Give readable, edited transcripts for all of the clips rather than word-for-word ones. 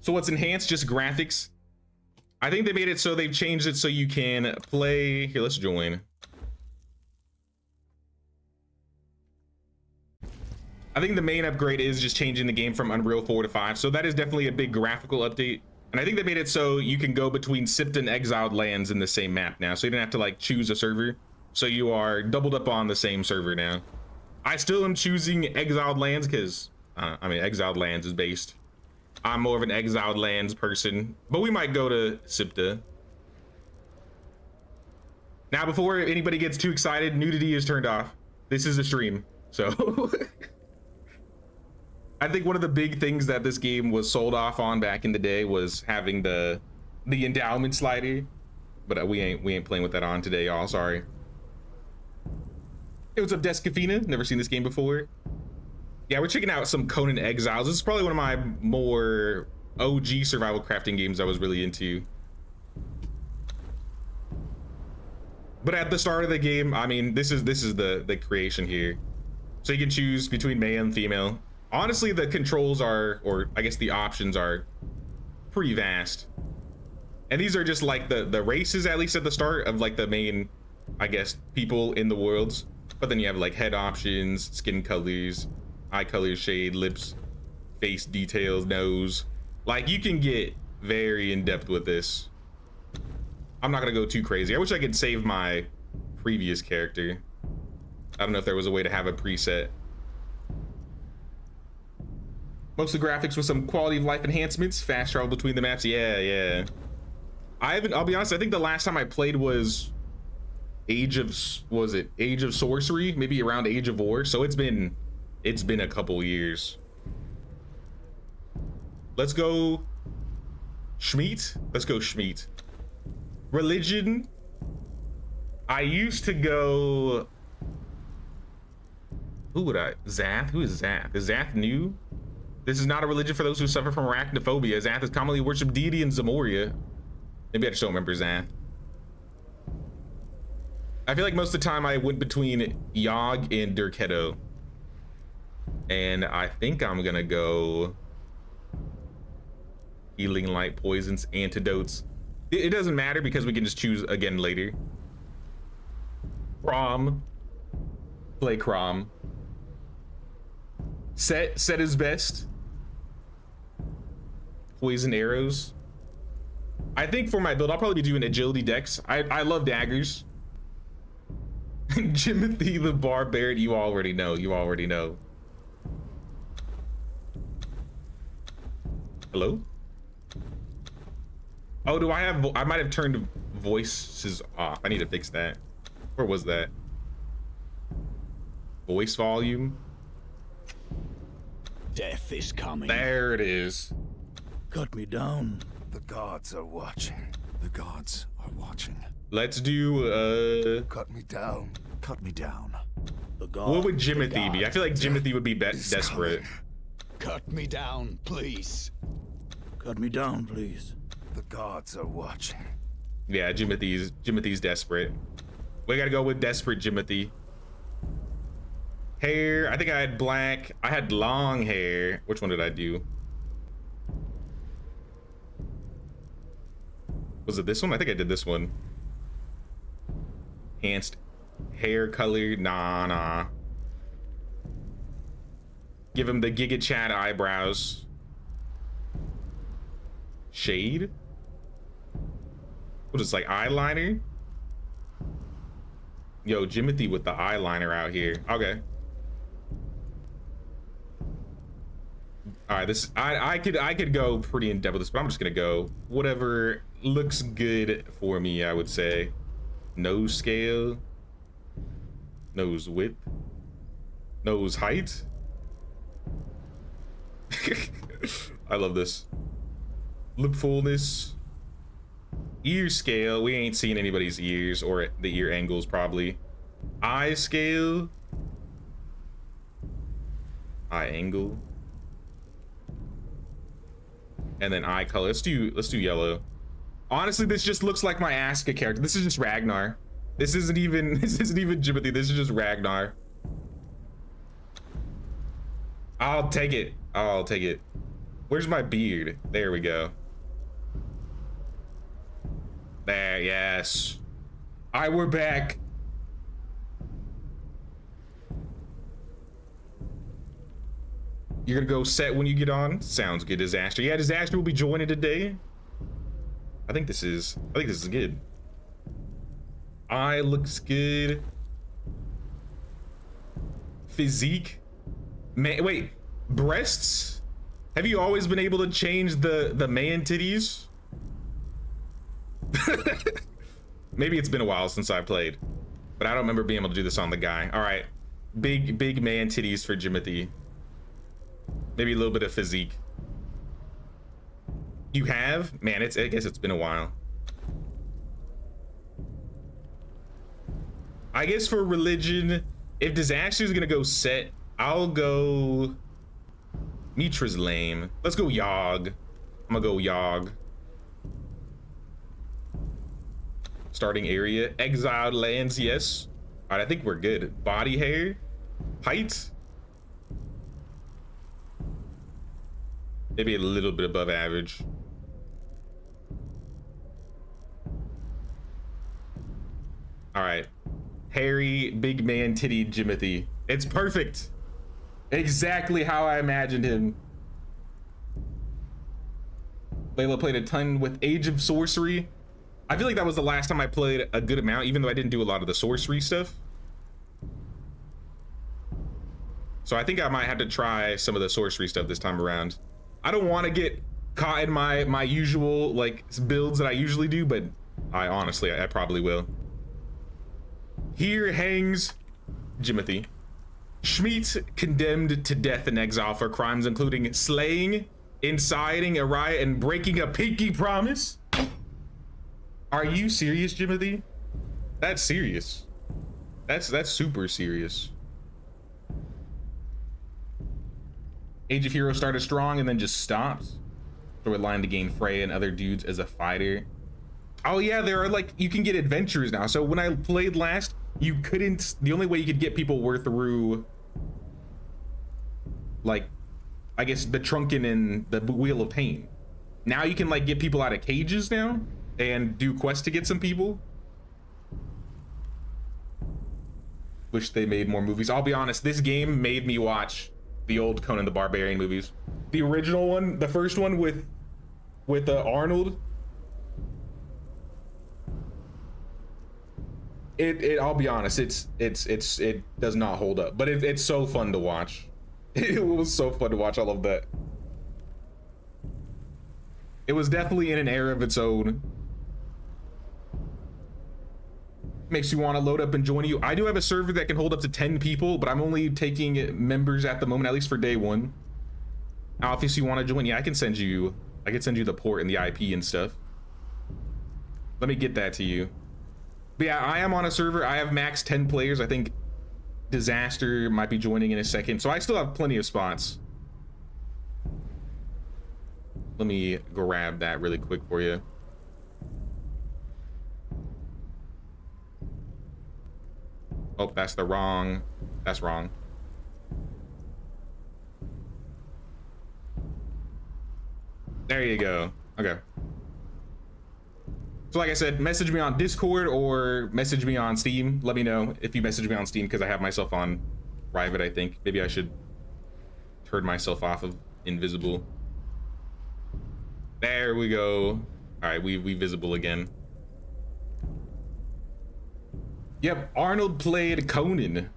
So what's enhanced? Just graphics. I think they made it so they've changed it so you can play. Here, let's join. I think the main upgrade is just changing the game from Unreal 4 to 5. So that is definitely a big graphical update. And I think they made it so you can go between Sipped and Exiled lands in the same map now. So you don't have to like choose a server. So you are doubled up on the same server now. I still am choosing Exiled lands because, I mean, Exiled lands is based. I'm more of an Exiled lands person, but we might go to Sipta. Now, before anybody gets too excited, nudity is turned off. This is a stream, so. I think one of the big things that this game was sold off on back in the day was having the endowment slider, but we ain't playing with that on today, y'all. Sorry. Hey, what's up, Descafina? Never seen this game before. Yeah, we're checking out some Conan Exiles. This is probably one of my more OG survival crafting games I was really into. But at the start of the game, I mean, this is the creation here. So you can choose between male and female. Honestly, the controls are, or I guess the options are pretty vast. And these are just like the races, at least at the start, of like the main, I guess, people in the worlds. But then you have like head options, skin colors, eye color, shade, lips, face details, nose. Like, you can get very in depth with this. I'm not gonna go too crazy. I wish I could save my previous character. I don't know if there was a way to have a preset. Most of the graphics with some quality of life enhancements, fast travel between the maps. Yeah. I'll be honest, I think the last time I played was Age of Sorcery, maybe around Age of War. So it's been a couple years. Let's go Schmeat. Let's go Schmeat. Religion. I used to go. Zath? Who is Zath? Is Zath new? This is not a religion for those who suffer from arachnophobia. Zath is commonly worshipped deity in Zamoria. Maybe I just don't remember Zath. I feel like most of the time I went between Yogg and Durketo. And I think I'm gonna go healing light, poisons, antidotes. It doesn't matter because we can just choose again later. Crom. Play Crom. Set is best. Poison arrows. I think for my build, I'll probably be doing agility dex. I love daggers. Jimothy the Barbarian, you already know. Hello? Oh, do I have, I might have turned voices off. I need to fix that. Where was that? Voice volume. Death is coming. There it is. Cut me down. The gods are watching. The gods are watching. Let's do Cut me down. Cut me down. The god, what would Jimothy be? I feel like Jimothy would be desperate. Cut me down, please. Cut me down, please. The gods are watching. Yeah, Jimothy's desperate. We gotta go with desperate Jimothy. Hair, I think I had black. I had long hair. Which one did I do? Was it this one? I think I did this one. Enhanced hair color. Nah. Give him the Giga Chad eyebrows. Shade? What is this, like eyeliner? Yo, Jimothy with the eyeliner out here. Okay. All right, this I could go pretty in depth with this, but I'm just gonna go whatever looks good for me. I would say nose scale, nose width, nose height. I love this. Lip fullness, ear scale. We ain't seen anybody's ears or the ear angles probably. Eye scale, eye angle. And then eye color. Let's do yellow. Honestly, this just looks like my Aska character. This is just Ragnar. This isn't even Jimothy. This is just Ragnar. I'll take it. What Where's my beard? There we go. There, yes. All right, we're back. You're gonna go set when you get on? Sounds good, Disaster. Yeah, Disaster will be joining today. I think this is good. Eye looks good. Physique. Man, wait, breasts? Have you always been able to change the man titties? Maybe it's been a while since I played, but I don't remember being able to do this on the guy. All right, big man titties for Jimothy. Maybe a little bit of physique. You have? Man, I guess it's been a while. I guess for religion, if Disaster is gonna go set, I'll go. Mitra's lame. Let's go Yogg. I'm gonna go Yogg. Starting area. Exiled lands, yes. All right, I think we're good. Body hair. Height. Maybe a little bit above average. All right. Hairy, big man, titty, Jimothy. It's perfect. Exactly how I imagined him. Layla played a ton with Age of Sorcery. I feel like that was the last time I played a good amount, even though I didn't do a lot of the sorcery stuff. So I think I might have to try some of the sorcery stuff this time around. I don't want to get caught in my usual like builds that I usually do, but I probably will. Here hangs Jimothy. Schmeat condemned to death in exile for crimes including slaying, inciting a riot, and breaking a pinky promise. Are you serious, Jimothy? That's serious. That's super serious. Age of Heroes started strong and then just stopped. Throw a line to gain Freya and other dudes as a fighter. Oh yeah, there are like, you can get adventures now. So when I played last, you couldn't, the only way you could get people were through like, I guess the Trunken and the Wheel of Pain. Now you can like get people out of cages now and do quests to get some people. Wish they made more movies. I'll be honest, this game made me watch the old Conan the Barbarian movies. The original one, the first one with Arnold. I'll be honest, it does not hold up, but it's so fun to watch. It was so fun to watch. I love that. It was definitely in an era of its own. Makes you want to load up and join you. I do have a server that can hold up to 10 people, but I'm only taking members at the moment, at least for day one. Alpha, if you want to join, yeah, I can send you the port and the IP and stuff. Let me get that to you. But yeah, I am on a server. I have max 10 players. I think Disaster might be joining in a second, so I still have plenty of spots. Let me grab that really quick for you. Oh, that's wrong. There you go. Okay. So like I said, message me on Discord or message me on Steam. Let me know if you message me on Steam, because I have myself on private, I think. Maybe I should turn myself off of invisible. There we go. All right, we visible again. Yep, Arnold played Conan.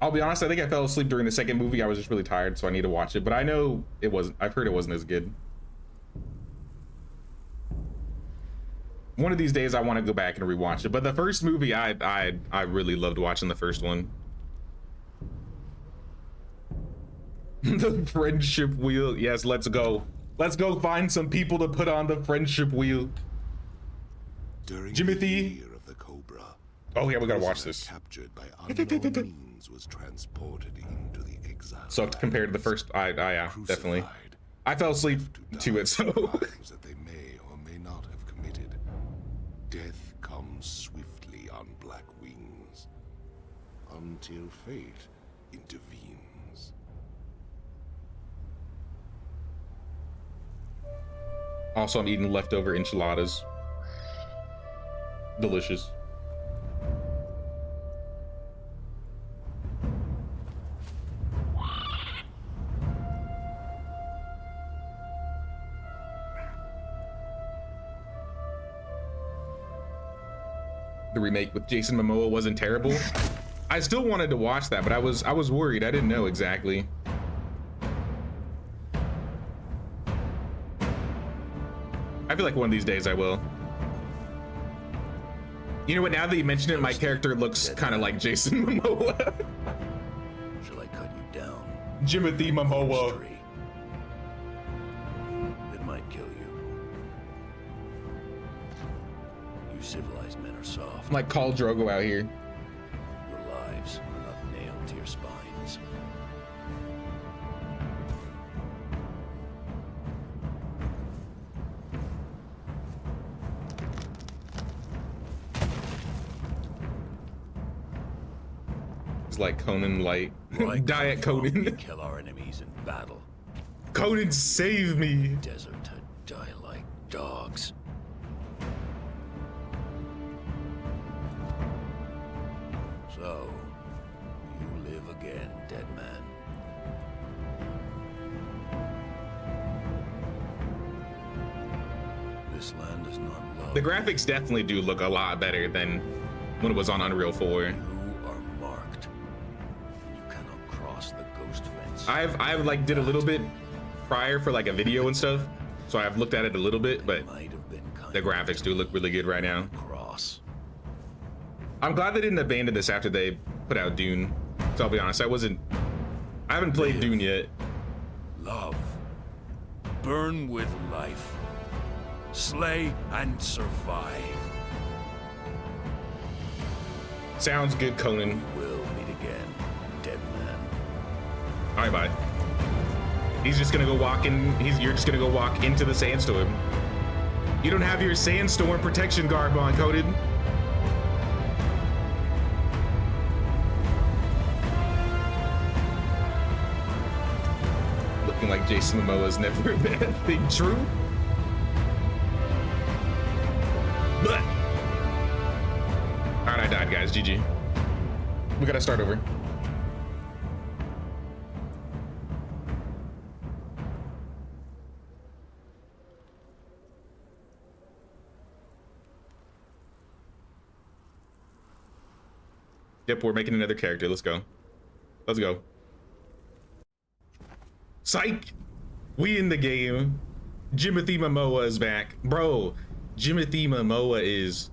I'll be honest, I think I fell asleep during the second movie. I was just really tired, so I need to watch it. But I know it wasn't, I've heard it wasn't as good. One of these days I want to go back and rewatch it. But the first movie, I really loved watching the first one. The friendship wheel. Yes, let's go. Let's go find some people to put on the friendship wheel. During Jimothy. the year of the Cobra, Oh yeah, we gotta watch this. captured by unknown means was transported into the exile. So compared to the first, yeah, definitely. I fell asleep to it, so. Crimes that they may or may not have committed. Death comes swiftly on black wings, until fate intervenes. Also, I'm eating leftover enchiladas. Delicious. The remake with Jason Momoa wasn't terrible. I still wanted to watch that, but I was worried. I didn't know exactly. I feel like one of these days I will. You know what? Now that you mention it, my character looks kind of like Jason Momoa. Shall I cut you down? Jimothy Momoa. It might kill you. You civilized men are soft. I'm like Khal Drogo out here. Your lives are not nailed to your spines. It's like Conan light. Right. Diet Conan. We kill our enemies in battle. Conan, save me. Desert to die like dogs. So, you live again, dead man. This land is not love. The graphics definitely do look a lot better than when it was on Unreal 4. You are marked. You cannot cross the ghost fence. I've like did a little bit prior for like a video and stuff, so I've looked at it a little bit, but Might have been kind the graphics do look really good right now. cross. I'm glad they didn't abandon this after they put out Dune. So I'll be honest, I haven't played Dune yet. Love. Burn with life. Slay and survive. Sounds good, Conan. We will meet again, dead man. All right, bye. You're just gonna go walk into the sandstorm. You don't have your sandstorm protection garb on, Conan. Looking like Jason Momoa's never a bad thing. True. But all right, I died, guys. GG. We gotta start over. Yep, we're making another character. Let's go. Let's go. Psych! We in the game. Jimothy Momoa is back. Bro, Jimothy Momoa is...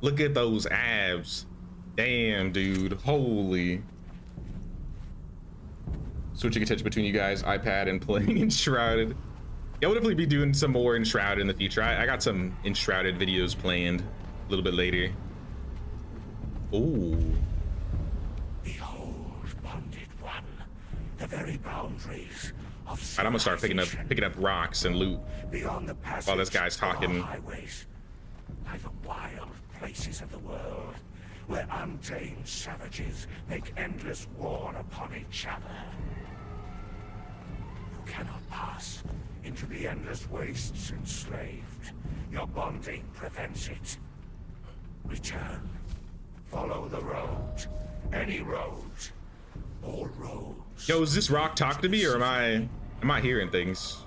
Look at those abs. Damn, dude. Holy. Switching attention between you guys, iPad and playing Enshrouded. Yeah, we'll definitely be doing some more Enshrouded in the future. I got some Enshrouded videos planned a little bit later. Ooh. Behold, bonded one, the very boundaries of Alright, I'm gonna start picking up rocks and loot beyond the passage while this guy's talking. of highways, like the wild places of the world, where untamed savages make endless war upon each other. You cannot pass into the endless wastes enslaved. Your bonding prevents it. Return. Follow the road. Any road. All roads. Yo, is this rock talking to me, or am I hearing things?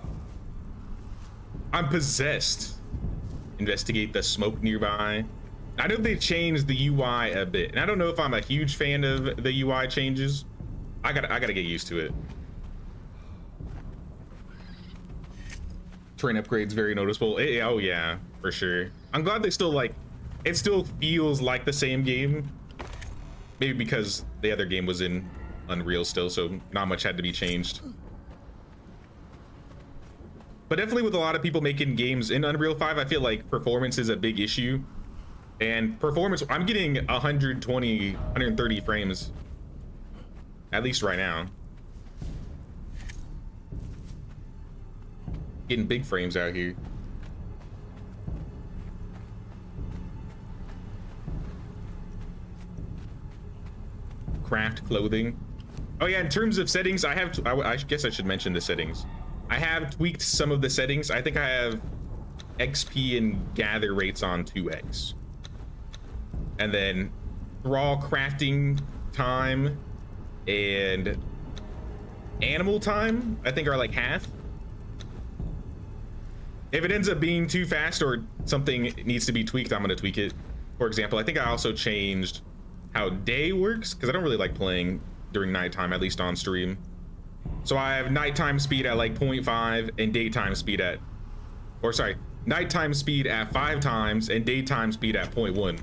I'm possessed. Investigate the smoke nearby. I know they changed the UI a bit, and I don't know if I'm a huge fan of the UI changes. I gotta get used to it. Terrain upgrades very noticeable. Oh yeah, for sure. I'm glad they still like. It still feels like the same game. Maybe because the other game was in Unreal still, so not much had to be changed. But definitely with a lot of people making games in Unreal 5, I feel like performance is a big issue. And performance, I'm getting 120, 130 frames. At least right now. Getting big frames out here. Craft clothing. Oh yeah, in terms of settings, I guess I should mention the settings. I have tweaked some of the settings. I think I have XP and gather rates on 2x. And then thrall crafting time and animal time, I think, are like half. If it ends up being too fast or something needs to be tweaked, I'm gonna tweak it. For example, I think I also changed how day works because I don't really like playing during nighttime, at least on stream. So I have nighttime speed at like 0.5 and daytime speed at, or sorry, nighttime speed at 5 times and daytime speed at 0.1.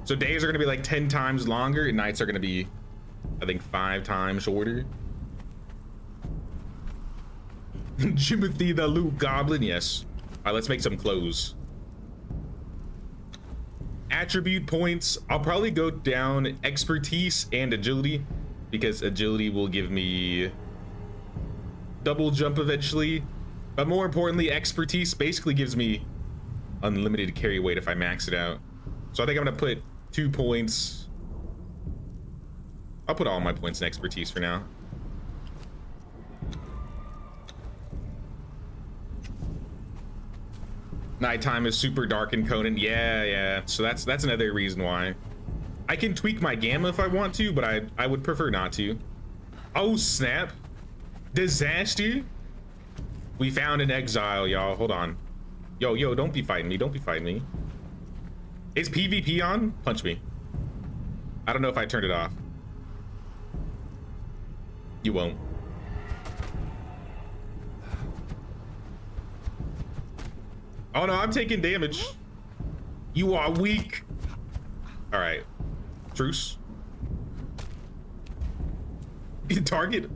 So days are gonna be like 10 times longer and nights are gonna be, I think, 5 times shorter. Jimothy the Luke Goblin, yes. All right, let's make some clothes. Attribute points, I'll probably go down expertise and agility because agility will give me double jump eventually. But more importantly, expertise basically gives me unlimited carry weight if I max it out. So I think I'm gonna put 2 points. I'll put all my points in expertise for now. Nighttime is super dark in Conan. Yeah. So that's another reason why. I can tweak my gamma if I want to, but I would prefer not to. Oh snap! Disaster! We found an exile, y'all. Hold on. Yo, don't be fighting me. Don't be fighting me. Is PvP on? Punch me. I don't know if I turned it off. You won't. Oh no, I'm taking damage. You are weak. All right, truce. Target.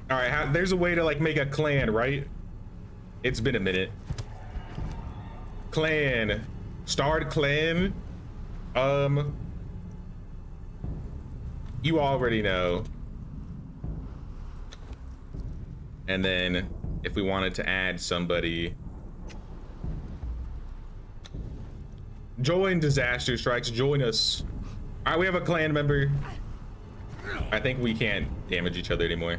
All right, there's a way to like make a clan, right? It's been a minute. Clan, start clan. You already know. And then if we wanted to add somebody, join Disaster Strikes, join us. All right, we have a clan member. I think we can't damage each other anymore.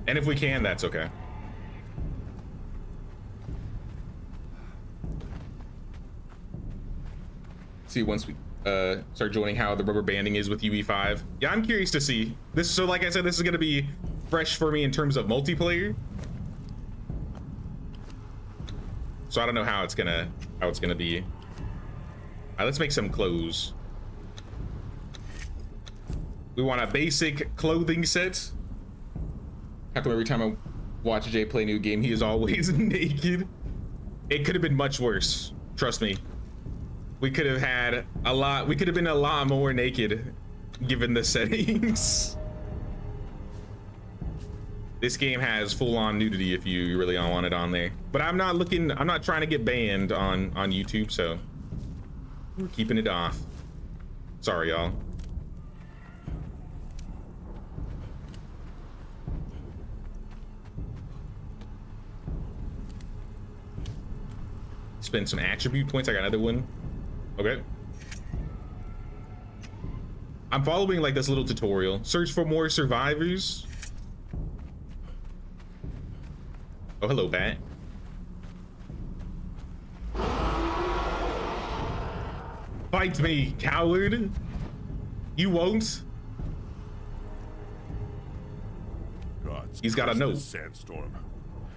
And if we can, that's okay. See, once we start joining how the rubber banding is with UE5. Yeah, I'm curious to see this. So like I said, this is gonna be fresh for me in terms of multiplayer. So I don't know how it's gonna be. All right, let's make some clothes. We want a basic clothing set. How come every time I watch Jay play a new game, he is always naked? It could have been much worse. Trust me. We could have had a lot. We could have been a lot more naked, given the settings. This game has full-on nudity if you really want it on there. But I'm not looking. I'm not trying to get banned on YouTube, so we're keeping it off. Sorry, y'all. Spend some attribute points. I got another one. Okay. I'm following like this little tutorial. Search for more survivors. Oh, hello, bat. Fight me, coward. You won't. Gods, He's got a note. Sandstorm.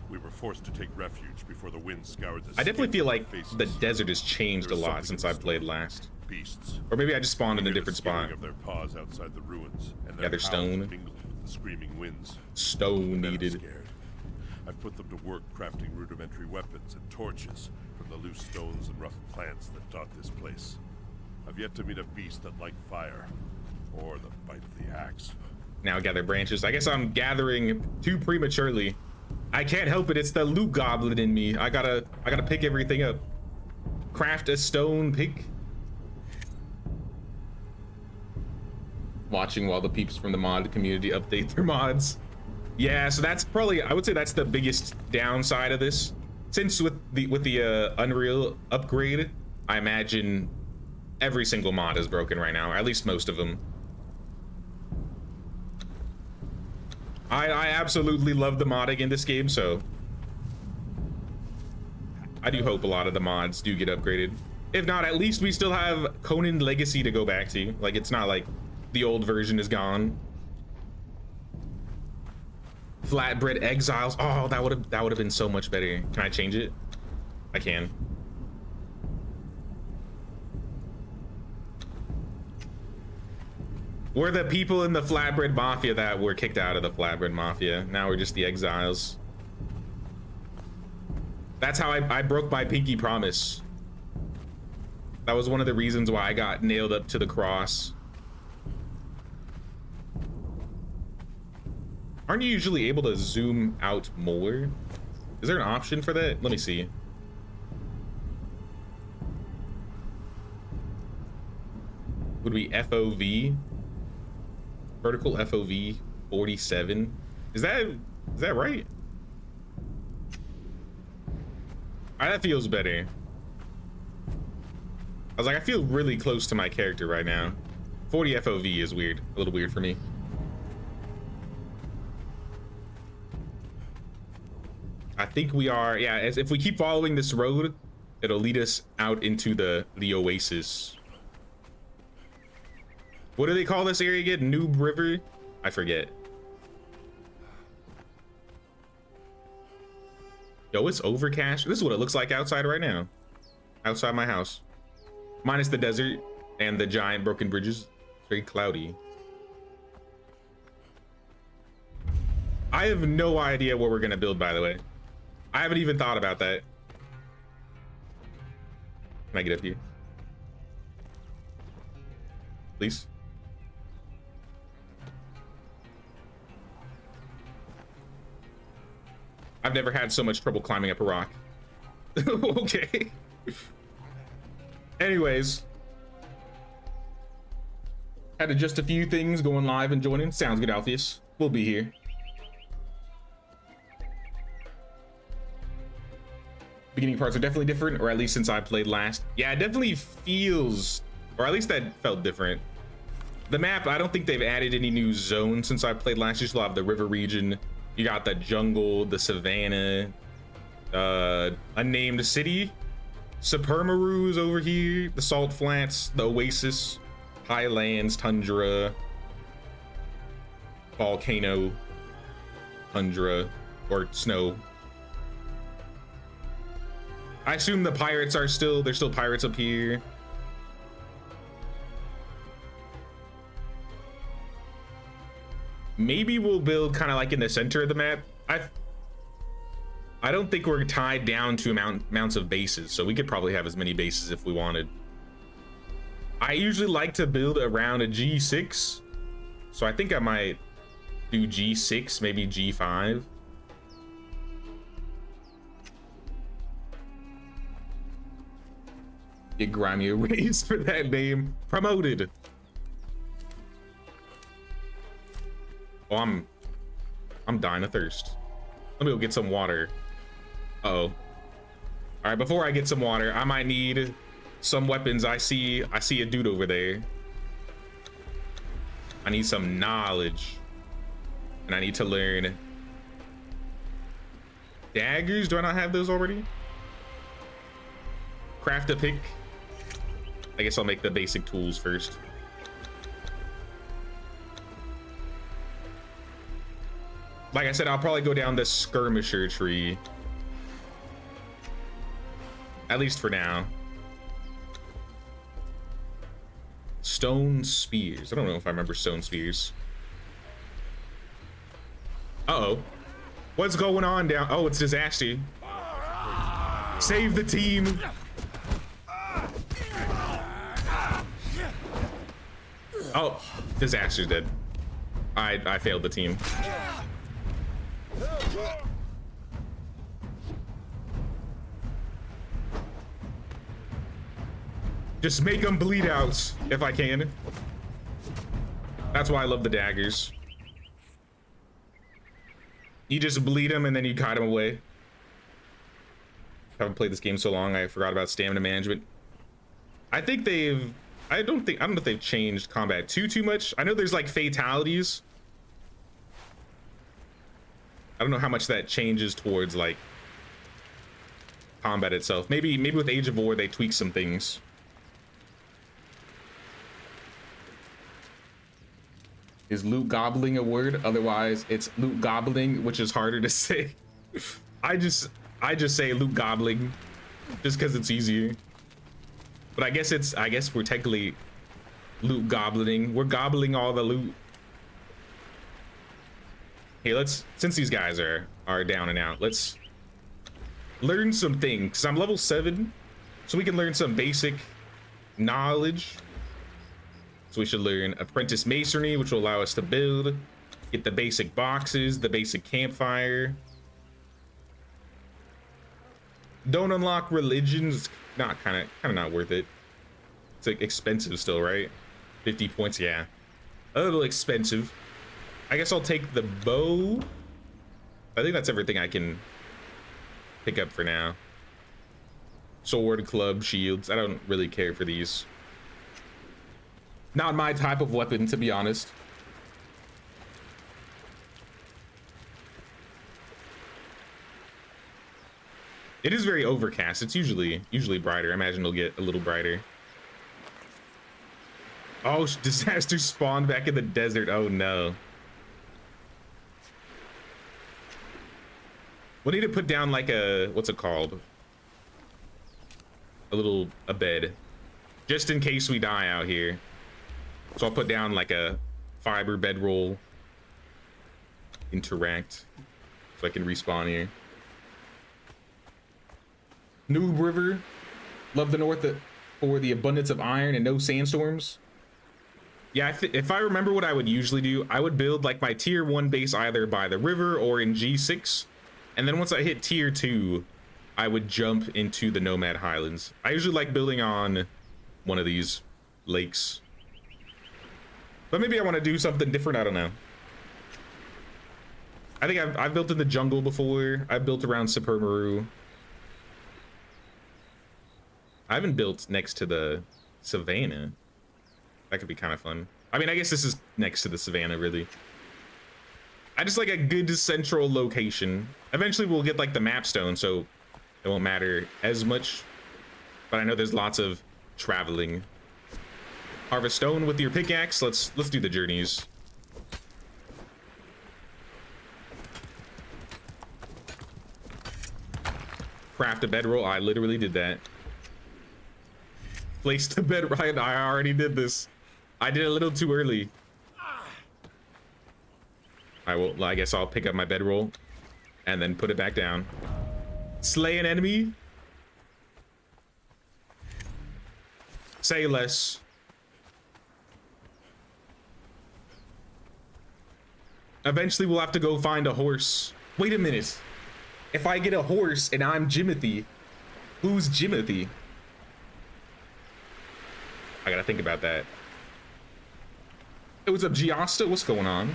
We were forced to take refuge before the wind scoured the I definitely feel like faces. the desert has changed a lot since I played last. Beasts. Or maybe I just spawned in a Hear the different skilling spot. Of their paws outside the ruins, and Yeah, they're howls stone. mingled with the screaming winds. Stone Then I'm needed. scared. I've put them to work crafting rudimentary weapons and torches from the loose stones and rough plants that dot this place. I've yet to meet a beast that liked fire, or the bite of the axe. Now gather branches. I guess I'm gathering too prematurely. I can't help it. It's the loot goblin in me. I gotta pick everything up. Craft a stone pick. Watching while the peeps from the mod community update their mods. Yeah, so that's probably, I would say that's the biggest downside of this. Since with the Unreal upgrade, I imagine every single mod is broken right now, or at least most of them. I absolutely love the modding in this game, so I do hope a lot of the mods do get upgraded. If not, at least we still have Conan Legacy to go back to. Like, it's not like the old version is gone. Flatbread Exiles. Oh, that would have been so much better. Can I change it? I can. We're the people in the Flatbread Mafia that were kicked out of the Flatbread Mafia. Now we're just the Exiles. That's how I broke my pinky promise. That was one of the reasons why I got nailed up to the cross. Aren't you usually able to zoom out more? Is there an option for that? Let me see. Would be FOV? Vertical FOV 47. Is that right? That feels better. I was like, I feel really close to my character right now. 40 FOV is weird, a little weird for me. I think we are, yeah, if we keep following this road, it'll lead us out into the oasis. What do they call this area again? Noob River? I forget. Yo, it's overcast. This is what it looks like outside right now. Outside my house. Minus the desert and the giant broken bridges. It's very cloudy. I have no idea what we're gonna build, by the way. I haven't even thought about that. Can I get up here? Please? I've never had so much trouble climbing up a rock. Okay. Anyways. Had just a few things going live and joining. Sounds good, Alpheus. We'll be here. Beginning parts are definitely different, or at least since I played last. Yeah, it definitely feels, or at least that felt different. The map, I don't think they've added any new zones since I played last. You still have the river region. You got the jungle, the savannah, a named city, Supermaru's over here, the salt flats, the oasis, highlands, tundra, volcano, tundra, or snow. I assume the pirates are still, there's still pirates up here. Maybe we'll build kind of like in the center of the map. I don't think we're tied down to amounts of bases, so we could probably have as many bases if we wanted. I usually like to build around a G6, so I think I might do G6, maybe G5. Get Grimy a raise for that name. Promoted. Oh, I'm dying of thirst. Let me go get some water. Uh-oh. All right, before I get some water, I might need some weapons. I see a dude over there. I need some knowledge. And I need to learn daggers. Do I not have those already? Craft a pick. I guess I'll make the basic tools first. Like I said, I'll probably go down this skirmisher tree. At least for now. Stone spears. I don't know if I remember stone spears. Uh-oh. What's going on down? Oh, it's disaster. Save the team. Oh, disaster's dead. I failed the team. Just make them bleed out if I can. That's why I love the daggers. You just bleed them and then you kite them away. I haven't played this game so long, I forgot about stamina management. I think they've, I don't know if they've changed combat too much. I know there's like fatalities. I don't know how much that changes towards like combat itself. Maybe with Age of War they tweak some things. Is loot gobbling a word? Otherwise it's loot gobbling, which is harder to say. I just say loot gobbling just because it's easier. But I guess we're technically loot gobbling. We're gobbling all the loot. Hey, since these guys are down and out, let's learn some things. 'Cause I'm level 7, so we can learn some basic knowledge. So we should learn apprentice masonry, which will allow us to build, get the basic boxes, the basic campfire. Don't unlock religions. Not kind of not worth it. It's like expensive still, right? 50 points, yeah. A little expensive. I guess I'll take the bow. I think that's everything I can pick up for now. Sword, club, shields. I don't really care for these. Not my type of weapon, to be honest. It is very overcast. It's usually brighter. I imagine it'll get a little brighter. Oh, disaster spawned back in the desert. Oh no. We'll need to put down like a, what's it called? A bed. Just in case we die out here. So I'll put down like a fiber bedroll. Interact. So I can respawn here. Noob River. Love the north for the abundance of iron and no sandstorms. Yeah, if I remember what I would usually do, I would build like my tier 1 base either by the river or in G6. And then once I hit tier 2, I would jump into the Nomad Highlands. I usually like building on one of these lakes. But maybe I want to do something different, I don't know. I think I've built in the jungle before. I've built around Supermaru. I haven't built next to the savannah. That could be kind of fun. I mean, I guess this is next to the savannah, really. I just like a good central location. Eventually we'll get like the map stone, so it won't matter as much. But I know there's lots of traveling. Harvest stone with your pickaxe. Let's do the journeys. Craft a bedroll. I literally did that. Place the bed right. I already did this. I did it a little too early. I guess I'll pick up my bedroll and then put it back down. Slay an enemy. Say less. Eventually we'll have to go find a horse. Wait a minute. If I get a horse and I'm Jimothy, who's Jimothy? I gotta think about that. It was a Giasta. What's going on?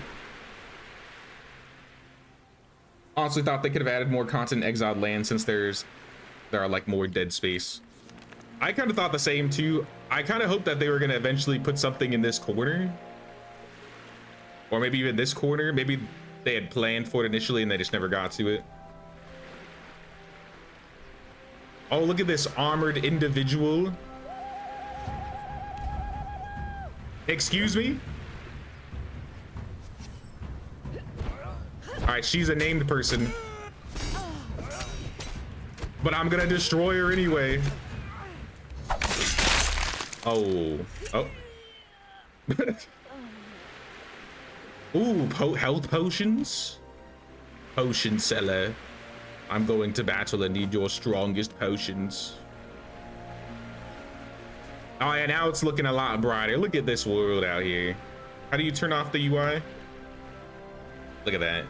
Honestly thought they could have added more content in Exiled Land since there are like more dead space. I kind of thought the same too. I kind of hoped that they were gonna eventually put something in this corner. Or maybe even this corner. Maybe they had planned for it initially and they just never got to it. Oh, look at this armored individual. Excuse me? All right, she's a named person. But I'm gonna destroy her anyway. Oh. Ooh, health potions? Potion seller. I'm going to battle and need your strongest potions. Oh yeah, now it's looking a lot brighter. Look at this world out here. How do you turn off the UI? Look at that.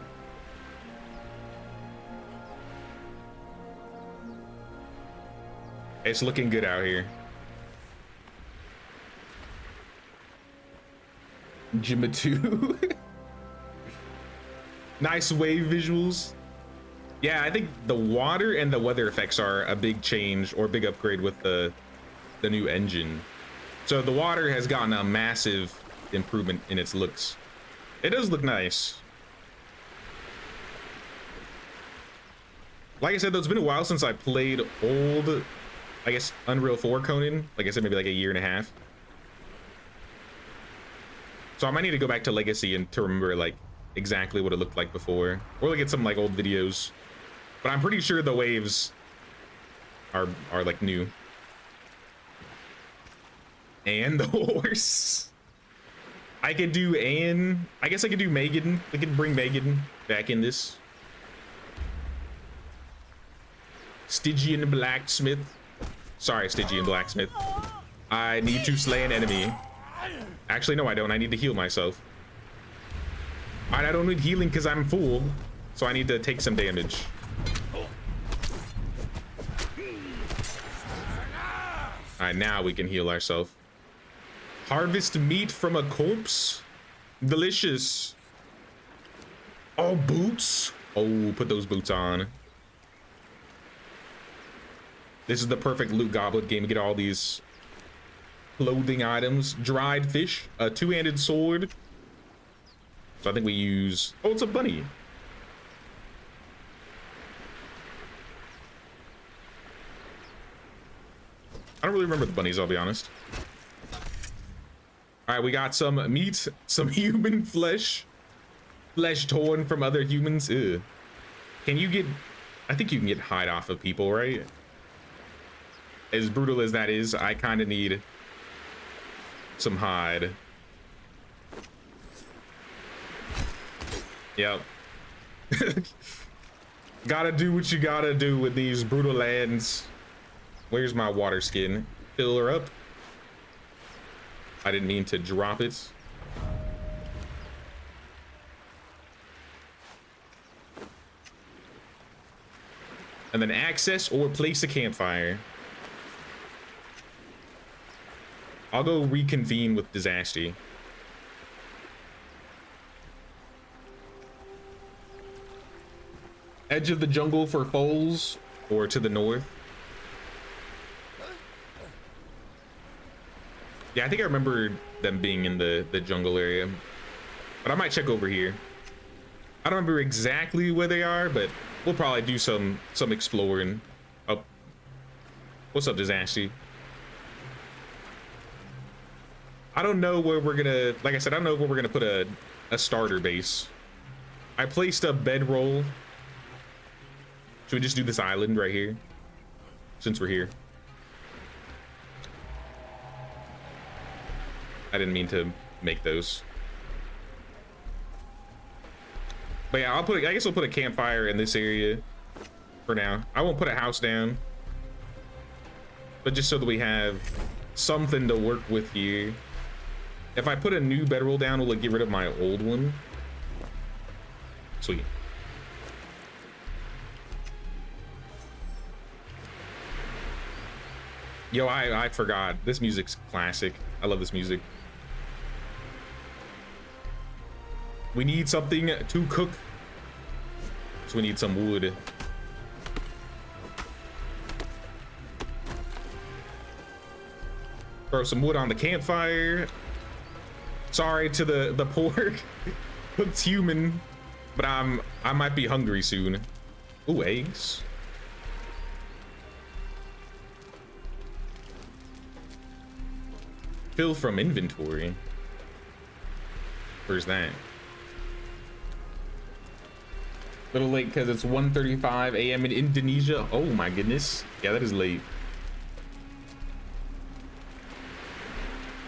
It's looking good out here. Jimma 2. Nice wave visuals. Yeah, I think the water and the weather effects are a big change or big upgrade with the new engine. So the water has gotten a massive improvement in its looks. It does look nice. Like I said, though, it's been a while since I played old, I guess, Unreal 4 Conan. Like I said, maybe like a year and a half. So I might need to go back to Legacy and to remember like exactly what it looked like before, or look at some like old videos. But I'm pretty sure the waves are like new. And the horse. I could do Anne. I guess I could do Megan. I could bring Megan back in this. Stygian blacksmith. Sorry, Stygian blacksmith. I need to slay an enemy. Actually, no, I don't. I need to heal myself. All right, I don't need healing because I'm full, so I need to take some damage. All right, now we can heal ourselves. Harvest meat from a corpse. Delicious. Oh, boots. Oh, put those boots on. This is the perfect loot goblet game to get all these clothing items. Dried fish, a two-handed sword. So I think we use, oh, it's a bunny. I don't really remember the bunnies, I'll be honest. All right, we got some meat, some human flesh. Flesh torn from other humans. Ew. Can you get, I think you can get hide off of people, right? As brutal as that is, I kind of need some hide. Yep. Gotta do what you gotta do with these brutal lands. Where's my water skin? Fill her up. I didn't mean to drop it. And then access or place a campfire. I'll go reconvene with Disaster. Edge of the jungle for foals, or to the north. Yeah, I think I remember them being in the jungle area, but I might check over here. I don't remember exactly where they are, but we'll probably do some exploring. Oh, what's up, Disaster? I don't know where we're gonna, like I said, I don't know where we're gonna put a starter base. I placed a bedroll. Should we just do this island right here? Since we're here. I didn't mean to make those. But yeah, I guess I'll put a campfire in this area for now. I won't put a house down. But just so that we have something to work with here. If I put a new bedroll down, will it get rid of my old one? Sweet. Yo, I forgot. This music's classic. I love this music. We need something to cook. So we need some wood. Throw some wood on the campfire. Sorry to the poor cooked human, but I might be hungry soon. Ooh, eggs. Fill from inventory. Where's that? Little late because it's 1:35 a.m. in Indonesia. Oh my goodness. Yeah, that is late.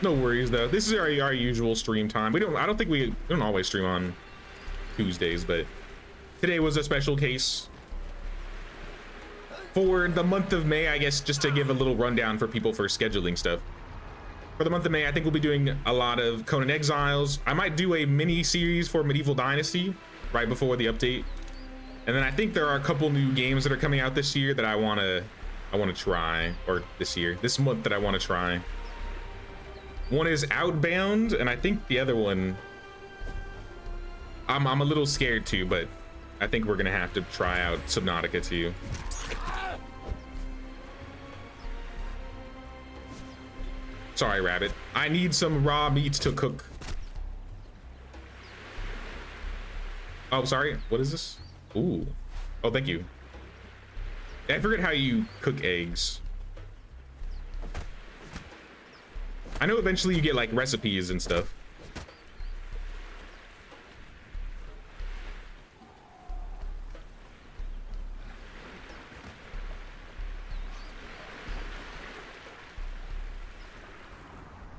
No worries though. This is our usual stream time. I don't think we don't always stream on Tuesdays, but today was a special case. For the month of May, I guess, just to give a little rundown for people for scheduling stuff. For the month of May, I think we'll be doing a lot of Conan Exiles. I might do a mini series for Medieval Dynasty right before the update. And then I think there are a couple new games that are coming out this year that I want to try, or this month that I want to try. One is Outbound, and I think the other one I'm a little scared too, but I think we're gonna have to try out Subnautica too. Sorry, rabbit. I need some raw meat to cook. Oh, sorry. What is this? Ooh. Oh, thank you. I forget how you cook eggs. I know eventually you get like recipes and stuff.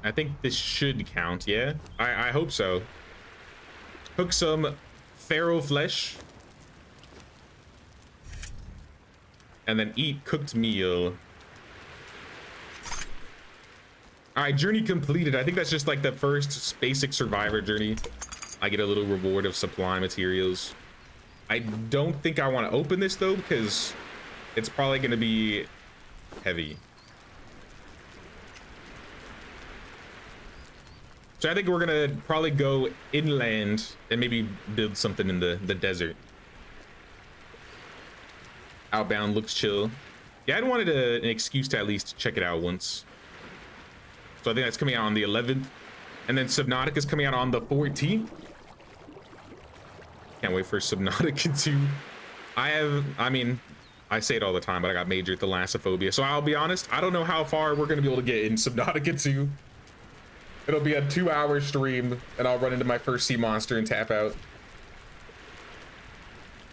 I think this should count, yeah? I hope so. Cook some pharaoh flesh. And then eat cooked meal. All right, journey completed. I think that's just like the first basic survivor journey. I get a little reward of supply materials. I don't think I want to open this though, because it's probably going to be heavy. So I think we're gonna probably go inland and maybe build something in the desert. Outbound looks chill. Yeah, I wanted an excuse to at least check it out once. So I think that's coming out on the 11th. And then Subnautica is coming out on the 14th. Can't wait for Subnautica 2. I mean, I say it all the time, but I got major thalassophobia. So I'll be honest, I don't know how far we're gonna be able to get in Subnautica 2. It'll be a 2-hour stream, and I'll run into my first sea monster and tap out.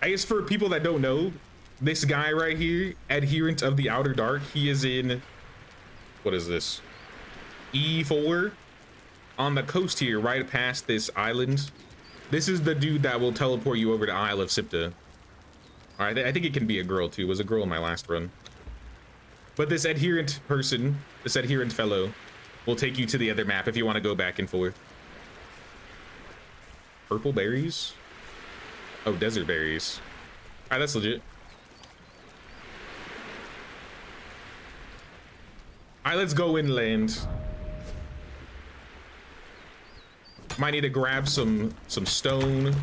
I guess for people that don't know, this guy right here, Adherent of the Outer Dark, he is in, what is this? E4 on the coast here, right past this island. This is the dude that will teleport you over to Isle of Sipta. All right, I think it can be a girl too. It was a girl in my last run. But this Adherent person, this Adherent fellow, will take you to the other map if you want to go back and forth. Purple berries? Oh, desert berries. All right, that's legit. All right, let's go inland. Might need to grab some stone.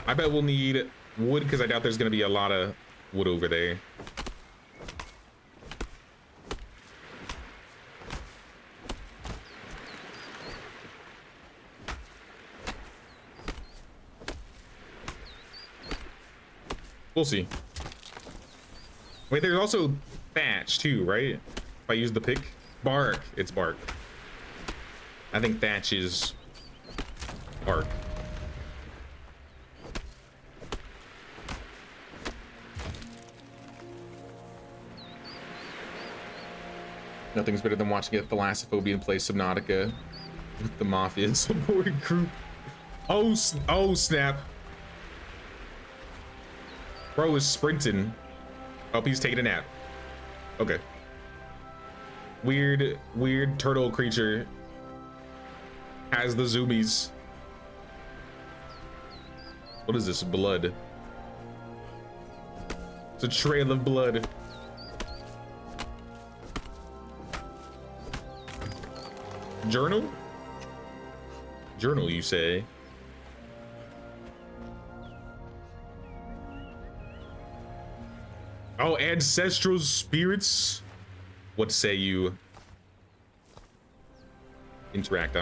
I bet we'll need wood because I doubt there's going to be a lot of wood over there. We'll see. Wait, there's also thatch too, right? If I use the pick. Bark. It's bark. I think thatch is bark. Nothing's better than watching a Thalassophobia play Subnautica with the Mafia support group. Oh snap. Bro is sprinting. Oh, he's taking a nap. Okay. Weird turtle creature has the zoomies. What is this? Blood. It's a trail of blood. Journal? Journal, you say? Oh, ancestral spirits. What say you? Interact.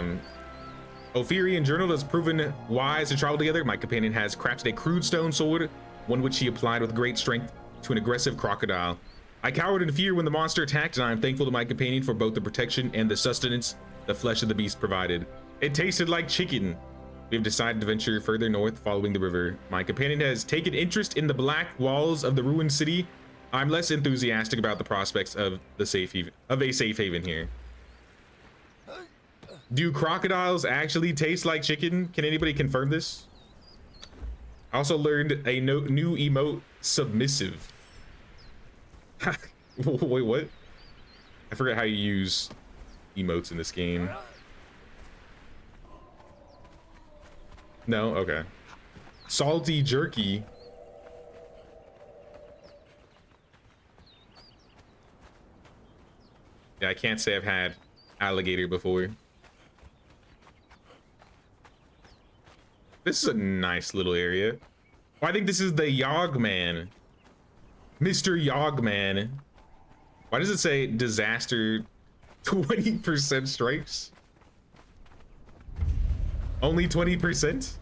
Ophirian journal has proven wise to travel together. My companion has crafted a crude stone sword, one which he applied with great strength to an aggressive crocodile. I cowered in fear when the monster attacked, and I am thankful to my companion for both the protection and the sustenance the flesh of the beast provided. It tasted like chicken. We have decided to venture further north following the river. My companion has taken interest in the black walls of the ruined city. I'm less enthusiastic about the prospects of a safe haven here. Do crocodiles actually taste like chicken? Can anybody confirm this? I also learned a new emote, submissive. Wait, what? I forget how you use emotes in this game. No? Okay. Salty jerky. Yeah, I can't say I've had alligator before. This is a nice little area. Oh, I think this is the Yogman. Mr. Yogman. Why does it say disaster 20% strikes? Only 20%?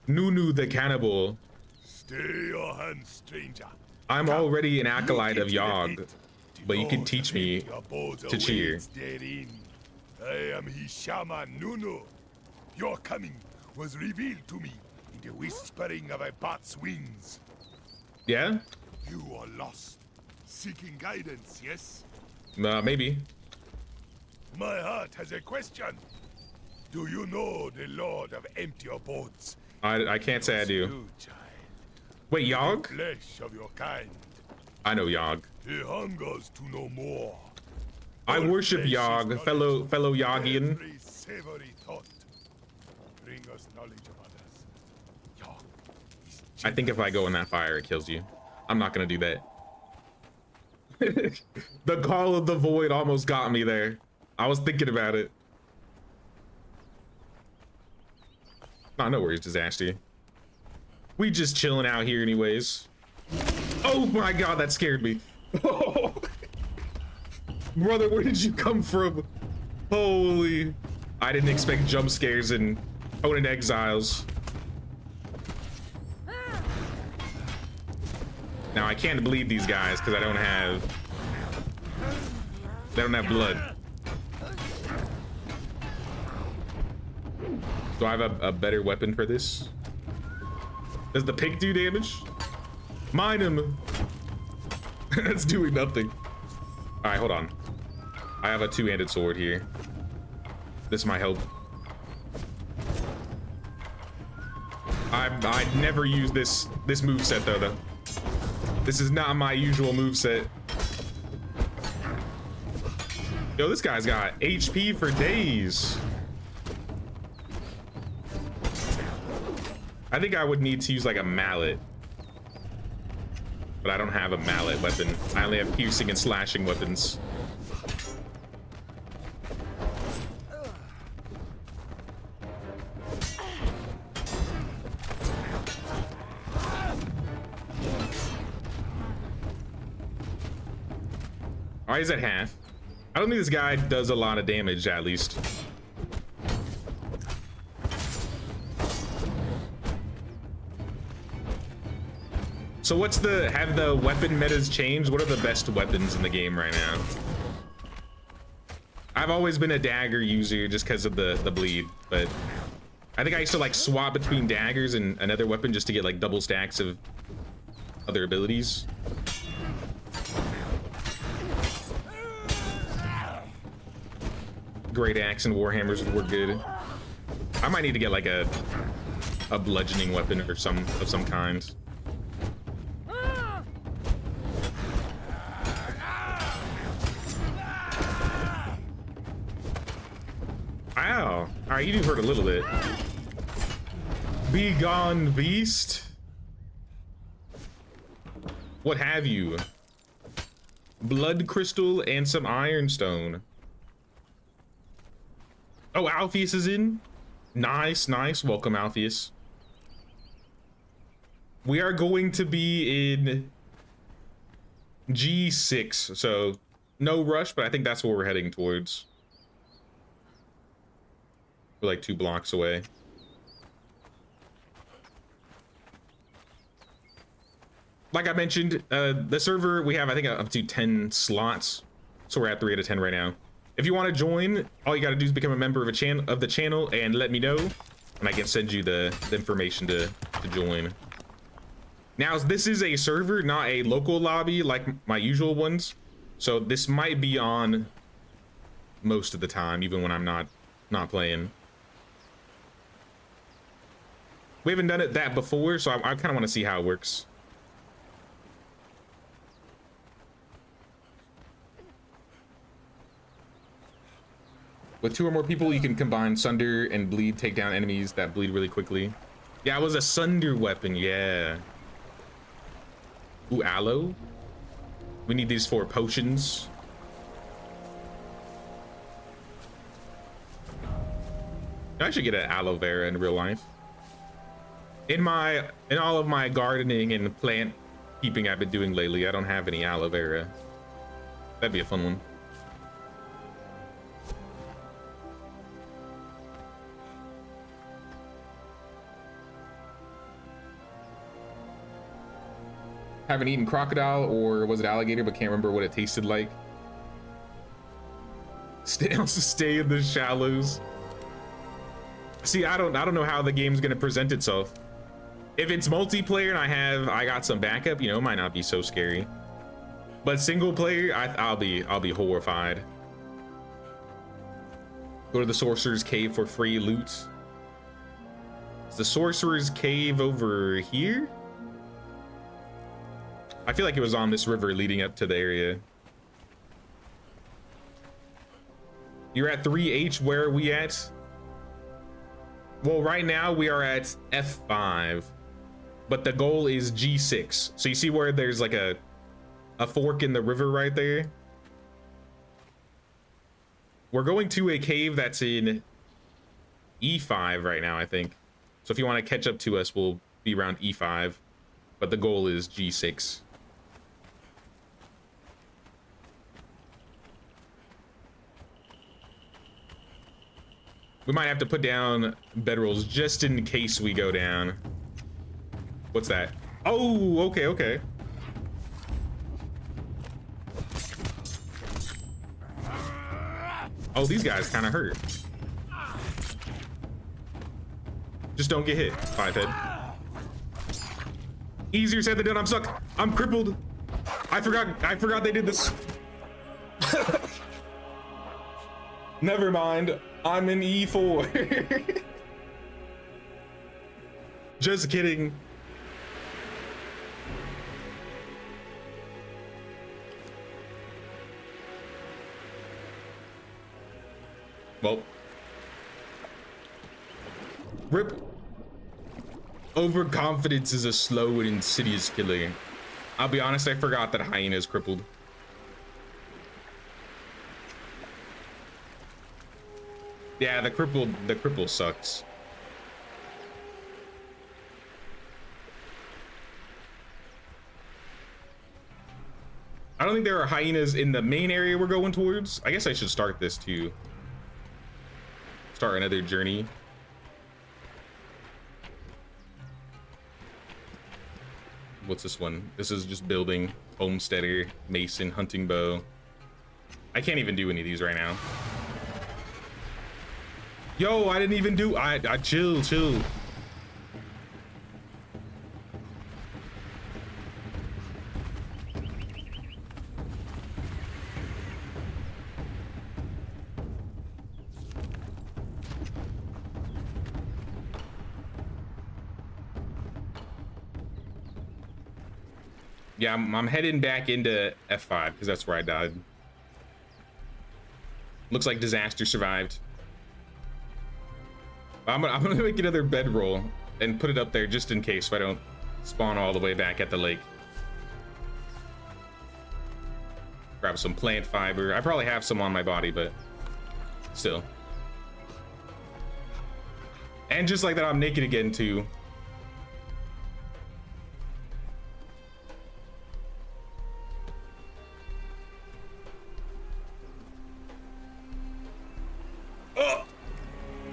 Nunu the cannibal. Stay your hands, stranger. I'm already an acolyte of Look into the Yogg, pit. but you To can know teach the me fate your abode to cheer. awaits therein. I am his shaman, Nunu. Your coming was revealed to me in the whispering of a bat's wings. Yeah? You are lost, seeking guidance, yes? Maybe. My heart has a question. Do you know the Lord of Empty Abodes? I can't say I do. You, child. Wait, Yogg? Flesh of your kind. I know Yogg. He hungers to know more. I All worship flesh is Yogg, knowledge. fellow Yoggian. Every savory thought. Bring us knowledge of others. Yogg is I think if I go in that fire, it kills you. I'm not gonna do that. The call of the void almost got me there. I was thinking about it. Nah, no worries, Disaster. We just chilling out here anyways. Oh my god, that scared me. Brother, where did you come from? Holy. I didn't expect jump scares in Conan Exiles. Now I can't bleed these guys because they don't have blood. Do I have a better weapon for this? Does the pig do damage? Mine him. It's doing nothing. All right, hold on. I have a two-handed sword here. This might help. I'd never use this moveset though. This is not my usual moveset. Yo, this guy's got HP for days. I think I would need to use like a mallet. But I don't have a mallet weapon. I only have piercing and slashing weapons. Why is that half? I don't think this guy does a lot of damage, at least. So what's have the weapon metas changed? What are the best weapons in the game right now? I've always been a dagger user just because of the bleed, but I think I used to like swap between daggers and another weapon just to get like double stacks of other abilities. Great axe and warhammers were good. I might need to get like a bludgeoning weapon or of some kind. Ow. Alright, you do hurt a little bit. Be gone, beast. What have you? Blood crystal and some ironstone. Oh, Alpheus is in. Nice, nice. Welcome, Alpheus. We are going to be in G6, so no rush, but I think that's where we're heading towards. We're like 2 blocks away. Like I mentioned, the server, we have, I think, up to 10 slots. So we're at 3 out of 10 right now. If you want to join, all you got to do is become a member of the channel and let me know, and I can send you the information to join. Now, this is a server, not a local lobby like my usual ones. So this might be on most of the time, even when I'm not playing. We haven't done it that before, so I kind of want to see how it works. With 2 or more people, you can combine Sunder and Bleed, take down enemies that bleed really quickly. Yeah, it was a Sunder weapon, yeah. Ooh, aloe? We need these for potions. I should get an aloe vera in real life. In all of my gardening and plant keeping I've been doing lately, I don't have any aloe vera. That'd be a fun one. Haven't eaten crocodile, or was it alligator, but can't remember what it tasted like. Stay in the shallows. See, I don't know how the game's gonna present itself. If it's multiplayer and I got some backup, you know, it might not be so scary. But single player, I'll be horrified. Go to the sorcerer's cave for free loot. Is the sorcerer's cave over here? I feel like it was on this river leading up to the area. You're at 3H, where are we at? Well, right now we are at F5, but the goal is G6. So you see where there's like a fork in the river right there? We're going to a cave that's in E5 right now, I think. So if you want to catch up to us, we'll be around E5, but the goal is G6. We might have to put down bedrolls just in case we go down. What's that? Oh, okay, okay. Oh, these guys kind of hurt. Just don't get hit, Fivehead. Easier said than done. I'm stuck. I'm crippled. I forgot they did this. Never mind. I'm in E4. Just kidding. Well. Rip. Overconfidence is a slow and insidious killer. I'll be honest, I forgot that hyena is crippled. Yeah, the cripple sucks. I don't think there are hyenas in the main area we're going towards. I guess I should start this too. Start another journey. What's this one? This is just building, homesteader, mason, hunting bow. I can't even do any of these right now. Yo, I didn't even do, I chill. Yeah, I'm heading back into F5 because that's where I died. Looks like disaster survived. I'm gonna make another bedroll and put it up there just in case if I don't spawn all the way back at the lake. Grab some plant fiber. I probably have some on my body, but still. And just like that, I'm naked again too.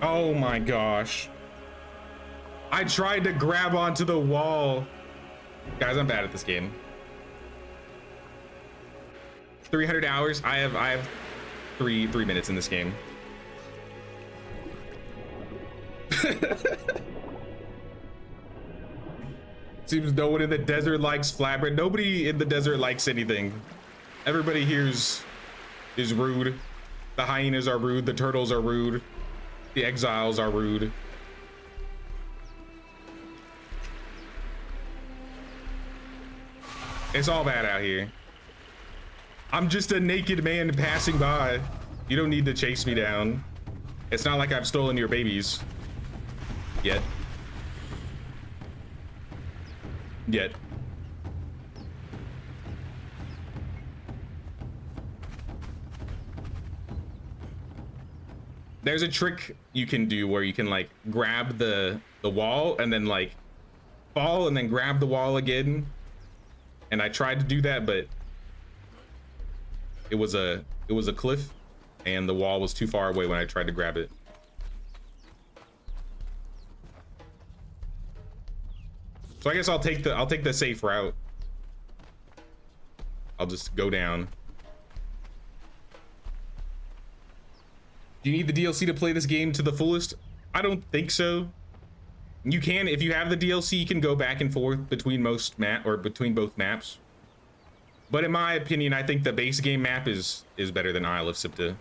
Oh my gosh. I tried to grab onto the wall. Guys, I'm bad at this game. 300 hours. I have three minutes in this game. Seems no one in the desert likes flatbread. Nobody in the desert likes anything. Everybody here is rude. The hyenas are rude. The turtles are rude. The exiles are rude. It's all bad out here. I'm just a naked man passing by. You don't need to chase me down. It's not like I've stolen your babies. Yet. There's a trick you can do where you can like grab the wall and then like fall and then grab the wall again. And I tried to do that, but it was a cliff and the wall was too far away when I tried to grab it. So I guess I'll take the safe route. I'll just go down. Do you need the DLC to play this game to the fullest? I don't think so. You can, if you have the DLC, you can go back and forth between between both maps. But in my opinion, I think the base game map is better than Isle of Sipta.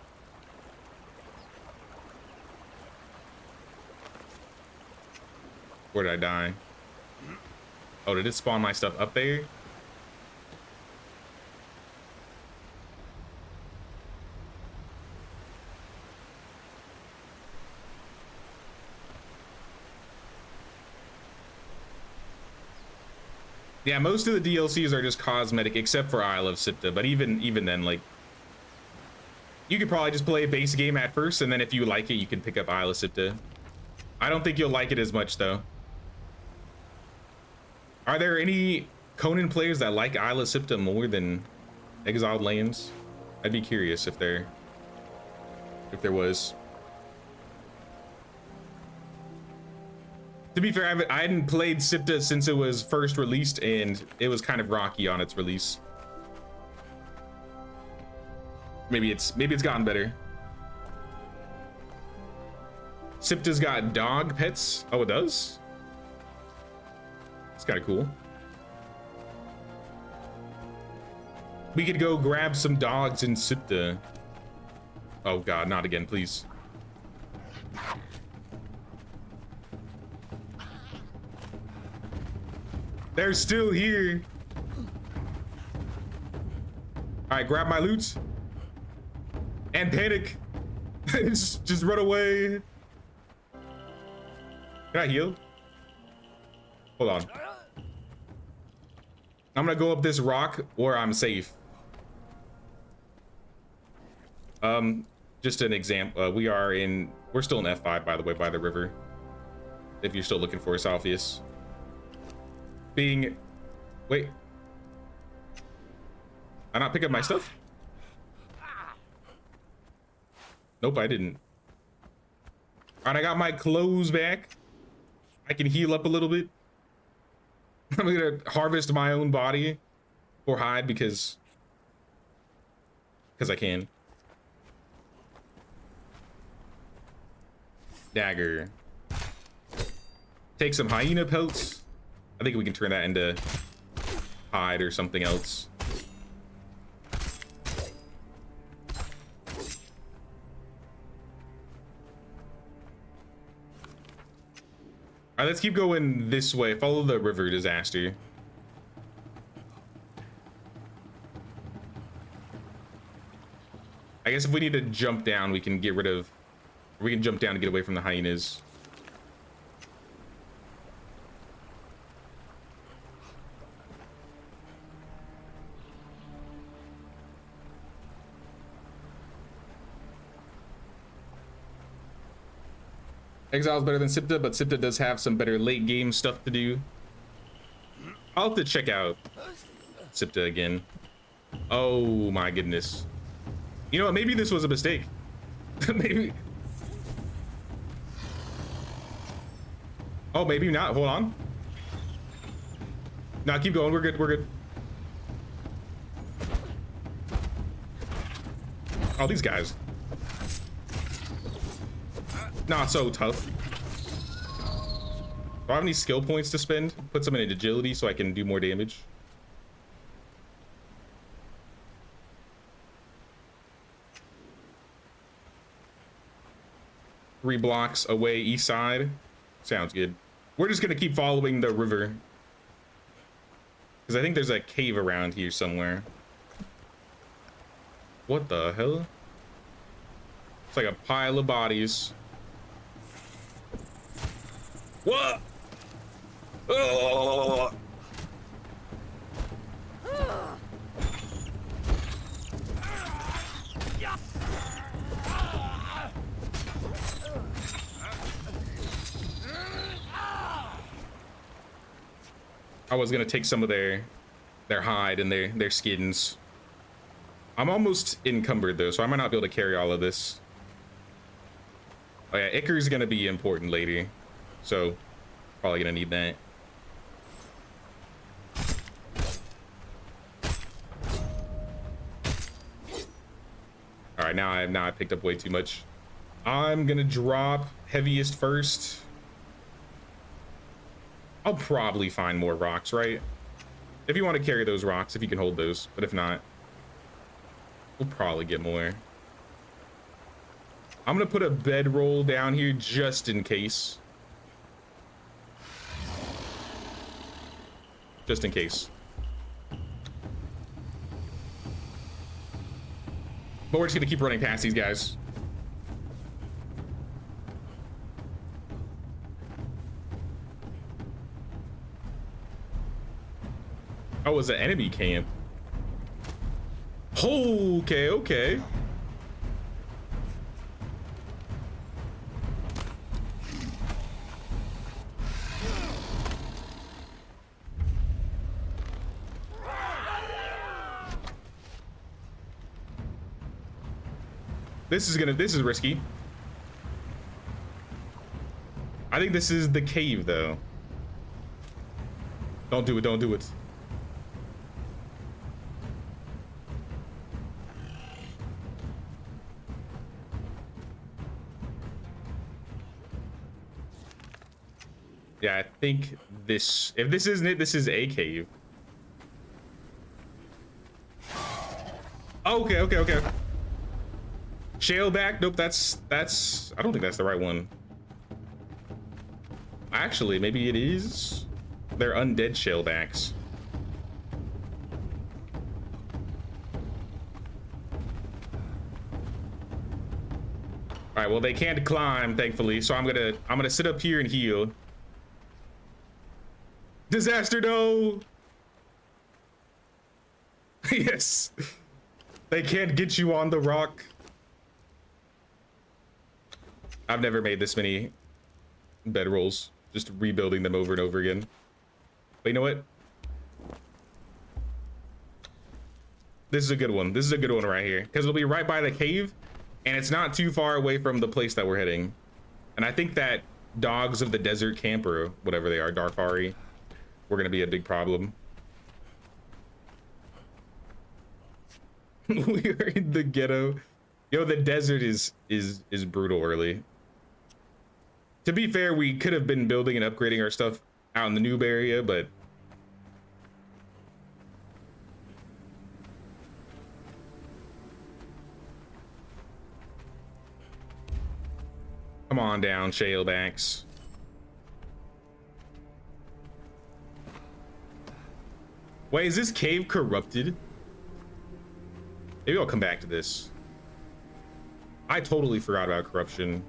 Where did I die? Oh, did it spawn my stuff up there? Yeah, most of the DLCs are just cosmetic, except for Isle of Sipta. But even then, like, you could probably just play a base game at first, and then if you like it, you can pick up Isle of Sipta. I don't think you'll like it as much, though. Are there any Conan players that like Isle of Sipta more than Exiled Lands? I'd be curious if there was. To be fair, I hadn't played Sipta since it was first released, and it was kind of rocky on its release. Maybe it's gotten better. Sipta's got dog pets. Oh, it does? It's kind of cool. We could go grab some dogs in Sipta. Oh god, not again, please. They're still here. All right, grab my loot and panic. just run away. Can I heal? Hold on. I'm gonna go up this rock where I'm safe. Just an example. We're still in F5, by the way, by the river. If you're still looking for us, Alpheus. Wait. I not pick up my stuff? Nope, I didn't. All right, I got my clothes back. I can heal up a little bit. I'm gonna harvest my own body or hide because I can. Dagger. Take some hyena pelts. I think we can turn that into hide or something else. All right, let's keep going this way. Follow the river disaster. I guess if we need to jump down, we can jump down to get away from the hyenas. 'Exiles better than Sipta, but Sipta does have some better late game stuff to do. I'll have to check out Sipta again. Oh my goodness. You know what? Maybe this was a mistake. Maybe. Oh, maybe not. Hold on. No, keep going. We're good. We're good. Oh, these guys. Not so tough. Do I have any skill points to spend? Put some in agility so I can do more damage. Three blocks away east side. Sounds good. We're just gonna keep following the river. Because I think there's a cave around here somewhere. What the hell? It's like a pile of bodies. What? Oh. I was gonna take some of their hide and their skins. I'm almost encumbered though, so I might not be able to carry all of this. Oh yeah, Icar's gonna be important later, so probably gonna need that. All right, now I picked up way too much. I'm gonna drop heaviest first. I'll probably find more rocks, right? If you want to carry those rocks, if you can hold those, but if not, we'll probably get more. I'm gonna put a bedroll down here just in case. Just in case. But we're just gonna keep running past these guys. Oh, it's an enemy camp. Oh, okay, okay. This is risky. I think this is the cave though. Don't do it, don't do it. Yeah, I think this, if this isn't it, this is a cave. Okay, okay, okay. Shaleback, nope, that's, I don't think that's the right one. Actually, maybe it is. They're undead shalebacks. All right, well, they can't climb, thankfully, so I'm gonna sit up here and heal. Disaster, no! Yes. They can't get you on the rock. I've never made this many bedrolls, just rebuilding them over and over again. But you know what? This is a good one. This is a good one right here, because it'll be right by the cave, and it's not too far away from the place that we're heading. And I think that dogs of the desert camp, or whatever they are, Darfari, we're gonna be a big problem. We are in the ghetto. Yo, the desert is brutal early. To be fair, we could have been building and upgrading our stuff out in the noob area, but come on down, shalebacks. Wait, is this cave corrupted? Maybe I'll come back to this. I totally forgot about corruption.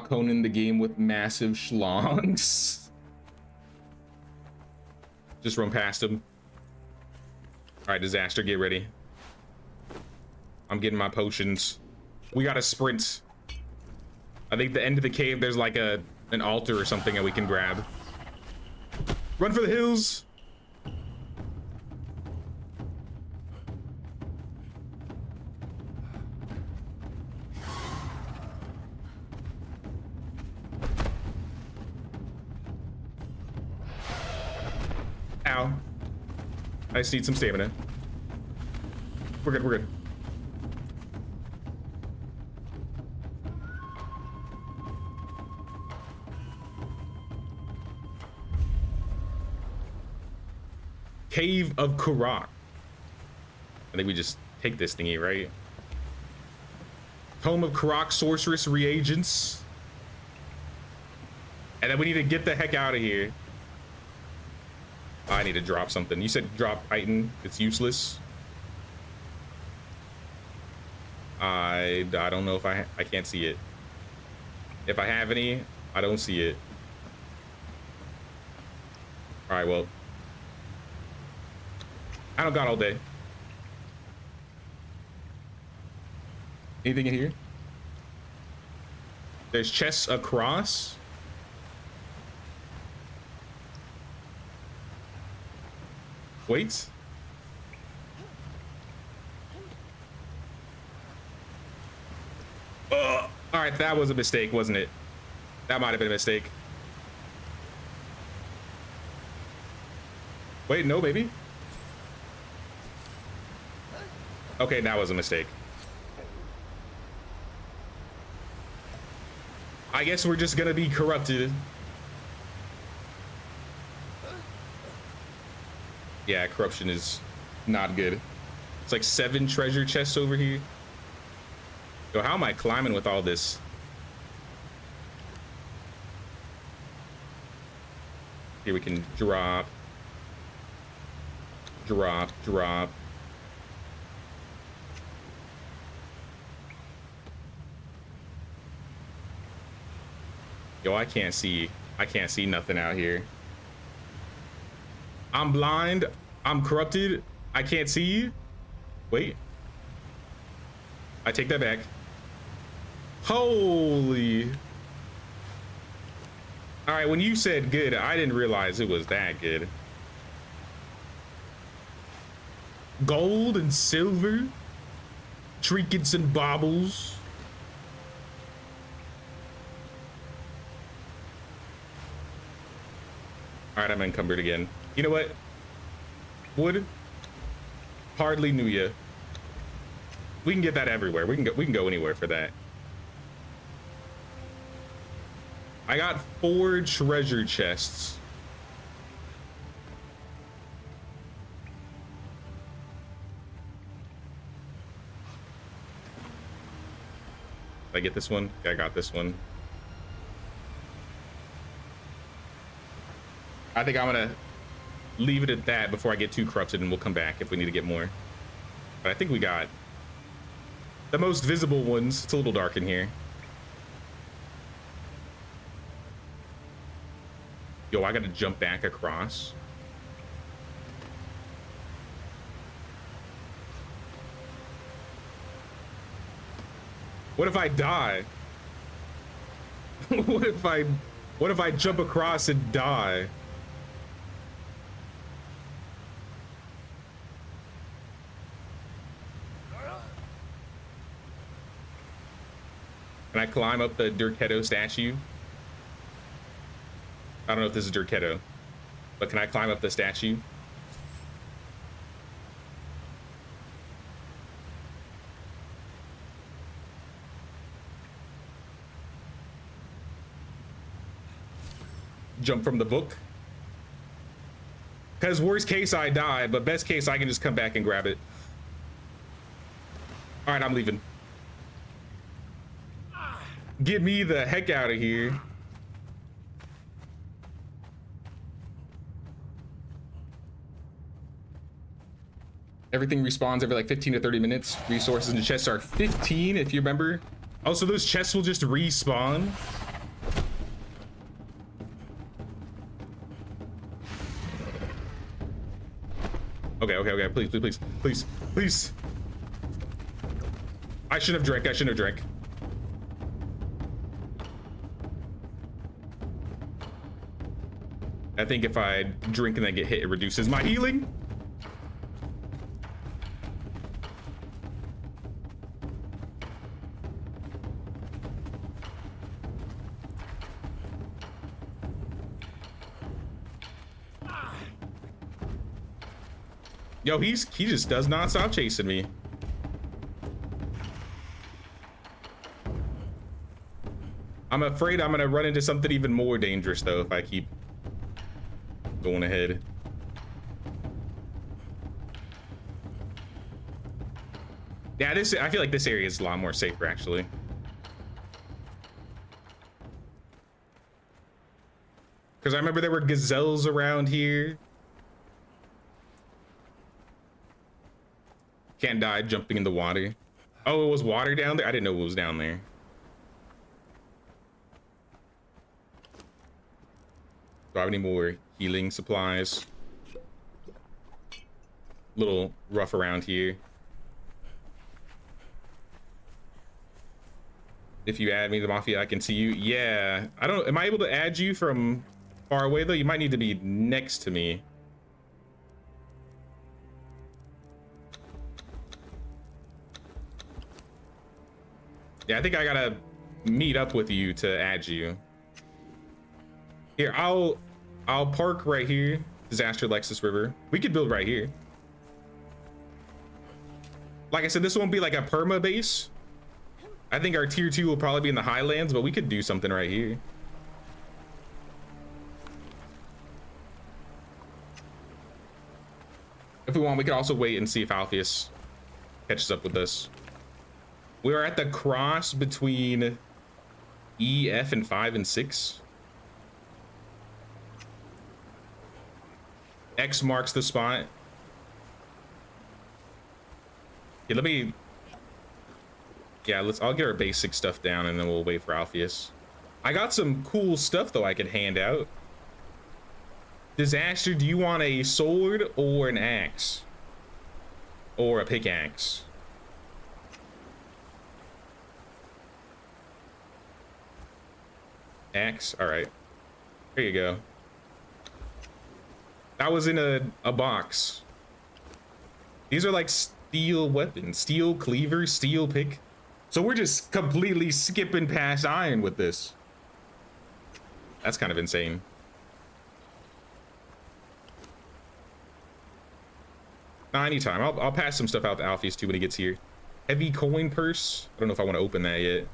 Conan the game with massive schlongs. Just run past him. All right, disaster, get ready. I'm getting my potions. We gotta sprint. I think the end of the cave, there's like an altar or something that we can grab. Run for the hills. Ow. I just need some stamina. We're good, we're good. Cave of Karak. I think we just take this thingy, right? Home of Karak sorceress reagents. And then we need to get the heck out of here. I need to drop something. You said drop Titan. It's useless. I don't know if I can't see it. If I have any, I don't see it. All right, well, I don't got all day. Anything in here? There's chests across. Wait. Oh, all right, that was a mistake, wasn't it? That might have been a mistake. Wait, no, baby. Okay, that was a mistake. I guess we're just gonna be corrupted. Yeah, corruption is not good. It's like 7 treasure chests over here. Yo, how am I climbing with all this? Here we can drop. Drop, drop. Yo, I can't see nothing out here. I'm blind. I'm corrupted. I can't see you. Wait. I take that back. Holy. All right, when you said good, I didn't realize it was that good. Gold and silver. Trinkets and baubles. All right, I'm encumbered again. You know what? Wood. Hardly knew ya. We can get that everywhere. We can go anywhere for that. I got 4 treasure chests. Did I get this one? Yeah, I got this one. I think I'm gonna leave it at that before I get too corrupted, and we'll come back if we need to get more. But I think we got the most visible ones. It's a little dark in here. Yo, I gotta jump back across. What if I die? What if I jump across and die? Can I climb up the Dirketto statue? I don't know if this is Dirketto, but can I climb up the statue? Jump from the book? Because worst case I die, but best case I can just come back and grab it. All right, I'm leaving. Get me the heck out of here. Everything respawns every like 15 to 30 minutes. Resources in the chests are 15, if you remember. Oh, so those chests will just respawn? Okay, please. I shouldn't have drank. I think if I drink and then get hit, it reduces my healing. Yo, he just does not stop chasing me. I'm afraid I'm gonna run into something even more dangerous though if I keep going ahead. Yeah, I feel like this area is a lot more safer actually. Because I remember there were gazelles around here. Can't die jumping in the water. Oh, it was water down there? I didn't know it was down there. Do I have any more healing supplies? Little rough around here. If you add me to the Mafia, I can see you. Yeah, I don't, am I able to add you from far away though? You might need to be next to me. Yeah, I think I gotta meet up with you to add you. Here, I'll park right here. Disaster Lexus River. We could build right here. Like I said, this won't be like a perma base. I think our tier 2 will probably be in the highlands, but we could do something right here. If we want, we could also wait and see if Alpheus catches up with us. We are at the cross between E, F, and 5 and 6. X marks the spot. Yeah, let me... Yeah, I'll get our basic stuff down and then we'll wait for Alpheus. I got some cool stuff though I could hand out. Disaster, do you want a sword or an axe? Or a pickaxe? Axe? Alright. There you go. That was in a box. These are like steel weapons. Steel cleaver, steel pick. So we're just completely skipping past iron with this. That's kind of insane. Anytime. I'll pass some stuff out to Alpheus too when he gets here. Heavy coin purse. I don't know if I want to open that yet.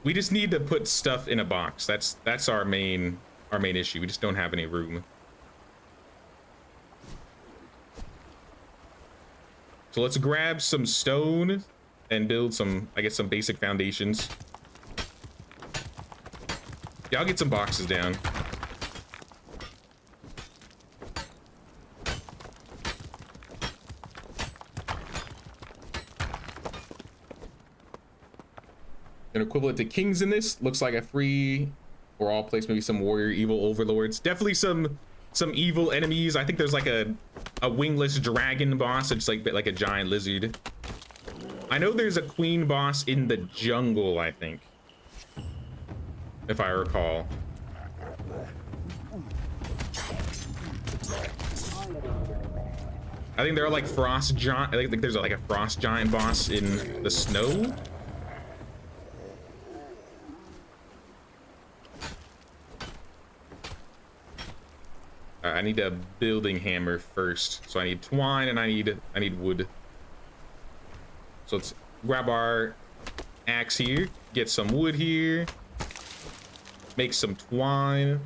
We just need to put stuff in a box. That's our main issue. We just don't have any room. So let's grab some stone and build some, I guess, some basic foundations. Yeah, I'll get some boxes down. An equivalent to kings in this. Looks like a free or all place, maybe some warrior evil overlords. Definitely some evil enemies. I think there's like a wingless dragon boss. It's like a giant lizard. I know there's a queen boss in the jungle, I think, if I recall. I think there are like frost giant. I think there's like a frost giant boss in the snow. I need a building hammer first, so I need twine and I need wood. So let's grab our axe here, get some wood here, make some twine,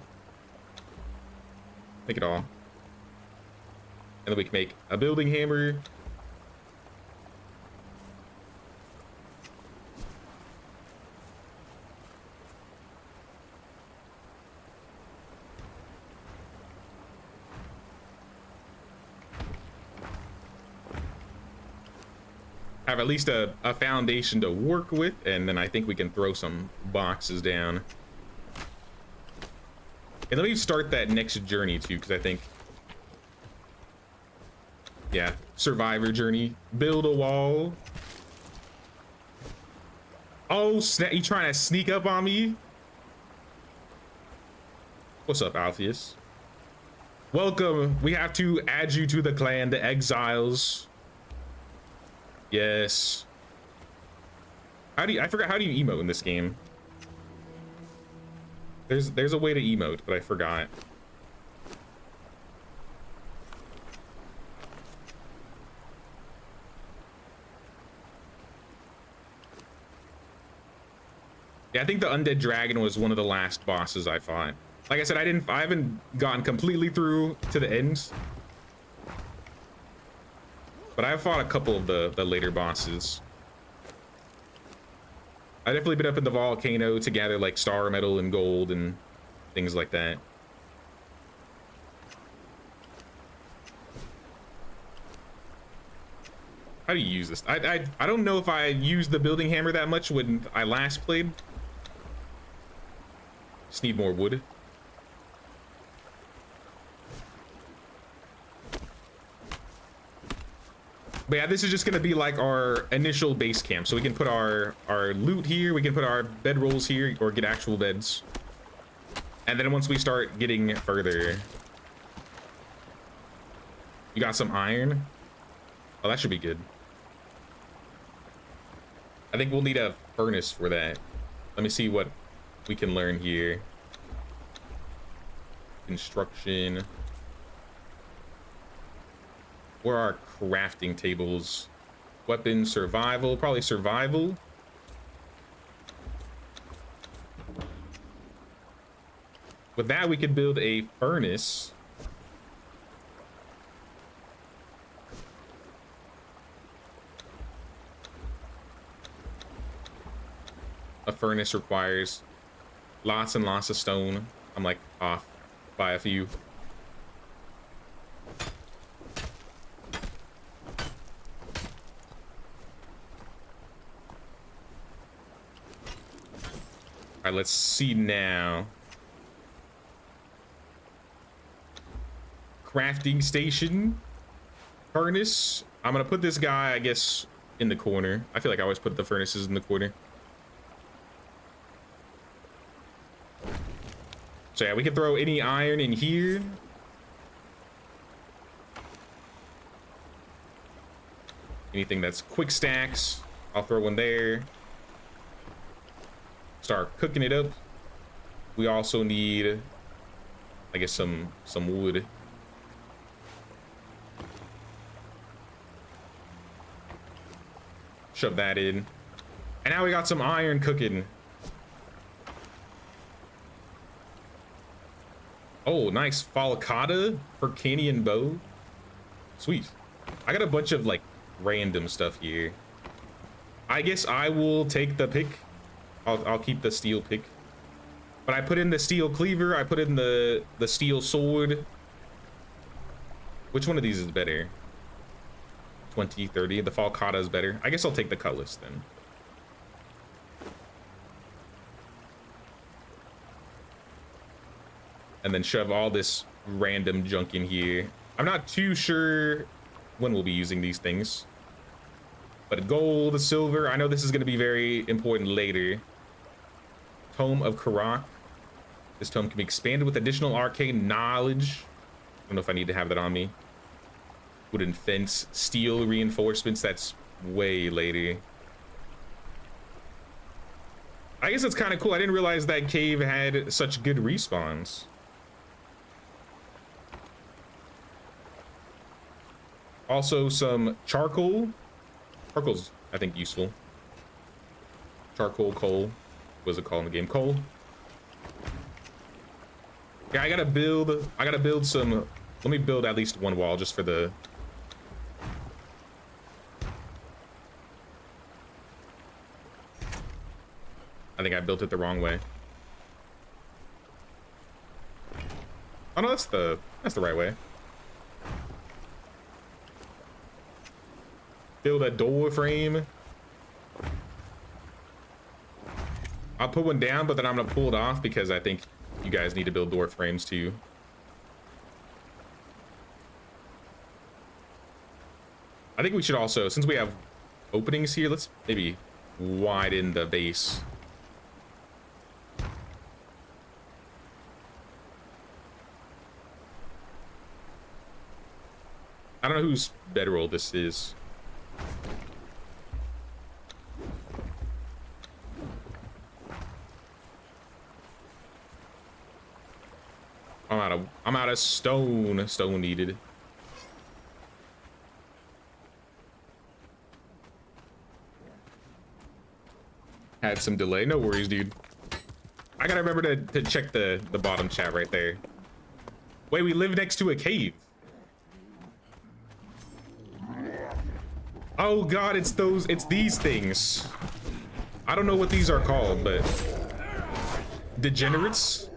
make it all, and then we can make a building hammer. Have at least a foundation to work with, and then I think we can throw some boxes down. And let me start that next journey too, because I think, yeah, survivor journey. Build a wall. Oh snap, you trying to sneak up on me? What's up, Alpheus? Welcome. We have to add you to the clan, the Exiles. Yes. I forgot, how do you emote in this game? There's a way to emote, but I forgot. Yeah, I think the undead dragon was one of the last bosses I fought. Like I said, I haven't gotten completely through to the end. But I've fought a couple of the later bosses. I've definitely been up in the volcano to gather like star metal and gold and things like that. How do you use this? I don't know if I used the building hammer that much when I last played. Just need more wood. But yeah, this is just gonna be like our initial base camp. So we can put our loot here, we can put our bedrolls here, or get actual beds. And then once we start getting further, you got some iron? Oh, that should be good. I think we'll need a furnace for that. Let me see what we can learn here. construction. Where are crafting tables? Weapon, survival, probably survival. With that, we could build a furnace. A furnace requires lots and lots of stone. I'm like off by a few. All right, let's see now. Crafting station, furnace. I'm gonna put this guy, I guess, in the corner. I feel like I always put the furnaces in the corner. So yeah, we can throw any iron in here. Anything that's quick stacks, I'll throw one there. Start cooking it up. We also need, I guess, some wood. Shove that in. And now we got some iron cooking. Oh, nice falcata for canyon bow. Sweet. I got a bunch of like random stuff here. I guess I will take the pick. I'll keep the steel pick. But I put in the steel cleaver. I put in the steel sword. Which one of these is better? 20, 30. The falcata is better. I guess I'll take the cutlass then. And then shove all this random junk in here. I'm not too sure when we'll be using these things. But gold, silver, I know this is going to be very important later. Tome of Karak. This tome can be expanded with additional arcane knowledge. I don't know if I need to have that on me. Wooden fence, steel reinforcements, that's way later. I guess it's kind of cool. I didn't realize that cave had such good respawns. Also some charcoal. Charcoal's, I think, useful. Charcoal, coal. What is it called in the game? Coal. Yeah, I gotta build some. Let me build at least one wall just for the. I think I built it the wrong way. Oh no, that's the right way. Build a door frame. I'll put one down, but then I'm gonna pull it off because I think you guys need to build door frames too. I think we should also, since we have openings here, let's maybe widen the base. I don't know whose bedroll this is. I'm out of stone. Stone needed. Had some delay. No worries, dude. I gotta remember to check the bottom chat right there. Wait, we live next to a cave. Oh god, it's these things. I don't know what these are called, but degenerates.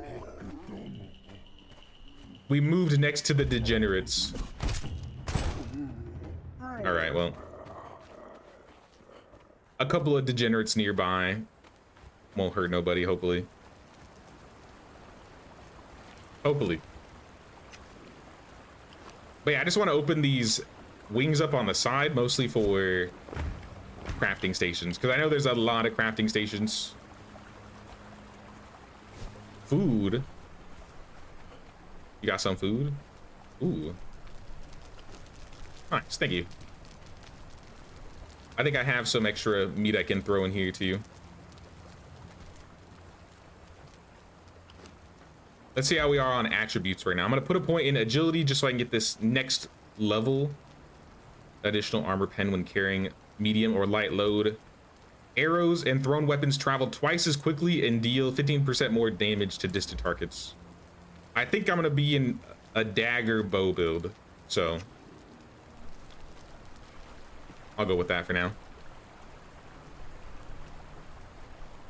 We moved next to the degenerates. All right, well, a couple of degenerates nearby won't hurt nobody, hopefully. Hopefully. But yeah, I just want to open these wings up on the side, mostly for crafting stations, because I know there's a lot of crafting stations. Food. You got some food? Ooh. Nice, thank you. I think I have some extra meat I can throw in here too. Let's see how we are on attributes right now. I'm gonna put a point in agility just so I can get this next level. Additional armor pen when carrying medium or light load. Arrows and thrown weapons travel twice as quickly and deal 15% more damage to distant targets. I think I'm gonna be in a dagger bow build, so I'll go with that for now.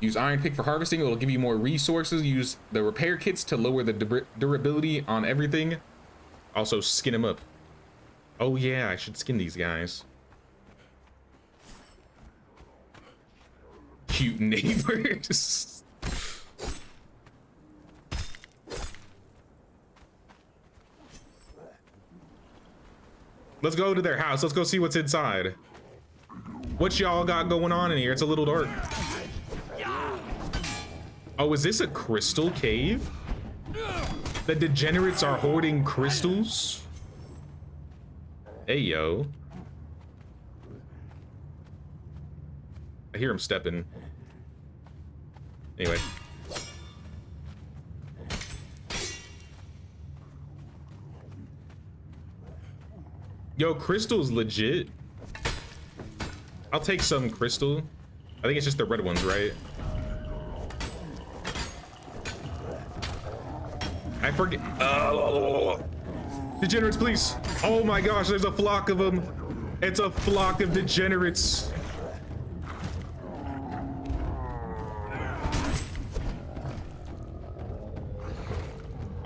Use iron pick for harvesting. It'll give you more resources. Use the repair kits to lower the durability on everything. Also skin them up. Oh yeah, I should skin these guys. Cute neighbors. Let's go to their house. Let's go see what's inside. What y'all got going on in here? It's a little dark. Oh, is this a crystal cave? The degenerates are hoarding crystals? Hey, yo. I hear him stepping. Anyway. Yo, crystal's legit. I'll take some crystal. I think it's just the red ones, right? I forget. Degenerates, please. Oh my gosh, there's a flock of them. It's a flock of degenerates.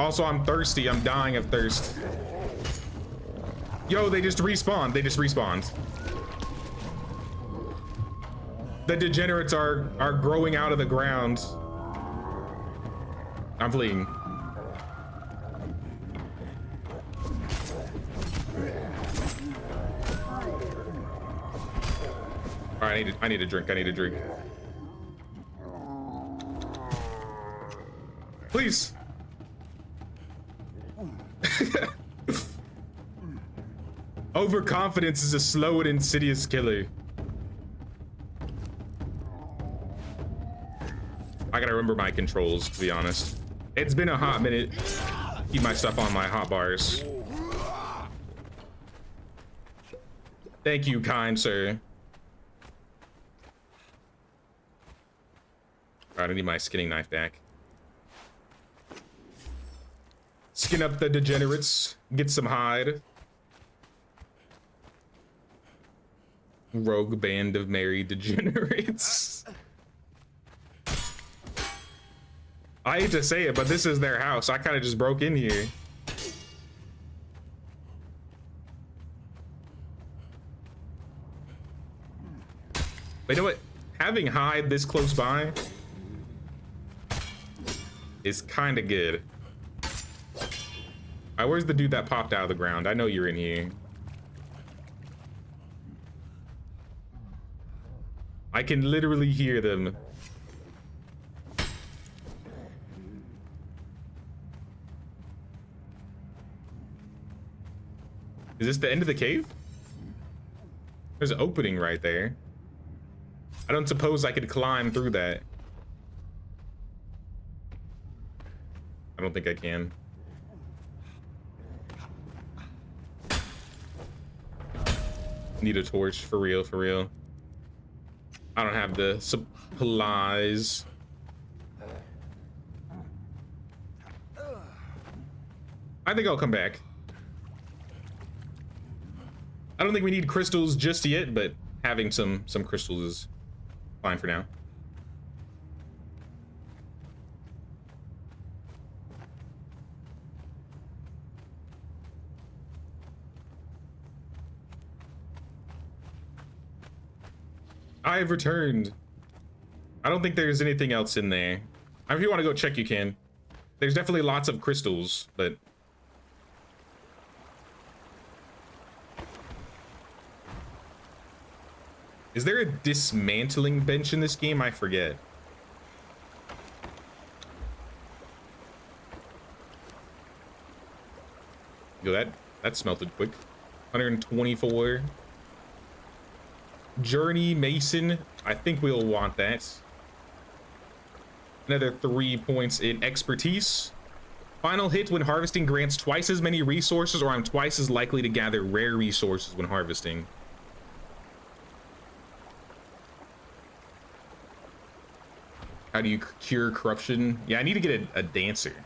Also, I'm thirsty. I'm dying of thirst. Yo, they just respawned. They just respawned. The degenerates are growing out of the ground. I'm fleeing. All right, I need a drink. I need a drink. Please. Overconfidence is a slow and insidious killer. I gotta remember my controls, to be honest. It's been a hot minute. Keep my stuff on my hot bars. Thank you, kind sir. All right, I need my skinning knife back. Skin up the degenerates. Get some hide. Rogue band of merry degenerates. I hate to say it, but this is their house. I kind of just broke in here. But you know what? Having hide this close by is kind of good. Alright, where's the dude that popped out of the ground? I know you're in here. I can literally hear them. Is this the end of the cave? There's an opening right there. I don't suppose I could climb through that. I don't think I can. Need a torch, for real, for real. I don't have the supplies. I think I'll come back. I don't think we need crystals just yet, but having some crystals is fine for now. I have returned. I don't think there's anything else in there. If you want to go check, you can. There's definitely lots of crystals, but is there a dismantling bench in this game? I forget. Yo, that smelted quick. 124. Journey Mason. I think we'll want that. Another 3 points in expertise. Final hit when harvesting grants twice as many resources, or I'm twice as likely to gather rare resources when harvesting. How do you cure corruption? Yeah, I need to get a dancer.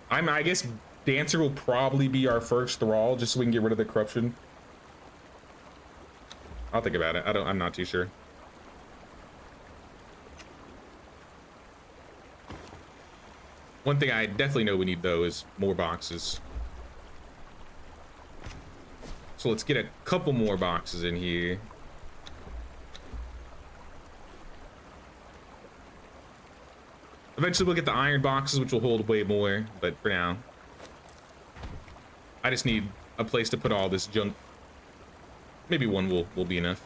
I guess dancer will probably be our first thrall, just so we can get rid of the corruption. I'll think about it. I'm not too sure. One thing I definitely know we need, though, is more boxes. So let's get a couple more boxes in here. Eventually we'll get the iron boxes, which will hold way more, but for now, I just need a place to put all this junk. Maybe one will be enough.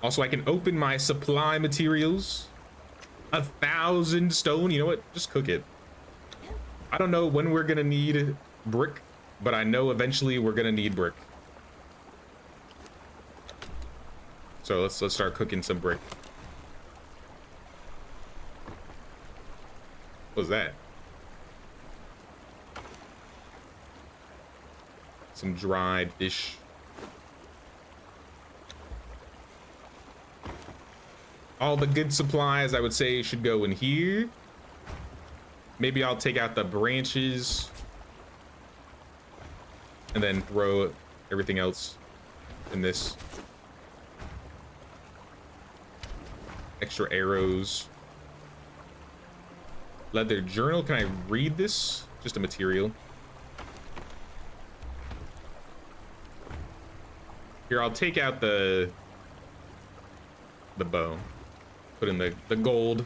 Also, I can open my supply materials. 1,000 stone. You know what? Just cook it. I don't know when we're gonna need brick, but I know eventually we're gonna need brick. So let's start cooking some brick. What was that? Some dried fish. All the good supplies, I would say, should go in here. Maybe I'll take out the branches and then throw everything else in this. Extra arrows. Leather journal. Can I read this? Just a material. Here, I'll take out the bow. Put in the gold.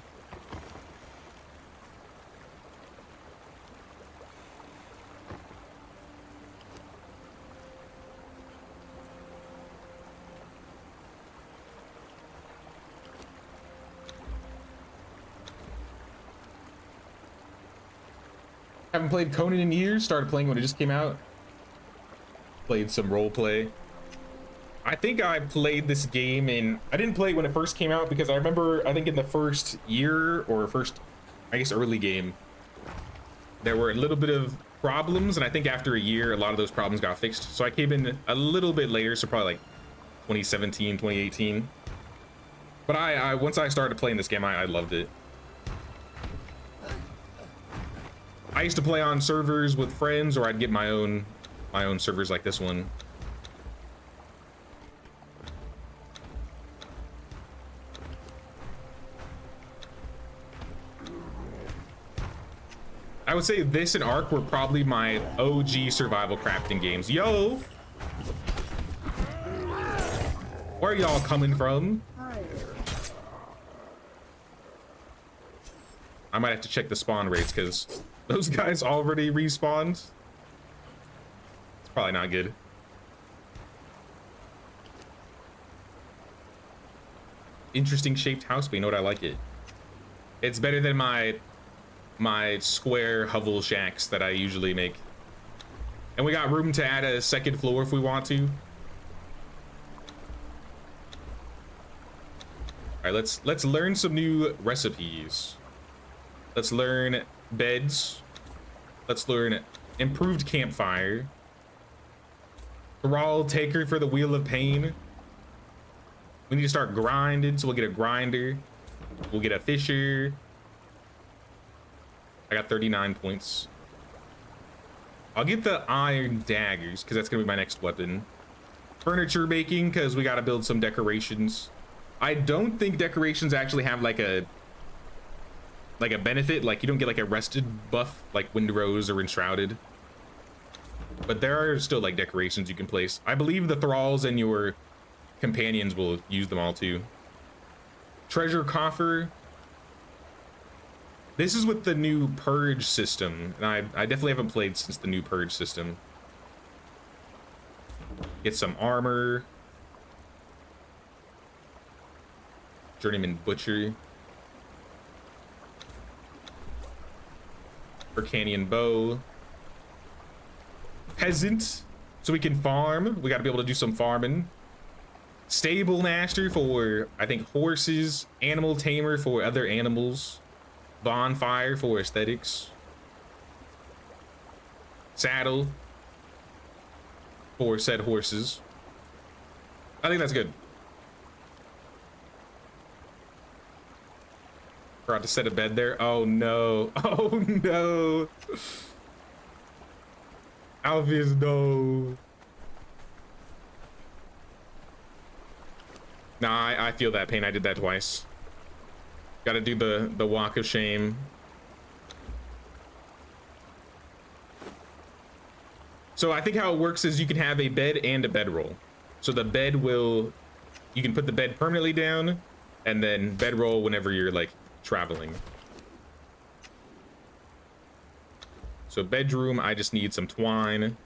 Haven't played Conan in years. Started playing when it just came out. Played some role play. I think I played this game I didn't play it when it first came out because I remember, I think in the first year or first, I guess early game, there were a little bit of problems, and I think after a year, a lot of those problems got fixed. So I came in a little bit later, so probably like 2017, 2018. But once I started playing this game, I loved it. I used to play on servers with friends, or I'd get my own servers like this one. I would say this and Ark were probably my OG survival crafting games. Yo! Where are y'all coming from? I might have to check the spawn rates because those guys already respawned. It's probably not good. Interesting shaped house, but you know what? I like it. It's better than my square hovel shacks that I usually make. And we got room to add a second floor if we want to. All right, let's learn some new recipes. Let's learn beds. Let's learn improved campfire. Thrall taker for the wheel of pain. We need to start grinding, so we'll get a grinder. We'll get a fisher. I got 39 points. I'll get the iron daggers because that's gonna be my next weapon. Furniture making because we gotta build some decorations. I don't think decorations actually have like a benefit. Like you don't get like a rested buff like windrows or enshrouded. But there are still like decorations you can place. I believe the thralls and your companions will use them all too. Treasure coffer. This is with the new purge system, and I definitely haven't played since the new purge system. Get some armor. Journeyman butcher. Canyon bow. Peasant, so we can farm. We got to be able to do some farming. Stable master for, I think, horses. Animal tamer for other animals. Bonfire for aesthetics. Saddle for said horses. I think that's good. Forgot to set a bed there. Oh no. Oh no. Alpheus, no. Nah, I feel that pain. I did that twice. Gotta do the walk of shame. So I think how it works is you can have a bed and a bedroll. So the bed will, you can put the bed permanently down and then bedroll whenever you're like traveling. So bedroom, I just need some twine.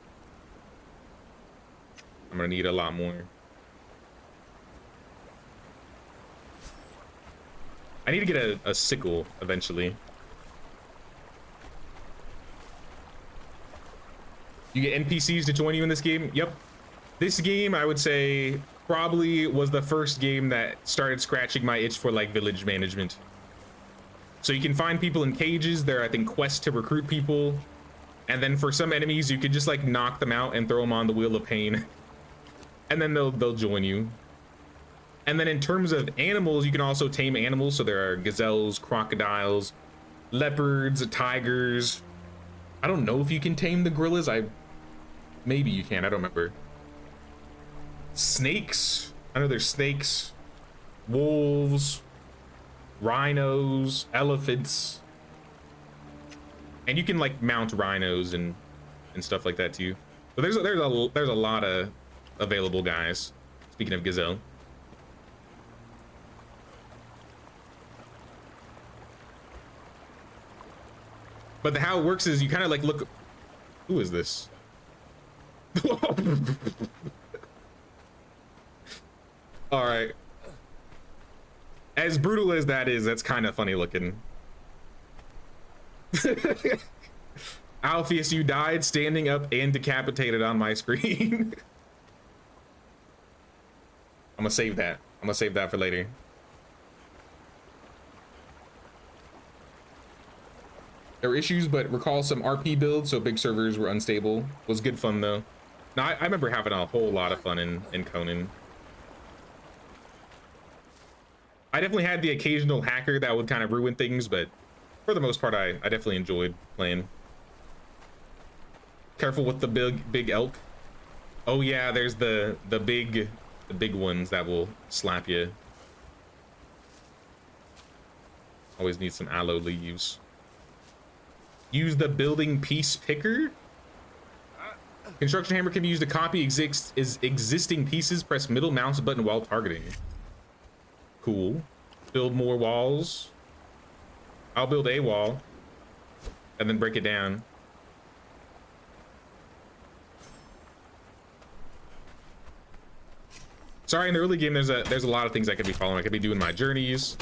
I'm gonna need a lot more. I need to get a sickle eventually. You get NPCs to join you in this game? Yep. This game, I would say, probably was the first game that started scratching my itch for like village management. So you can find people in cages. There are, I think, quests to recruit people. And then for some enemies, you could just like knock them out and throw them on the Wheel of Pain. And then they'll join you. And then in terms of animals, you can also tame animals. So there are gazelles, crocodiles, leopards, tigers. I don't know if you can tame the gorillas. Maybe you can, I don't remember. Snakes, I know there's snakes, wolves, rhinos, elephants. And you can like mount rhinos and stuff like that too. But there's a lot of available guys. Speaking of gazelle. But how it works is you kind of like look. Who is this? All right. As brutal as that is, that's kind of funny looking. Alpheus, you died standing up and decapitated on my screen. I'm gonna save that. I'm gonna save that for later. There were issues, but recall some RP builds, so big servers were unstable. Was good fun though. No, I remember having a whole lot of fun in Conan. I definitely had the occasional hacker that would kind of ruin things, but for the most part, I definitely enjoyed playing. Careful with the big elk. Oh yeah, there's the big ones that will slap you. Always need some aloe leaves. Use the building piece picker. Construction hammer can be used to copy existing pieces. Press middle mouse button while targeting. Cool. Build more walls. I'll build a wall and then break it down. Sorry, in the early game, there's a lot of things I could be following. I could be doing my journeys.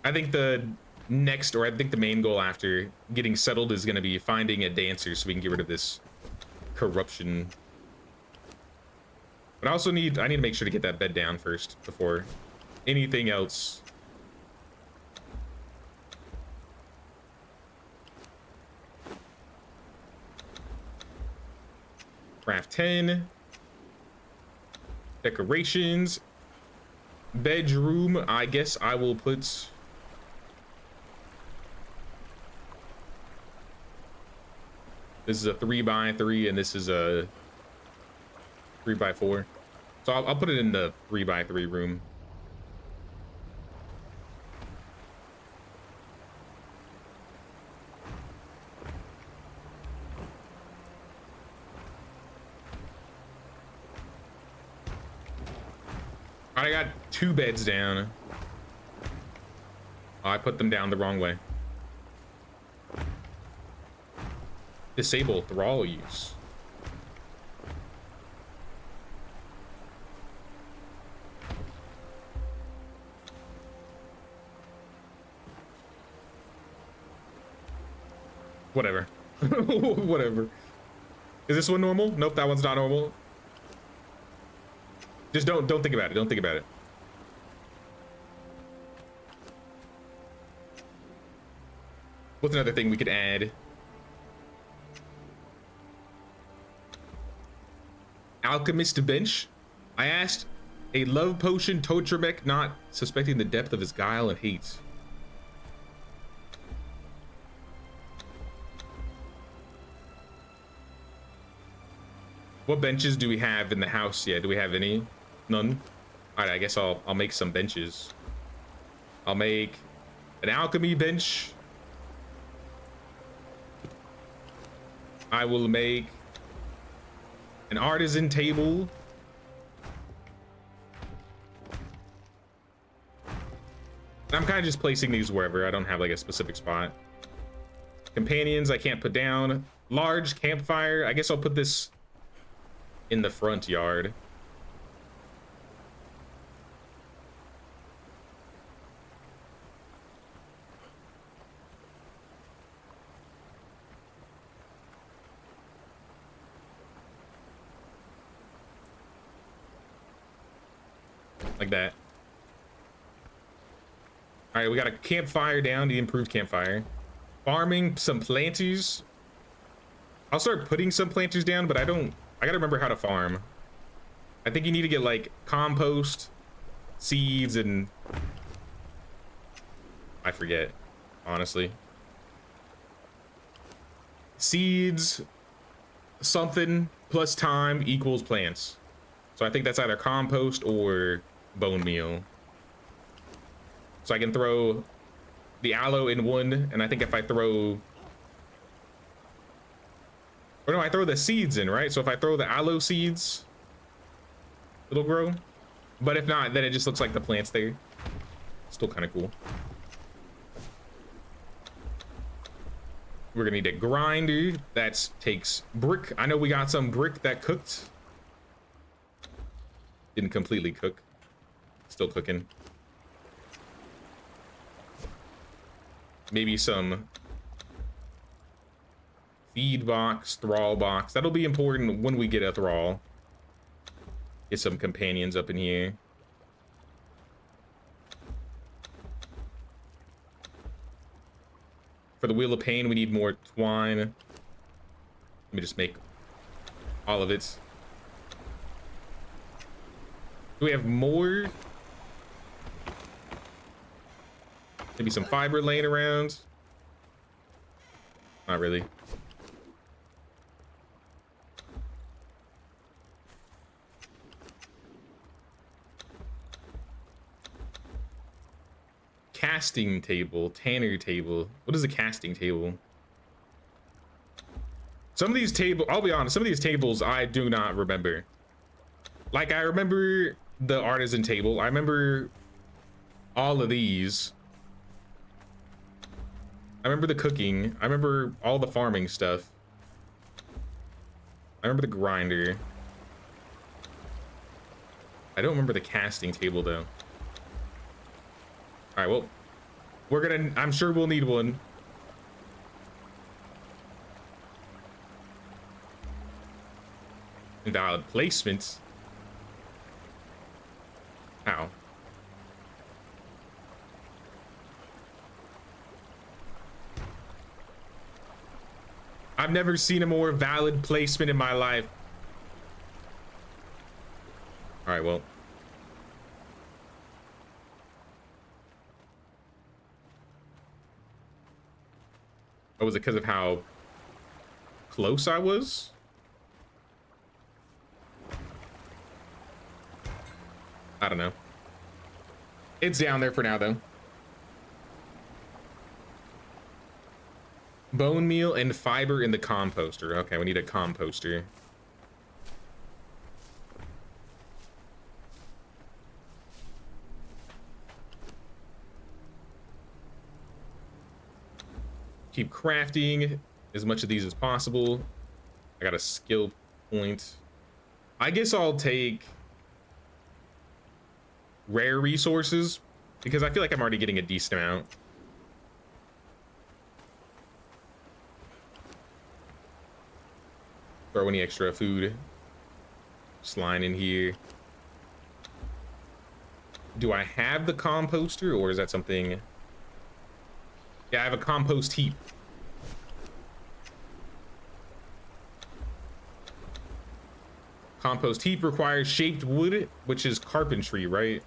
I think the main goal after getting settled is going to be finding a dancer so we can get rid of this corruption. But I also need to make sure to get that bed down first before anything else. Craft 10. Decorations. Bedroom, I guess I will put... This is a 3x3 and this is a 3x4. So I'll put it in the 3x3 room. I got 2 beds down. Oh, I put them down the wrong way. Disable thrall use. Whatever. Whatever. Is this one normal? Nope, that one's not normal. Just don't think about it. Don't think about it. What's another thing we could add? Alchemist bench. I asked a love potion Totramek, not suspecting the depth of his guile and hate. What benches do we have in the house yet? Do we have any? None. All right, I guess I'll make some benches. I'll make an alchemy bench. I will make an artisan table. I'm kind of just placing these wherever. I don't have like a specific spot. Companions I can't put down. Large campfire. I guess I'll put this in the front yard. Like that. All right, we got a campfire down, the improved campfire. Farming some planters. I'll start putting some planters down, but I gotta remember how to farm. I think you need to get like compost, seeds, and I forget, honestly. Seeds, something plus time equals plants. So I think that's either compost or bone meal. So I can throw the aloe in one, and I think if I throw, or no, I throw the seeds in, right? So if I throw the aloe seeds, it'll grow. But if not, then it just looks like the plant's there. Still kind of cool. We're gonna need a grinder. That takes brick. I know we got some brick that cooked. Didn't completely cook. Still cooking. Maybe some feed box, thrall box. That'll be important when we get a thrall. Get some companions up in here. For the Wheel of Pain, we need more twine. Let me just make all of it. Do we have more? Maybe some fiber laying around. Not really. Casting table, tanner table. What is a casting table? Some of these tables, I'll be honest, some of these tables I do not remember. Like, I remember the artisan table. I remember all of these. I remember the cooking. I remember all the farming stuff. I remember the grinder. I don't remember the casting table though. All right, well, I'm sure we'll need one. Invalid placements. How? I've never seen a more valid placement in my life. All right, well. Oh, was it because of how close I was? I don't know. It's down there for now, though. Bone meal and fiber in the composter. Okay, we need a composter. Keep crafting as much of these as possible. I got a skill point. I guess I'll take rare resources because I feel like I'm already getting a decent amount. Throw any extra food. Slime in here. Do I have the composter or is that something? Yeah, I have a compost heap. Compost heap requires shaped wood, which is carpentry, right?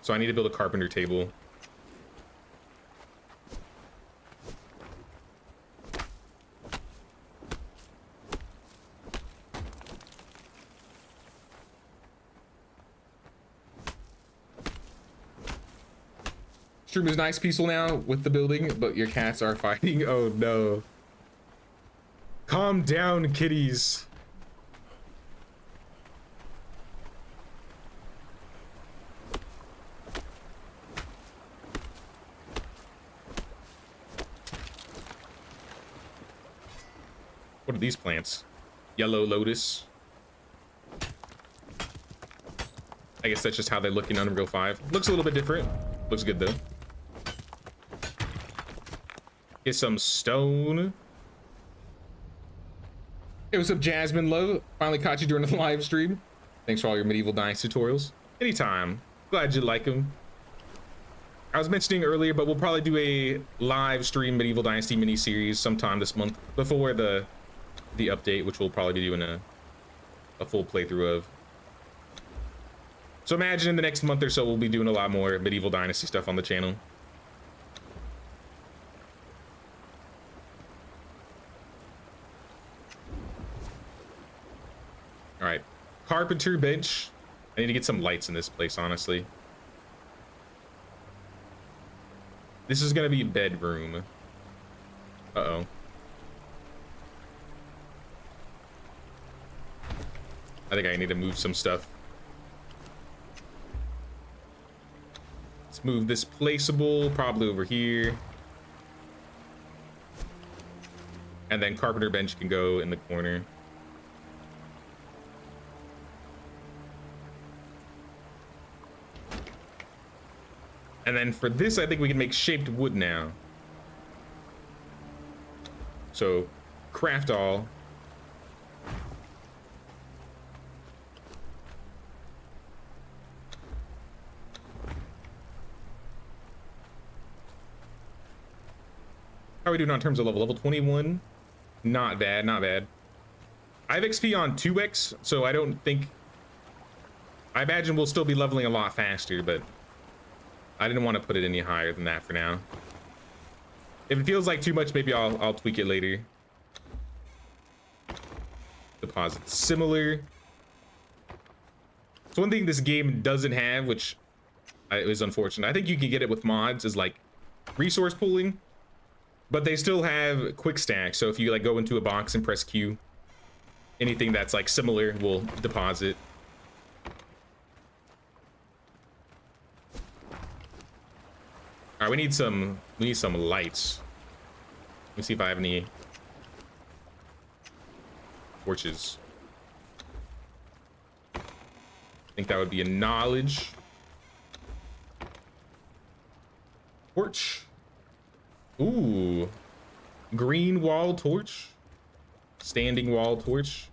So I need to build a carpenter table. Stream is nice, peaceful now with the building, but your cats are fighting. Oh no. Calm down, kitties. What are these plants? Yellow lotus. I guess that's just how they look in Unreal 5. Looks a little bit different. Looks good though. Get some stone. Hey, what's up, Jasmine Love? Finally caught you during the live stream. Thanks for all your medieval dynasty tutorials. Anytime. Glad you like them. I was mentioning earlier, but we'll probably do a live stream medieval dynasty mini series sometime this month before the update, which we'll probably be doing a full playthrough of. So imagine in the next month or so we'll be doing a lot more medieval dynasty stuff on the channel. All right, carpenter bench. I need to get some lights in this place, honestly. This is gonna be bedroom. Uh-oh. I think I need to move some stuff. Let's move this placeable probably over here. And then carpenter bench can go in the corner. And then for this, I think we can make shaped wood now. So, craft all. How are we doing on terms of level 21? Not bad, not bad. I have XP on 2x, so I don't think... I imagine we'll still be leveling a lot faster, but... I didn't want to put it any higher than that for now. If it feels like too much, maybe I'll tweak it later. Deposit similar. So one thing this game doesn't have, which is unfortunate, I think you can get it with mods, is like resource pooling, but they still have quick stack. So if you like go into a box and press Q, anything that's like similar will deposit. All right, we need some lights. Let me see if I have any torches. I think that would be a knowledge torch. Ooh, green wall torch, standing wall torch.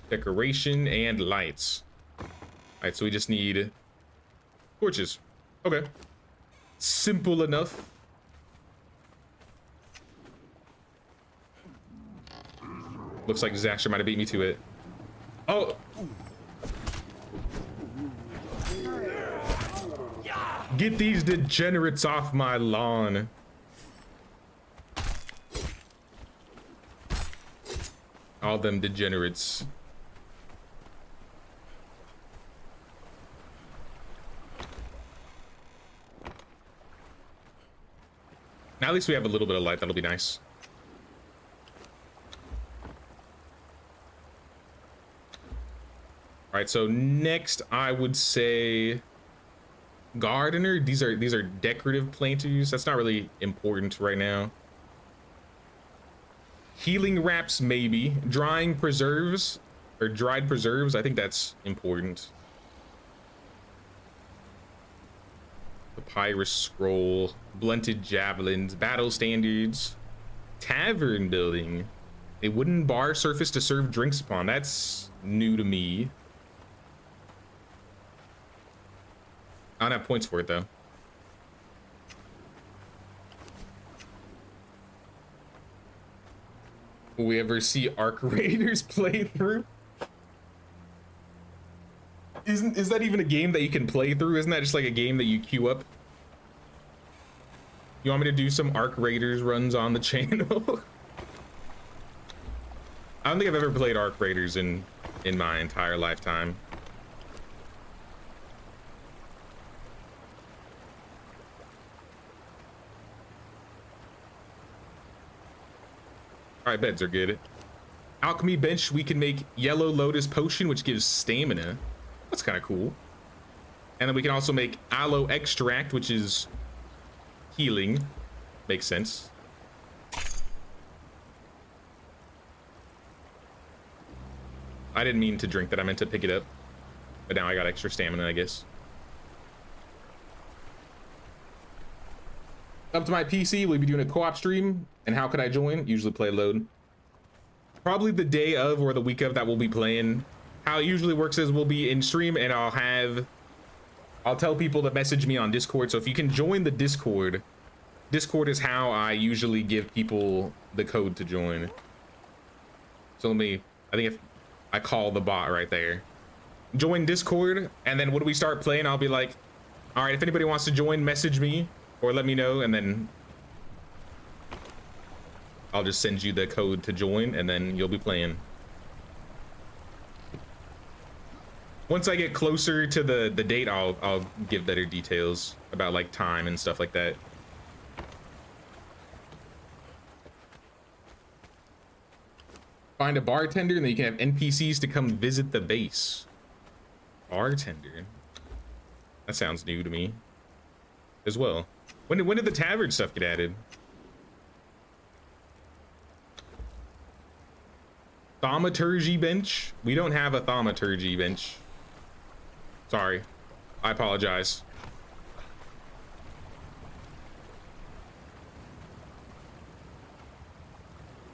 Decoration and lights. All right, so we just need torches. Okay. Simple enough. Looks like Zasher might have beat me to it. Oh. Get these degenerates off my lawn. All them degenerates. Now at least we have a little bit of light. That'll be nice. All right, so next I would say gardener. These are decorative planters. That's not really important right now. Healing wraps, maybe. Drying preserves or dried preserves. I think that's important. Papyrus scroll, blunted javelins, battle standards, tavern building, a wooden bar surface to serve drinks upon. That's new to me. I don't have points for it though. Will we ever see Arc Raiders play through? Is that even a game that you can play through? Isn't that just like a game that you queue up? You want me to do some Arc Raiders runs on the channel? I don't think I've ever played Arc Raiders in my entire lifetime. All right, beds are good. Alchemy bench, we can make Yellow Lotus Potion, which gives stamina. That's kind of cool. And then we can also make Aloe Extract, which is healing. Makes sense. I didn't mean to drink that. I meant to pick it up. But now I got extra stamina, I guess. Up to my PC, we'll be doing a co-op stream. And how could I join? Usually play load. Probably the day of or the week of that we'll be playing. How it usually works is we'll be in stream and I'll tell people to message me on Discord. So if you can join the Discord is how I usually give people the code to join. So I think if I call the bot right there, join Discord, and then when we start playing, I'll be like, all right, if anybody wants to join, message me or let me know, and then I'll just send you the code to join, and then you'll be playing. Once I get closer to the date, I'll give better details about like time and stuff like that. Find a bartender, and then you can have NPCs to come visit the base. Bartender. That sounds new to me as well. When did the tavern stuff get added? Thaumaturgy bench? We don't have a thaumaturgy bench. Sorry. I apologize.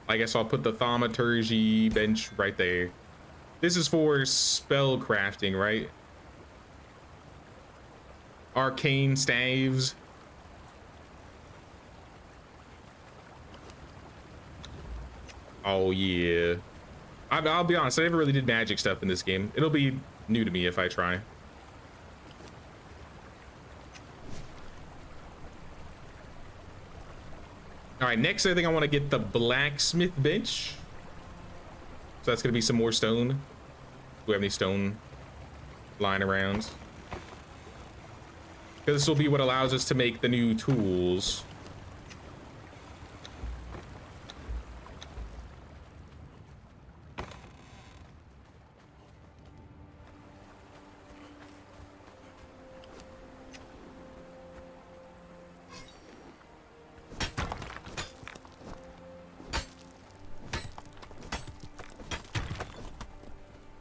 I guess I'll put the thaumaturgy bench right there. This is for spell crafting, right? Arcane staves. Oh yeah. I'll be honest, I never really did magic stuff in this game. It'll be new to me if I try. All right, next I think I want to get the blacksmith bench. So that's gonna be some more stone. Do we have any stone lying around? Because this will be what allows us to make the new tools.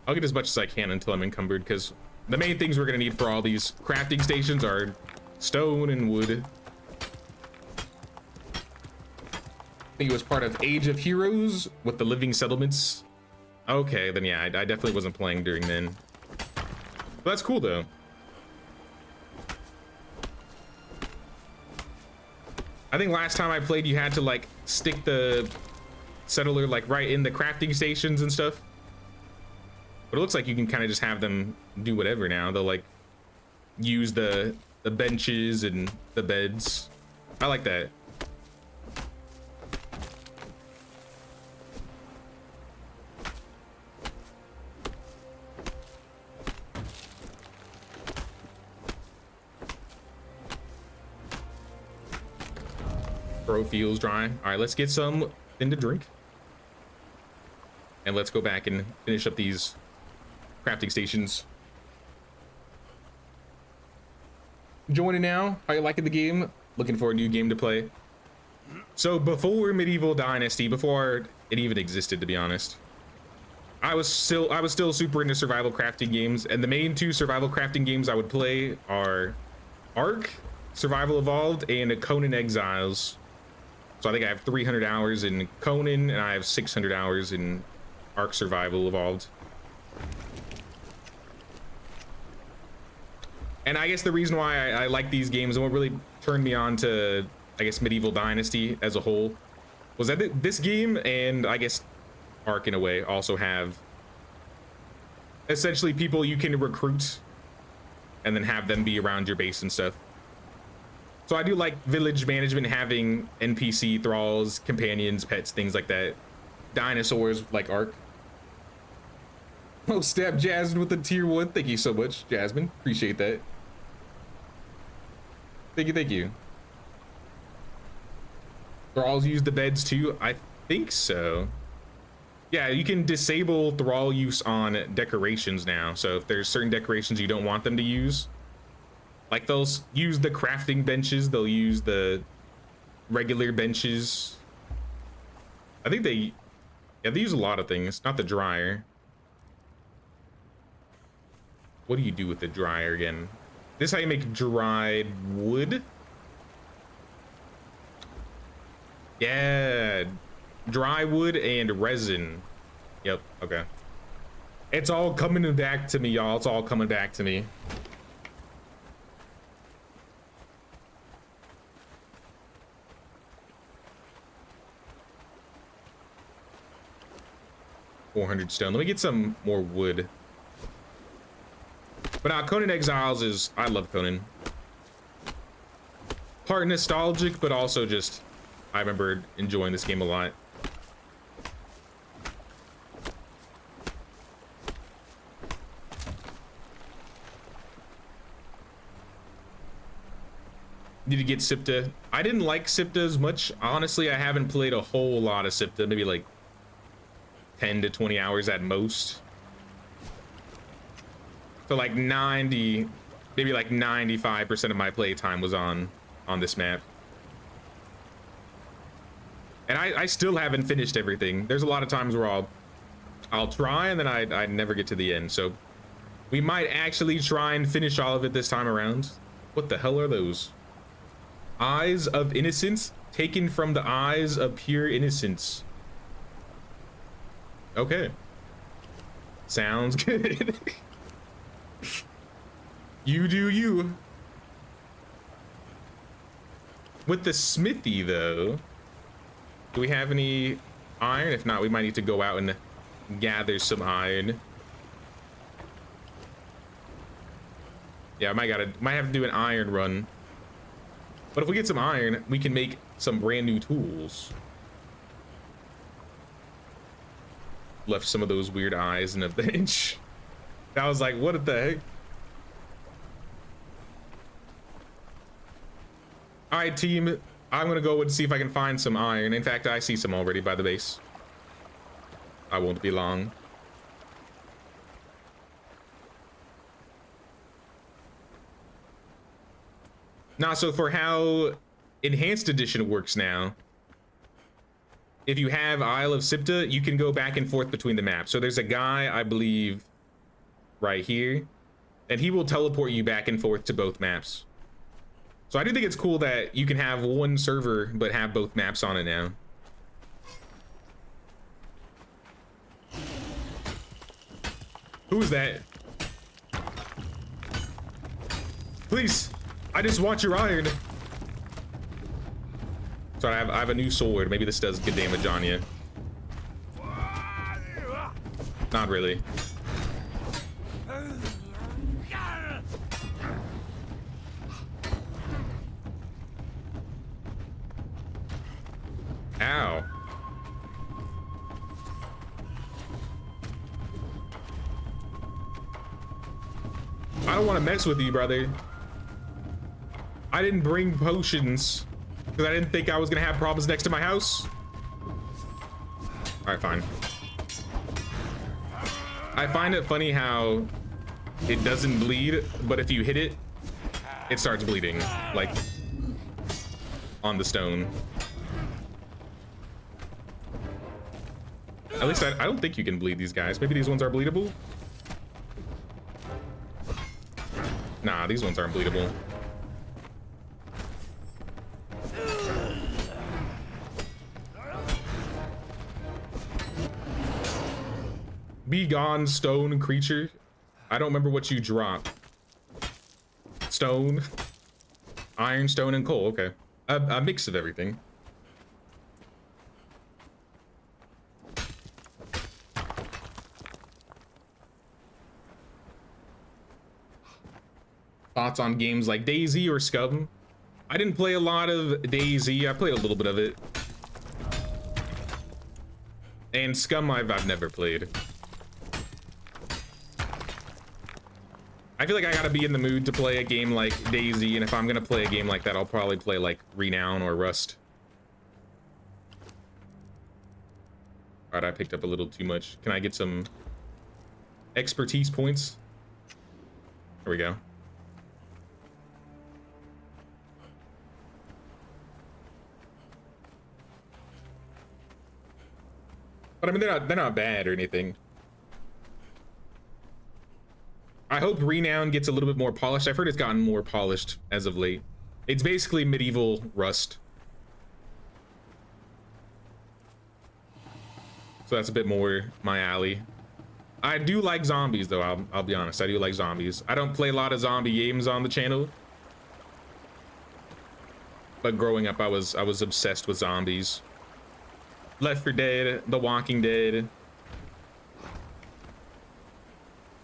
I'll get as much as I can until I'm encumbered, because the main things we're gonna need for all these crafting stations are stone and wood. I think it was part of Age of Heroes with the living settlements. Okay, then yeah, I definitely wasn't playing during then. But that's cool though. I think last time I played, you had to like stick the settler like right in the crafting stations and stuff. But it looks like you can kind of just have them do whatever now. They'll like use the benches and the beds. I like that. Throat feels dry. All right, let's get something to drink. And let's go back and finish up these crafting stations. Joining now. How you liking the game? Looking for a new game to play. So before Medieval Dynasty, before it even existed, to be honest, I was still super into survival crafting games, and the main two survival crafting games I would play are Ark, Survival Evolved, and Conan Exiles. So I think I have 300 hours in Conan, and I have 600 hours in Ark Survival Evolved. And I guess the reason why I like these games and what really turned me on to, I guess, Medieval Dynasty as a whole was that this game and I guess Ark in a way also have essentially people you can recruit and then have them be around your base and stuff. So I do like village management, having NPC, thralls, companions, pets, things like that. Dinosaurs like Ark. Oh, stab Jasmine with the tier 1. Thank you so much, Jasmine. Appreciate that. Thank you, thank you. Thralls use the beds too? I think so. Yeah, you can disable thrall use on decorations now. So if there's certain decorations you don't want them to use, like they'll use the crafting benches, they'll use the regular benches. I think they use a lot of things, not the dryer. What do you do with the dryer again? This is how you make dried wood? Yeah, dry wood and resin. Yep, okay. It's all coming back to me, y'all. It's all coming back to me. $400 stone. Let me get some more wood. But now Conan Exiles is, I love Conan. Part nostalgic, but also just, I remember enjoying this game a lot. Need to get Sipta. I didn't like Sipta as much. Honestly, I haven't played a whole lot of Sipta, maybe like 10 to 20 hours at most. So like 90, maybe like 95% of my playtime was on this map. And I still haven't finished everything. There's a lot of times where I'll try and then I never get to the end. So we might actually try and finish all of it this time around. What the hell are those? Eyes of innocence taken from the eyes of pure innocence. Okay. Sounds good. You do you. With the smithy though, do we have any iron? If not, we might need to go out and gather some iron. Yeah, I might have to do an iron run. But if we get some iron, we can make some brand new tools. Left some of those weird eyes in a bench. I was like, what the heck? All right, team, I'm gonna go and see if I can find some iron. In fact, I see some already by the base. I won't be long. Now, so for how Enhanced Edition works now, if you have Isle of Sipta, you can go back and forth between the maps. So there's a guy, I believe, right here, and he will teleport you back and forth to both maps. So I do think it's cool that you can have one server but have both maps on it now. Who is that? Please, I just want your iron. So I have a new sword. Maybe this does good damage on you. Not really. Ow. I don't want to mess with you, brother. I didn't bring potions because I didn't think I was gonna have problems next to my house. All right, fine. I find it funny how it doesn't bleed, but if you hit it, it starts bleeding, like on the stone. At least I don't think you can bleed these guys. Maybe these ones are bleedable. Nah, these ones aren't bleedable. Be gone, stone creature. I don't remember what you dropped. stone, iron, stone, and coal. Okay, a mix of everything. Thoughts on games like DayZ or Scum? I didn't play a lot of DayZ. I played a little bit of it. And Scum I've never played. I feel like I gotta be in the mood to play a game like DayZ, and if I'm gonna play a game like that, I'll probably play like Renown or Rust. Alright, I picked up a little too much. Can I get some expertise points? There we go. But I mean, they're not bad or anything. I hope Renown gets a little bit more polished. I've heard it's gotten more polished as of late. It's basically medieval Rust. So that's a bit more my alley. I do like zombies though, I'll be honest. I do like zombies. I don't play a lot of zombie games on the channel. But growing up, I was obsessed with zombies. Left 4 Dead, The Walking Dead.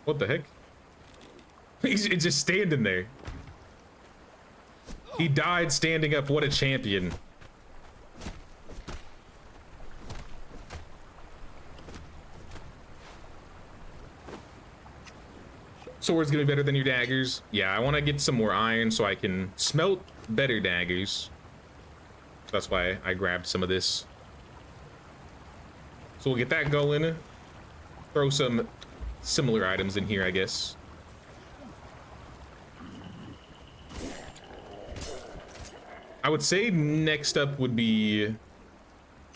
What the heck? He's just standing there. He died standing up. What a champion. Sword's gonna be better than your daggers. Yeah, I want to get some more iron so I can smelt better daggers. That's why I grabbed some of this. So we'll get that going. Throw some similar items in here, I guess. I would say next up would be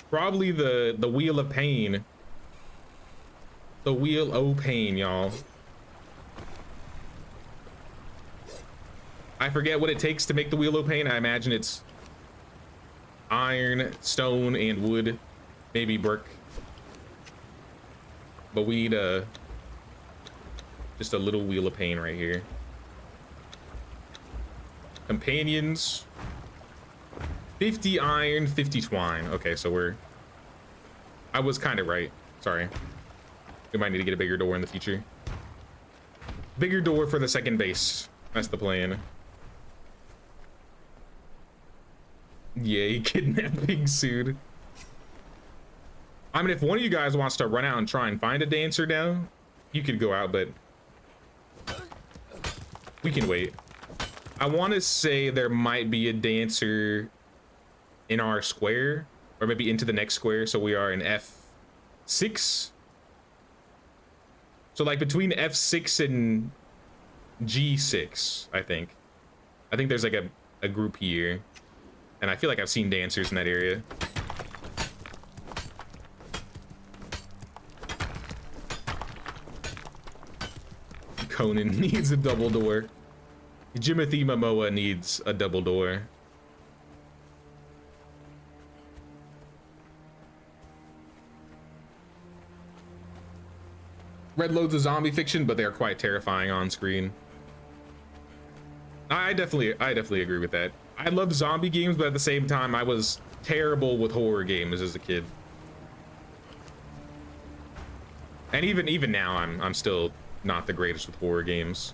probably the Wheel of Pain. The Wheel of Pain, y'all. I forget what it takes to make the Wheel of Pain. I imagine it's iron, stone, and wood, maybe brick. But we need just a little Wheel of Pain right here. Companions. 50 iron, 50 twine. Okay, so I was kind of right. Sorry. We might need to get a bigger door in the future. Bigger door for the second base. That's the plan. Yay, kidnapping soon. I mean, if one of you guys wants to run out and try and find a dancer now, you could go out, but we can wait. I want to say there might be a dancer in our square, or maybe into the next square. So we are in F6. So like between F6 and G6, I think there's like a group here, and I feel like I've seen dancers in that area. Conan needs a double door. Jimothy Momoa needs a double door. Read loads of zombie fiction, but they are quite terrifying on screen. I definitely agree with that. I love zombie games, but at the same time, I was terrible with horror games as a kid. And even now, I'm still not the greatest with horror games.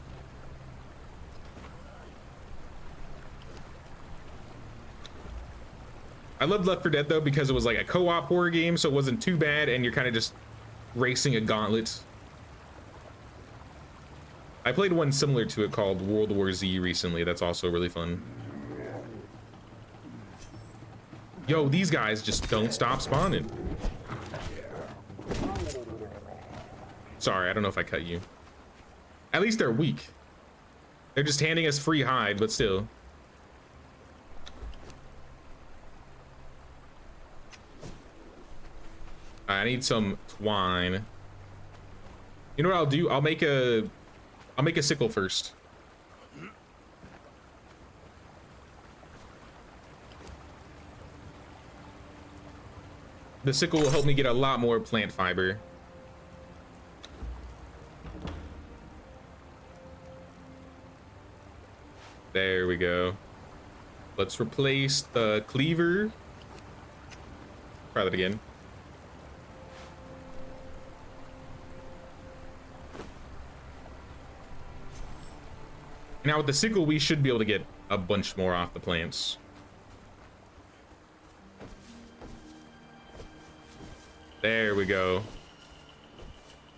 I loved Left 4 Dead though because it was like a co-op horror game, so it wasn't too bad, and you're kind of just racing a gauntlet. I played one similar to it called World War Z recently. That's also really fun. Yo, these guys just don't stop spawning. Sorry, I don't know if I cut you. At least they're weak. They're just handing us free hide, but still. I need some twine. You know what I'll do? I'll make a sickle first. The sickle will help me get a lot more plant fiber. There we go. Let's replace the cleaver. Try that again. Now with the sickle, we should be able to get a bunch more off the plants. There we go.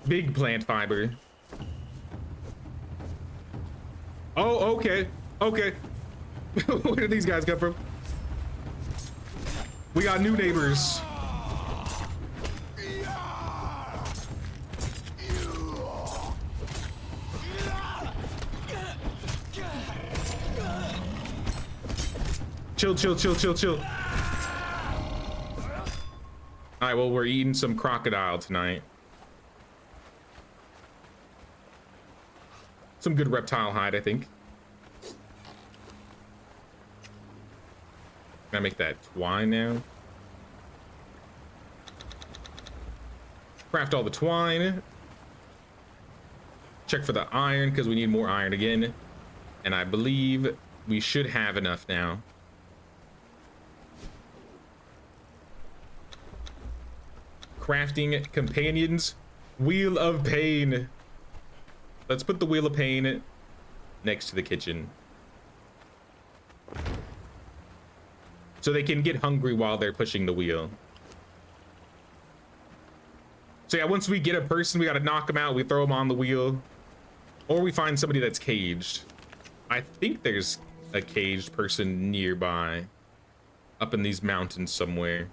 Big plant fiber. Oh, okay. Okay. Where did these guys come from? We got new neighbors. Chill, chill, chill, chill, chill. All right, well, we're eating some crocodile tonight. Some good reptile hide, I think. Can I make that twine now? Craft all the twine. Check for the iron, because we need more iron again. And I believe we should have enough now. Crafting companions. Wheel of Pain. Let's put the Wheel of Pain next to the kitchen. So they can get hungry while they're pushing the wheel. So yeah, once we get a person, we gotta knock them out. We throw them on the wheel. Or we find somebody that's caged. I think there's a caged person nearby. Up in these mountains somewhere.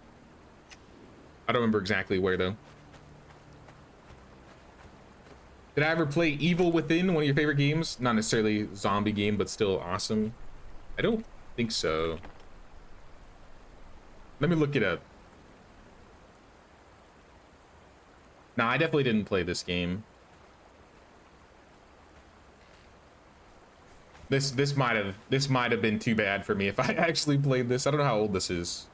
I don't remember exactly where though. Did I ever play Evil Within, one of your favorite games? Not necessarily zombie game, but still awesome. I don't think so. Let me look it up. Nah, I definitely didn't play this game. This might have been too bad for me if I actually played this. I don't know how old this is.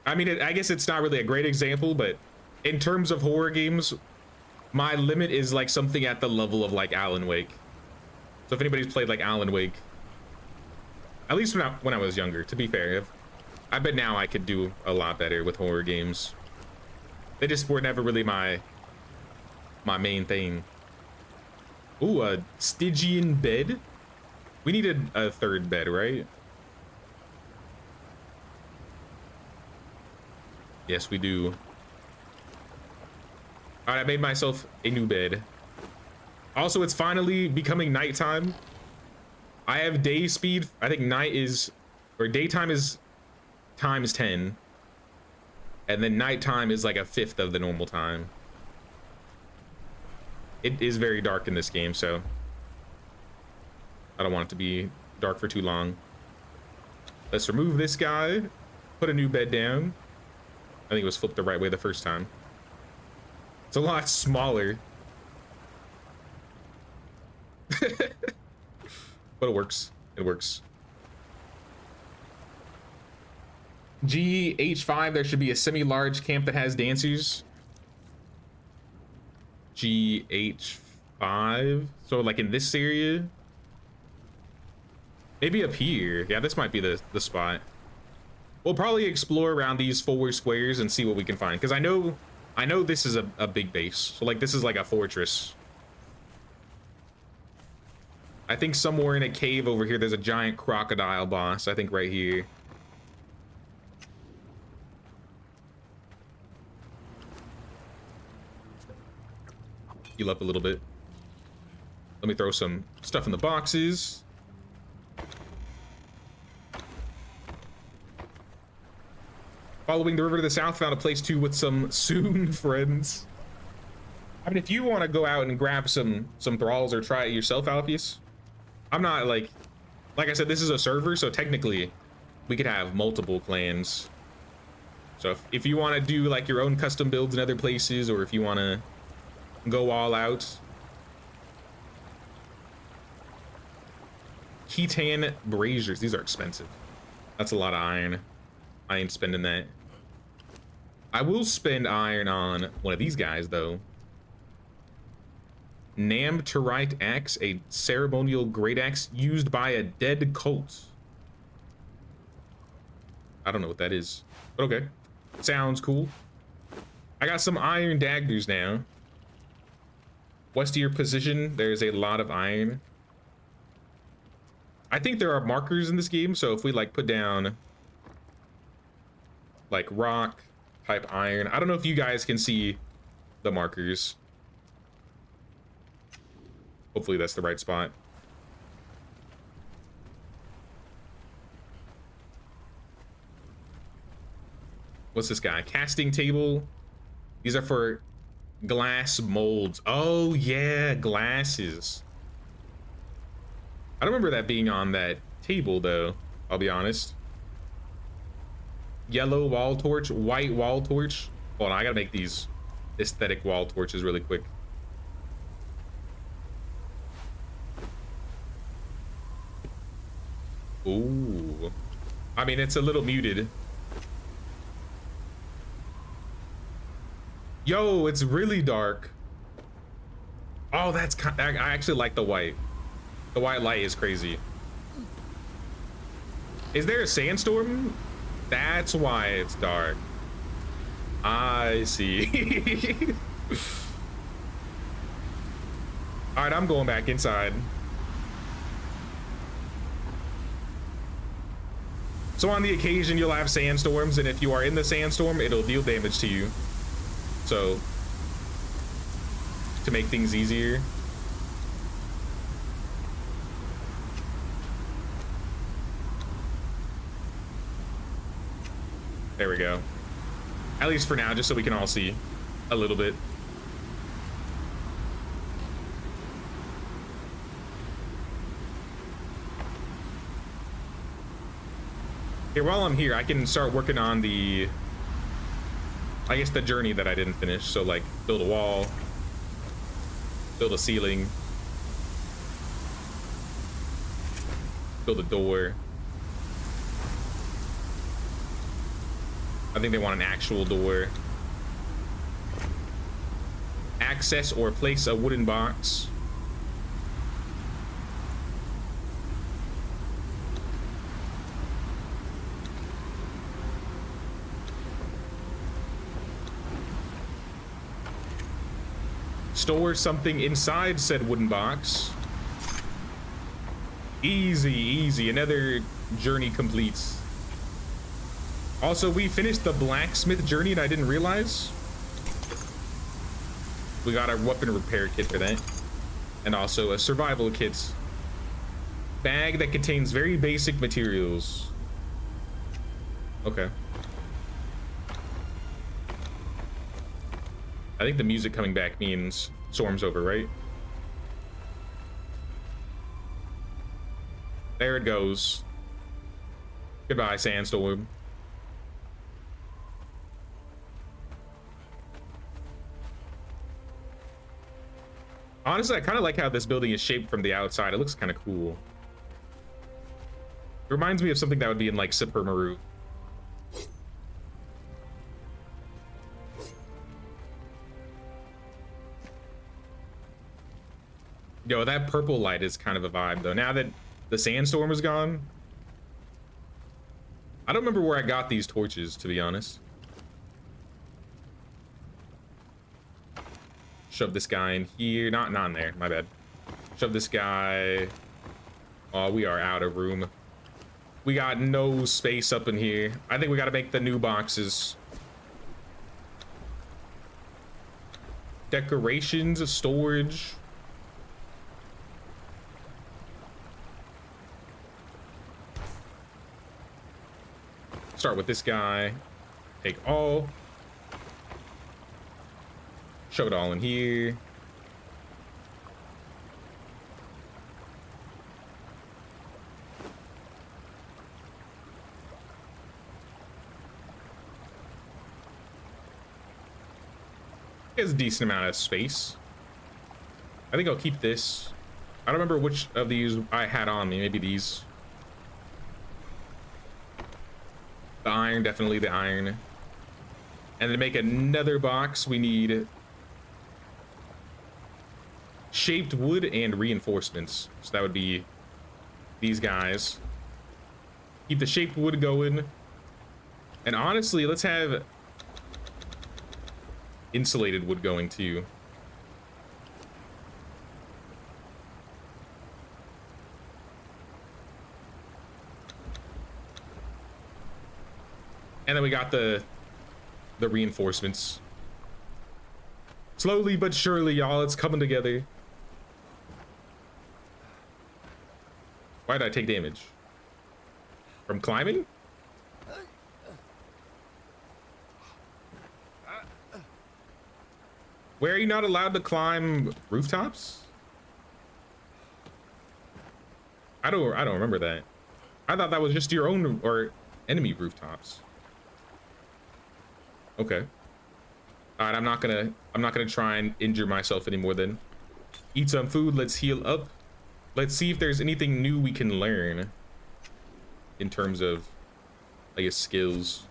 I mean, I guess it's not really a great example, but in terms of horror games, my limit is like something at the level of like Alan Wake. So if anybody's played like Alan Wake, at least when I was younger, to be fair, I bet now I could do a lot better with horror games. They just were never really my main thing. Ooh, a Stygian bed. We needed a third bed, right? Yes, we do. All right, I made myself a new bed. Also, it's finally becoming nighttime. I have day speed. I think daytime is times 10. And then nighttime is like a fifth of the normal time. It is very dark in this game, so I don't want it to be dark for too long. Let's remove this guy. Put a new bed down. I think it was flipped the right way the first time. It's a lot smaller. But it works. It works. GH5, there should be a semi-large camp that has dancers. GH5? So like in this area? Maybe up here. Yeah, this might be the spot. We'll probably explore around these 4 squares and see what we can find. Because I know this is a big base. So like this is like a fortress. I think somewhere in a cave over here, there's a giant crocodile boss. I think right here. Heal up a little bit. Let me throw some stuff in the boxes. Following the river to the south, found a place to with some soon friends. I mean, if you want to go out and grab some thralls or try it yourself, Alpheus, I'm not like I said, this is a server, so technically we could have multiple clans. So if you want to do like your own custom builds in other places, or if you want to go all out. Khitan braziers, these are expensive. That's a lot of iron. I ain't spending that. I will spend iron on one of these guys though. Namterite axe, a ceremonial great axe used by a dead cult. I don't know what that is, but okay. Sounds cool. I got some iron daggers now. West of your position, there's a lot of iron. I think there are markers in this game, so if we like put down like rock, type iron. I don't know if you guys can see the markers. Hopefully that's the right spot. What's this guy? Casting table. These are for glass molds. Oh yeah, glasses. I don't remember that being on that table though, I'll be honest. Yellow wall torch, white wall torch. Hold on, I gotta make these aesthetic wall torches really quick. Ooh. I mean, it's a little muted. Yo, it's really dark. Oh, that's kind of, I actually like the white. The white light is crazy. Is there a sandstorm? That's why it's dark. I see. All right, I'm going back inside. So on the occasion, you'll have sandstorms, and if you are in the sandstorm, it'll deal damage to you. So, to make things easier. There we go. At least for now, just so we can all see a little bit. Here, while I'm here, I can start working on the, I guess, the journey that I didn't finish. So like build a wall, build a ceiling, build a door. I think they want an actual door. Access or place a wooden box. Store something inside said wooden box. Easy, easy. Another journey completes. Also, we finished the blacksmith journey and I didn't realize. We got a weapon repair kit for that. And also a survival kit. Bag that contains very basic materials. Okay. I think the music coming back means storm's over, right? There it goes. Goodbye, sandstorm. Honestly, I kind of like how this building is shaped from the outside. It looks kind of cool. It reminds me of something that would be in like Supermaru. Yo, that purple light is kind of a vibe though. Now that the sandstorm is gone. I don't remember where I got these torches, to be honest. Shove this guy in here. Not in there, my bad. Shove this guy. Oh, we are out of room. We got no space up in here. I think we gotta make the new boxes. Decorations, storage. Start with this guy. Take all. Shove it all in here. It has a decent amount of space. I think I'll keep this. I don't remember which of these I had on me. Maybe these. The iron, definitely the iron. And to make another box, we need shaped wood and reinforcements. So that would be these guys. Keep the shaped wood going. And honestly, let's have insulated wood going too. And then we got the reinforcements. Slowly but surely, y'all, it's coming together. Why did I take damage? From climbing? Where are you not allowed to climb rooftops? I don't remember that. I thought that was just your own or enemy rooftops. Okay. All right, I'm not gonna try and injure myself anymore then. Eat some food, let's heal up. Let's see if there's anything new we can learn in terms of, I guess, skills.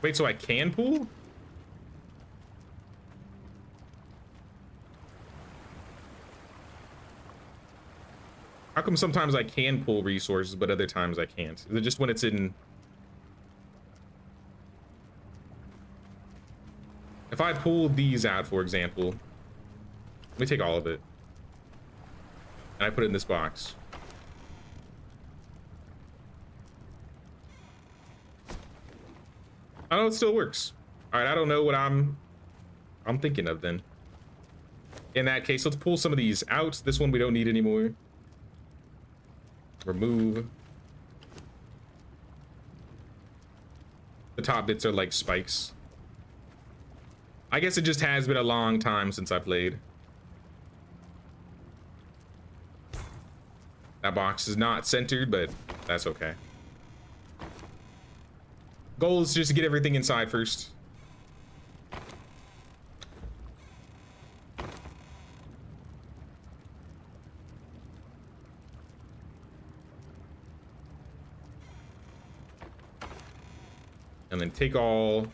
Wait, so I can pull? How come sometimes I can pull resources, but other times I can't? Is it just when it's in... If I pull these out, for example, let me take all of it. And I put it in this box. Oh, it still works. All right, I don't know what I'm thinking of then. In that case, let's pull some of these out. This one we don't need anymore. Remove. The top bits are like spikes. I guess it just has been a long time since I played. That box is not centered, but that's okay. Goal is just to get everything inside first. And then take all.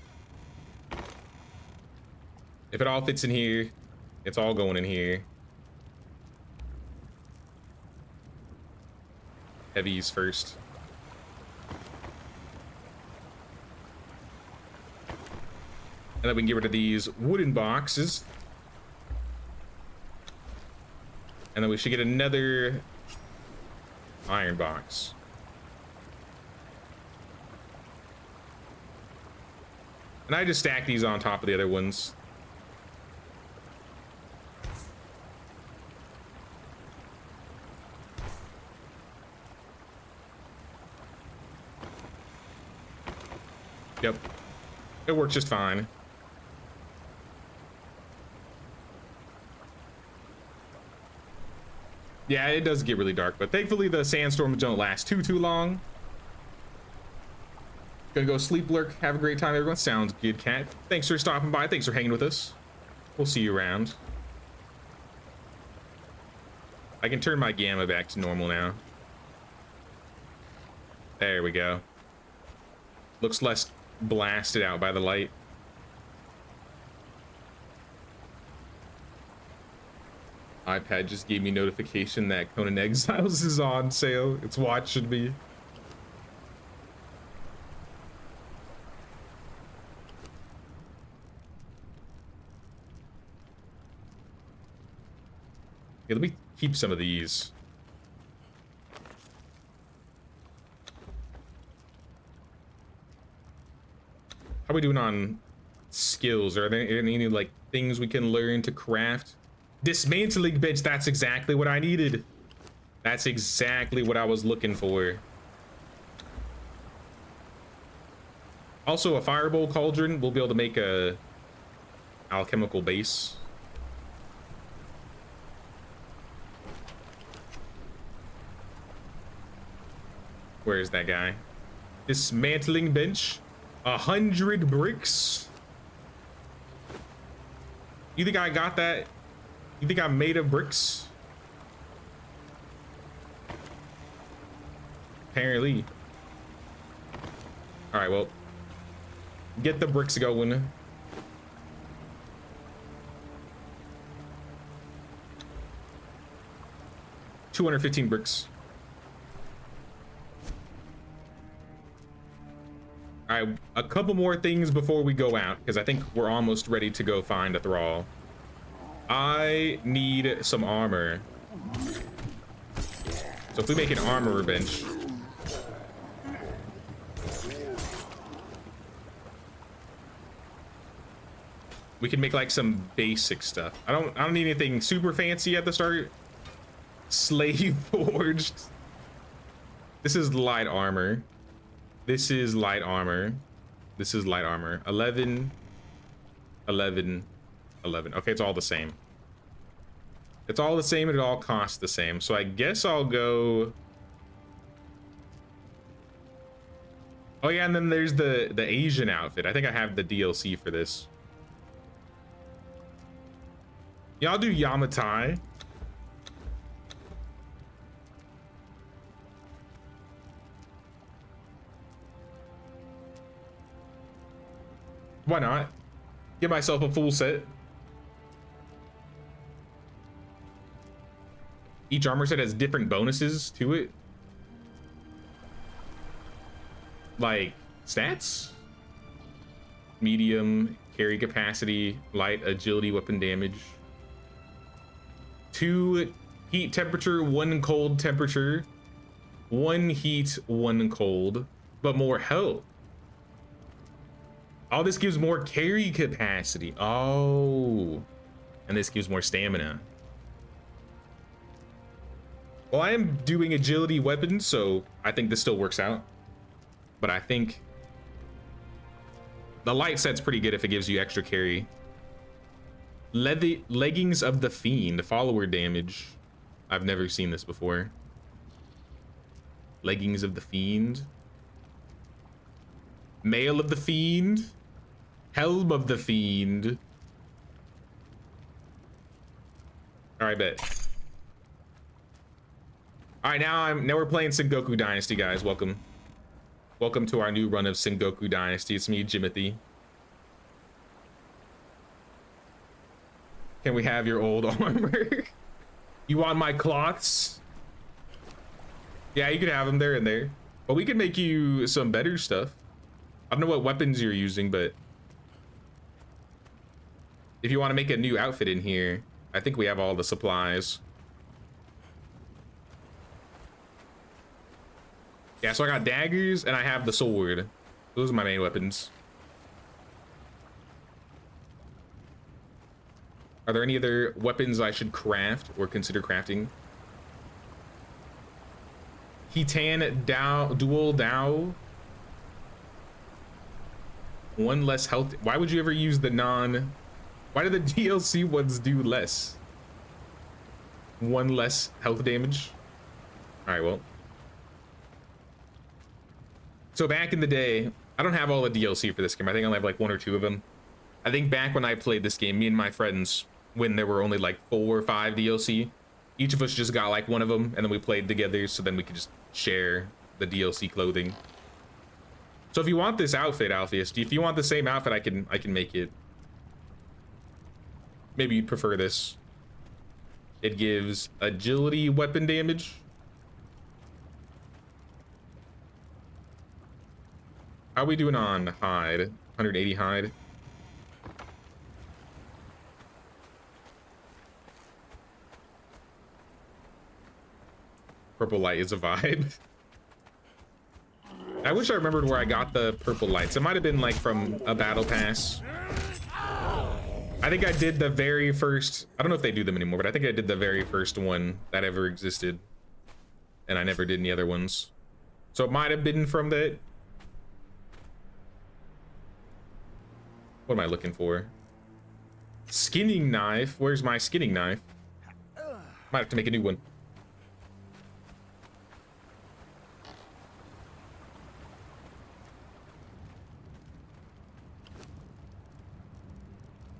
If it all fits in here, it's all going in here. Heavies first. And then we can get rid of these wooden boxes. And then we should get another iron box. And I just stack these on top of the other ones. Yep. It works just fine. Yeah, it does get really dark, but thankfully the sandstorms don't last too long. Gonna go sleep, lurk. Have a great time, everyone. Sounds good, Cat. Thanks for stopping by. Thanks for hanging with us. We'll see you around. I can turn my gamma back to normal now. There we go. Looks less blasted out by the light. iPad just gave me notification that Conan Exiles is on sale. It's watching me. Yeah, let me keep some of these. How are we doing on skills? Are there any like things we can learn to craft? Dismantling bench, that's exactly what I needed. That's exactly what I was looking for. Also, a fireball cauldron, we'll be able to make a alchemical base. Where is that guy? Dismantling bench. 100 bricks. You think I got that? You think I'm made of bricks? Apparently. All right, well, Get the bricks going. $215 bricks. All right, a couple more things before we go out, because I think we're almost ready to go find a thrall. I need some armor. So if we make an armorer bench, we can make like some basic stuff. I don't need anything super fancy at the start. Slave forged. This is light armor. This is light armor. This is light armor. 11, 11, 11. Okay, it's all the same. It's all the same and it all costs the same. So I guess I'll go. Oh yeah, and then there's the Asian outfit. I think I have the DLC for this. Yeah, I'll do Yamatai. Why not? Give myself a full set. Each armor set has different bonuses to it. Like stats? Medium, carry capacity, light, agility, weapon damage. 2 heat temperature, 1 cold temperature. 1 heat, 1 cold, but more health. Oh, this gives more carry capacity. Oh, and this gives more stamina. Well, I am doing agility weapons, so I think this still works out. But I think the light set's pretty good if it gives you extra carry. Leggings of the Fiend, follower damage. I've never seen this before. Leggings of the Fiend. Mail of the Fiend. Helm of the Fiend. All right, bet. All right, now we're playing Sengoku Dynasty, guys. Welcome to our new run of Sengoku Dynasty. It's me, Jimothy. Can we have your old armor? You want my cloths? Yeah, you can have them there and there. But we can make you some better stuff. I don't know what weapons you're using, but if you want to make a new outfit in here, I think we have all the supplies. Yeah, so I got daggers and I have the sword. Those are my main weapons. Are there any other weapons I should craft or consider crafting? Hitan dual Dao. 1 less health. Why would you ever use the non? Why do the DLC ones do less? 1 less health damage. All right, well. So back in the day, I don't have all the DLC for this game. I think I only have like 1 or 2 of them. I think back when I played this game, me and my friends, when there were only like 4 or 5 DLC, each of us just got like 1 of them, and then we played together, so then we could just share the DLC clothing. So if you want this outfit, Alpheus, if you want the same outfit, I can make it. Maybe you'd prefer this. It gives agility weapon damage. How are we doing on hide? 180 hide. Purple light is a vibe. I wish I remembered where I got the purple lights. It might have been like from a battle pass. I think I did the very first, I don't know if they do them anymore, but I think I did the very first one that ever existed. And I never did any other ones. So it might have been from that. What am I looking for? Skinning knife. Where's my skinning knife? Might have to make a new one.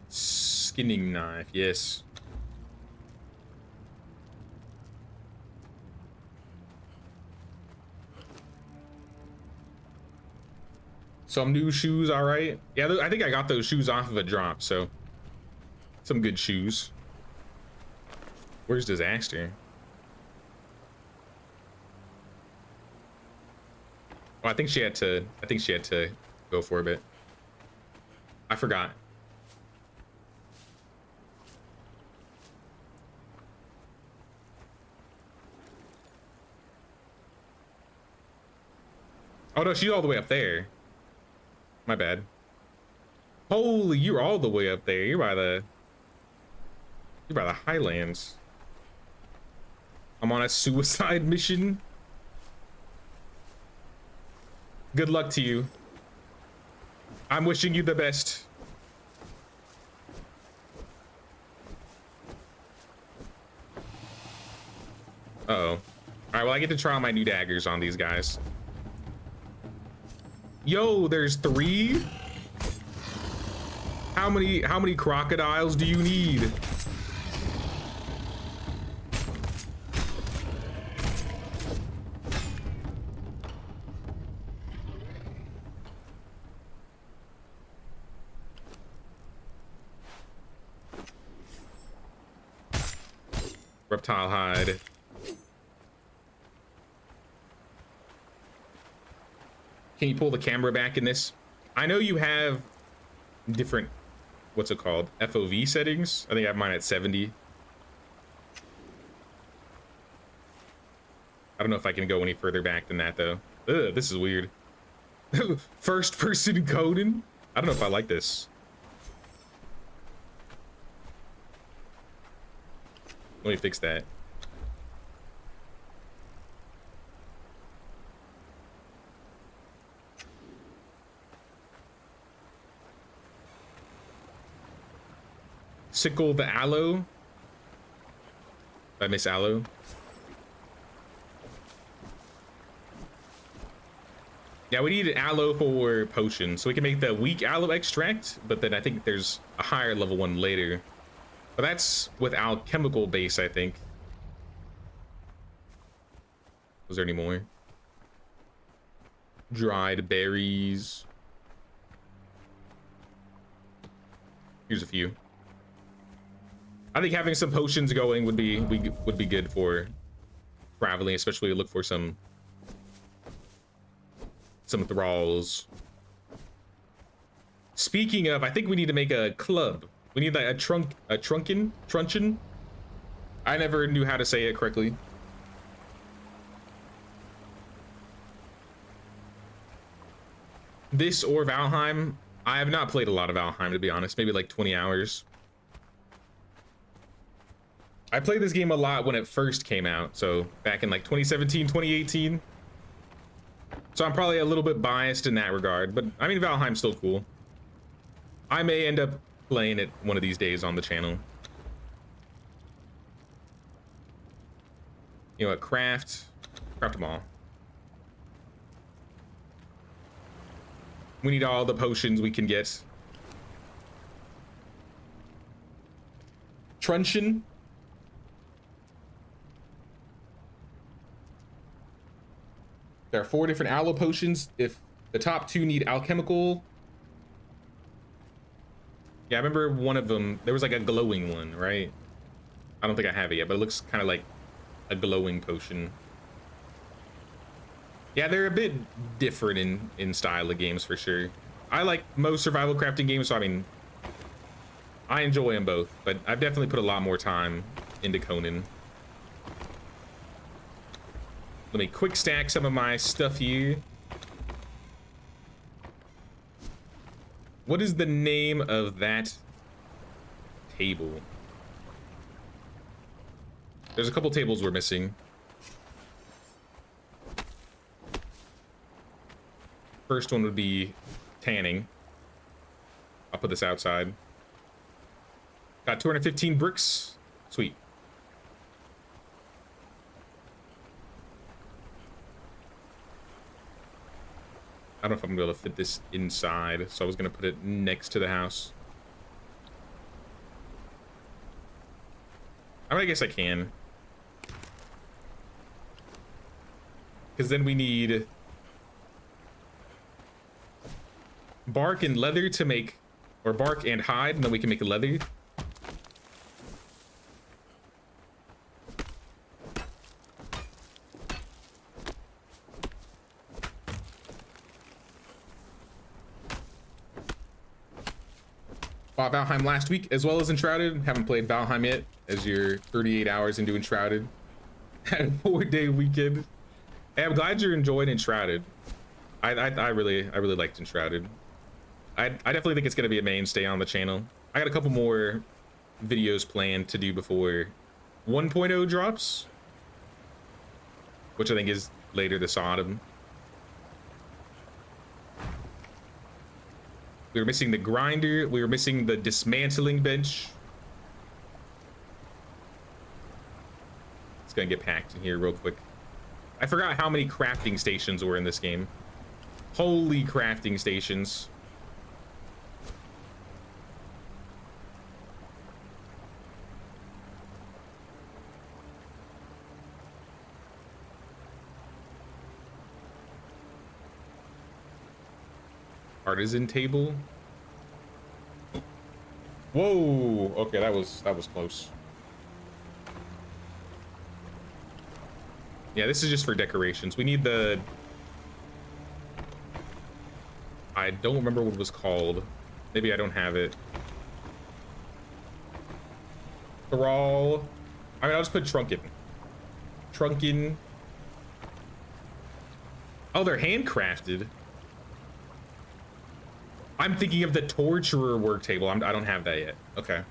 Skinning knife, yes. Some new shoes, all right. Yeah, I think I got those shoes off of a drop, so some good shoes. Where's Disaster? Oh, I think she had to go for a bit. I forgot. Oh no, she's all the way up there. My bad. Holy, you're all the way up there. You're by the Highlands. I'm on a suicide mission. Good luck to you. I'm wishing you the best. Uh-oh. All right, well, I get to try my new daggers on these guys. Yo, there's 3? How many crocodiles do you need? Reptile hide. Can you pull the camera back in this? I know you have different, what's it called? FOV settings. I think I have mine at 70. I don't know if I can go any further back than that though. Ugh, this is weird. First person Conan? I don't know if I like this. Let me fix that. Sickle the aloe by Miss Aloe. Yeah, we need an aloe for potions, so we can make the weak aloe extract, but then I think there's a higher level one later. But that's with alchemical base, I think. Was there any more? Dried berries. Here's a few. I think having some potions going would be good for traveling, especially look for some thralls. Speaking of, I think we need to make a club. We need like a truncheon. I never knew how to say it correctly. This or Valheim. I have not played a lot of Valheim, to be honest. Maybe like 20 hours. I played this game a lot when it first came out, so back in like 2017, 2018. So I'm probably a little bit biased in that regard, but I mean, Valheim's still cool. I may end up playing it one of these days on the channel. You know what, craft them all. We need all the potions we can get. Truncheon. There are 4 different aloe potions. If the top 2 need alchemical. Yeah, I remember one of them, there was like a glowing one, right? I don't think I have it yet, but it looks kind of like a glowing potion. Yeah, they're a bit different in style of games for sure. I like most survival crafting games, so I mean, I enjoy them both, but I've definitely put a lot more time into Conan. Let me quick stack some of my stuff here. What is the name of that table? There's a couple tables we're missing. First one would be tanning. I'll put this outside. Got 215 bricks. Sweet. I don't know if I'm gonna be able to fit this inside, so I was gonna put it next to the house. I mean, I guess I can. Because then we need bark and leather to make, or bark and hide, and then we can make leather. Bought Valheim last week as well as Enshrouded. Haven't played Valheim yet, as you're 38 hours into Enshrouded. Had a 4-day weekend. Hey, I'm glad you're enjoying Enshrouded. I really liked Enshrouded. I definitely think it's gonna be a mainstay on the channel. I got a couple more videos planned to do before 1.0 drops, which I think is later this autumn. We were missing the grinder. We were missing the dismantling bench. It's gonna get packed in here real quick. I forgot how many crafting stations were in this game. Holy crafting stations. Artisan table. Whoa, okay, that was close. Yeah, this is just for decorations. We need the, I don't remember what it was called. Maybe I don't have it. Thrall. I mean, I'll just put trunkin. Trunkin. Oh, they're handcrafted. I'm thinking of the torturer work table. I don't have that yet. Okay.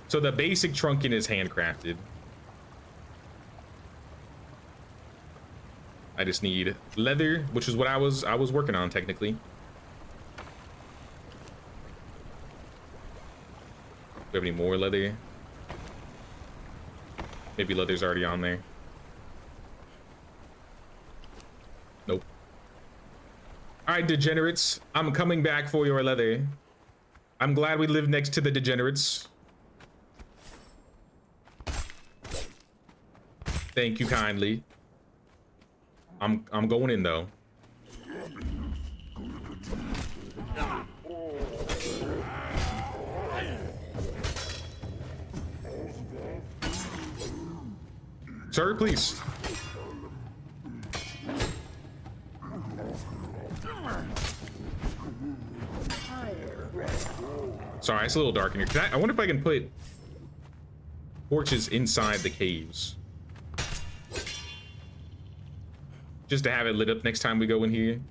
So the basic trunkin is handcrafted. I just need leather, which is what I was working on technically. Do we have any more leather? Maybe leather's already on there. Nope. All right, degenerates, I'm coming back for your leather. I'm glad we live next to the degenerates. Thank you kindly. I'm going in though. Sir, please. Sorry, it's a little dark in here. I wonder if I can put torches inside the caves. Just to have it lit up next time we go in here.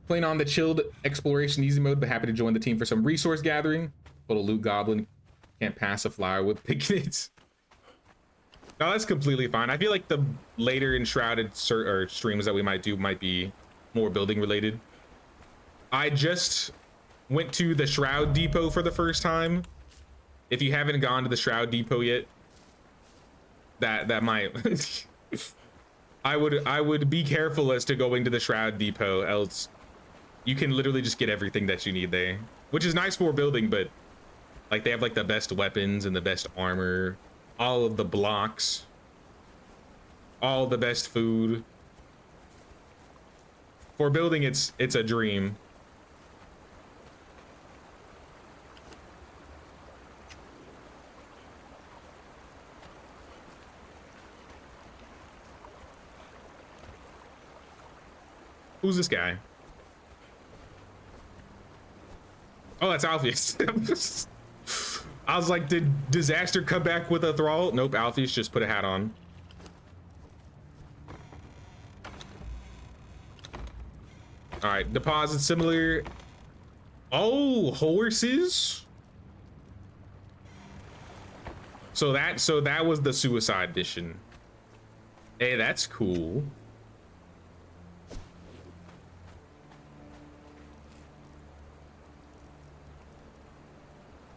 Playing on the chilled exploration easy mode, but happy to join the team for some resource gathering. Little loot goblin. Can't pass a flower with picnics. No, that's completely fine. I feel like the later Enshrouded or streams that we might do might be more building related. I just went to the Shroud Depot for the first time. If you haven't gone to the Shroud Depot yet, that might I would be careful as to going to the Shroud Depot, else you can literally just get everything that you need there, which is nice for building, but like they have like the best weapons and the best armor, all of the blocks, all the best food. For building, it's a dream. Who's this guy? Oh, that's Alpheus. I was like, did Disaster come back with a thrall? Nope, Alpheus just put a hat on. All right, deposit similar. Oh, horses. So that was the suicide mission. Hey, that's cool.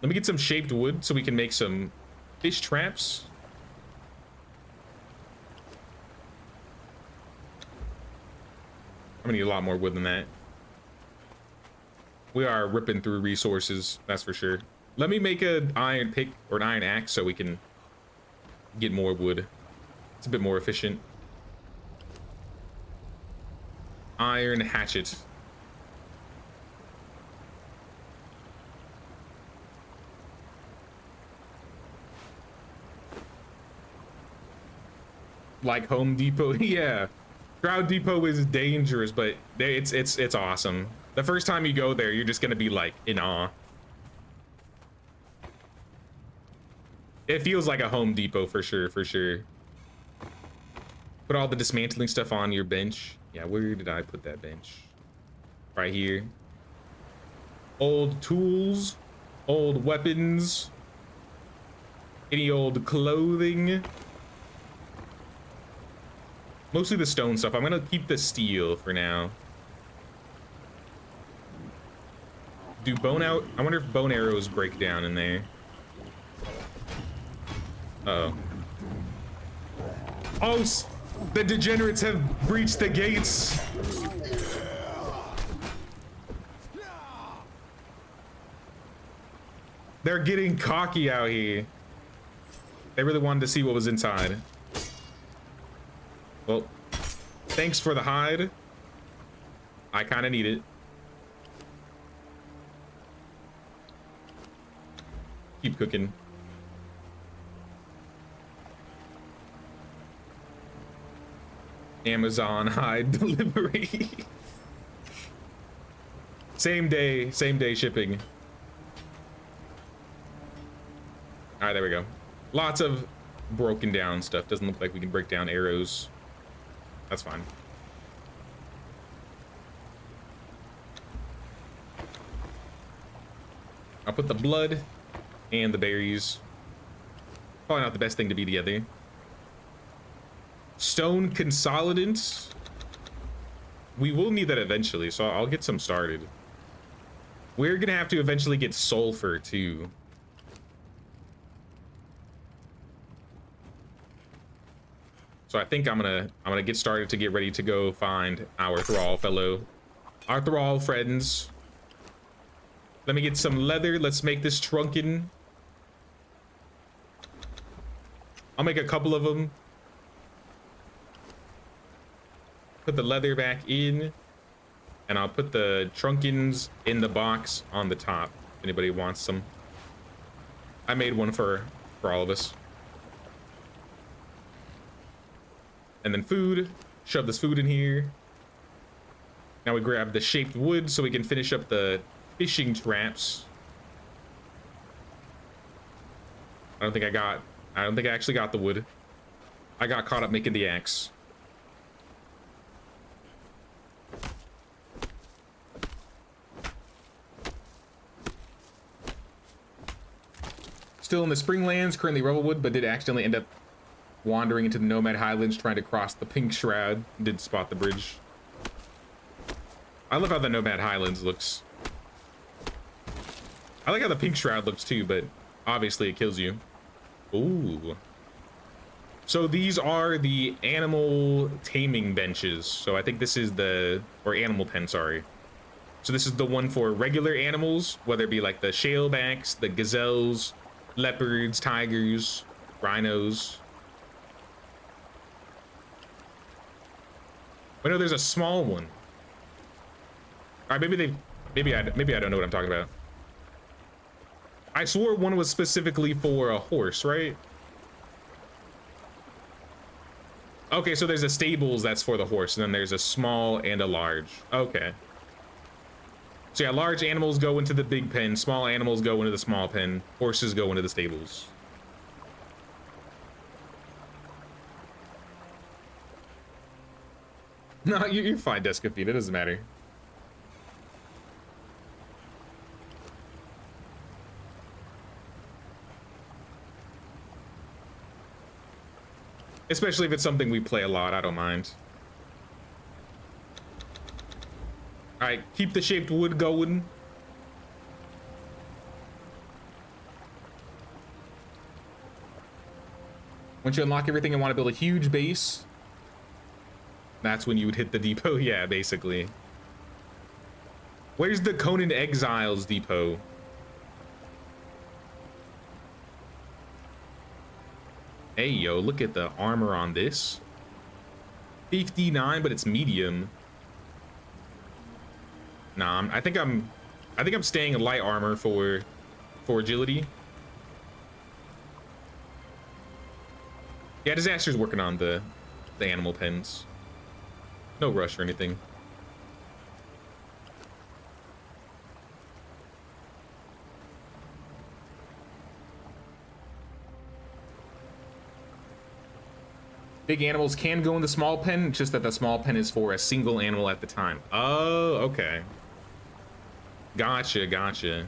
Let me get some shaped wood so we can make some fish traps. I'm gonna need a lot more wood than that. We are ripping through resources, that's for sure. Let me make an iron pick or an iron axe so we can get more wood. It's a bit more efficient. Iron hatchet. Like Home Depot. Yeah. Shroud Depot is dangerous, but it's awesome. The first time you go there, you're just gonna be like in awe. It feels like a Home Depot for sure, for sure. Put all the dismantling stuff on your bench. Yeah, where did I put that bench? Right here. Old tools, old weapons, any old clothing. Mostly the stone stuff. I'm gonna keep the steel for now. Do bone out? I wonder if bone arrows break down in there. Uh-oh. Oh, the degenerates have breached the gates. They're getting cocky out here. They really wanted to see what was inside. Well, thanks for the hide. I kind of need it. Keep cooking. Amazon hide delivery. Same day shipping. All right, there we go. Lots of broken down stuff. Doesn't look like we can break down arrows. That's fine. I'll put the blood and the berries. Probably not the best thing to be together. Stone consolidants. We will need that eventually, so I'll get some started. We're gonna have to eventually get sulfur too. So I think I'm gonna get started to get ready to go find our thrall our thrall friends. Let me get some leather. Let's make this trunken. I'll make a couple of them. Put the leather back in, and I'll put the trunkins in the box on the top. If anybody wants some. I made one for all of us. And then food. Shove this food in here. Now we grab the shaped wood so we can finish up the fishing traps. I don't think I actually got the wood. I got caught up making the axe. Still in the Springlands, currently Revelwood, but did accidentally end up wandering into the Nomad Highlands trying to cross the Pink Shroud. Did spot the bridge. I love how the Nomad Highlands looks. I like how the Pink Shroud looks too, but obviously it kills you. Ooh. So these are the animal taming benches. So I think this is or animal pen, sorry. So this is the one for regular animals, whether it be like the shalebacks, the gazelles, leopards, tigers, rhinos. Wait, no, there's a small one. All right, maybe I don't know what I'm talking about. I swore one was specifically for a horse, right? Okay, so there's a stables that's for the horse, and then there's a small and a large. Okay. So yeah, large animals go into the big pen, small animals go into the small pen, horses go into the stables. No, you're fine, Descafine. It doesn't matter. Especially if it's something we play a lot, I don't mind. All right, keep the shaped wood going. Once you unlock everything and want to build a huge base, that's when you would hit the depot. Yeah, basically. Where's the Conan Exiles depot? Hey, yo, look at the armor on this. 59, but it's medium. Nah, I think I'm staying in light armor for agility. Yeah, Disaster's working on the animal pens. No rush or anything. Big animals can go in the small pen, just that the small pen is for a single animal at the time. Oh, okay. Gotcha, gotcha.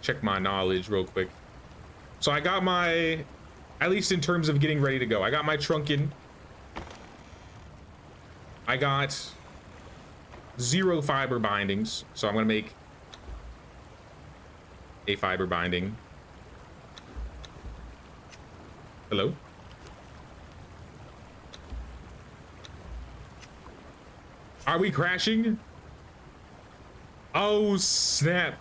Check my knowledge real quick. So I got my, at least in terms of getting ready to go, I got my trunk in. I got 0 fiber bindings, so I'm gonna make a fiber binding. Hello? Are we crashing? Oh, snap.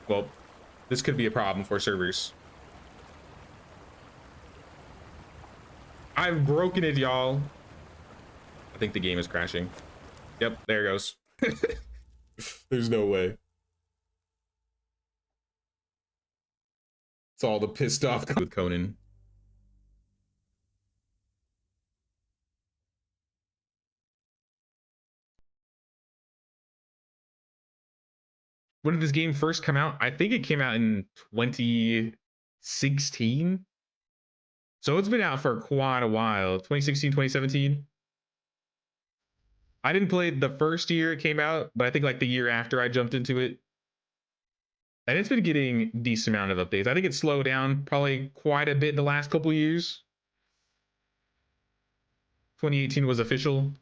Well, this could be a problem for servers. I've broken it, y'all. I think the game is crashing. Yep, there it goes. There's no way. It's all the pissed off with Conan. When did this game first come out? I think it came out in 2016. So it's been out for quite a while. 2016, 2017. I didn't play it the first year it came out, but I think like the year after I jumped into it. And it's been getting a decent amount of updates. I think it slowed down probably quite a bit in the last couple years. 2018 was official.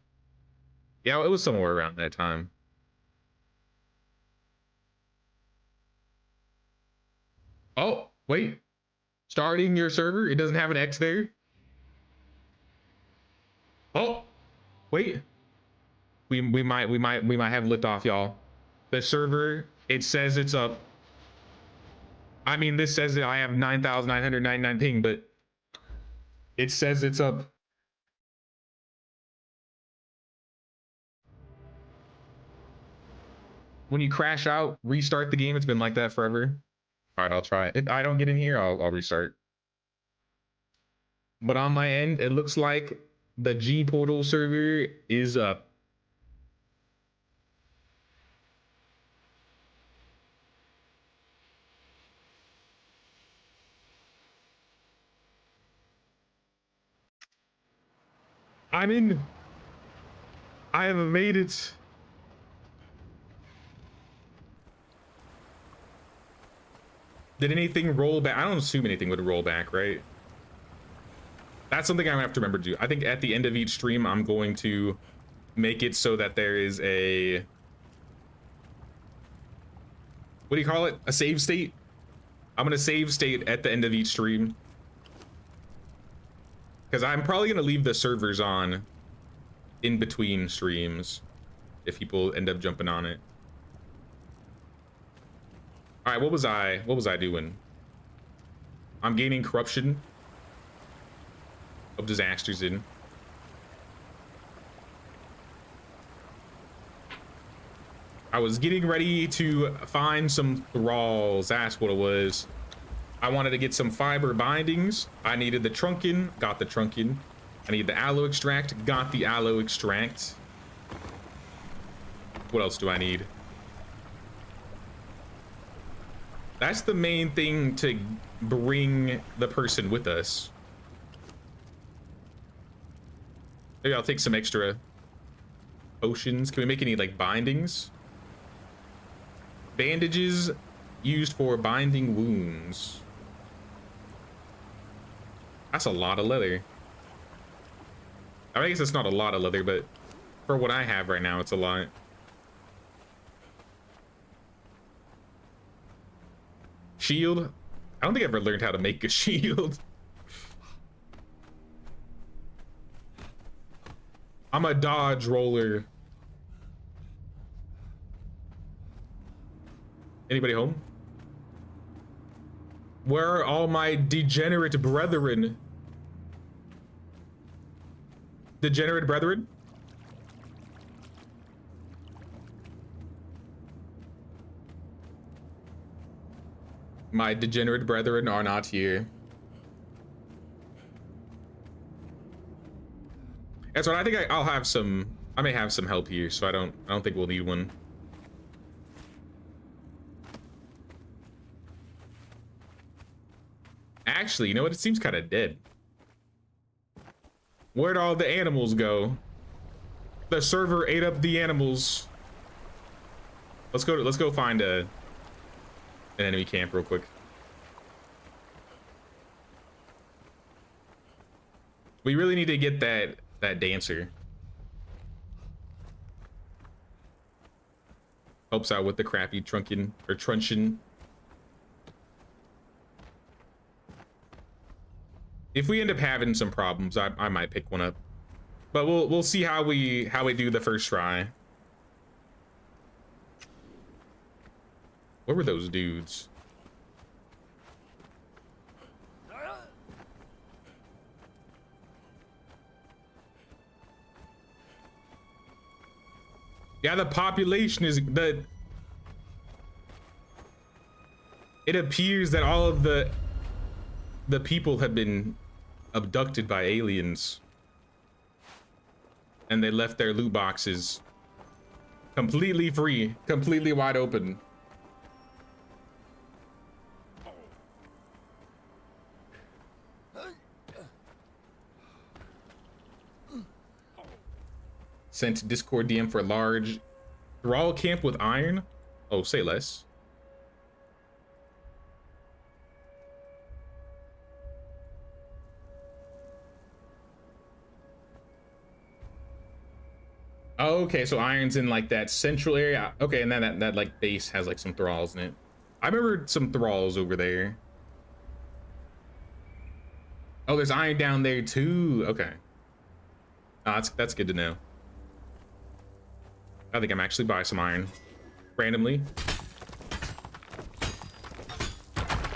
Yeah, it was somewhere around that time. Oh, wait. Starting your server? It doesn't have an X there? Oh, wait. We might have liftoff, y'all. The server, it says it's up. I mean, this says that I have 9,999 ping, but it says it's up. When you crash out, restart the game. It's been like that forever. All right, I'll try it. If I don't get in here, I'll restart. But on my end, it looks like the G Portal server is up. I'm in. I have made it. Did anything roll back? I don't assume anything would roll back, right? That's something I'm gonna have to remember to do. I think at the end of each stream, I'm going to make it so that there is a, what do you call it? A save state? I'm gonna save state at the end of each stream. Because I'm probably gonna leave the servers on in between streams if people end up jumping on it. All right, what was I doing? I'm gaining corruption of disasters in. I was getting ready to find some thralls. That's what it was. I wanted to get some fiber bindings. I needed the trunkin, got the trunkin. I need the aloe extract, got the aloe extract. What else do I need? That's the main thing to bring the person with us. Maybe I'll take some extra potions. Can we make any like bindings? Bandages used for binding wounds. That's a lot of leather. I guess it's not a lot of leather, but for what I have right now, it's a lot. Shield? I don't think I ever learned how to make a shield. I'm a dodge roller. Anybody home? Where are all my degenerate brethren? Degenerate brethren? My degenerate brethren are not here. That's what I think. I'll have some. I may have some help here, so I don't think we'll need one. Actually, you know what? It seems kind of dead. Where'd all the animals go? The server ate up the animals. Let's go find an enemy camp real quick. We really need to get that dancer. Helps out with the crappy truncheon. If we end up having some problems, I might pick one up. But we'll see how we do the first try. What were those dudes? Yeah, the population is the. It appears that all of the people have been abducted by aliens, and they left their loot boxes completely free, completely wide open. Sent Discord DM for a large thrall camp with iron. Oh, say less. Oh, okay, so iron's in like that central area. Okay, and then that like base has like some thralls in it. I remember some thralls over there. Oh, there's iron down there too. Okay. That's good to know. I think I'm actually buy some iron randomly.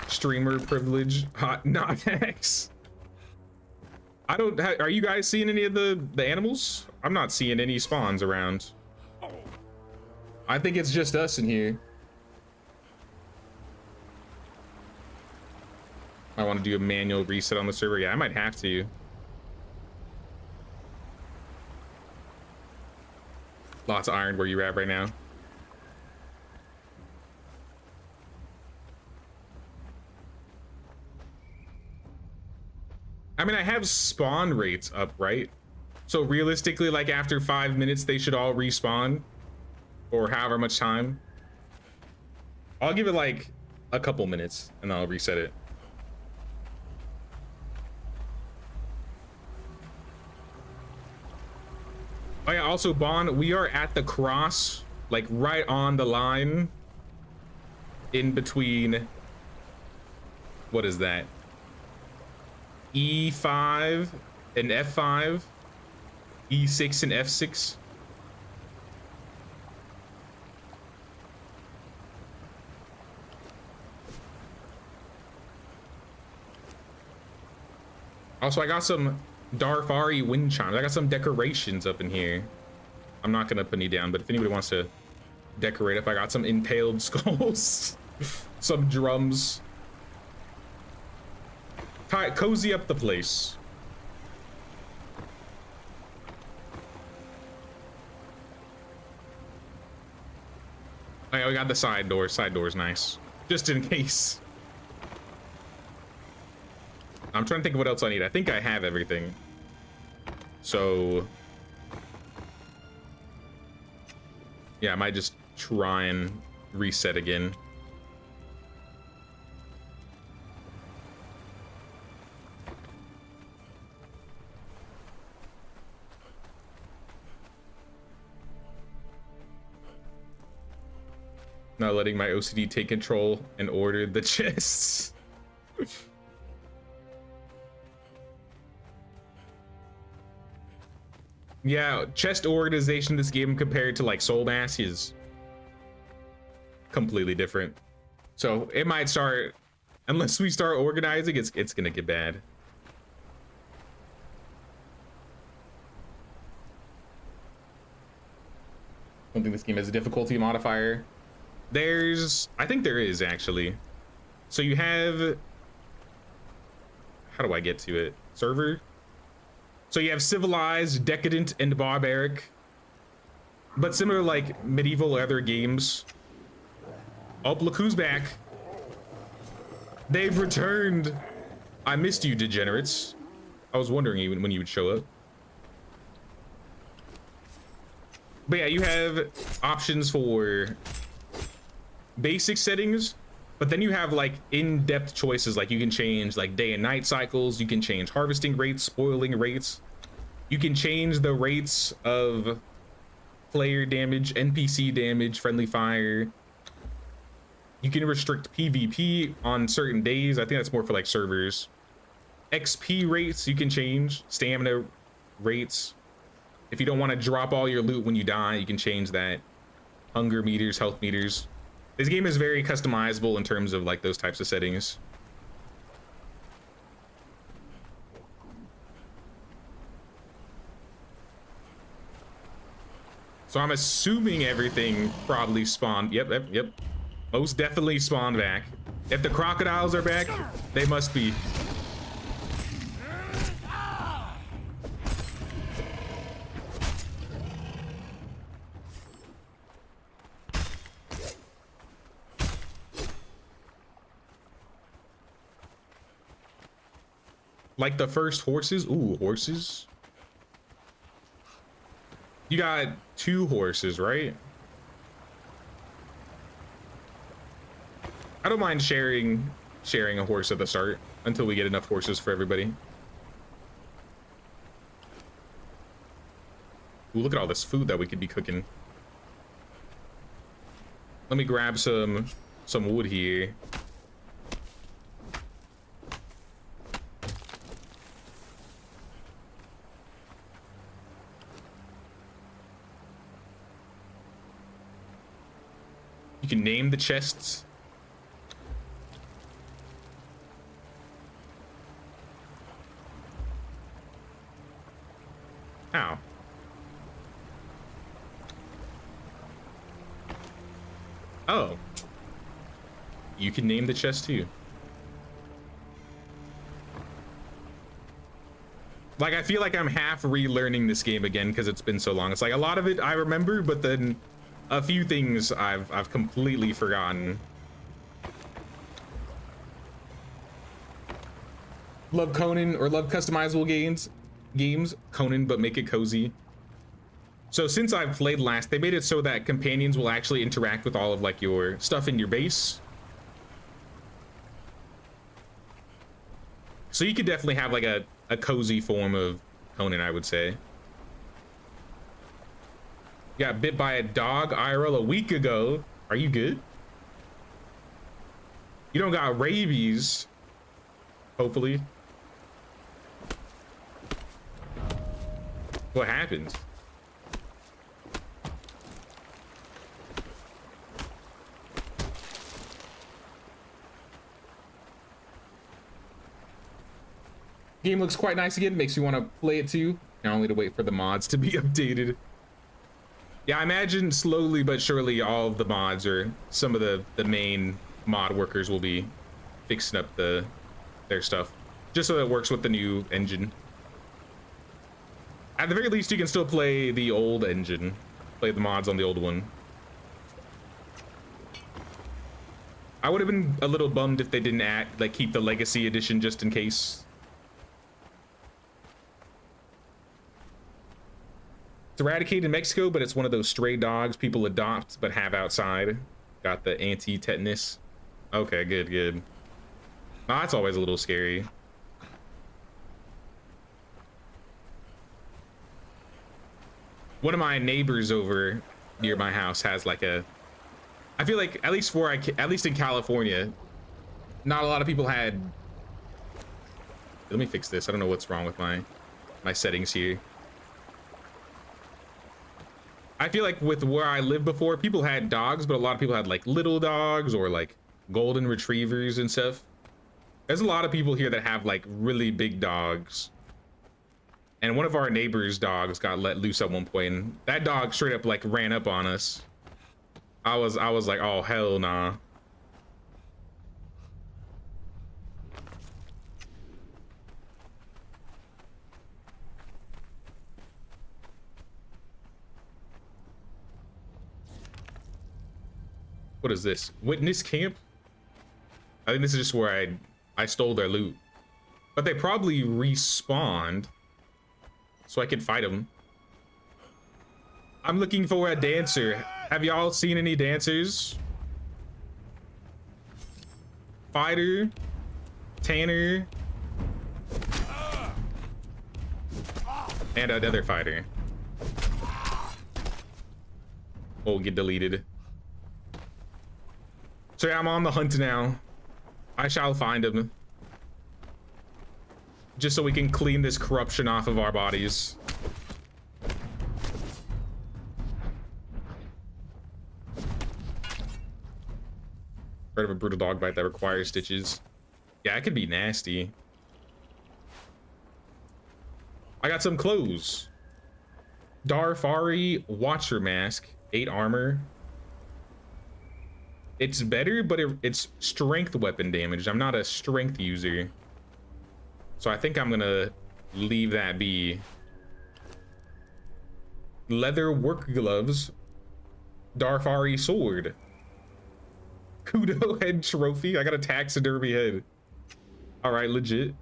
Streamer privilege, hot not X. I don't. Are you guys seeing any of the animals? I'm not seeing any spawns around. I think it's just us in here. I want to do a manual reset on the server. Yeah, I might have to. Lots of iron where you're at right now. I mean, I have spawn rates up, right? So realistically, like after 5 minutes, they should all respawn, or however much time. I'll give it like a couple minutes and then I'll reset it. Oh yeah, also Bond, we are at the cross, like right on the line in between, what is that? E5 and F5, E6 and F6. Also, I got some Darfari wind chimes. I got some decorations up in here. I'm not gonna put any down, but if anybody wants to decorate up, I got some impaled skulls, some drums. Cozy up the place. Oh yeah, we got the side door. Side door's nice, just in case. I'm trying to think of what else I need. I think I have everything. So yeah, I might just try and reset again. Not letting my OCD take control and order the chests. Yeah, chest organization in this game compared to like Soul Mass is completely different. So it might start Unless we start organizing, it's gonna get bad. I don't think this game has a difficulty modifier. I think there is actually. So you have, how do I get to it? Server? So you have civilized, decadent, and barbaric. But similar like medieval or other games. Oh, look who's back. They've returned. I missed you, degenerates. I was wondering when you would show up. But yeah, you have options for basic settings, but then you have like in-depth choices. Like you can change like day and night cycles. You can change harvesting rates, spoiling rates. You can change the rates of player damage, NPC damage, friendly fire. You can restrict PvP on certain days. I think that's more for like servers. XP rates you can change, stamina rates. If you don't want to drop all your loot when you die, you can change that. Hunger meters, health meters. This game is very customizable in terms of like those types of settings. So I'm assuming everything probably spawned. Yep. Most definitely spawned back. If the crocodiles are back, they must be. Like the first horses. Ooh, horses. You got 2 horses, right? I don't mind sharing a horse at the start until we get enough horses for everybody. Ooh, look at all this food that we could be cooking. Let me grab some wood here. You can name the chests. Ow. Oh. You can name the chest too. Like, I feel like I'm half relearning this game again because it's been so long. It's like a lot of it I remember, but then a few things I've completely forgotten. Love Conan or love customizable games, Conan, but make it cozy. So since I've played last, they made it so that companions will actually interact with all of like your stuff in your base. So you could definitely have like a cozy form of Conan, I would say. Got bit by a dog IRL a week ago. Are you good? You don't got rabies, hopefully. What happened? Game looks quite nice again. Makes me want to play it too. Now only to wait for the mods to be updated. Yeah, I imagine slowly but surely all of the mods or some of the main mod workers will be fixing up their stuff just so that it works with the new engine. At the very least, you can still play the old engine, play the mods on the old one. I would have been a little bummed if they didn't keep the Legacy Edition just in case. It's eradicated in Mexico, but it's one of those stray dogs people adopt but have outside. Got the anti-tetanus. Okay, good. Oh, that's always a little scary. One of my neighbors over near my house has like a, I feel like at least in California, not a lot of people had. Let me fix this. I don't know what's wrong with my settings here. I feel like with where I lived before, people had dogs, but a lot of people had like little dogs or like golden retrievers and stuff. There's a lot of people here that have like really big dogs. And one of our neighbors' dogs got let loose at one point, and that dog straight up like ran up on us. I was like, oh hell nah. What is this? Witness camp? I think this is just where I stole their loot. But they probably respawned so I could fight them. I'm looking for a dancer. Have y'all seen any dancers? Fighter, Tanner, and another fighter. Oh, get deleted. So yeah, I'm on the hunt now. I shall find him. Just so we can clean this corruption off of our bodies. Heard of a brutal dog bite that requires stitches. Yeah, it could be nasty. I got some clothes. Darfari Watcher Mask, 8 armor. It's better, but it's strength weapon damage. I'm not a strength user. So I think I'm gonna leave that be. Leather work gloves. Darfari sword. Kudo head trophy. I got a taxidermy head. All right, legit.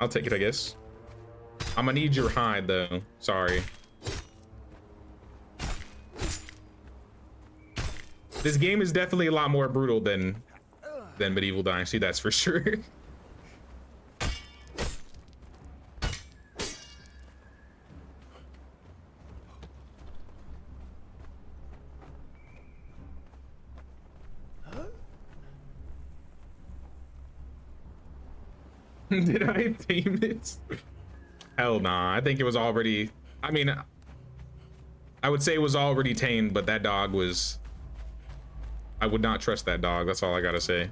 I'll take it, I guess. I'm gonna need your hide though. Sorry. This game is definitely a lot more brutal than Medieval Dynasty, that's for sure. Did I tame it? Hell nah. I think it was already, I mean, I would say it was already tamed, but that dog was, I would not trust that dog. That's all I gotta say.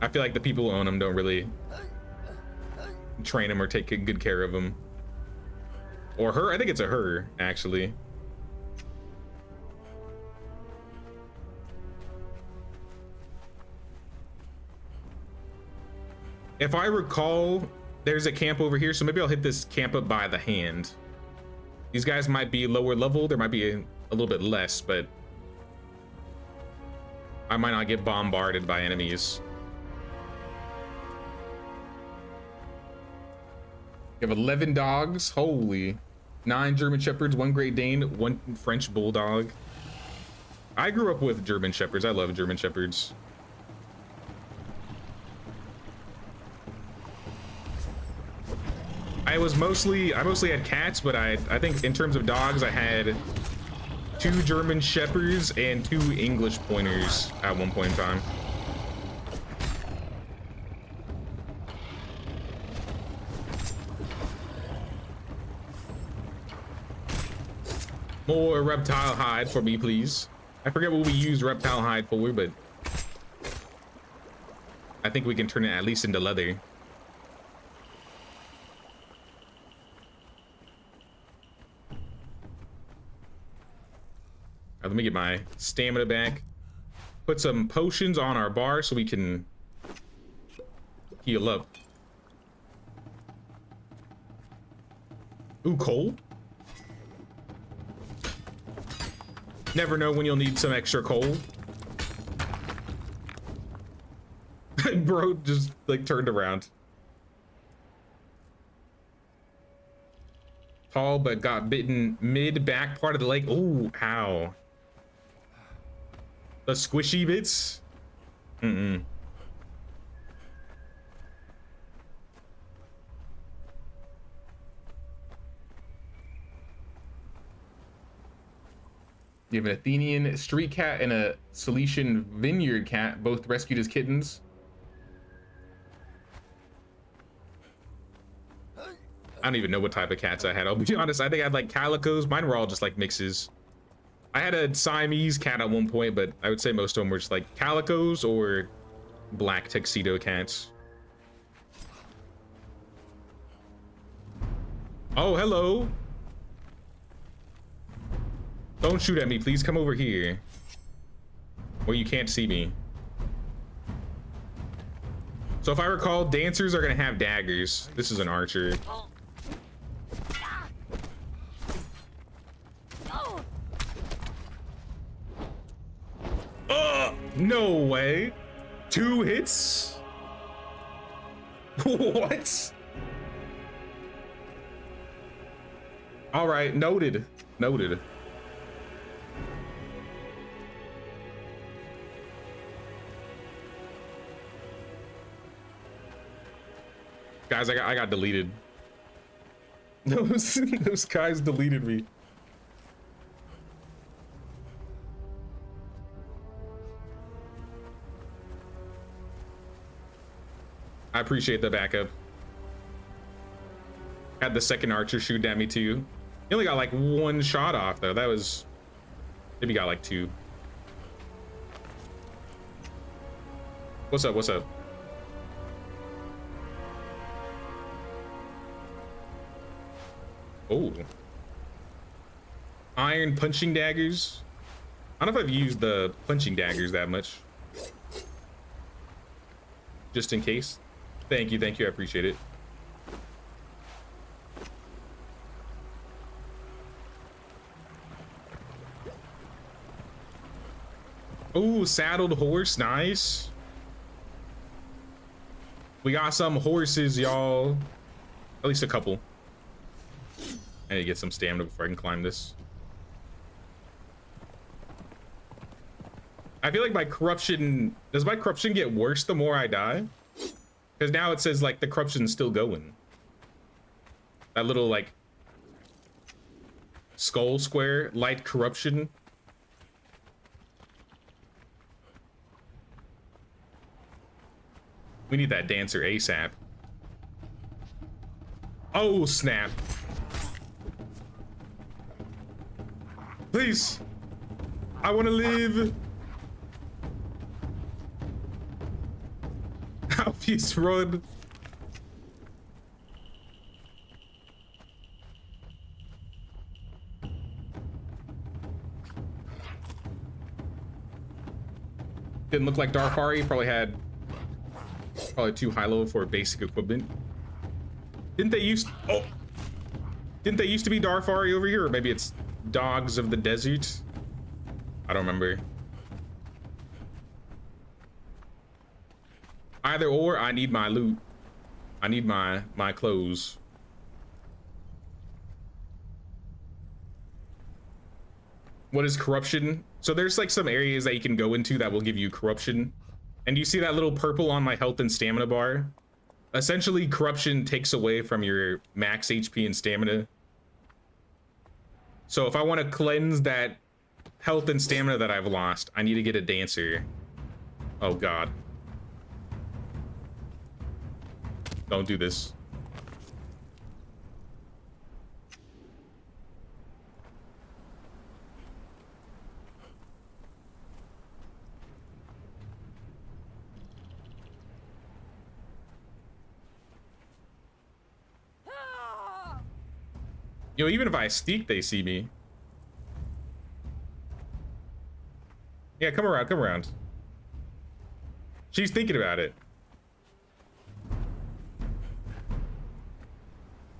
I feel like the people who own him don't really train him or take good care of him. Or her. I think it's a her, actually. If I recall, there's a camp over here, so maybe I'll hit this camp up by the hand. These guys might be lower level. There might be a little bit less, but I might not get bombarded by enemies. You have 11 dogs. Holy. 9 German Shepherds, 1 Great Dane, 1 French Bulldog. I grew up with German Shepherds. I love German Shepherds. I mostly had cats, but I think in terms of dogs, I had 2 German Shepherds and 2 English Pointers at one point in time. More reptile hide for me, please. I forget what we use reptile hide for, but I think we can turn it at least into leather. Let me get my stamina back. Put some potions on our bar so we can heal up. Ooh, coal. Never know when you'll need some extra coal. Bro just like turned around. Tall but got bitten mid back part of the leg. Ooh, ow. The squishy bits? Mm-mm. You have an Athenian street cat and a Cilician vineyard cat, both rescued as kittens. I don't even know what type of cats I had. I'll be honest, I think I had like calicos. Mine were all just like mixes. I had a Siamese cat at one point, but I would say most of them were just like calicos or black tuxedo cats. Oh, hello. Don't shoot at me, please. Come over here where you can't see me. So if I recall, dancers are gonna have daggers. This is an archer. No way. 2 hits? What? All right, noted. Noted. Guys, I got deleted. Those guys deleted me. I appreciate the backup. Had the second archer shoot at me too. He only got like 1 shot off though. That was, maybe got like 2. What's up? What's up? Oh. Iron punching daggers. I don't know if I've used the punching daggers that much. Just in case. Thank you, I appreciate it. Ooh, saddled horse, nice. We got some horses, y'all. At least a couple. I need to get some stamina before I can climb this. I feel like my corruption, does my corruption get worse the more I die? Because now it says like the corruption's still going. That little like skull square, light corruption. We need that dancer ASAP. Oh, snap. Please. I want to live. Alpius, run. Didn't look like Darfari. Probably had too high level for basic equipment. Didn't they used to be Darfari over here? Or maybe it's Dogs of the Desert? I don't remember. Either or, I need my loot. I need my clothes. What is corruption? So there's like some areas that you can go into that will give you corruption. And you see that little purple on my health and stamina bar? Essentially, corruption takes away from your max HP and stamina. So if I want to cleanse that health and stamina that I've lost, I need to get a dancer. Oh God. Don't do this. Yo, even if I sneak, they see me. Yeah, come around, come around. She's thinking about it.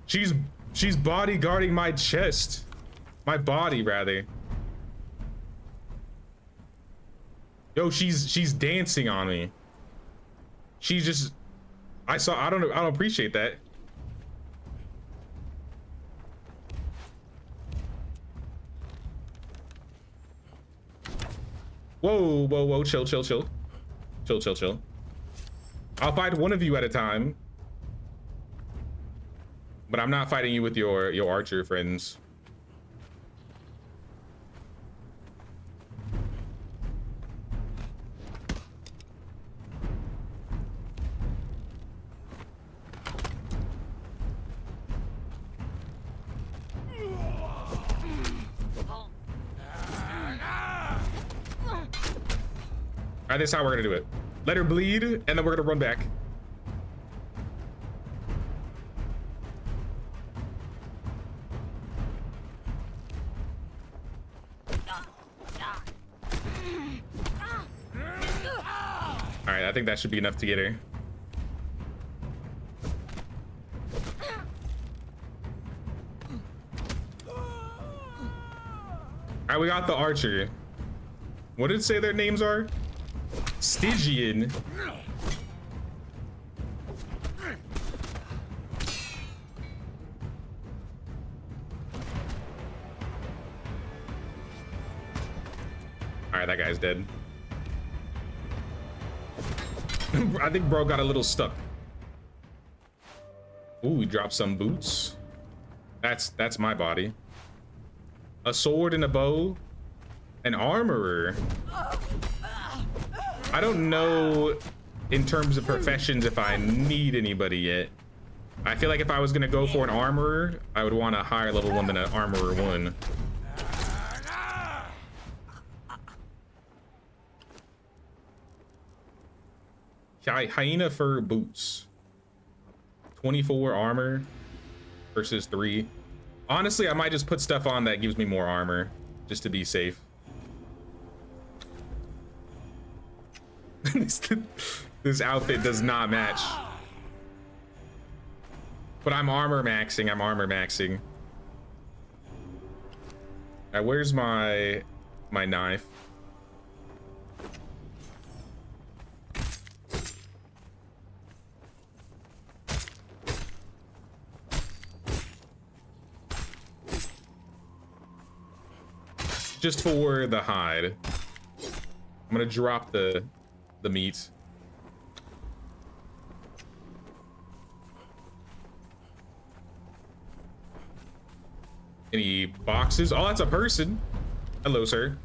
She's bodyguarding my chest. My body, rather. Yo, she's dancing on me. She's just, I don't appreciate that. Whoa, whoa, whoa, chill, chill, chill. Chill, chill, chill. I'll fight one of you at a time. But I'm not fighting you with your archer friends. right, this is how we're gonna do it. Let her bleed, and then we're gonna run back. All right, I think that should be enough to get her. All right, we got the archer. What did it say their names are? Stygian. All right, that guy's dead. I think bro got a little stuck. Ooh, we dropped some boots. That's my body. A sword and a bow. An armorer. I don't know in terms of professions if I need anybody yet. I feel like if I was gonna go for an armorer, I would want a higher level one than an armorer one. Hyena fur boots. 24 armor versus 3. Honestly, I might just put stuff on that gives me more armor just to be safe. This outfit does not match. But I'm armor maxing. I'm armor maxing. Now, where's my knife? Just for the hide. I'm gonna drop the meat. Any boxes? Oh, that's a person. Hello, sir.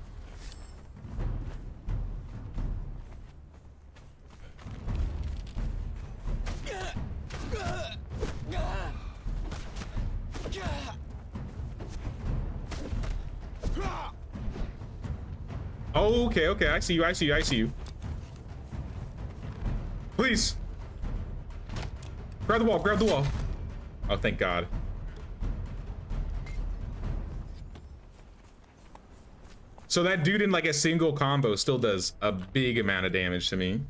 Oh, okay, I see you, I see you. Please. Grab the wall. Oh, thank God. So that dude in like a single combo still does a big amount of damage to me.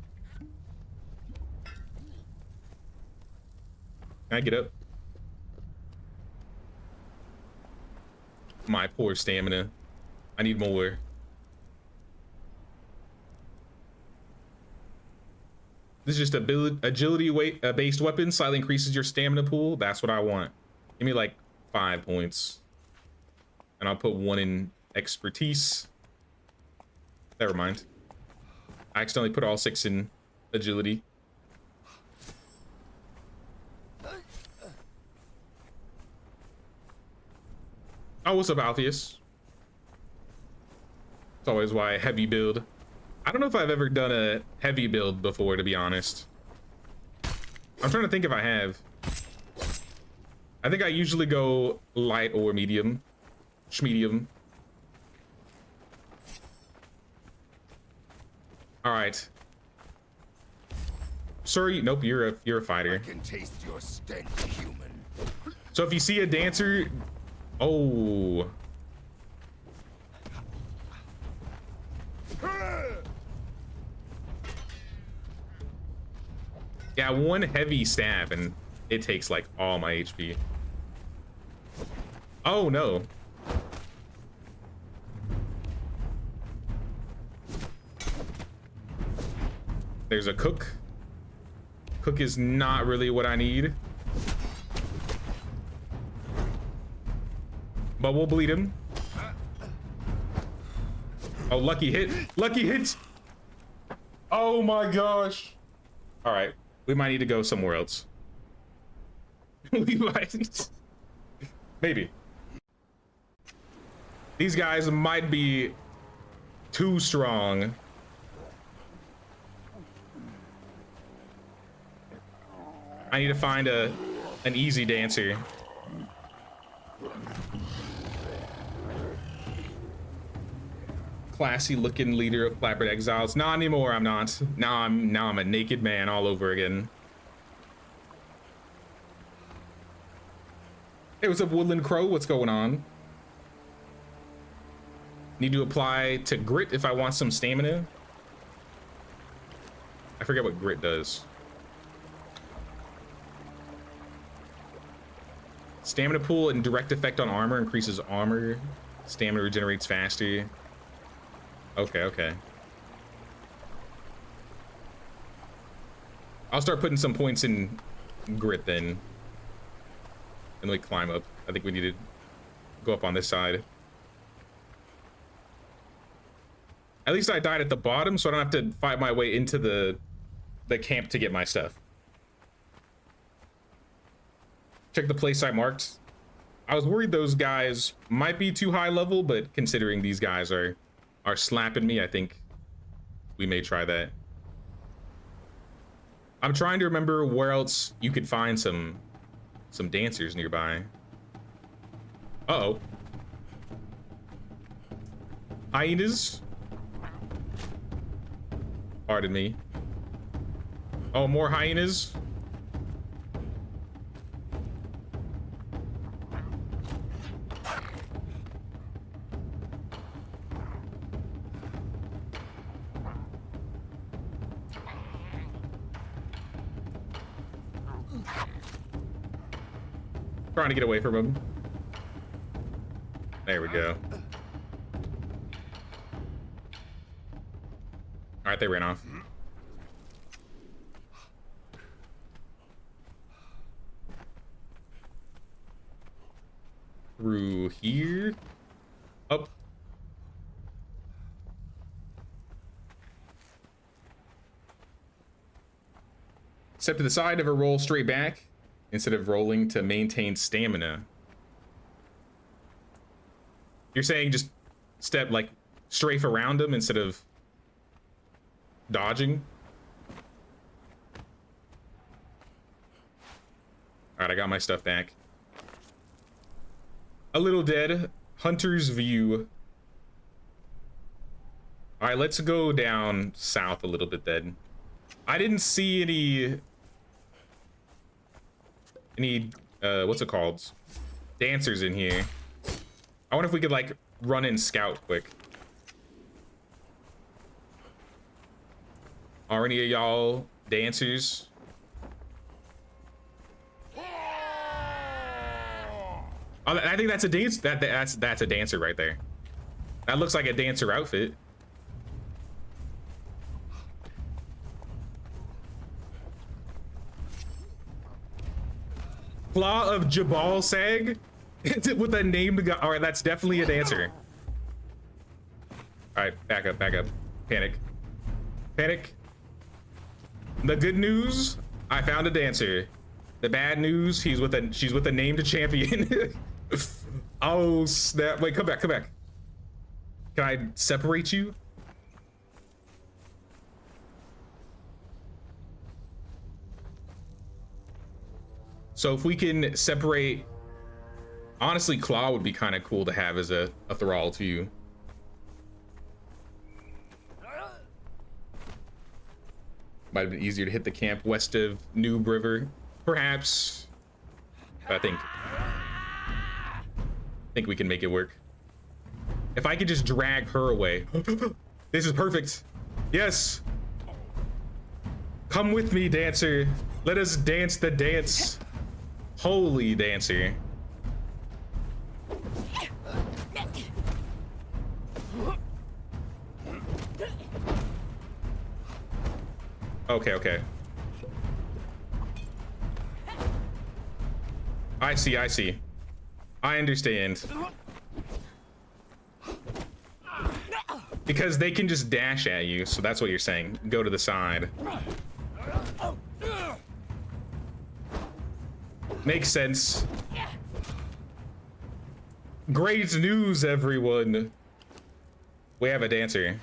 Can I get up? My poor stamina. I need more. This is just agility based weapon, slightly increases your stamina pool. That's what I want. Give me like 5 points. And I'll put 1 in expertise. Never mind. I accidentally put all 6 in agility. Oh, what's up, Alpheus? It's always why I heavy build. I don't know if I've ever done a heavy build before, to be honest. I'm trying to think if I have. I think I usually go light or medium. Schmedium. All right. Sorry, nope, you're a fighter. I can taste your stench, human. So if you see a dancer, oh. Yeah, 1 heavy stab and it takes like all my HP. Oh no. There's a cook. Cook is not really what I need. But we'll bleed him. Oh, lucky hit. Lucky hit. Oh my gosh. All right. We might need to go somewhere else. We might. Maybe. These guys might be too strong. I need to find an easy dancer. classy looking leader of Conan Exiles. Not anymore, I'm not. Now I'm a naked man all over again. Hey, what's up, Woodland Crow? What's going on? Need to apply to grit if I want some stamina. I forget what grit does. Stamina pool and direct effect on armor increases armor. Stamina regenerates faster. Okay, okay. I'll start putting some points in grit then. And like climb up. I think we need to go up on this side. At least I died at the bottom, so I don't have to fight my way into the camp to get my stuff. Check the place I marked. I was worried those guys might be too high level, but considering these guys are slapping me, I think we may try that. I'm trying to remember where else you could find some dancers nearby. Uh-oh. Hyenas? Pardon me. Oh, more hyenas? Trying to get away from him. There we go. All right, they ran off. Through here. Up. Step to the side, never roll straight back instead of rolling to maintain stamina. You're saying just step like strafe around them instead of dodging? All right, I got my stuff back. A little dead. Hunter's view. All right, let's go down south a little bit then. I didn't see any what's it called? Dancers in here. I wonder if we could like run and scout quick. Are any of y'all dancers? Oh, I think that's a dance. That's a dancer right there. That looks like a dancer outfit. Claw of Jabal Sag with a named guy. All right, that's definitely a dancer. All right, back up, panic, panic. The good news, I found a dancer. The bad news, she's with a named champion. Oh snap! Wait, come back. Can I separate you? So if we can separate, honestly, Claw would be kind of cool to have as a thrall too. Might have been easier to hit the camp west of Noob River, perhaps. But I think we can make it work. If I could just drag her away. This is perfect. Yes. Come with me, dancer. Let us dance the dance. Holy dancer. Okay. I see. I understand. Because they can just dash at you, so that's what you're saying. Go to the side. Makes sense. Great news, everyone. We have a dancer.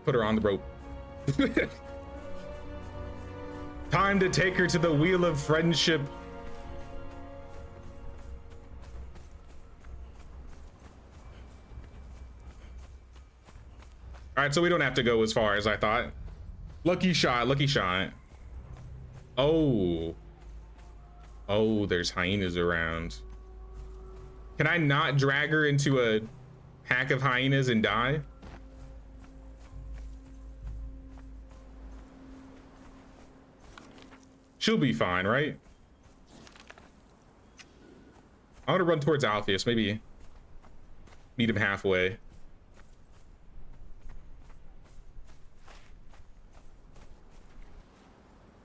Put her on the rope. Time to take her to the wheel of friendship. All right, so we don't have to go as far as I thought. Lucky shot, lucky shot. Oh. Oh, there's hyenas around. Can I not drag her into a pack of hyenas and die? She'll be fine, right? I want to run towards Alpheus, maybe meet him halfway.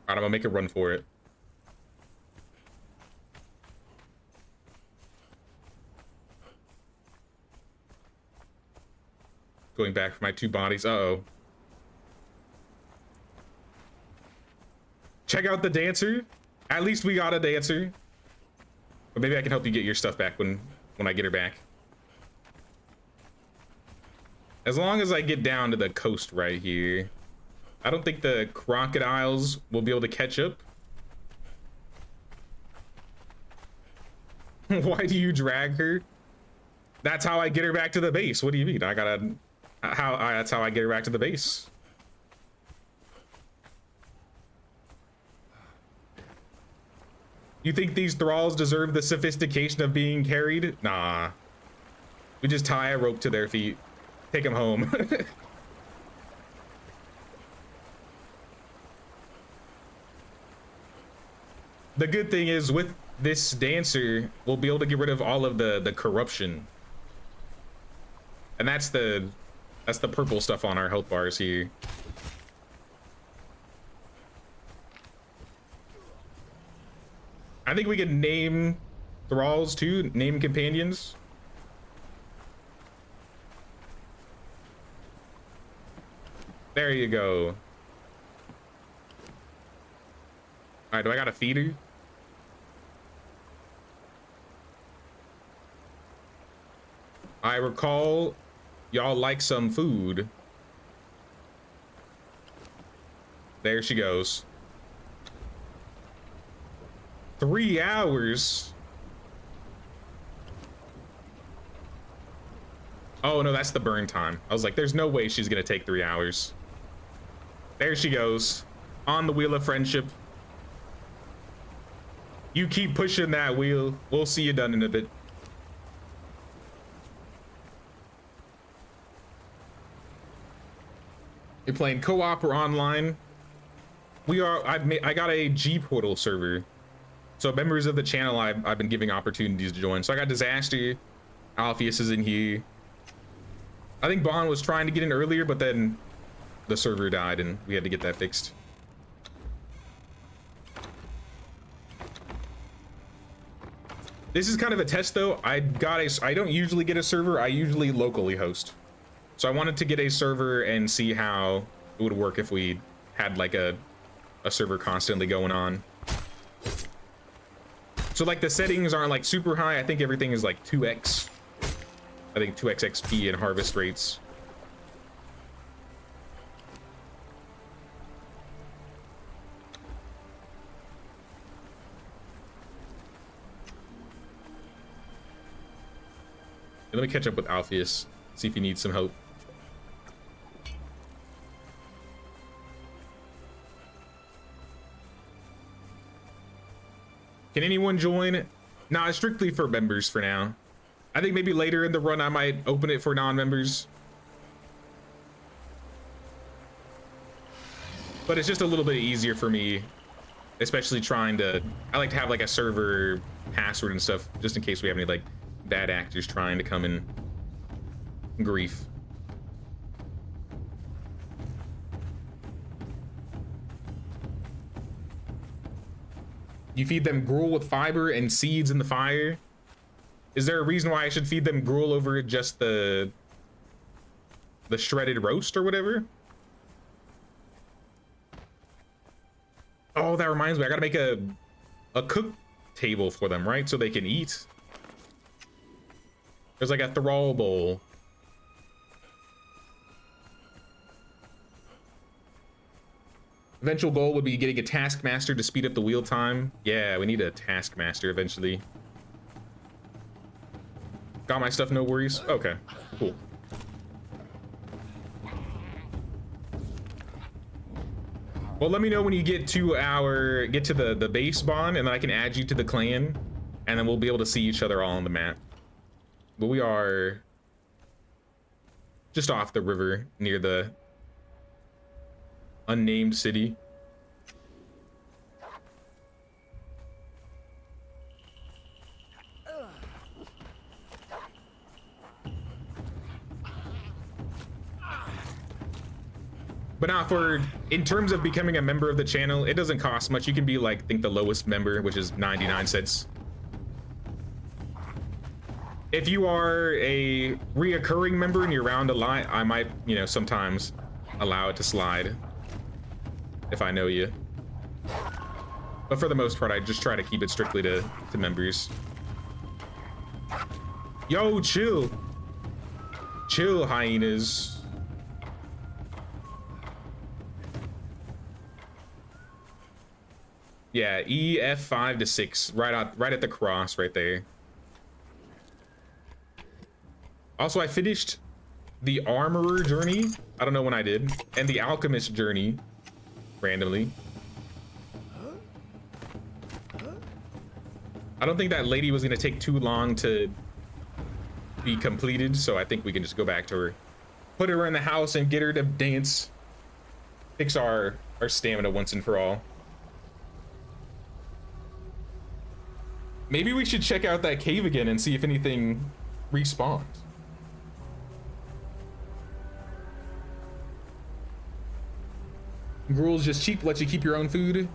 Alright, I'm gonna make a run for it. Going back for my 2 bodies. Uh-oh. Check out the dancer. At least we got a dancer. But maybe I can help you get your stuff back when I get her back. As long as I get down to the coast right here. I don't think the crocodiles will be able to catch up. Why do you drag her? That's how I get her back to the base. What do you mean? I gotta... that's how I get her back to the base. You think these thralls deserve the sophistication of being carried? Nah. We just tie a rope to their feet. Take them home. The good thing is with this dancer, we'll be able to get rid of all of the corruption. And that's the purple stuff on our health bars here. I think we could name thralls too, name companions. There you go. All right, do I got a feeder? I recall y'all like some food. There she goes. 3 hours? Oh no, that's the burn time. I was like, there's no way she's gonna take 3 hours. There she goes, on the wheel of friendship. You keep pushing that wheel. We'll see you done in a bit. You're playing co-op or online? We are. I got a G Portal server, so members of the channel I've been giving opportunities to join. So I got Disaster, Alpheus is in here. I think Bond was trying to get in earlier, but then the server died and we had to get that fixed. This is kind of a test though. I don't usually get a server, I usually locally host. So I wanted to get a server and see how it would work if we had like a server constantly going on. So like the settings aren't like super high. I think everything is like 2x. I think 2x XP and harvest rates. Let me catch up with Alpheus, see if he needs some help. Can anyone join? Nah, it's strictly for members for now. I think maybe later in the run I might open it for non-members. But it's just a little bit easier for me, especially trying to... I like to have like a server password and stuff, just in case we have any like bad actors trying to come in grief. You feed them gruel with fiber and seeds in the fire. Is there a reason why I should feed them gruel over just the shredded roast or whatever? Oh, that reminds me, I gotta make a cook table for them, right? So they can eat. There's like a thrall bowl. Eventual goal would be getting a taskmaster to speed up the wheel time. Yeah, we need a taskmaster eventually. Got my stuff, no worries. Okay, cool. Well, let me know when you get to the base spawn, and then I can add you to the clan, and then we'll be able to see each other all on the map. But we are just off the river near the unnamed city. But not for, in terms of becoming a member of the channel, it doesn't cost much. You can be like, I think the lowest member, which is 99 cents. If you are a reoccurring member and you're around a lot, I might, you know, sometimes allow it to slide if I know you. But for the most part, I just try to keep it strictly to members. Yo, chill. Chill, hyenas. Yeah, EF5 to 6, right at the cross right there. Also, I finished the Armorer journey. I don't know when I did, and the Alchemist journey randomly. I don't think that lady was gonna take too long to be completed, so I think we can just go back to her, put her in the house, and get her to dance. Fix our stamina once and for all. Maybe we should check out that cave again and see if anything respawns. Gruel's just cheap, lets you keep your own food.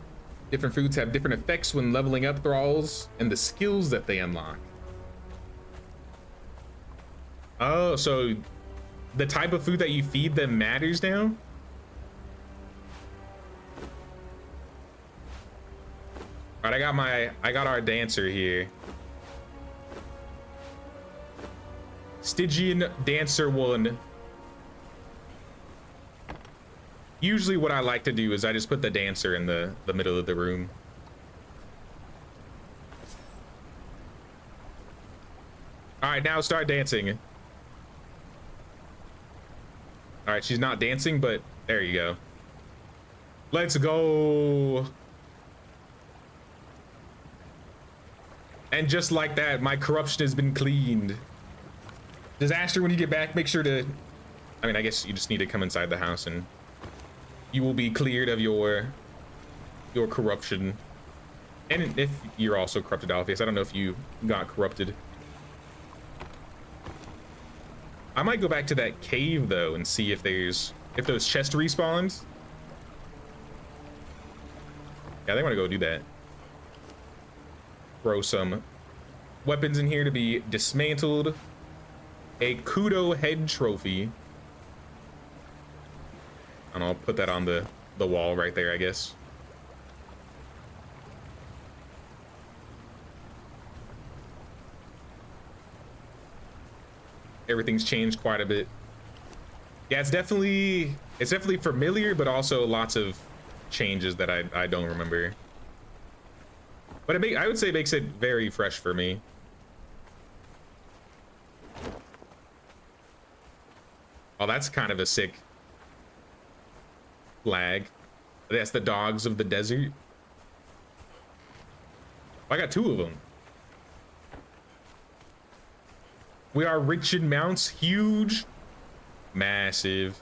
Different foods have different effects when leveling up thralls and the skills that they unlock. Oh, so the type of food that you feed them matters now? All right, I got our dancer here. Stygian Dancer 1. Usually what I like to do is I just put the dancer in the middle of the room. All right, now start dancing. All right, she's not dancing, but there you go. Let's go. And just like that, my corruption has been cleaned. Disaster, when you get back, make sure to, I mean, I guess you just need to come inside the house and you will be cleared of your corruption. And if you're also corrupted, Alpheus, I don't know if you got corrupted. I might go back to that cave though and see if those chest respawns. Yeah, they want to go do that. Throw some weapons in here to be dismantled. A Kudo head trophy. And I'll put that on the wall right there, I guess. Everything's changed quite a bit. Yeah, it's definitely familiar, but also lots of changes that I don't remember. But I would say it makes it very fresh for me. Oh, that's kind of a sick flag. That's the dogs of the desert. I got 2 of them. We are rich in mounts, huge, massive.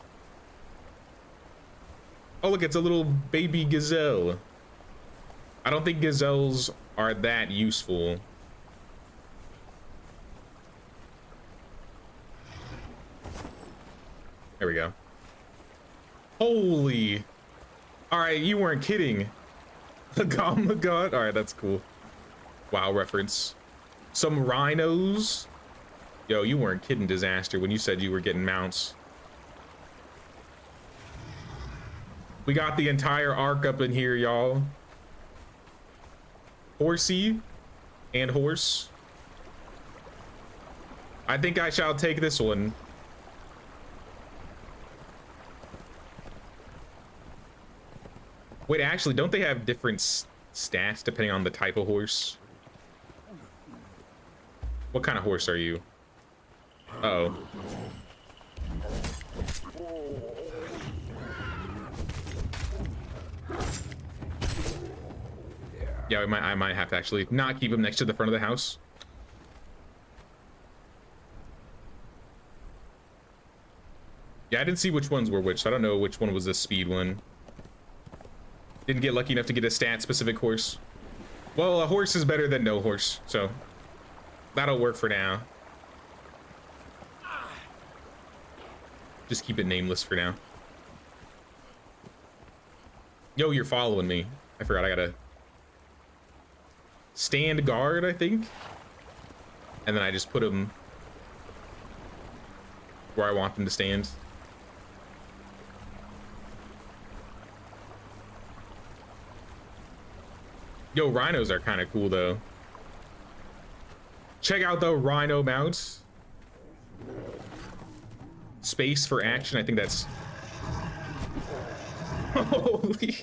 Oh, look, it's a little baby gazelle. I don't think gazelles are that useful. There we go. Holy. All right, you weren't kidding. The Gamma God. All right, that's cool. WoW reference. Some rhinos. Yo, you weren't kidding, Disaster, when you said you were getting mounts. We got the entire arc up in here, y'all. Horsey and horse. I think I shall take this one. Wait, actually, don't they have different stats depending on the type of horse? What kind of horse are you? Uh-oh. Yeah, I might have to actually not keep him next to the front of the house. Yeah, I didn't see which ones were which, so I don't know which one was the speed one. Didn't get lucky enough to get a stat-specific horse. Well, a horse is better than no horse, so that'll work for now. Just keep it nameless for now. Yo, you're following me. I forgot I gotta stand guard, I think. And then I just put him where I want them to stand. Yo, rhinos are kind of cool though. Check out the rhino mounts. Space for action. I think that's holy.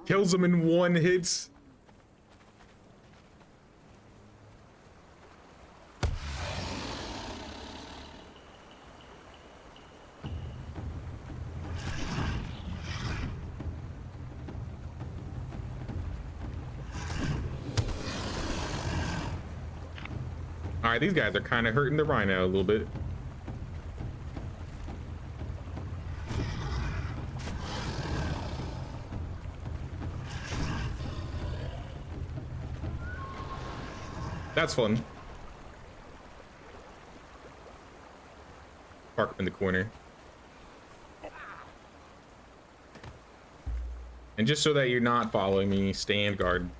Kills them in one hit. All right, these guys are kind of hurting the rhino a little bit. That's fun. Park up in the corner. And just so that you're not following me, stand guard.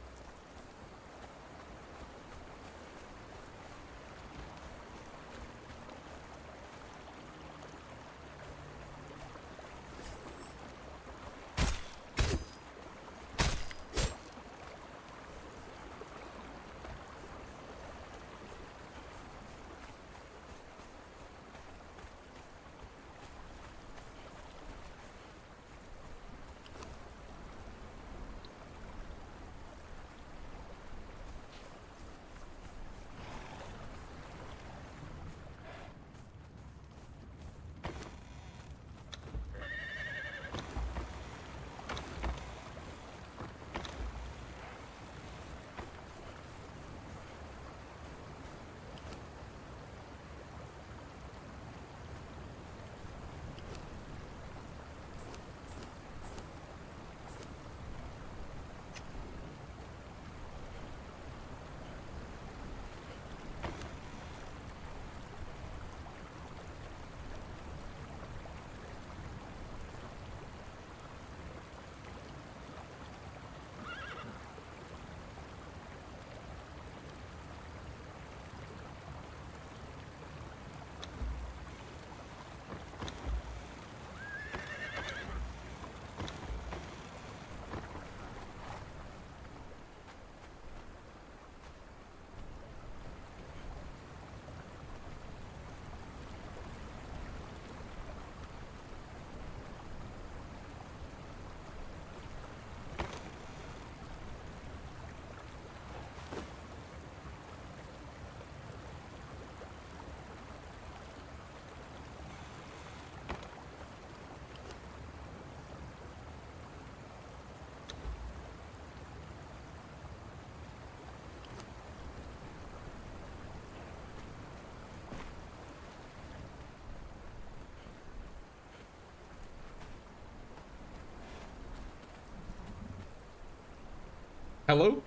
Hello?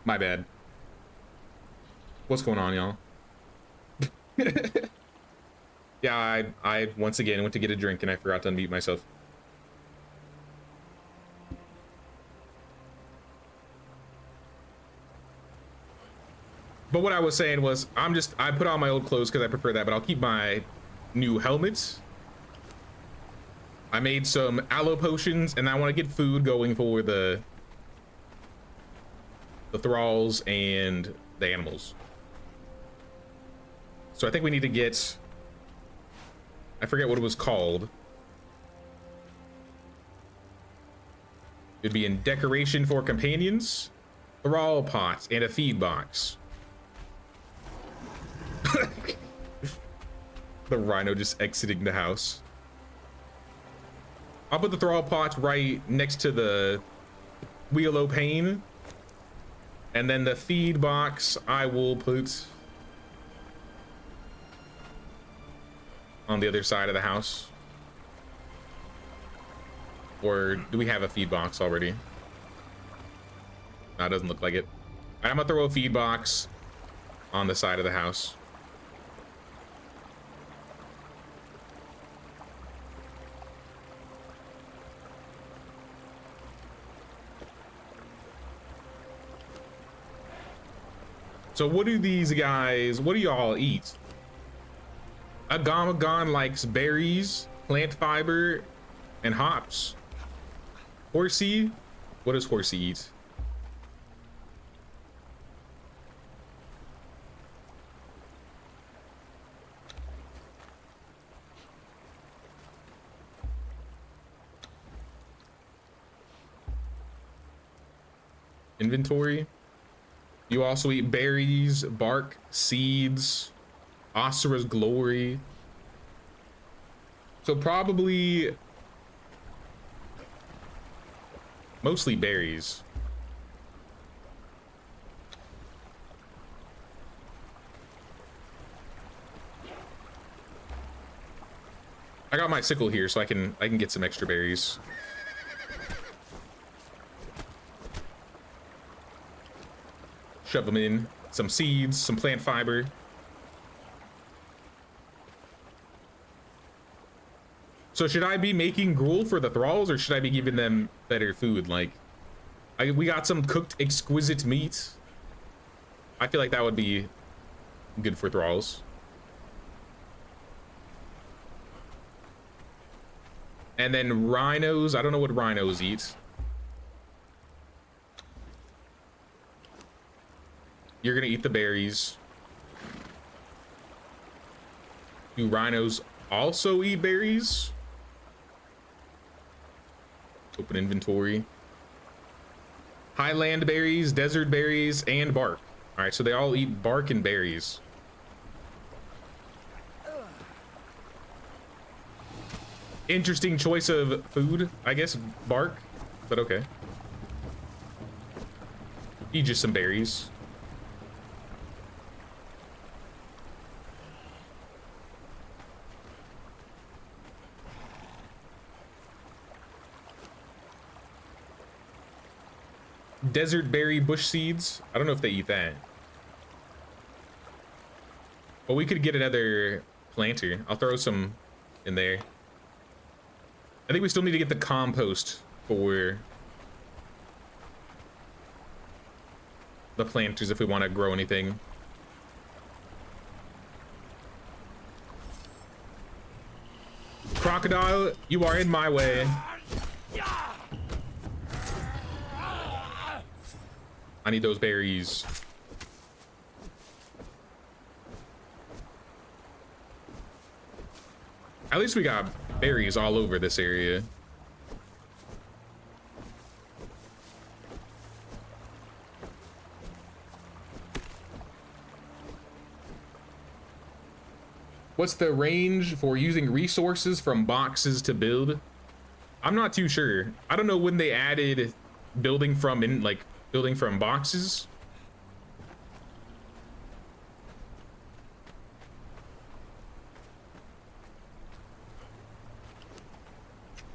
My bad. What's going on, y'all? Yeah, I once again went to get a drink and I forgot to unmute myself. But what I was saying was, I put on my old clothes because I prefer that, but I'll keep my new helmets. I made some aloe potions and I want to get food going for the thralls and the animals. So I think we need to get, I forget what it was called. It'd be in decoration for companions, thrall pots, and a feed box. The rhino just exiting the house. I'll put the thrall pots right next to the Wheel o' Pain. And then the feed box I will put on the other side of the house. Or do we have a feed box already? No, it doesn't look like it. I'm gonna throw a feed box on the side of the house. So what do these guys, what do y'all eat? Agamagon likes berries, plant fiber, and hops. Horsey, what does Horsey eat? Inventory. You also eat berries, bark, seeds, Asura's glory. So probably mostly berries. I got my sickle here so I can get some extra berries. Shove them in, some seeds, some plant fiber. So should I be making gruel for the thralls, or should I be giving them better food? Like, we got some cooked exquisite meat. I feel like that would be good for thralls. And then rhinos, I don't know what rhinos eat. You're gonna eat the berries. Do rhinos also eat berries? Open inventory. Highland berries, desert berries, and bark. All right, so they all eat bark and berries. Interesting choice of food, I guess, bark, but okay. Eat just some berries. Desert berry bush seeds. I don't know if they eat that. But we could get another planter. I'll throw some in there. I think we still need to get the compost for the planters if we want to grow anything. Crocodile, you are in my way. I need those berries. At least we got berries all over this area. What's the range for using resources from boxes to build? I'm not too sure. I don't know when they added building from building from boxes.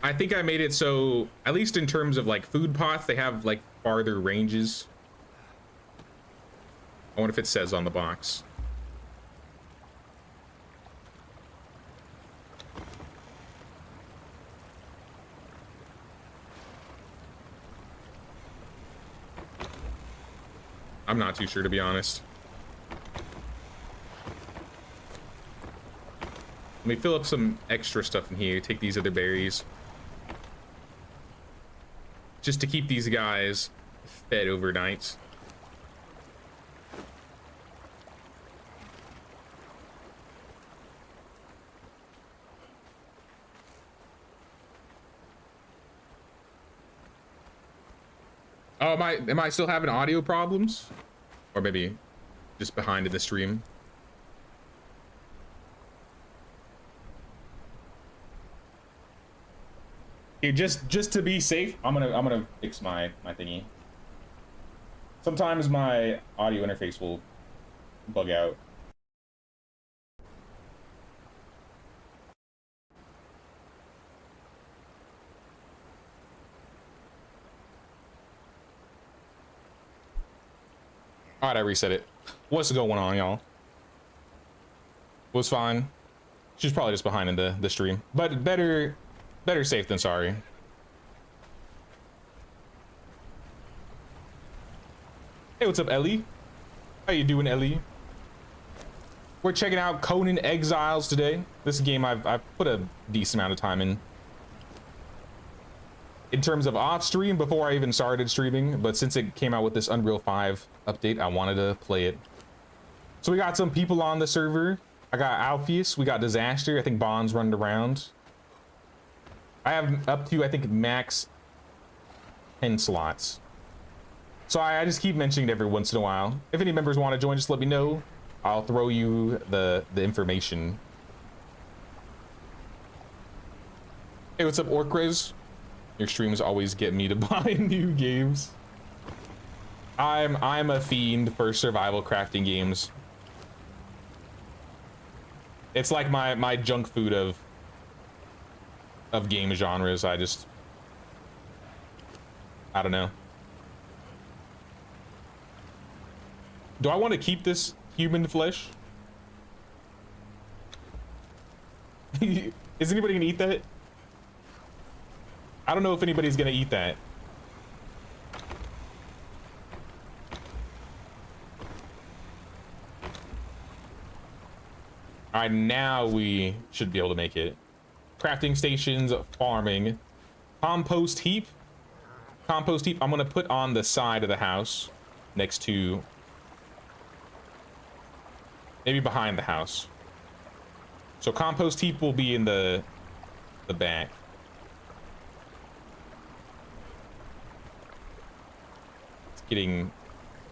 I think I made it so, at least in terms of like food pots, they have like farther ranges. I wonder if it says on the box. I'm not too sure, to be honest. Let me fill up some extra stuff in here. Take these other berries. Just to keep these guys fed overnight. Oh, am I still having audio problems? Or maybe just behind in the stream? Here, just to be safe, I'm gonna fix my thingy. Sometimes my audio interface will bug out. All right, I reset it. What's going on, y'all? Was fine. She's probably just behind in the stream, but better safe than sorry. Hey, what's up, Ellie? How you doing, Ellie? We're checking out Conan Exiles today. This is a game I've put a decent amount of time in terms of off stream before I even started streaming, but since it came out with this Unreal 5 update, I wanted to play it. So we got some people on the server. I got Alpheus, we got Disaster, I think Bond's running around. I have up to, I think, max 10 slots. So I just keep mentioning it every once in a while. If any members want to join, just let me know. I'll throw you the information. Hey, what's up, Orcres? Your streams always get me to buy new games. I'm a fiend for survival crafting games. It's like my junk food of game genres. I don't know. Do I want to keep this human flesh? Is anybody gonna eat that? I don't know if anybody's gonna eat that. All right, now we should be able to make it. Crafting stations, farming, compost heap. Compost heap, I'm gonna put on the side of the house next to, maybe behind the house. So compost heap will be in the back. It's getting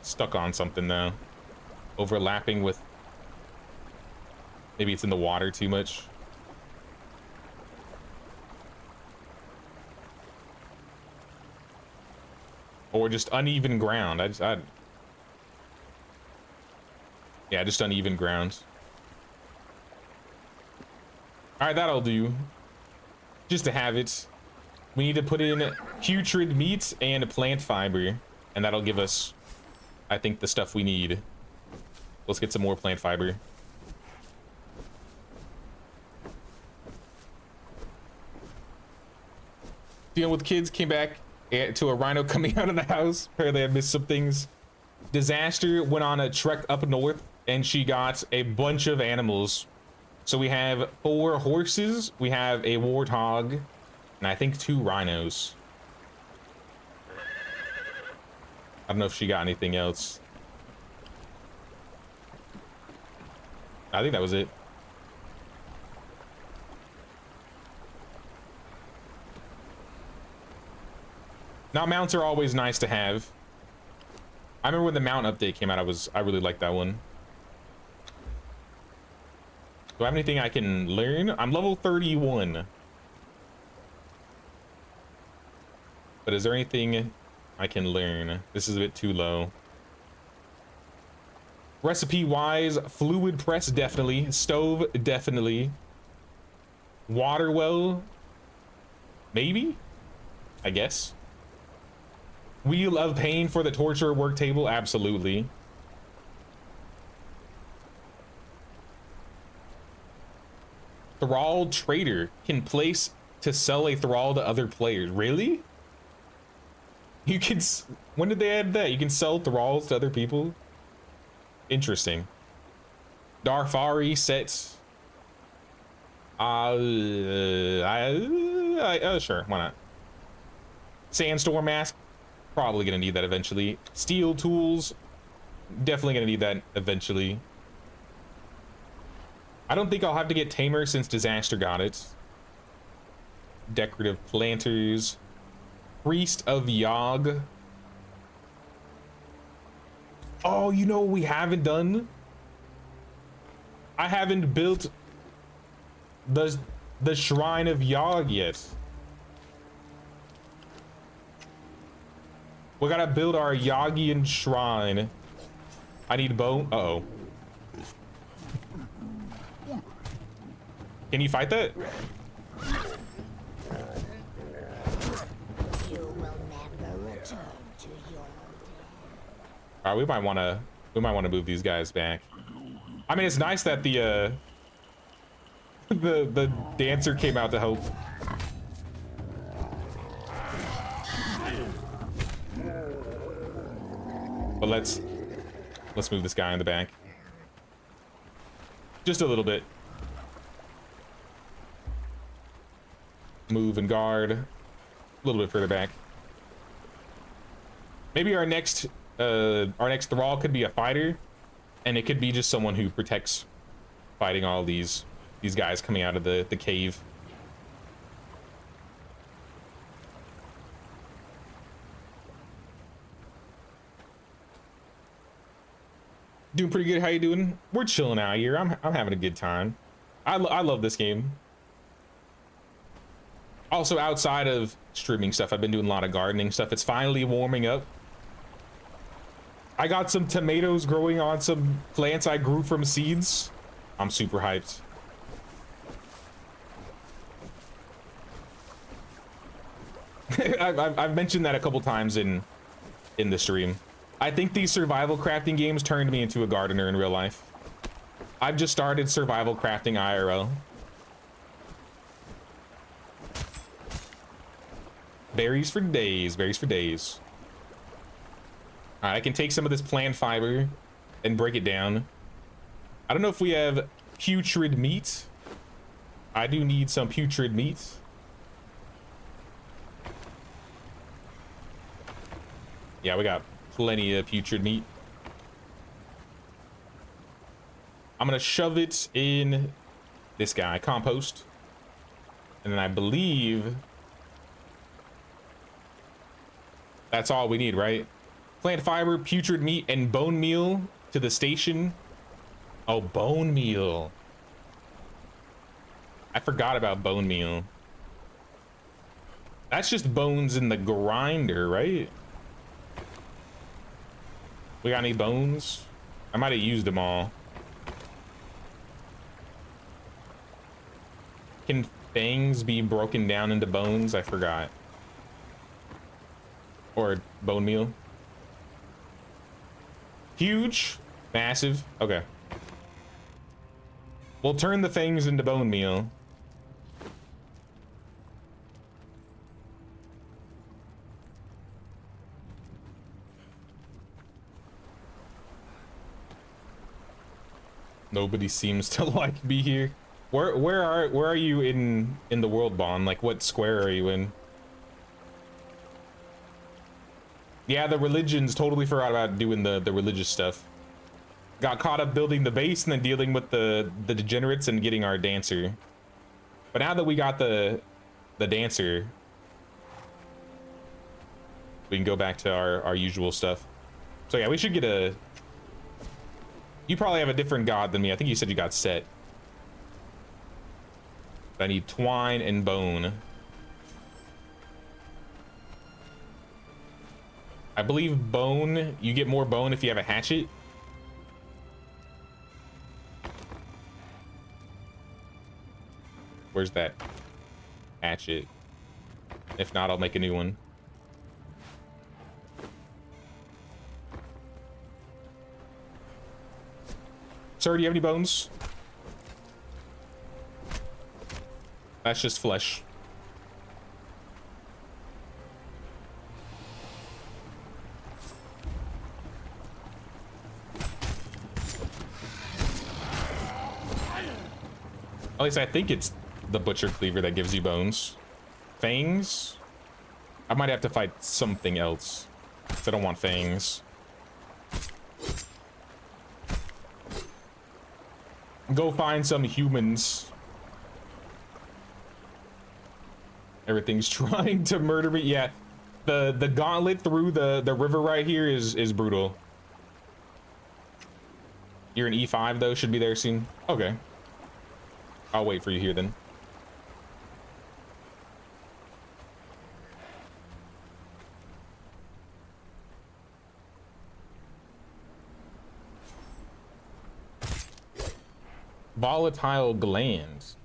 stuck on something now. Overlapping with, maybe it's in the water too much. Or just uneven ground. Yeah, just uneven ground. All right, that'll do. Just to have it. We need to put in putrid meat and plant fiber, and that'll give us, I think, the stuff we need. Let's get some more plant fiber. Dealing with kids, came back to a rhino coming out of the house. Apparently I missed some things. Disaster went on a trek up north and she got a bunch of animals. So we have 4 horses, we have a warthog, and I think 2 rhinos. I don't know if she got anything else. I think that was it. Now, mounts are always nice to have. I remember when the mount update came out, I really liked that one. Do I have anything I can learn? I'm level 31. But is there anything I can learn? This is a bit too low. Recipe wise, fluid press definitely, stove definitely, water well maybe, I guess. Wheel of pain for the torture work table, absolutely. Thrall trader can place to sell a thrall to other players. Really? You can, when did they add that? You can sell thralls to other people? Interesting. Darfari sets. Sure, why not? Sandstorm mask, probably gonna need that eventually. Steel tools, definitely gonna need that eventually. I don't think I'll have to get Tamer since Disaster got it. Decorative planters. Priest of Yogg. Oh, you know what we haven't done? I haven't built the Shrine of Yogg yet. We gotta build our Yagian shrine. I need bone. Uh-oh. Can you fight that? You will never return to your All right, we might want to move these guys back. I mean, it's nice that the the dancer came out to help. But let's move this guy in the back. Just a little bit. Move and guard. A little bit further back. Maybe our next thrall could be a fighter, and it could be just someone who protects fighting all these guys coming out of the cave. Doing pretty good. How you doing? We're chilling out here. I'm having a good time. I love this game. Also, outside of streaming stuff, I've been doing a lot of gardening stuff. It's finally warming up. I got some tomatoes growing on some plants I grew from seeds. I'm super hyped. I've mentioned that a couple times in the stream. I think these survival crafting games turned me into a gardener in real life. I've just started survival crafting IRL. Berries for days, berries for days. All right, I can take some of this plant fiber and break it down. I don't know if we have putrid meat. I do need some putrid meat. Yeah, we got plenty of putrid meat. I'm gonna shove it in this guy, compost. And then I believe that's all we need, right? Plant fiber, putrid meat, and bone meal to the station. Oh, bone meal. I forgot about bone meal. That's just bones in the grinder, right? We got any bones? I might have used them all. Can fangs be broken down into bones? I forgot. Or bone meal. Huge, massive. Okay. We'll turn the fangs into bone meal. Nobody seems to like me here. Where are you in the world, Bond? Like, what square are you in? Yeah, the religions, totally forgot about doing the religious stuff. Got caught up building the base and then dealing with the degenerates and getting our dancer. But now that we got the dancer, we can go back to our usual stuff. So yeah, we should get a... You probably have a different god than me. I think you said you got set. I need twine and bone. I believe bone, you get more bone if you have a hatchet. Where's that hatchet? If not, I'll make a new one. Sir, do you have any bones? That's just flesh. At least I think it's the butcher cleaver that gives you bones. Fangs? I might have to fight something else, because I don't want fangs. Go find some humans. Everything's trying to murder me. Yeah, the gauntlet through the river right here is brutal. You're an E5 though, should be there soon. Okay. I'll wait for you here then. volatile glands.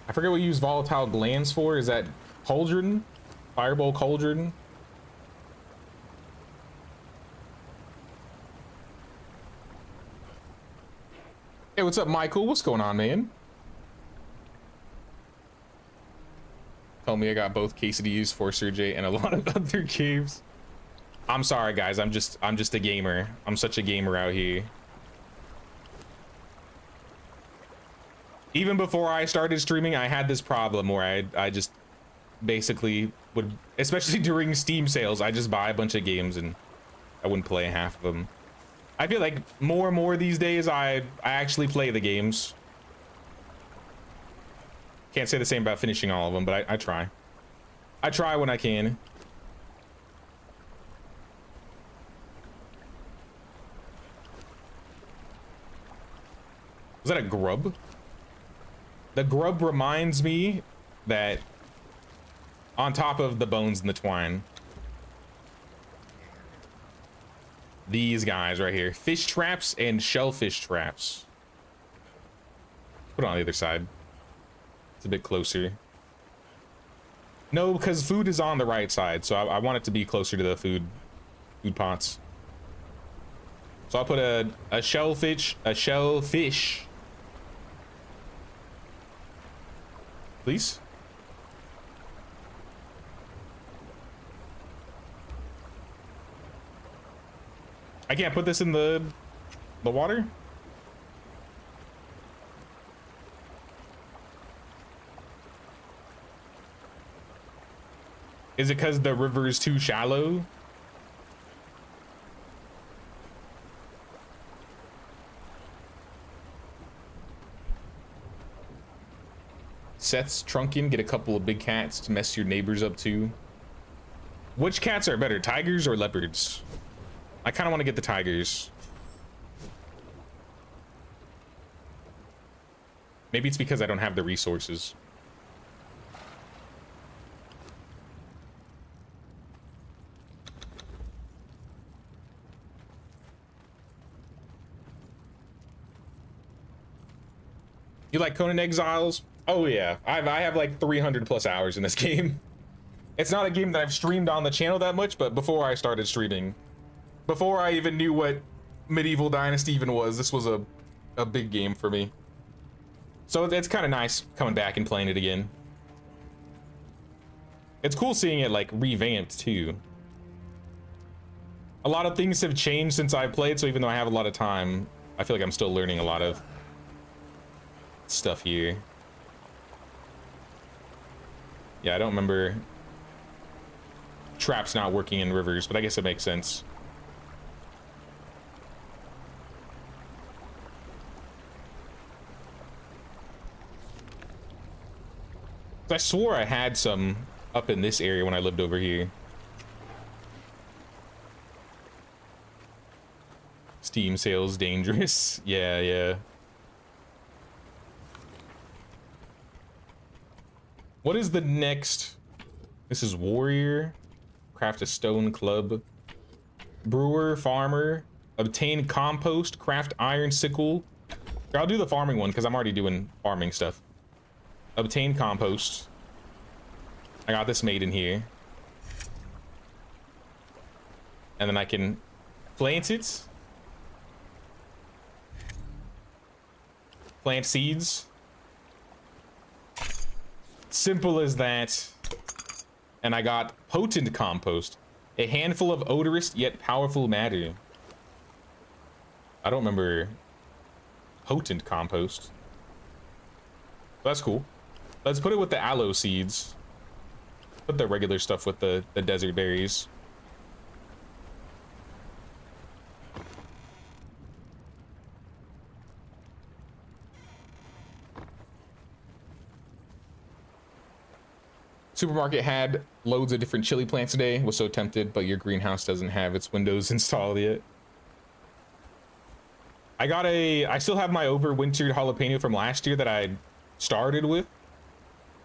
I forget what you use volatile glands for. Is that cauldron? Fireball cauldron? Hey, what's up, Michael? What's going on, man? Tell me I got both quesadillas for SirJ and a lot of other games. I'm sorry, guys. I'm just a gamer. I'm such a gamer out here. Even before I started streaming, I had this problem where I just basically would, especially during Steam sales, I just buy a bunch of games and I wouldn't play half of them. I feel like more and more these days I actually play the games. Can't say the same about finishing all of them, but I try. I try when I can. Is that a grub? The grub reminds me that on top of the bones and the twine, these guys right here, fish traps and shellfish traps. Put it on the other side. It's a bit closer. No, because food is on the right side, so I want it to be closer to the food pots. So I'll put a shellfish, please. I can't put this in the water? Is it because the river is too shallow? Seth's trunking, get a couple of big cats to mess your neighbors up too. Which cats are better, tigers or leopards? I kind of want to get the tigers. Maybe it's because I don't have the resources. You like Conan Exiles? Oh yeah, I have like 300 plus hours in this game. It's not a game that I've streamed on the channel that much, but before I started streaming, before I even knew what Medieval Dynasty even was, this was a big game for me. So it's kind of nice coming back and playing it again. It's cool seeing it like revamped too. A lot of things have changed since I played, so even though I have a lot of time, I feel like I'm still learning a lot of stuff here. Yeah, I don't remember traps not working in rivers, but I guess it makes sense. I swore I had some up in this area when I lived over here. Steam sales dangerous. Yeah. What is the next? This is warrior. Craft a stone club. Brewer, farmer. Obtain compost. Craft iron sickle. Here, I'll do the farming one because I'm already doing farming stuff. Obtain compost. I got this made in here. And then I can plant it. Plant seeds. Simple as that. And I got potent compost. A handful of odorous yet powerful matter. I don't remember potent compost. That's cool. Let's put it with the aloe seeds. Put the regular stuff with the desert berries. Supermarket had loads of different chili plants today. Was so tempted, but your greenhouse doesn't have its windows installed yet. I still have my overwintered jalapeno from last year that I started with.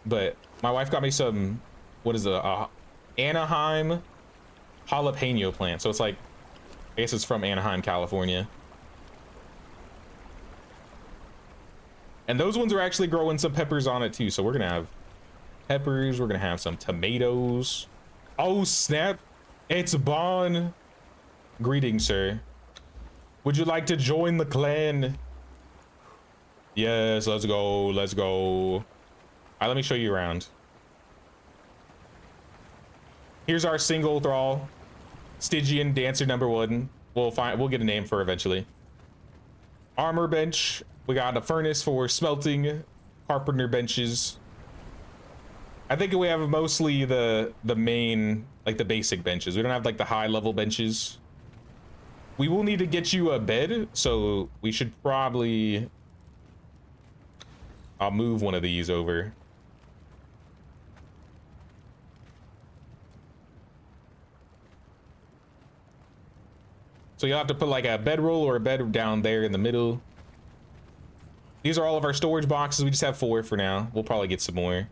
but my wife got me some, what is a Anaheim jalapeno plant. So it's like, I guess it's from Anaheim, California. And those ones are actually growing some peppers on it too. So we're gonna have peppers, we're gonna have some tomatoes. Oh snap, it's Bon. Greetings, sir. Would you like to join the clan? Yes, let's go, let's go. All right, let me show you around. Here's our single thrall, Stygian Dancer #1. We'll get a name for eventually. Armor bench. We got a furnace for smelting, carpenter benches. I think we have mostly the main, like the basic benches. We don't have like the high level benches. We will need to get you a bed, so we should probably, I'll move one of these over. So you'll have to put like a bedroll or a bed down there in the middle. These are all of our storage boxes. We just have 4 for now. We'll probably get some more.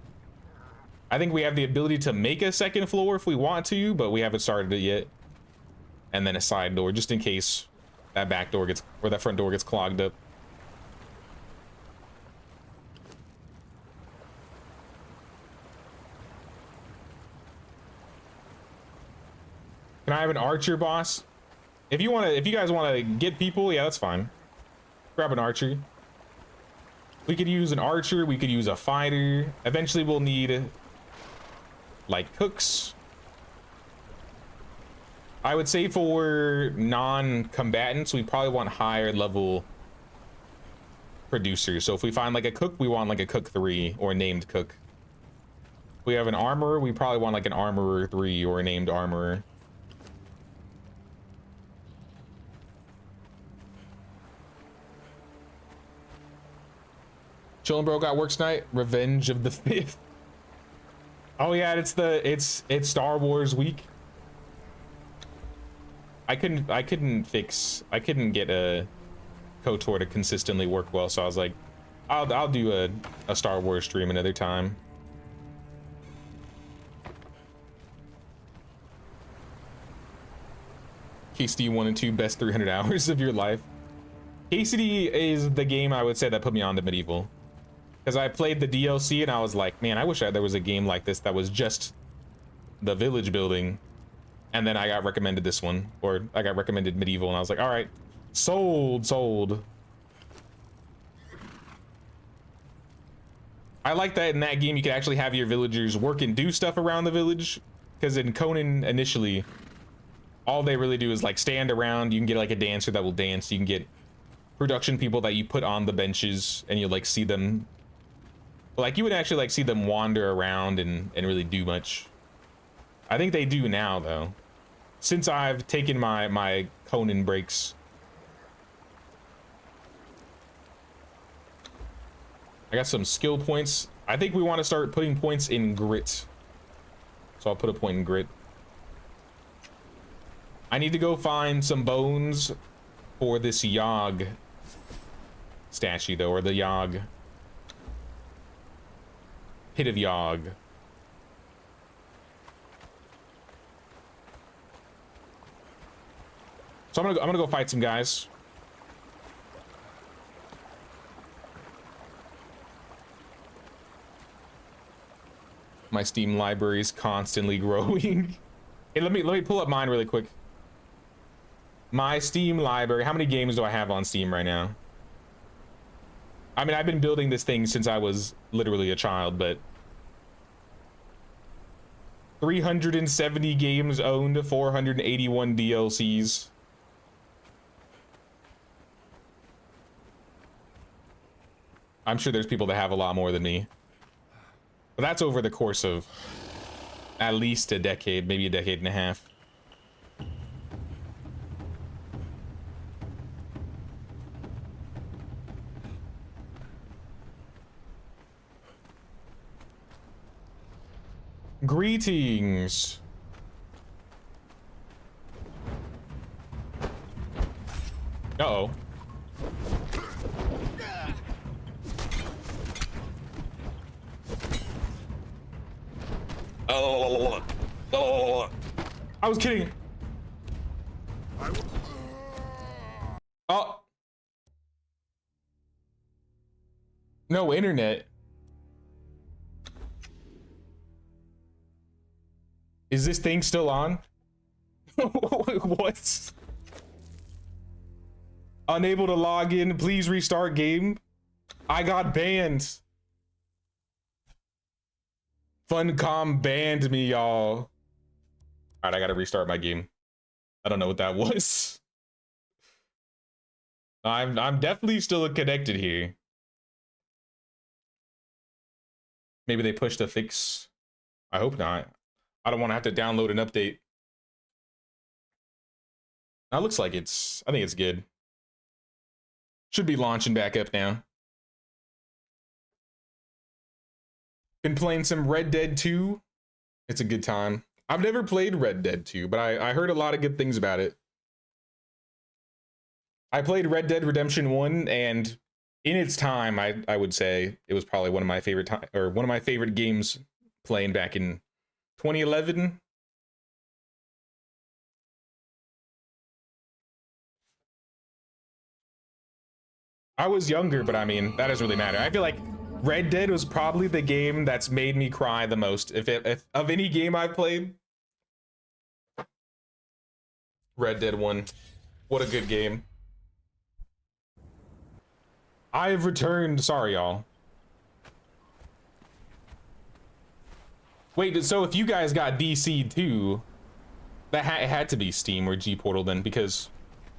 I think we have the ability to make a second floor if we want to, but we haven't started it yet. And then a side door, just in case that back door gets, or that front door gets clogged up. Can I have an archer, boss? If you guys want to get people, yeah, that's fine. Grab an archer. We could use an archer, we could use a fighter. Eventually we'll need like cooks. I would say for non-combatants, we probably want higher level producers. So if we find like a cook, we want like a cook 3 or a named cook. If we have an armorer, we probably want like an armorer 3 or a named armorer. Chillin' bro, got work tonight. Revenge of the 5th. Oh yeah, it's Star Wars week. I couldn't get a KOTOR to consistently work well, so I was like, I'll do a Star Wars stream another time. KCD 1 and 2 best 300 hours of your life. KCD is the game I would say that put me on to medieval. Because I played the DLC and I was like, man, I wish there was a game like this that was just the village building. And then I got recommended this one, or I got recommended medieval, and I was like, all right, sold. I like that in that game you can actually have your villagers work and do stuff around the village. Because in Conan initially, all they really do is like stand around. You can get like a dancer that will dance. You can get production people that you put on the benches, and you like see them. Like you would actually like see them wander around and really do much. I think they do now though. Since I've taken my Conan breaks. I got some skill points. I think we want to start putting points in grit. So I'll put a point in grit. I need to go find some bones for this Yogg statue though, or the Yogg. Pit of Yogg. So I'm gonna go fight some guys. My Steam library is constantly growing. Hey, let me pull up mine really quick. My Steam library. How many games do I have on Steam right now? I mean, I've been building this thing since I was literally a child, but 370 games owned, 481 DLCs. I'm sure there's people that have a lot more than me. But that's over the course of at least a decade, maybe a decade and a half. Greetings. Uh-oh. I was kidding. Oh. No internet. Is this thing still on? What? Unable to log in. Please restart game. I got banned. Funcom banned me, y'all. All right, I gotta restart my game. I don't know what that was. I'm definitely still connected here. Maybe they pushed a fix. I hope not. I don't want to have to download an update. Now it looks like I think it's good. Should be launching back up now. Been playing some Red Dead 2. It's a good time. I've never played Red Dead 2, but I heard a lot of good things about it. I played Red Dead Redemption 1, and in its time, I would say it was probably one of my favorite games playing back in 2011. I was younger, but I mean, that doesn't really matter. I feel like Red Dead was probably the game that's made me cry the most. If of any game I've played, Red Dead 1. What a good game. I have returned. Sorry, y'all. Wait, so if you guys got DC'd too, that had to be Steam or G Portal then, because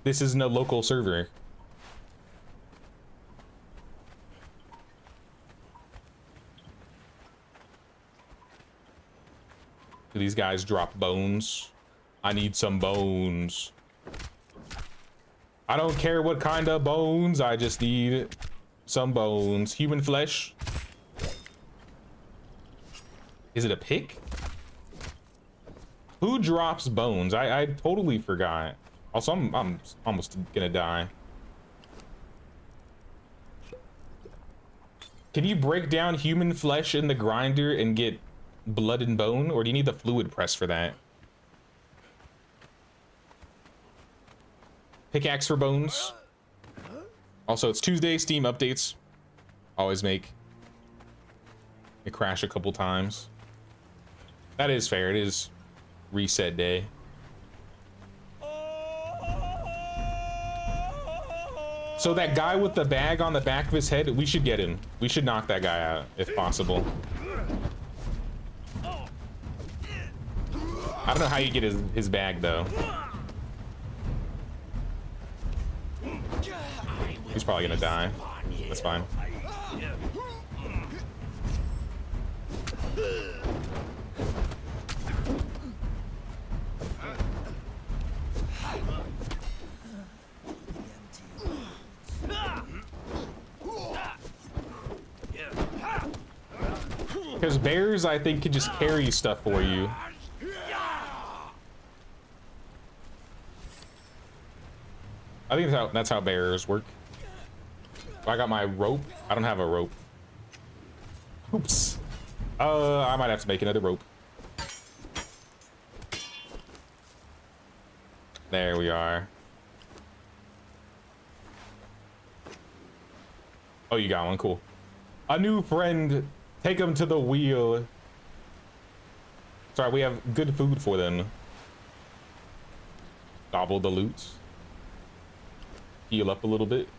this isn't a local server. Do these guys drop bones? I need some bones. I don't care what kind of bones, I just need some bones. Human flesh. Is it a pick? Who drops bones? I totally forgot. Also, I'm almost gonna die. Can you break down human flesh in the grinder and get blood and bone, or do you need the fluid press for that? Pickaxe for bones. Also, it's Tuesday, Steam updates. Always make it crash a couple times. That is fair, it is reset day. So that guy with the bag on the back of his head, we should get him. We should knock that guy out, if possible. I don't know how you get his bag, though. He's probably gonna die. That's fine. Because bears, I think, can just carry stuff for you. I think that's how bears work. I got my rope. I don't have a rope. Oops. I might have to make another rope. There we are. Oh, you got one. Cool. A new friend. Take them to the wheel. Sorry, we have good food for them. Gobble the loot. Heal up a little bit.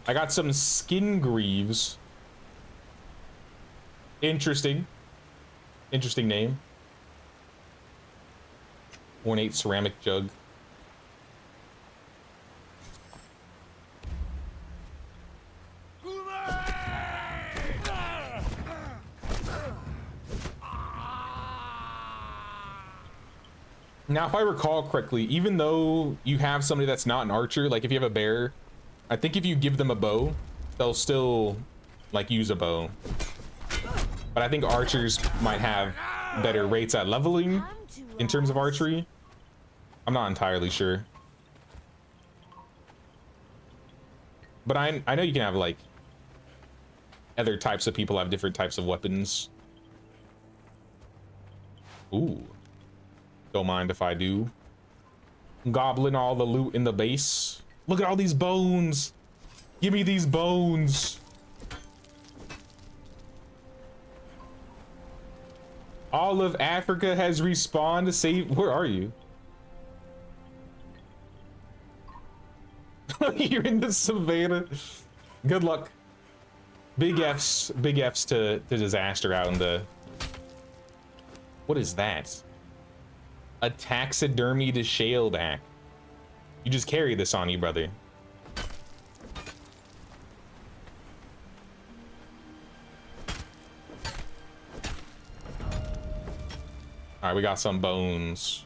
I got some skin greaves. Interesting. Interesting name. Ornate ceramic jug. Now, if I recall correctly, even though you have somebody that's not an archer, like if you have a bear, I think if you give them a bow, they'll still like use a bow. But I think archers might have better rates at leveling in terms of archery. I'm not entirely sure. But I know you can have like other types of people have different types of weapons. Ooh. Don't mind if I do. Gobbling all the loot in the base. Look at all these bones. Give me these bones. All of Africa has respawned to save. Where are you? You're in the savannah. Good luck. Big F's to disaster out in the. What is that? A taxidermy to shaleback. You just carry this on you, brother. All right, we got some bones.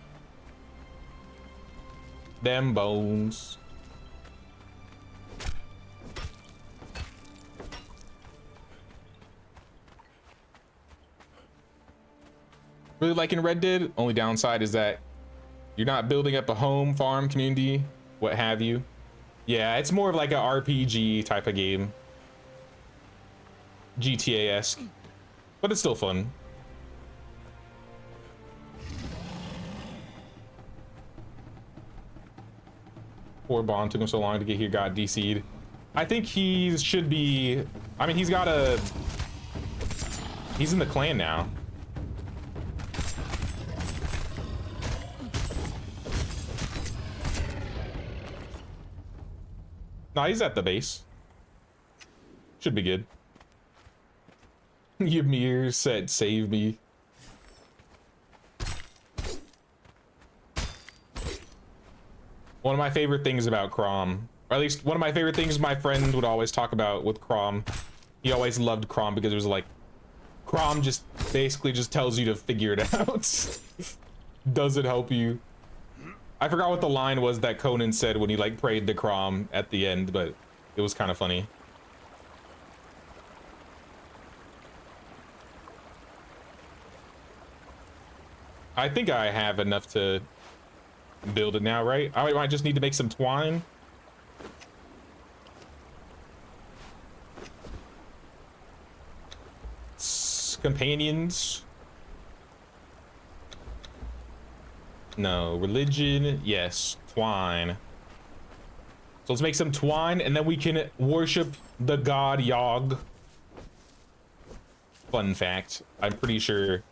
Them bones. Really liking Red Dead. Only downside is that you're not building up a home, farm, community, what have you. Yeah, it's more of like a RPG type of game. GTA-esque. But it's still fun. Poor Bond took him so long to get here, got DC'd. I think he should be... I mean, he's got a... He's in the clan now. Nah, he's at the base. Should be good. Ymir said, save me. One of my favorite things about Crom, or at least one of my favorite things my friend would always talk about with Crom. He always loved Crom because it was like, Crom just basically just tells you to figure it out. Doesn't help you. I forgot what the line was that Conan said when he like prayed to Crom at the end, but it was kind of funny. I think I have enough to build it now, right? I might just need to make some twine. Companions. No, religion, yes, twine. So let's make some twine and then we can worship the god Yogg. Fun fact, I'm pretty sure,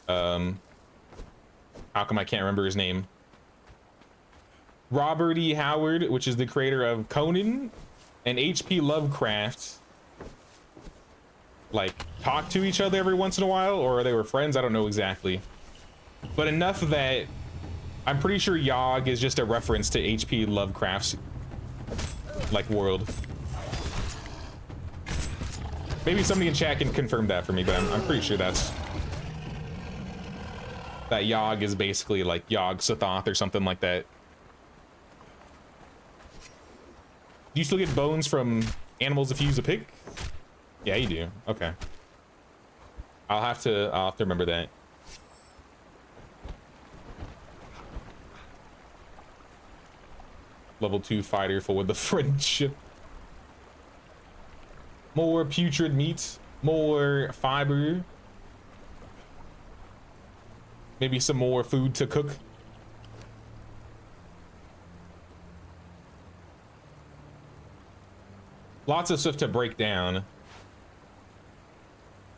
how come I can't remember his name? Robert E. Howard, which is the creator of Conan, and H.P. Lovecraft, like, talk to each other every once in a while, or they were friends, I don't know exactly. But enough that I'm pretty sure Yogg is just a reference to H.P. Lovecraft's like world. Maybe somebody in chat can confirm that for me, but I'm pretty sure that's that Yogg is basically like Yogg-Sothoth or something like that. Do you still get bones from animals if you use a pick? Yeah, you do. Okay. I'll have to remember that. Level 2 fighter full with the friendship. More putrid meat, more fiber. Maybe some more food to cook. Lots of stuff to break down.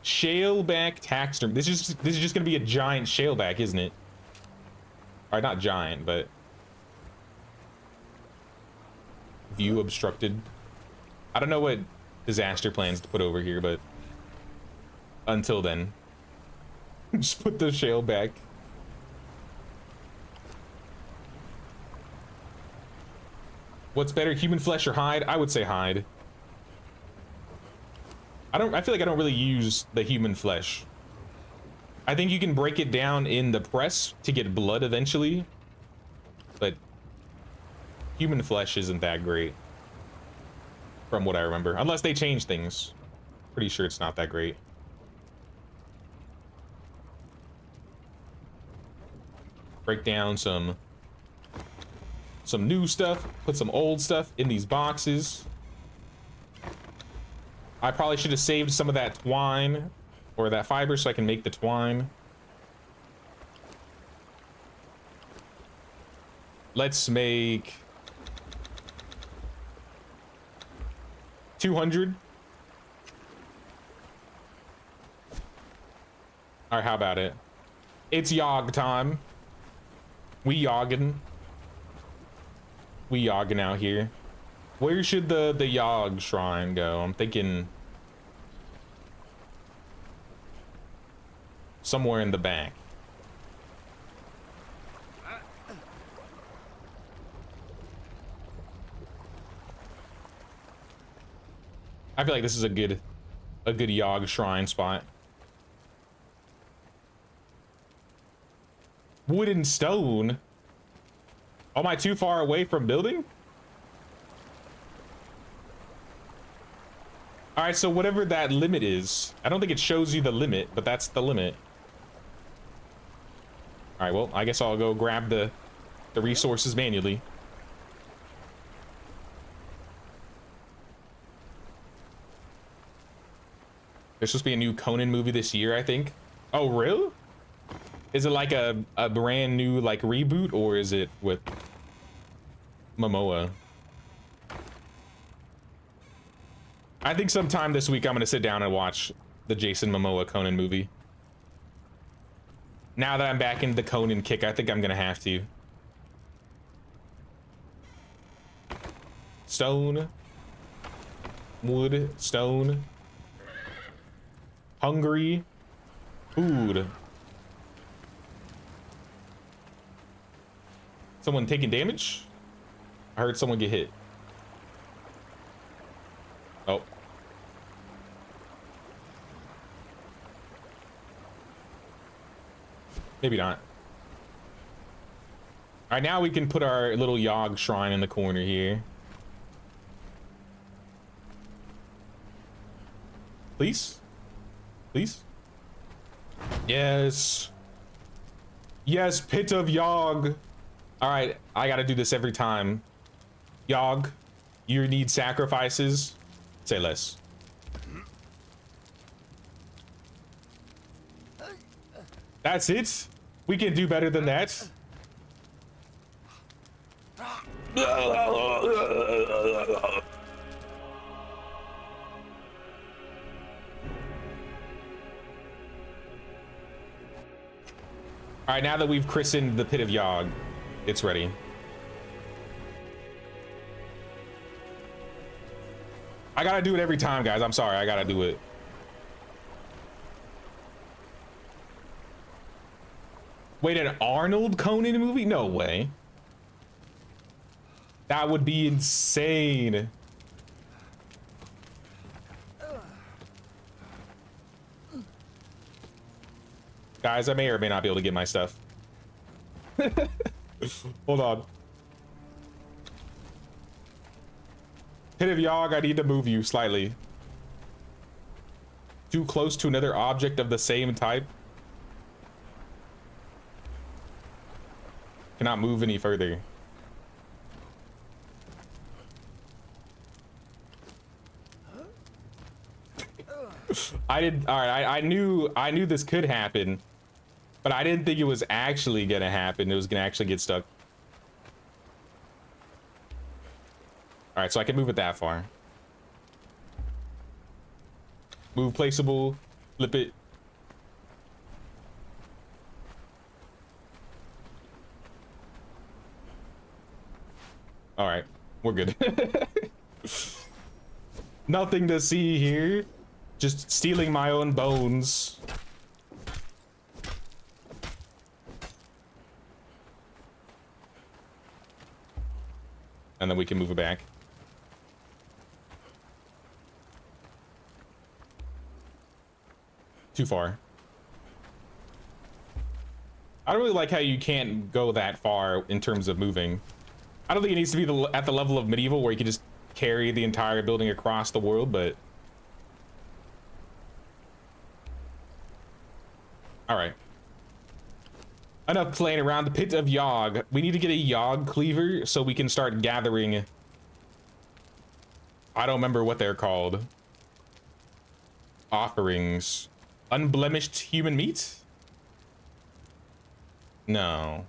Shaleback taxidermy. This is just gonna be a giant shaleback, isn't it? Alright, not giant, but view obstructed. I don't know what disaster plans to put over here, but until then, just put the shaleback. What's better, human flesh or hide? I would say hide. I feel like I don't really use the human flesh. I think you can break it down in the press to get blood eventually, but human flesh isn't that great from what I remember, unless they change things. Pretty sure it's not that great. Break down some new stuff, put some old stuff in these boxes. I probably should have saved some of that twine or that fiber so I can make the twine. Let's make 200. All right, how about it? It's Yogg time. We yogging. We yogging out here. Where should the Yogg shrine go? I'm thinking somewhere in the back. I feel like this is a good Yogg shrine spot. Wood and stone. Am I too far away from building? All right, so whatever that limit is, I don't think it shows you the limit, but that's the limit. All right, well, I guess I'll go grab the resources manually. There's supposed to be a new Conan movie this year, I think. Oh, really? Is it like a brand new like reboot, or is it with Momoa? I think sometime this week I'm gonna sit down and watch the Jason Momoa Conan movie. Now that I'm back in the Conan kick, I think I'm gonna have to. Stone. Wood, stone. Hungry. Food. Someone taking damage? I heard someone get hit. Oh. Maybe not. All right, now we can put our little Yogg shrine in the corner here. Please? Please? Yes. Yes, Pit of Yogg. All right, I gotta do this every time. Yogg, you need sacrifices. Say less. That's it? We can do better than that. All right, now that we've christened the Pit of Yogg, it's ready. I gotta do it every time, guys. I'm sorry, I gotta do it. Wait, an Arnold Conan movie? No way. That would be insane. Guys, I may or may not be able to get my stuff. Hold on. Pit of Yogg, I need to move you slightly. Too close to another object of the same type. Cannot move any further. All right, I knew this could happen, but I didn't think it was actually gonna happen. It was gonna actually get stuck. All right, so I can move it that far. Move placeable, flip it. All right, we're good. Nothing to see here. Just stealing my own bones. And then we can move it back. Too far. I don't really like how you can't go that far in terms of moving. I don't think it needs to be at the level of medieval where you can just carry the entire building across the world, but all right. Enough playing around. The Pit of Yogg. We need to get a Yogg cleaver so we can start gathering. I don't remember what they're called. Offerings. Unblemished human meat? No.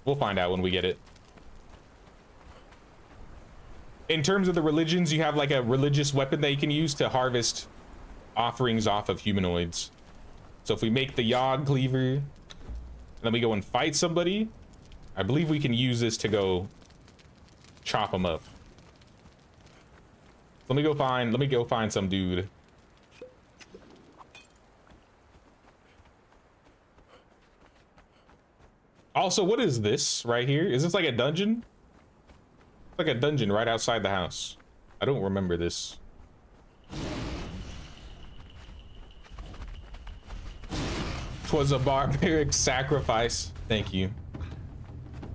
We'll find out when we get it. In terms of the religions, you have like a religious weapon that you can use to harvest offerings off of humanoids. So if we make the Yogg cleaver, and then we go and fight somebody, I believe we can use this to go chop them up. Let me go find some dude. Also, what is this right here? Is this like a dungeon? It's like a dungeon right outside the house. I don't remember this. 'Twas a barbaric sacrifice. Thank you.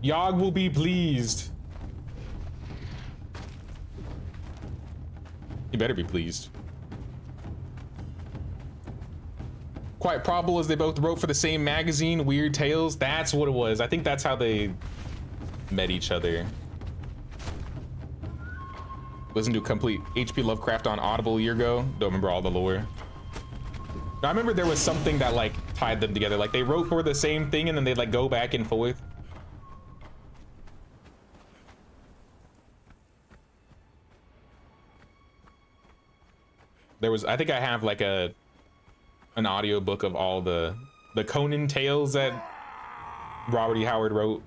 Yogg will be pleased. You better be pleased. Quite probable as they both wrote for the same magazine, Weird Tales. That's what it was. I think that's how they met each other. Listened to a complete HP Lovecraft on Audible a year ago. Don't remember all the lore. I remember there was something that like tied them together. Like they wrote for the same thing and then they'd like go back and forth. There was, I think I have like an audiobook of all the Conan tales that Robert E. Howard wrote.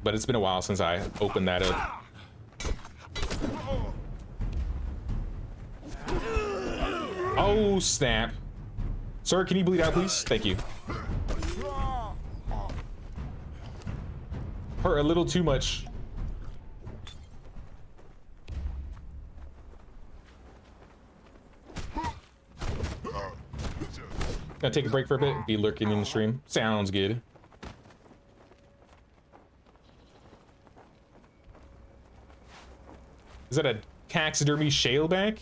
But it's been a while since I opened that up. Oh, snap. Sir, can you bleed out, please? Thank you. Hurt a little too much. Gonna take a break for a bit, be lurking in the stream. Sounds good. Is that a taxidermy shaleback?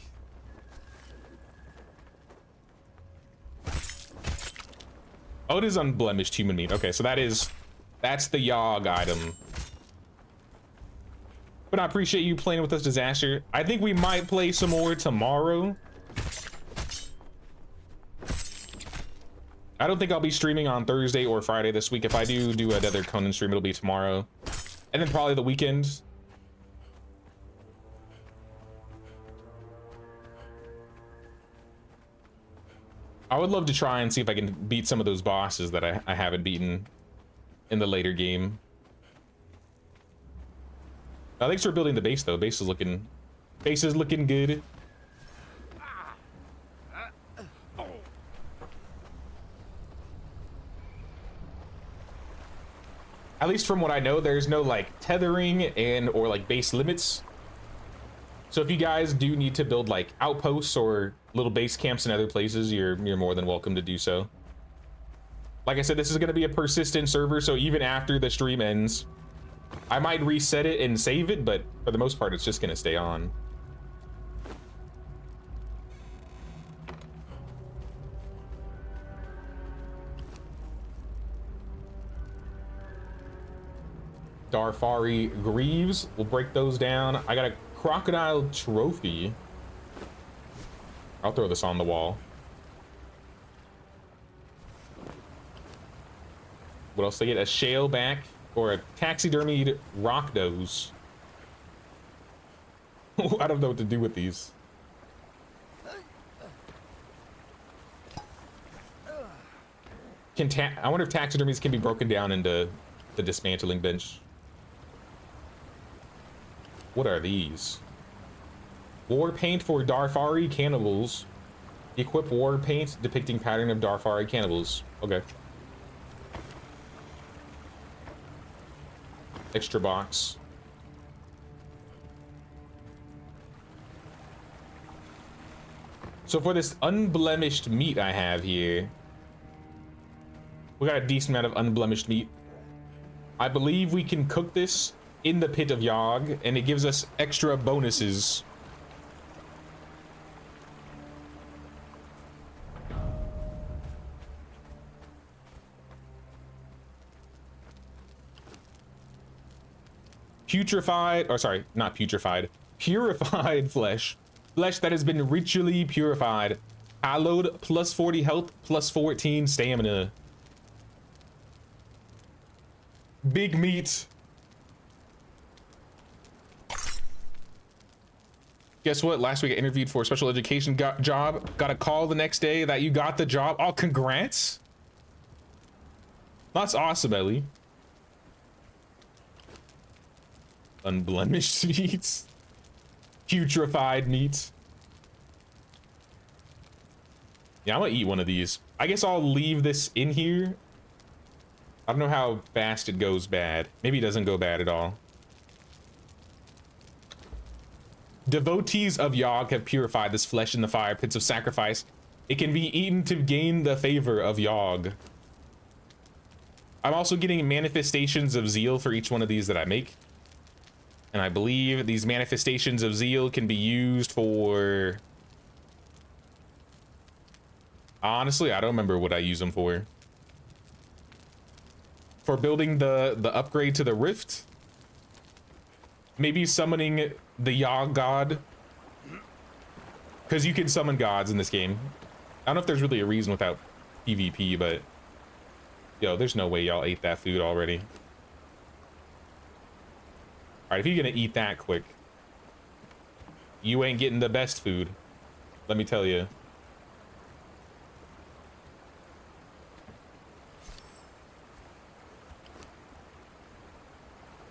Oh, it is unblemished human meat. Okay, so that's the Yogg item. But I appreciate you playing with us, Disaster. I think we might play some more tomorrow. I don't think I'll be streaming on Thursday or Friday this week. If I do another Conan stream, it'll be tomorrow. And then probably the weekend. I would love to try and see if I can beat some of those bosses that I haven't beaten in the later game. Thanks for building the base though. Base is looking good. At least from what I know, there's no like tethering or like base limits. So if you guys do need to build like outposts or little base camps in other places, you're more than welcome to do so. Like I said, this is going to be a persistent server, so even after the stream ends, I might reset it and save it, but for the most part, it's just going to stay on. Darfari Greaves, we'll break those down. I got a crocodile trophy. I'll throw this on the wall. What else did I get? A shaleback or a taxidermied rock nose. I don't know what to do with these. I wonder if taxidermies can be broken down into the dismantling bench. What are these? War paint for Darfari cannibals. Equip war paint depicting pattern of Darfari cannibals. Okay. Extra box. So for this unblemished meat I have here, we got a decent amount of unblemished meat. I believe we can cook this in the pit of Yogg, and it gives us extra bonuses. Putrefied, or sorry, not putrefied, purified flesh. Flesh that has been ritually purified. Hallowed, plus 40 health, plus 14 stamina. Big meat. Guess what? Last week I interviewed for a special education job. Got a call the next day that you got the job. Oh, congrats. That's awesome, Ellie. Unblemished meats. Putrefied meat. Yeah, I'm gonna eat one of these. I guess I'll leave this in here. I don't know how fast it goes bad. Maybe it doesn't go bad at all. Devotees of Yogg have purified this flesh in the fire pits of sacrifice. It can be eaten to gain the favor of Yogg. I'm also getting manifestations of zeal for each one of these that I make. And I believe these manifestations of zeal can be used for... Honestly, I don't remember what I use them for. For building the upgrade to the rift. Maybe summoning the Yogg god. Because you can summon gods in this game. I don't know if there's really a reason without PvP, but... Yo, there's no way y'all ate that food already. Alright, if you're gonna eat that quick, you ain't getting the best food. Let me tell you.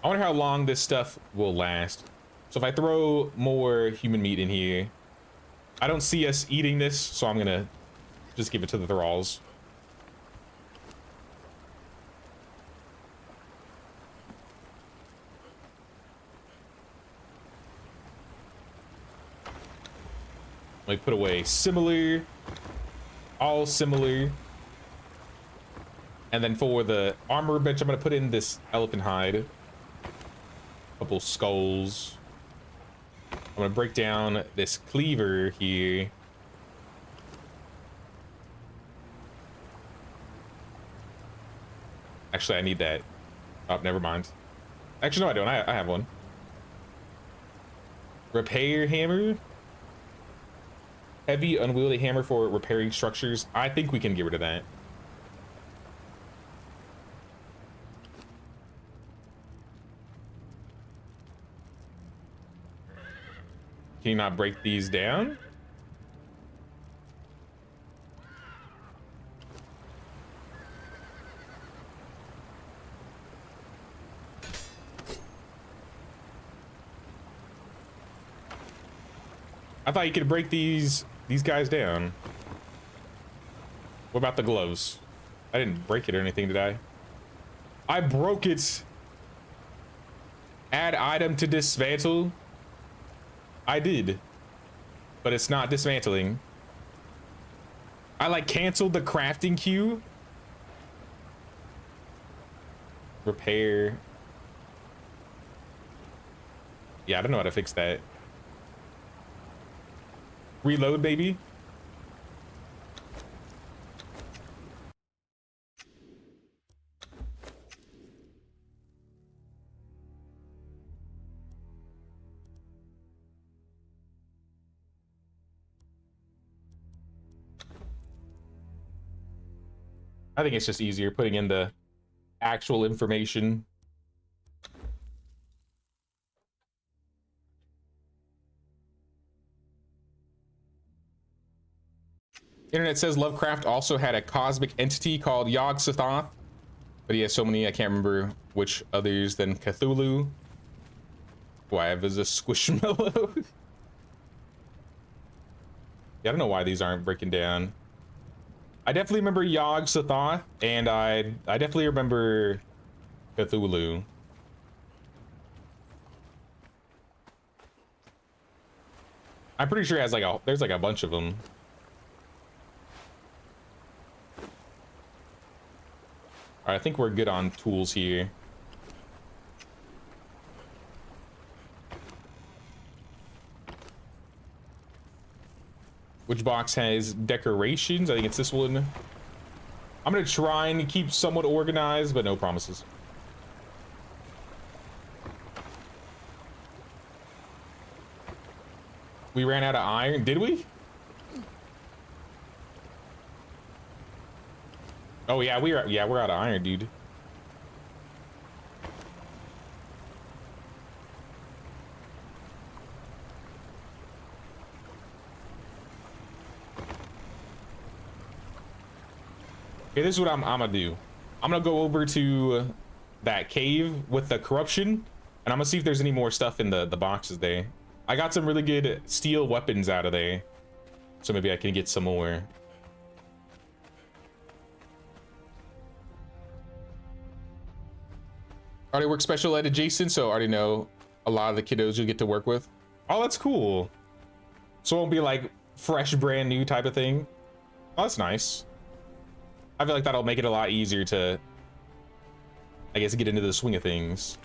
I wonder how long this stuff will last. So if I throw more human meat in here, I don't see us eating this, so I'm gonna just give it to the thralls. Let me put away similar, all similar. And then for the armor bench, I'm gonna put in this elephant hide. Couple skulls. I'm gonna break down this cleaver here. Actually, I need that. Oh, never mind. Actually, no, I don't. I have one. Repair hammer. Heavy, unwieldy hammer for repairing structures. I think we can get rid of that. Can you not break these down? I thought you could break these guys down. What about the gloves? I didn't break it or anything, did I? I broke it. Add item to dismantle. I did, but it's not dismantling. I like canceled the crafting queue. Repair. Yeah, I don't know how to fix that. Reload, baby. I think it's just easier putting in the actual information. Internet says Lovecraft also had a cosmic entity called Yogg-Sothoth, but he has so many I can't remember which others than Cthulhu. Why I have is a squishmallow. Yeah, I don't know why these aren't breaking down. I definitely remember Yogg-Sothoth, and I definitely remember Cthulhu. I'm pretty sure it has like there's like a bunch of them. All right, I think we're good on tools here. Which box has decorations? I think it's this one. I'm gonna try and keep somewhat organized, but no promises. We ran out of iron, did we? Oh yeah, we're out of iron, dude. Okay, this is what I'm gonna do. I'm gonna go over to that cave with the corruption, and I'm gonna see if there's any more stuff in the boxes there. I got some really good steel weapons out of there, so maybe I can get some more. Already work special ed adjacent, so I already know a lot of the kiddos you'll get to work with. Oh, that's cool. So it won't be like fresh, brand new type of thing. Oh, that's nice. I feel like that'll make it a lot easier to, I guess, get into the swing of things.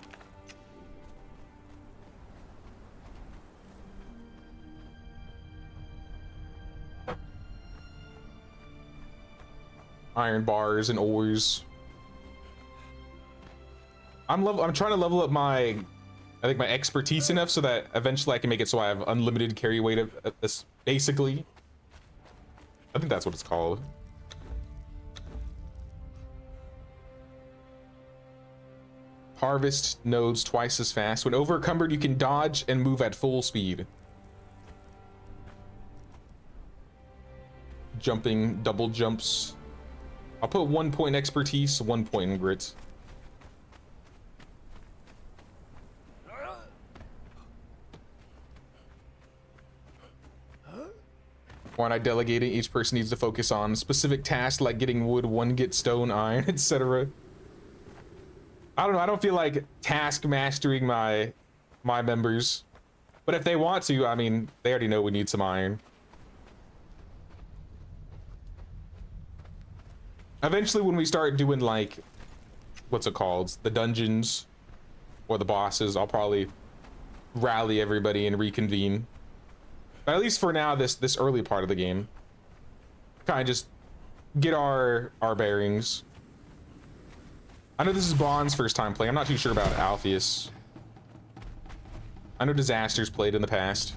Iron bars and ores. I'm trying to level up my, I think, my expertise enough so that eventually I can make it so I have unlimited carry weight of this, basically. I think that's what it's called. Harvest nodes twice as fast. When over encumbered, you can dodge and move at full speed. Jumping, double jumps. I'll put 1 point expertise, 1 point in grit. When I delegate it, each person needs to focus on specific tasks like getting wood, one get stone, iron, etc. I don't know, I don't feel like task mastering my members. But if they want to, I mean, they already know we need some iron. Eventually when we start doing like, what's it called? The dungeons or the bosses, I'll probably rally everybody and reconvene. But at least for now, this early part of the game, kind of just get our bearings. I know this is Bond's first time playing. I'm not too sure about Alpheus. I know Disaster's played in the past.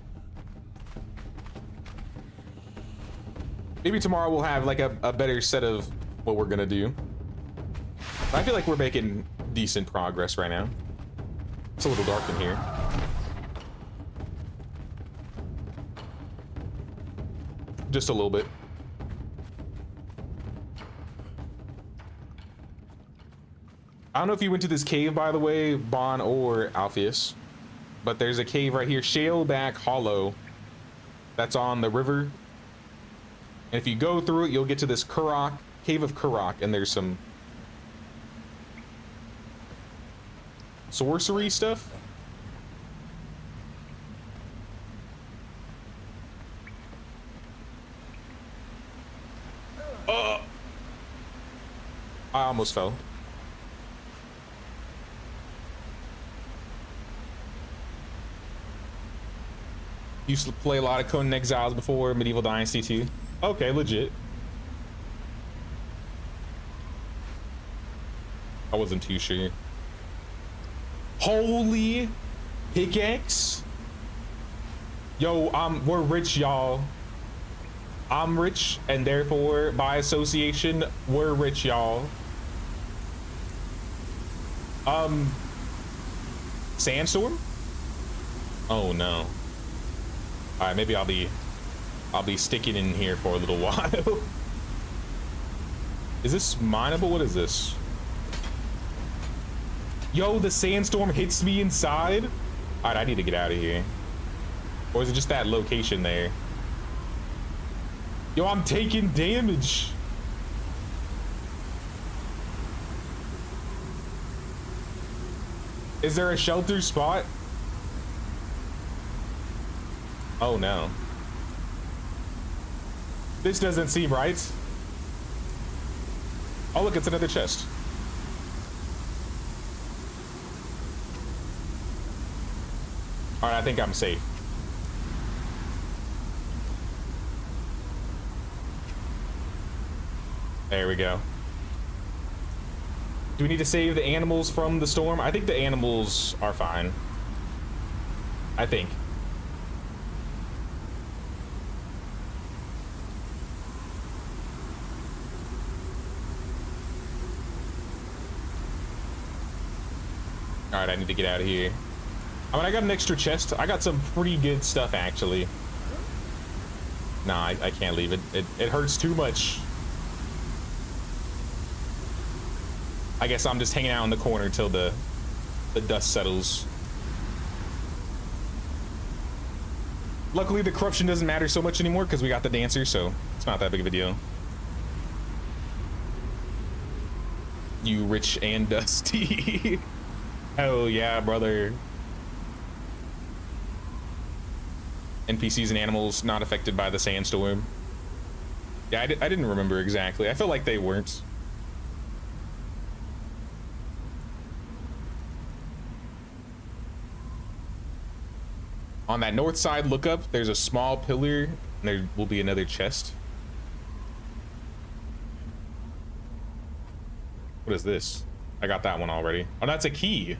Maybe tomorrow we'll have like a better set of what we're gonna do. I feel like we're making decent progress right now. It's a little dark in here. Just a little bit. I don't know if you went to this cave, by the way, Bon or Alpheus, but there's a cave right here, Shaleback Hollow, that's on the river. And if you go through it, you'll get to this Cave of Kurok, and there's some sorcery stuff. I almost fell. Used to play a lot of Conan Exiles before, Medieval Dynasty 2. Okay, legit. I wasn't too sure. Holy pickaxe? Yo, we're rich, y'all. I'm rich, and therefore, by association, we're rich, y'all. Sandstorm? Oh no. All right, maybe I'll be sticking in here for a little while. Is this mineable? What is this? Yo, the sandstorm hits me inside. All right, I need to get out of here. Or is it just that location there? Yo, I'm taking damage. Is there a shelter spot? Oh no. This doesn't seem right. Oh look, it's another chest. All right, I think I'm safe. There we go. Do we need to save the animals from the storm? I think the animals are fine. I think. All right, I need to get out of here. I mean, I got an extra chest. I got some pretty good stuff, actually. Nah, I can't leave it. It hurts too much. I guess I'm just hanging out in the corner till the dust settles. Luckily, the corruption doesn't matter so much anymore because we got the dancer, so it's not that big of a deal. You rich and dusty. Hell yeah, brother. NPCs and animals not affected by the sandstorm. Yeah, I didn't remember exactly. I felt like they weren't. On that north side, look up. There's a small pillar, and there will be another chest. What is this? I got that one already. Oh, that's a key.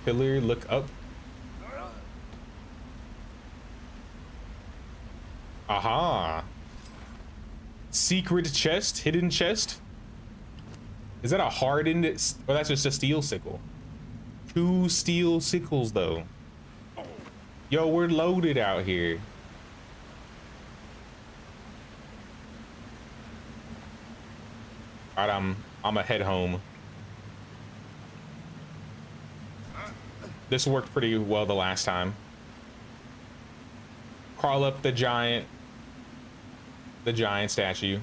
Pillar, look up. Aha. Secret chest, hidden chest. Is that a hardened, or that's just a steel sickle? 2 steel sickles though. Yo, we're loaded out here. All right, I'm gonna head home. This worked pretty well the last time. Crawl up the giant statue.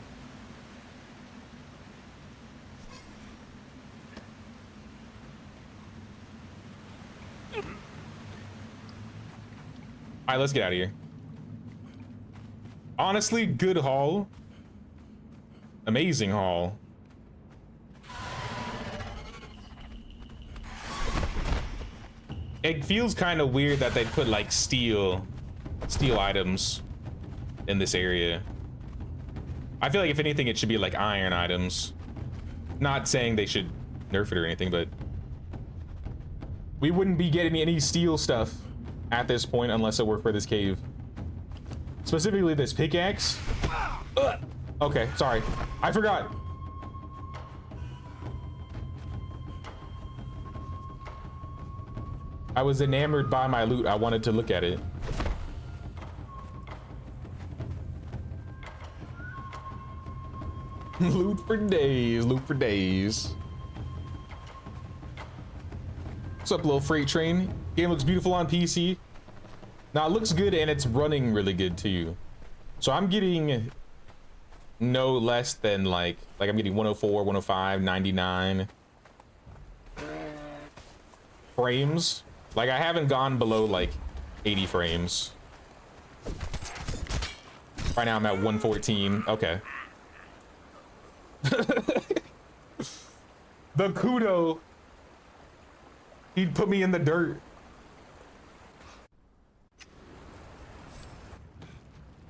All right, let's get out of here. Honestly, good haul. Amazing haul. It feels kind of weird that they put like steel items in this area. I feel like if anything, it should be like iron items. Not saying they should nerf it or anything, but we wouldn't be getting any steel stuff at this point unless it were for this cave. Specifically this pickaxe. Ugh. Okay, sorry. I forgot. I was enamored by my loot. I wanted to look at it. Loot for days, loot for days. What's up, little freight train? Game looks beautiful on PC. Now it looks good and it's running really good too. So I'm getting no less than like I'm getting 104, 105, 99 frames. Like I haven't gone below like 80 frames. Right now I'm at 114. Okay. The kudo. He'd put me in the dirt.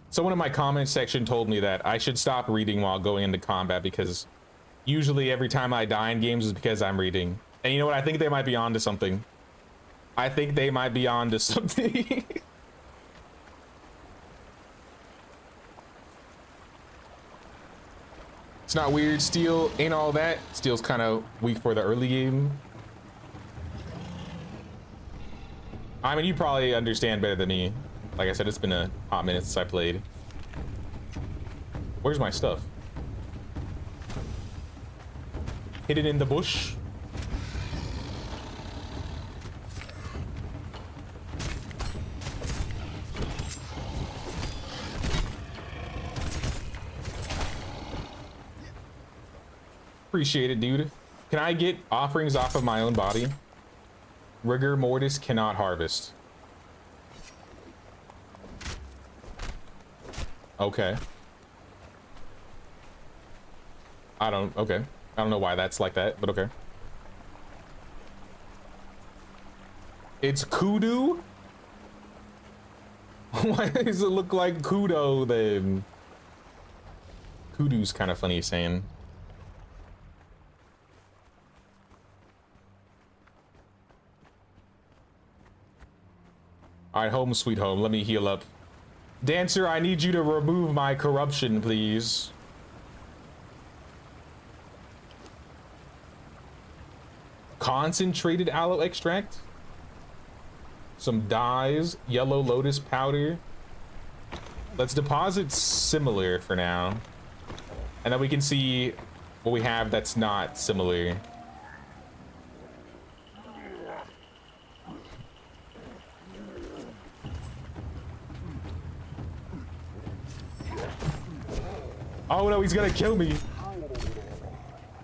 Someone in my comment section told me that I should stop reading while going into combat because usually every time I die in games is because I'm reading. And you know what? I think they might be onto something. I think they might be onto something. It's not weird. Steel ain't all that. Steel's kind of weak for the early game. I mean, you probably understand better than me. Like I said, it's been a hot minute since I played. Where's my stuff? Hidden in the bush. Appreciate it, dude. Can I get offerings off of my own body? Rigor mortis cannot harvest. Okay. Okay. I don't know why that's like that, but okay. It's kudu? Why does it look like kudo then? Kudu's kind of funny saying. All right, home sweet home. Let me heal up. Dancer, I need you to remove my corruption, please. Concentrated aloe extract. Some dyes. Yellow lotus powder. Let's deposit similar for now. And then we can see what we have that's not similar. Oh no, he's gonna kill me.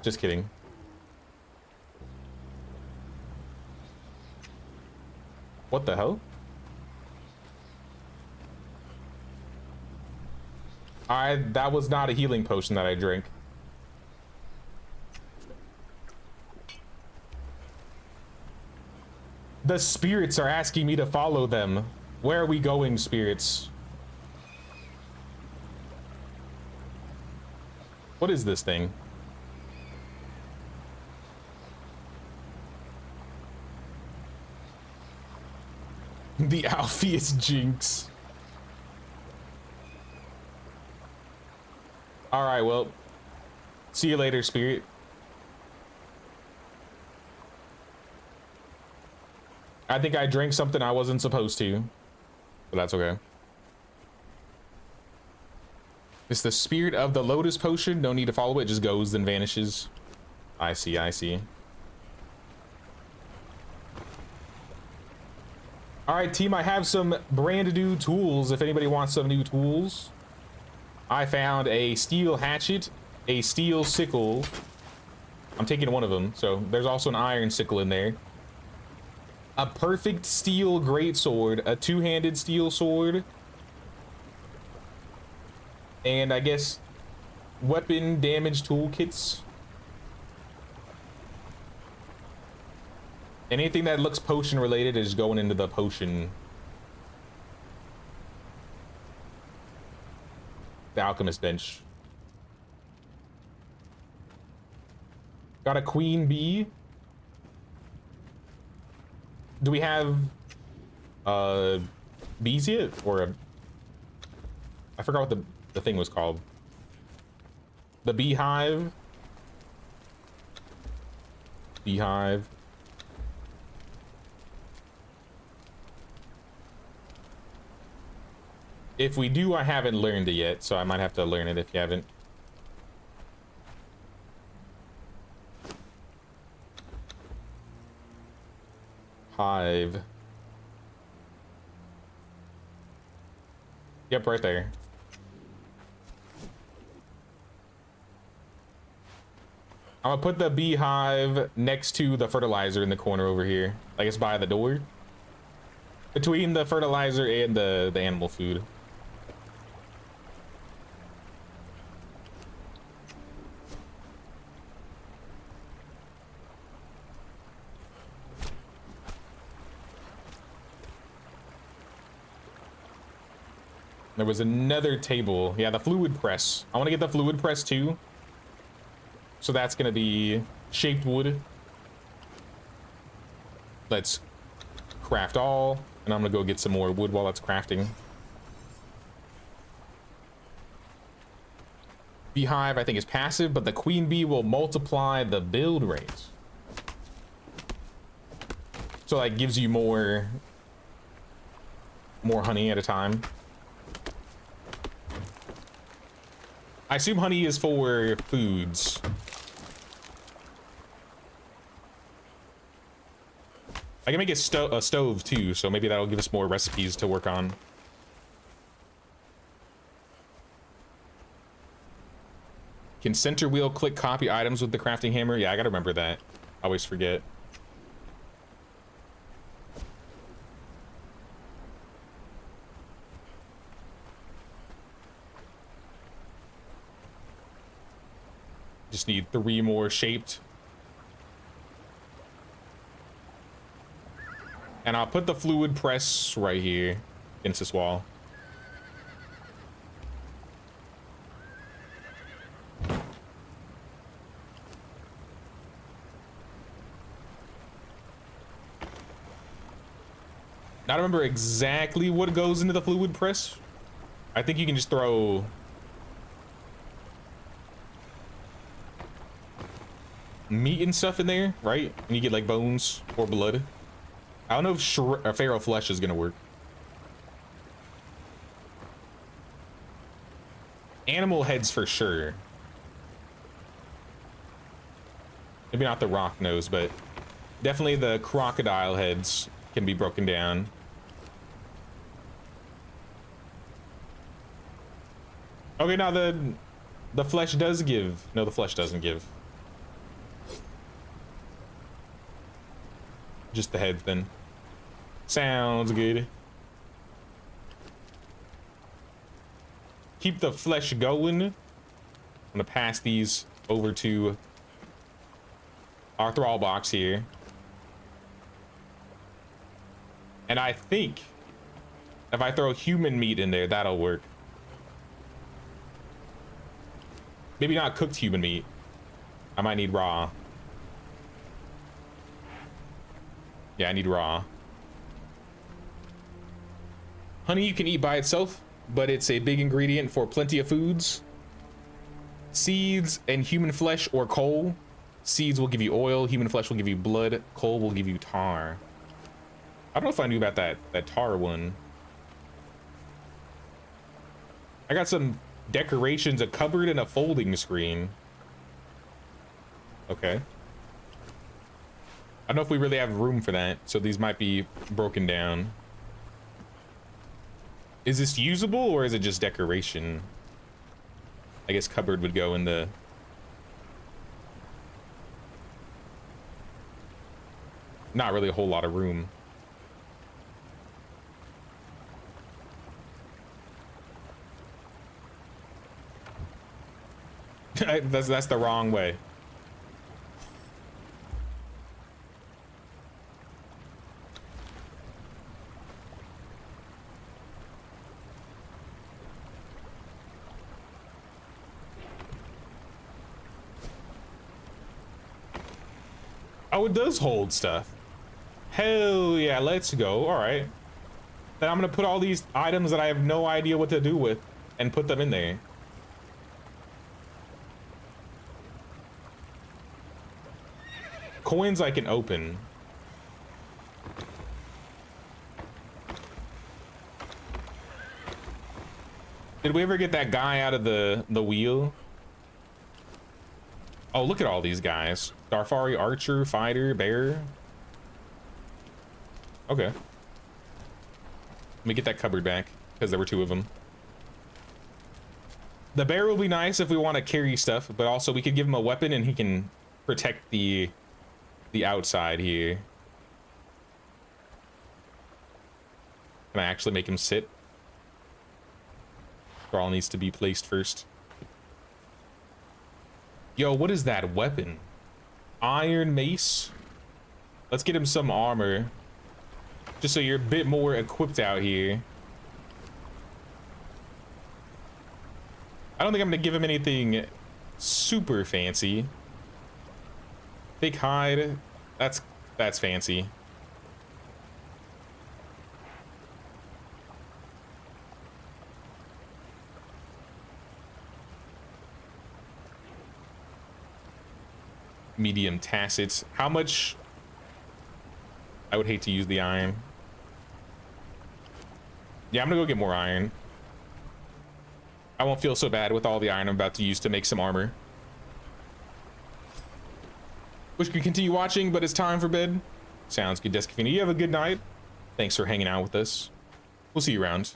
Just kidding. What the hell? That was not a healing potion that I drank. The spirits are asking me to follow them. Where are we going, spirits? What is this thing? The Alpheus Jinx. All right, well, see you later, spirit. I think I drank something I wasn't supposed to, but that's okay. It's the spirit of the lotus potion. No need to follow it. It just goes, then vanishes. I see, I see. All right, team, I have some brand new tools. If anybody wants some new tools, I found a steel hatchet, a steel sickle. I'm taking one of them. So there's also an iron sickle in there. A perfect steel greatsword, a two-handed steel sword, and I guess weapon damage toolkits. Anything that looks potion related is going into the potion. The alchemist bench. Got a queen bee. Do we have bees yet? Or a, I forgot what the thing was called. The beehive. Beehive. If we do, I haven't learned it yet, so I might have to learn it if you haven't. Hive. Yep, right there. I'm gonna put the beehive next to the fertilizer in the corner over here. I guess by the door. Between the fertilizer and the animal food. There was another table. Yeah, the fluid press. I want to get the fluid press too. So that's going to be shaped wood. Let's craft all. And I'm going to go get some more wood while it's crafting. Beehive, I think, is passive, but the queen bee will multiply the build rate. So that gives you more honey at a time. I assume honey is for foods. I can make a stove too, so maybe that'll give us more recipes to work on. Can center wheel click copy items with the crafting hammer? Yeah, I gotta remember that. I always forget. Just need 3 more shaped. And I'll put the fluid press right here against this wall. I don't remember exactly what goes into the fluid press. I think you can just throw meat and stuff in there, right? And you get like bones or blood. I don't know if feral flesh is gonna work. animal heads for sure. Maybe not the rock nose, but definitely the crocodile heads can be broken down. Okay, now the flesh does give. No, the flesh doesn't give. Just the heads then. Sounds good. Keep the flesh going. I'm gonna pass these over to our thrall box here. And I think if I throw human meat in there, that'll work. Maybe not cooked human meat. I might need raw. Yeah, I need raw. Honey you can eat by itself, but it's a big ingredient for plenty of foods. Seeds and human flesh or coal. Seeds will give you oil, human flesh will give you blood, coal will give you tar. I don't know if I knew about that tar one. I got some decorations, a cupboard and a folding screen. Okay. I don't know if we really have room for that, so these might be broken down. Is this usable or is it just decoration? I guess cupboard would go in the... Not really a whole lot of room. That's the wrong way. Oh, it does hold stuff. Hell yeah, let's go. All right. Then I'm gonna put all these items that I have no idea what to do with and put them in there. Coins I can open. Did we ever get that guy out of the wheel? Oh, look at all these guys. Darfari, archer, fighter, bear. Okay. Let me get that cupboard back, because there were two of them. The bear will be nice if we want to carry stuff, but also we could give him a weapon and he can protect the outside here. Can I actually make him sit? Thrall needs to be placed first. Yo, what is that weapon? Iron mace? Let's get him some armor. Just so you're a bit more equipped out here. I don't think I'm gonna give him anything super fancy. Thick hide. That's fancy. Medium tassets. How much? I would hate to use the iron. Yeah, I'm gonna go get more iron. I won't feel so bad with all the iron I'm about to use to make some armor. Wish we could continue watching, but it's time for bed. Sounds good, Descafina. You have a good night. Thanks for hanging out with us. We'll see you around.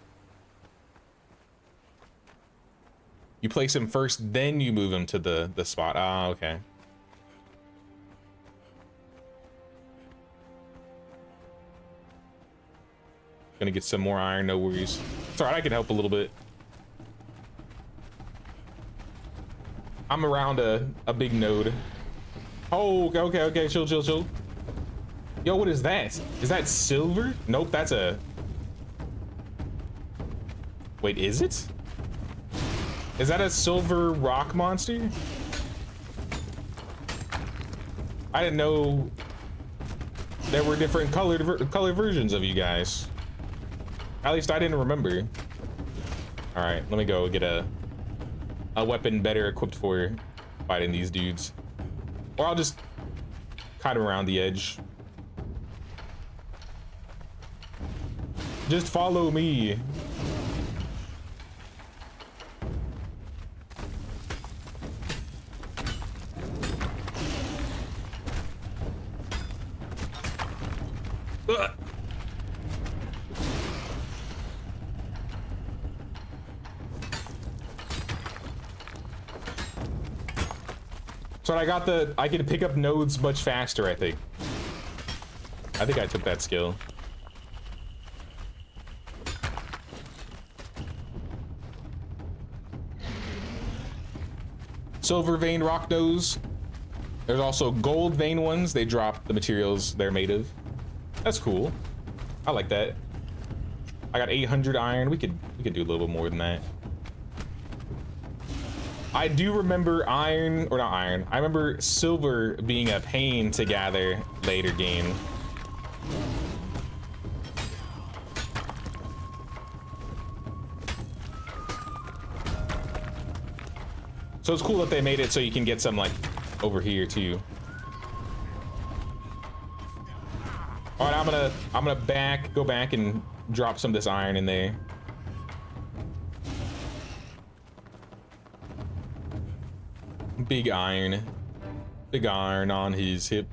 You place him first, then you move him to the spot. Ah, okay. Gonna get some more iron, no worries. It's alright, I can help a little bit. I'm around a big node. Oh, okay, chill. Yo, what is that? Is that silver? Nope, that's a... Wait, is it? Is that a silver rock monster? I didn't know there were different color versions of you guys. At least I didn't remember. All right, let me go get a weapon better equipped for fighting these dudes. Or I'll just kite him around the edge. Just follow me. So I can pick up nodes much faster, I think. I think I took that skill. Silver vein rock nose. There's also gold vein ones. They drop the materials they're made of. That's cool. I like that. I got 800 iron. We could do a little bit more than that. I do remember iron, or not iron. I remember silver being a pain to gather later game. So it's cool that they made it so you can get some like over here too. All right, I'm gonna go back and drop some of this iron in there. Big iron on his hip.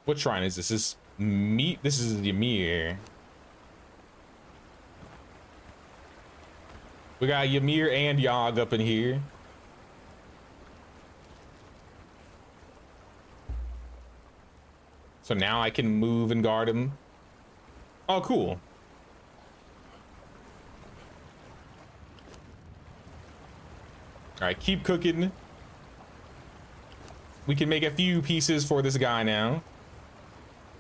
What shrine is this? This is Ymir. We got Ymir and Yogg up in here. So now I can move and guard him. Oh, cool. All right, keep cooking. We can make a few pieces for this guy now.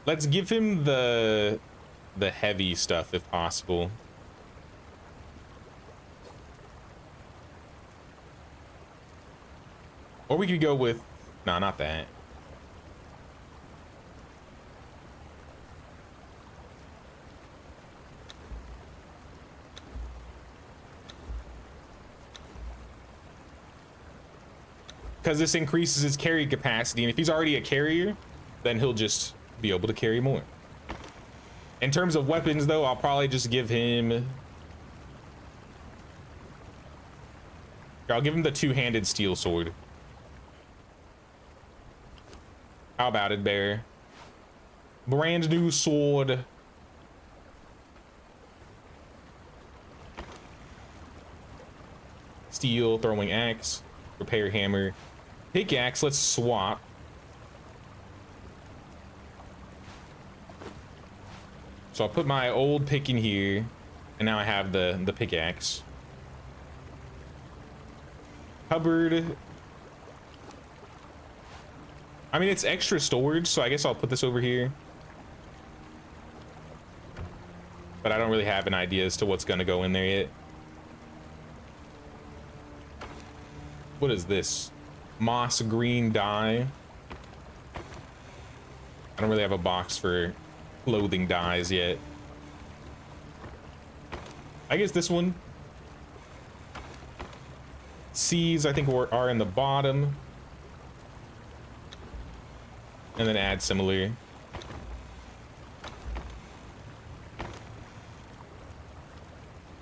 Let's give him the heavy stuff if possible. Or we could go with, no, not that. Because this increases his carry capacity, and if he's already a carrier, then he'll just be able to carry more. In terms of weapons, though, I'll probably just give him... I'll give him the two-handed steel sword. How about it, Bear? Brand new sword. Steel throwing axe. Repair hammer. Pickaxe, let's swap. So I'll put my old pick in here, and now I have the pickaxe. Cupboard. I mean, it's extra storage, so I guess I'll put this over here. But I don't really have an idea as to what's gonna go in there yet. What is this? Moss green dye. I don't really have a box for clothing dyes yet. I guess this one. Seeds, I think, are in the bottom. And then add similar.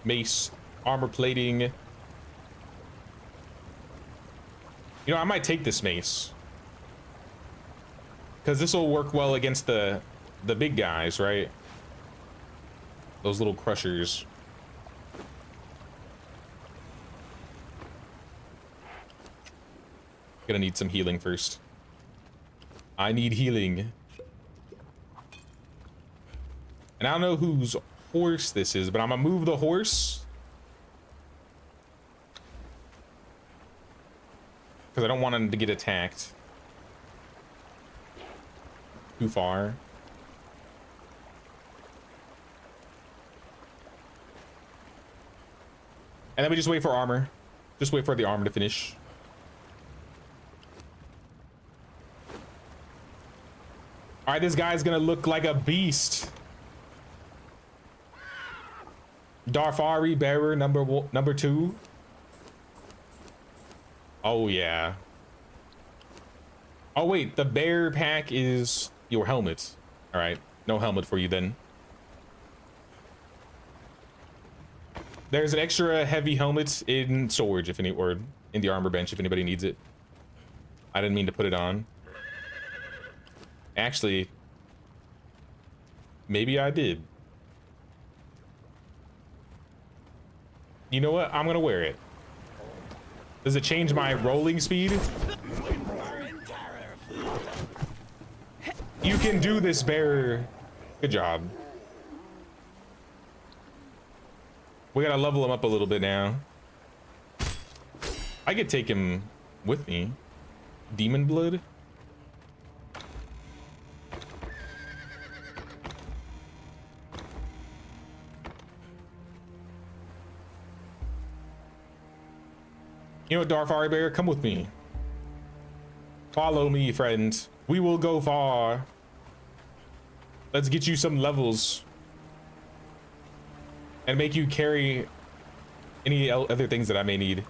Mace, armor plating. You know, I might take this mace. Because this will work well against the big guys, right? Those little crushers. Gonna need some healing first. I need healing. And I don't know whose horse this is, but I'm gonna move the horse. Because I don't want him to get attacked too far. And then we just wait for armor. Just wait for the armor to finish. All right, this guy's gonna look like a beast. Darfari bearer number 2. Oh yeah. Oh wait, the bear pack is your helmet. All right, no helmet for you then. There's an extra heavy helmet in storage if any, or in the armor bench if anybody needs it. I didn't mean to put it on. Actually, maybe I did. You know what? I'm gonna wear it. Does it change my rolling speed? You can do this, bearer. Good job. We gotta level him up a little bit now. I could take him with me. Demon blood. You know what, Darfari Bear? Come with me. Follow me, friend. We will go far. Let's get you some levels. And make you carry any other things that I may need.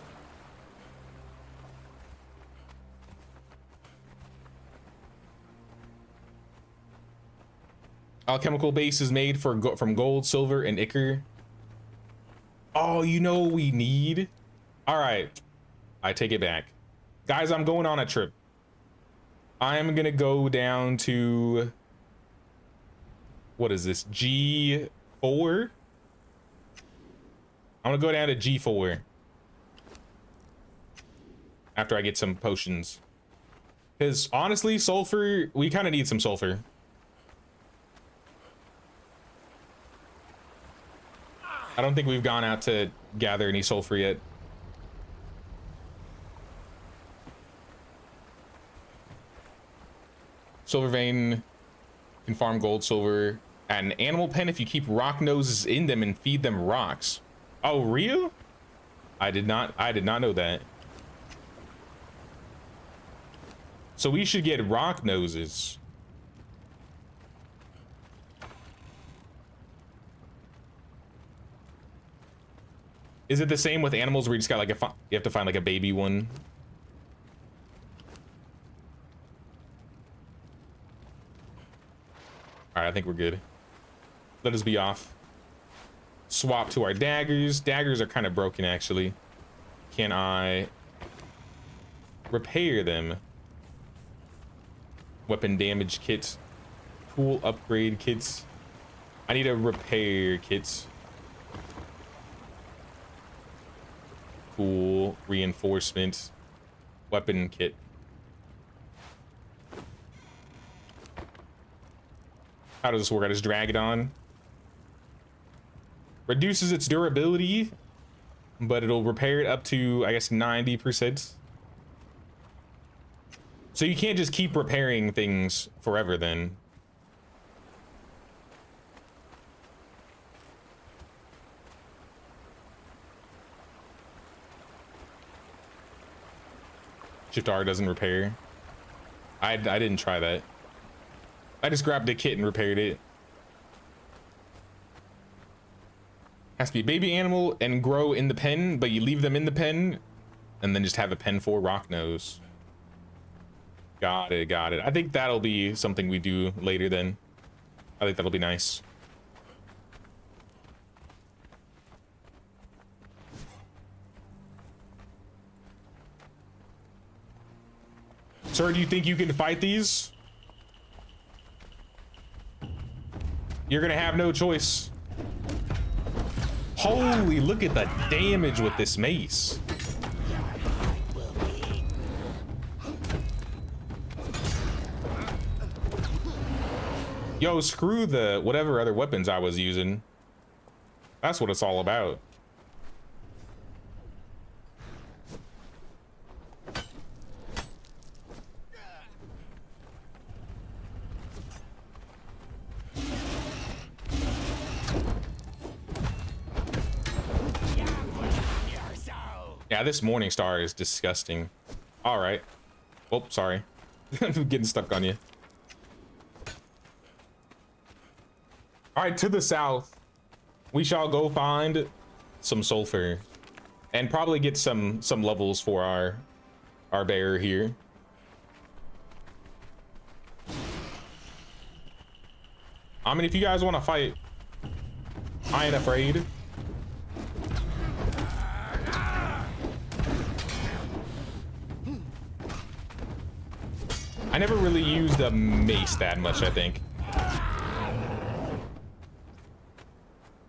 Alchemical base is made from gold, silver, and ichor. Oh, you know what we need? All right, I take it back. Guys, I'm going on a trip. I'm gonna go down to, what is this, G4? I'm gonna go down to G4 after I get some potions. Because honestly, sulfur, we kind of need some sulfur. I don't think we've gone out to gather any sulfur yet. Silver vein can farm gold, silver. At an animal pen if you keep rock noses in them and feed them rocks. Oh, real? I did not know that. So we should get rock noses. Is it the same with animals where you just got like you have to find like a baby one? All right, I think we're good. Let us be off. Swap to our daggers. Daggers are kind of broken, actually. Can I repair them? Weapon damage kits. Tool upgrade kits. I need a repair kits. Tool reinforcement. Weapon kit. How does this work? I just drag it on. Reduces its durability, but it'll repair it up to, I guess, 90%. So you can't just keep repairing things forever then. Shift R doesn't repair. I didn't try that. I just grabbed a kit and repaired it. Has to be a baby animal and grow in the pen, but you leave them in the pen and then just have a pen for rock nose. Got it, got it. I think that'll be something we do later then. I think that'll be nice. Sir, do you think you can fight these? You're gonna have no choice. Holy, look at the damage with this mace. Yo, screw the whatever other weapons I was using. That's what it's all about. Yeah, this morning star is disgusting. All right. Oh, sorry. I'm getting stuck on you. All right, to the south, we shall go find some sulfur and probably get some levels for our bearer here. I mean, if you guys want to fight, I ain't afraid. I never really used a mace that much, I think.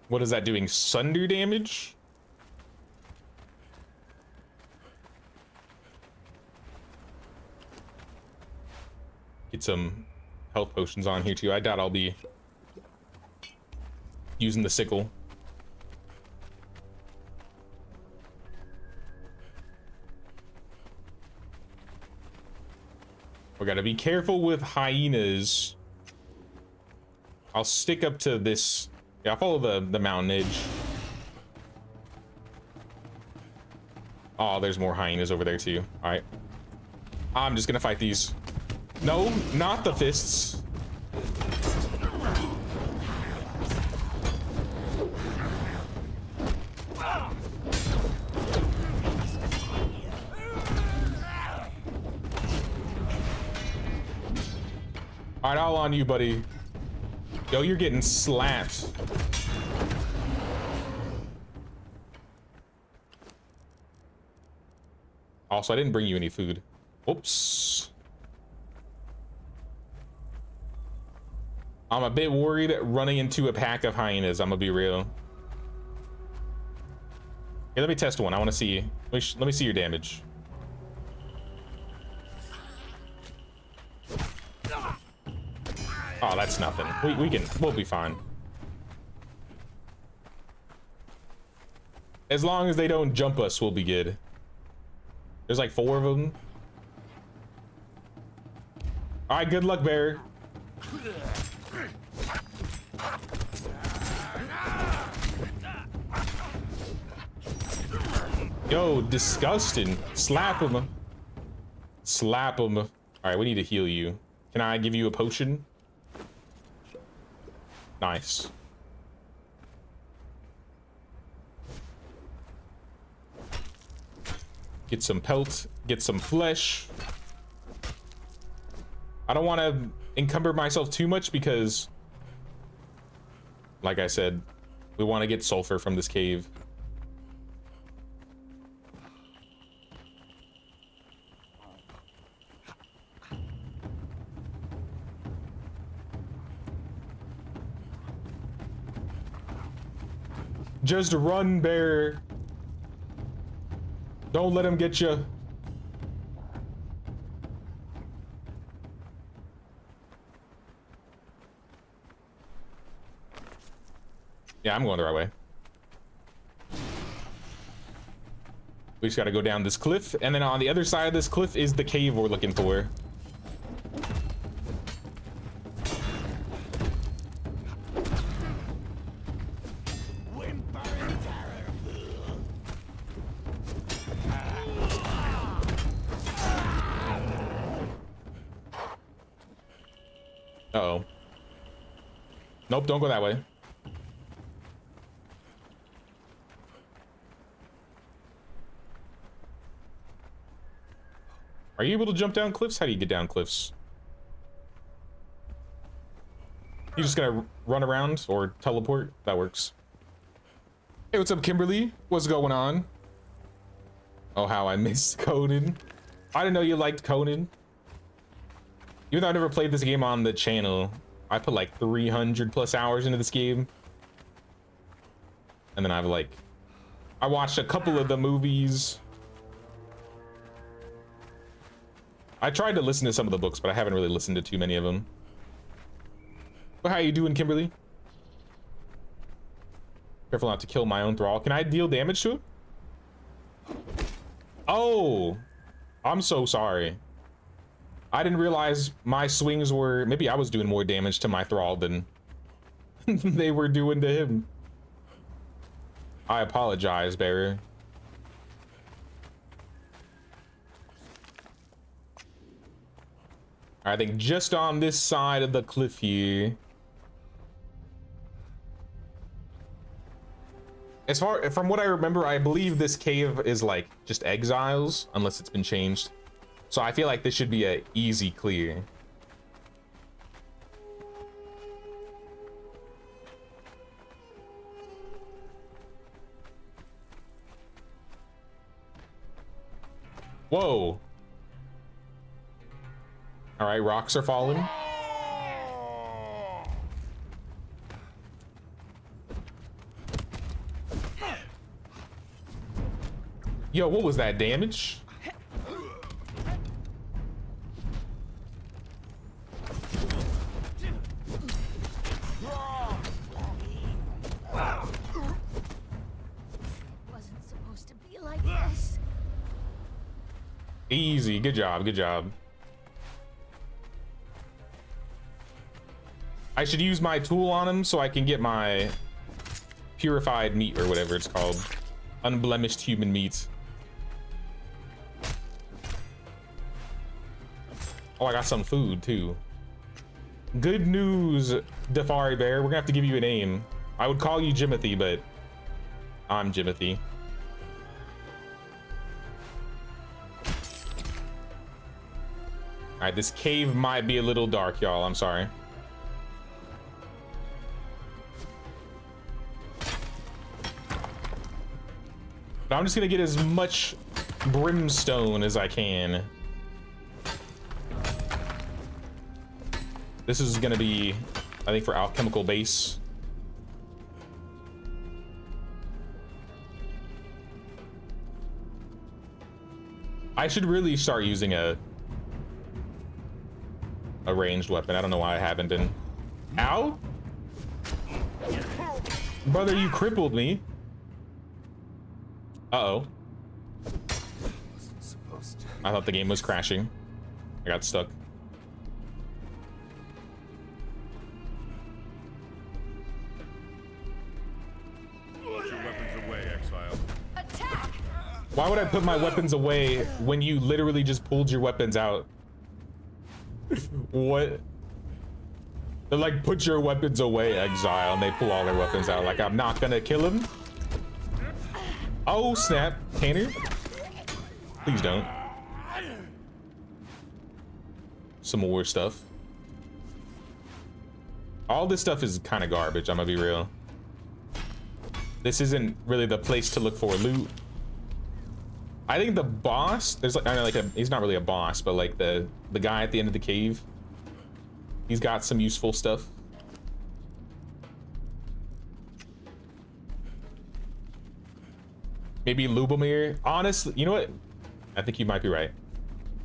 What is that doing? Sunder damage? Get some health potions on here too. I doubt I'll be using the sickle. We gotta be careful with hyenas. I'll stick up to this. Yeah, I'll follow the mountain edge. Oh, there's more hyenas over there too. All right. I'm just gonna fight these. No, not the fists. All right, all on you, buddy. Yo, you're getting slapped. Also, I didn't bring you any food. Oops. I'm a bit worried running into a pack of hyenas. I'm gonna be real. Here, let me test one. I want to see. Let me see your damage. Oh, that's nothing. We'll be fine. As long as they don't jump us, we'll be good. There's like 4 of them. All right, good luck, bear. Yo, disgusting. Slap him. Slap him. All right, we need to heal you. Can I give you a potion? Nice. Get some pelt, get some flesh. I don't want to encumber myself too much because, like I said, we want to get sulfur from this cave. Just run, bear. Don't let him get you. Yeah, I'm going the right way. We just got to go down this cliff, and then on the other side of this cliff is the cave we're looking for. Uh-oh. Nope, don't go that way. Are you able to jump down cliffs? How do you get down cliffs? You just gonna run around or teleport? That works. Hey, what's up, Kimberly? What's going on? Oh, how I missed Conan. I didn't know you liked Conan. Even though I never played this game on the channel, I put like 300 plus hours into this game. And then I watched a couple of the movies. I tried to listen to some of the books, but I haven't really listened to too many of them. But how you doing, Kimberly? Careful not to kill my own thrall. Can I deal damage to it? Oh, I'm so sorry. I didn't realize my swings were, maybe I was doing more damage to my thrall than they were doing to him. I apologize, bearer. I think just on this side of the cliff here. As far from what I remember, I believe this cave is like just exiles, unless it's been changed. So I feel like this should be a easy clear. Whoa. All All right, rocks are falling. Yo, what was that damage? Wasn't supposed to be like this. Easy, good job, good job. I should use my tool on him so I can get my purified meat or whatever it's called. Unblemished human meat. Oh, I got some food too. Good news, Defari Bear. We're gonna have to give you a name. I would call you Jimothy, but I'm Jimothy. All right, this cave might be a little dark, y'all. I'm sorry. But I'm just gonna get as much brimstone as I can. This is gonna be, I think, for alchemical base. I should really start using a ranged weapon. I don't know why I haven't been. Ow! Brother, you crippled me. Uh-oh. I thought the game was crashing. I got stuck. Put your weapons away, Exile. Attack! Why would I put my weapons away when you literally just pulled your weapons out? What? They're like, put your weapons away, Exile, and they pull all their weapons out. Like, I'm not gonna kill him. Oh, snap. Tanner? Please don't. Some more stuff. All this stuff is kind of garbage, I'm gonna be real. This isn't really the place to look for loot. I think the boss, there's like, I know, like he's not really a boss, but like the guy at the end of the cave, he's got some useful stuff. Maybe Lubomir. Honestly, you know what? I think you might be right.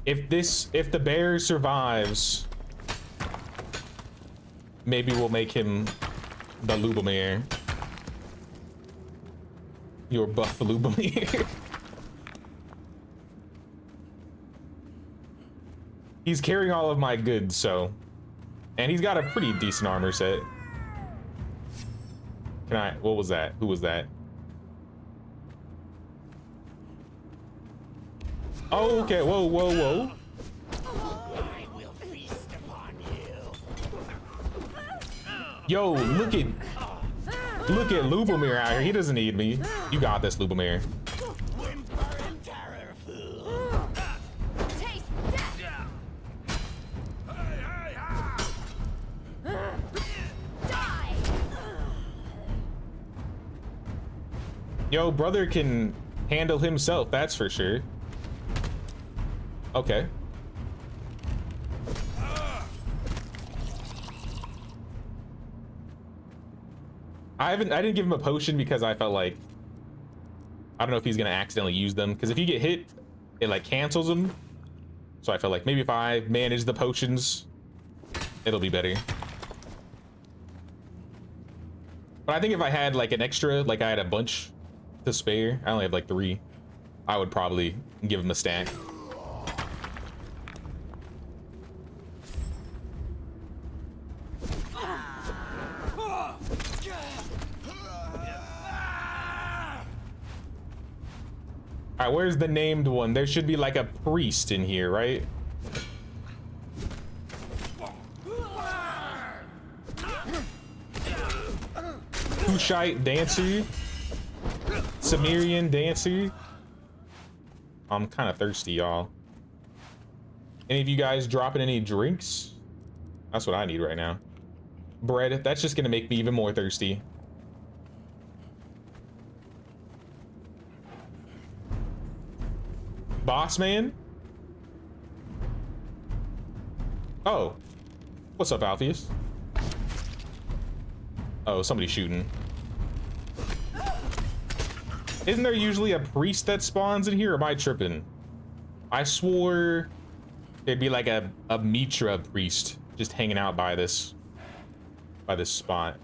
If the bear survives, maybe we'll make him the Lubomir. Your buff Lubomir. He's carrying all of my goods, so. And he's got a pretty decent armor set. What was that? Who was that? Oh, okay. Whoa, whoa, whoa. I will feast upon you. Yo, look at Lubomir out here. He doesn't need me. You got this, Lubomir. Whimper and terror, fool. Taste death! Die! Yo, brother can handle himself, that's for sure. Okay. I didn't give him a potion because I felt like, I don't know if he's gonna accidentally use them, because if you get hit, it like cancels them. So I felt like maybe if I manage the potions, it'll be better. But I think if I had like an extra, like I had a bunch to spare, I only have like 3, I would probably give him a stack. All right, where's the named one? There should be like a priest in here, right? Kushite dancer, Cimmerian dancer. I'm kind of thirsty, y'all. Any of you guys dropping any drinks? That's what I need right now. Bread, that's just gonna make me even more thirsty. Boss man? Oh, what's up, Alpheus? Oh, somebody's shooting. Isn't there usually a priest that spawns in here, or am I tripping? I swore there'd be like a Mitra priest just hanging out by this spot.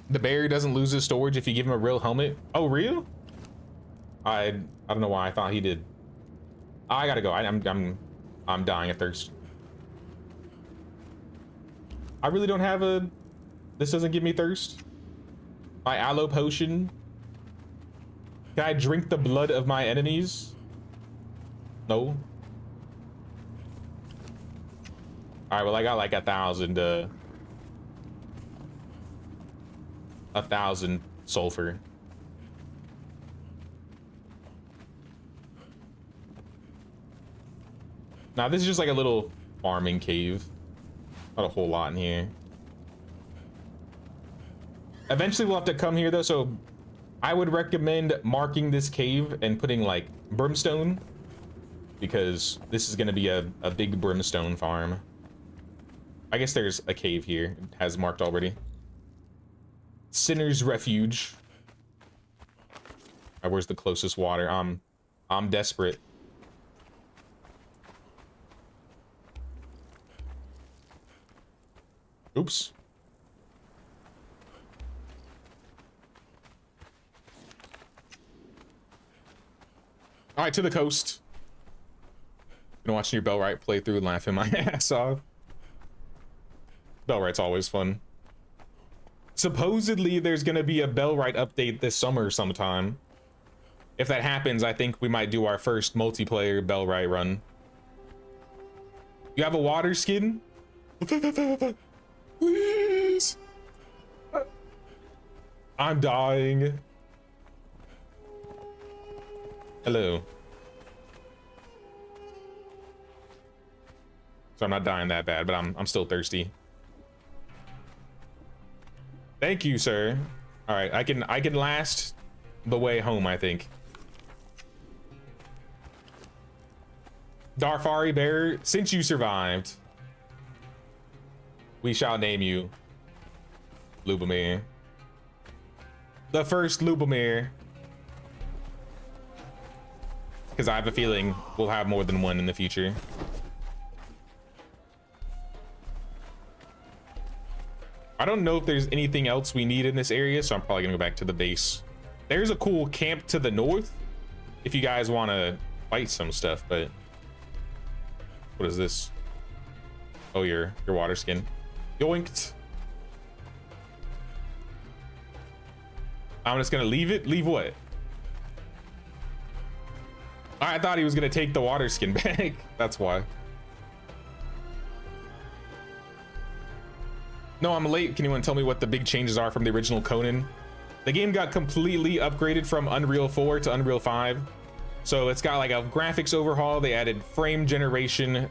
The bear doesn't lose his storage if you give him a real helmet. Oh, real? I don't know why I thought he did. I gotta go. I'm dying of thirst. I really don't have a. This doesn't give me thirst. My aloe potion. Can I drink the blood of my enemies? No. All right. Well, I got like 1,000 sulfur. Now this is just like a little farming cave. Not a whole lot in here. Eventually we'll have to come here though, so I would recommend marking this cave and putting like brimstone, because this is gonna be a big brimstone farm. I guess there's a cave here. It has marked already. Sinner's Refuge. Alright, where's the closest water? I'm desperate. Oops. All right, to the coast. Been watching your Bellwright playthrough and laughing my ass off. Bellwright's always fun. Supposedly there's gonna be a Bellwright update this summer sometime. If that happens, I think we might do our first multiplayer Bellwright run. You have a water skin? Please. I'm dying. Hello. So I'm not dying that bad, but I'm still thirsty. Thank you, sir. All right, I can last the way home, I think. Darfari Bear, since you survived, we shall name you Lubomir. The first Lubomir. Because I have a feeling we'll have more than one in the future. I don't know if there's anything else we need in this area, so I'm probably gonna go back to the base. There's a cool camp to the north if you guys want to fight some stuff, but what is this? Oh, your water skin. Yoinked. I'm just gonna leave it. Leave what? I thought he was gonna take the water skin back. That's why. No, I'm late. Can anyone tell me what the big changes are from the original Conan? The game got completely upgraded from Unreal 4 to Unreal 5. So it's got like a graphics overhaul. They added frame generation.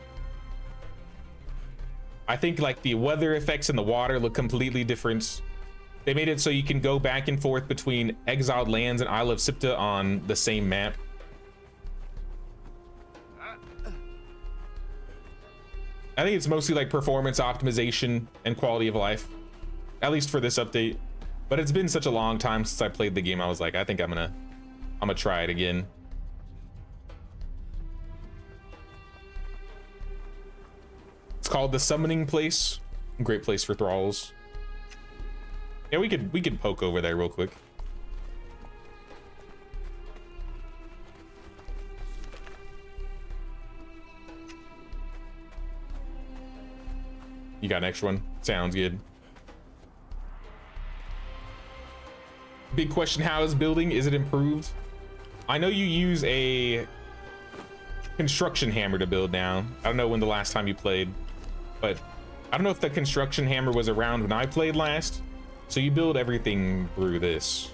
I think like the weather effects in the water look completely different. They made it so you can go back and forth between Exiled Lands and Isle of Sipta on the same map. I think it's mostly like performance optimization and quality of life, at least for this update. But it's been such a long time since I played the game. I was like, I think I'm gonna try it again. It's called the Summoning Place. Great place for thralls. Yeah, we could poke over there real quick. You got an extra one? Sounds good. Big question, how is building? Is it improved? I know you use a construction hammer to build now. I don't know when the last time you played, but I don't know if the construction hammer was around when I played last. So you build everything through this.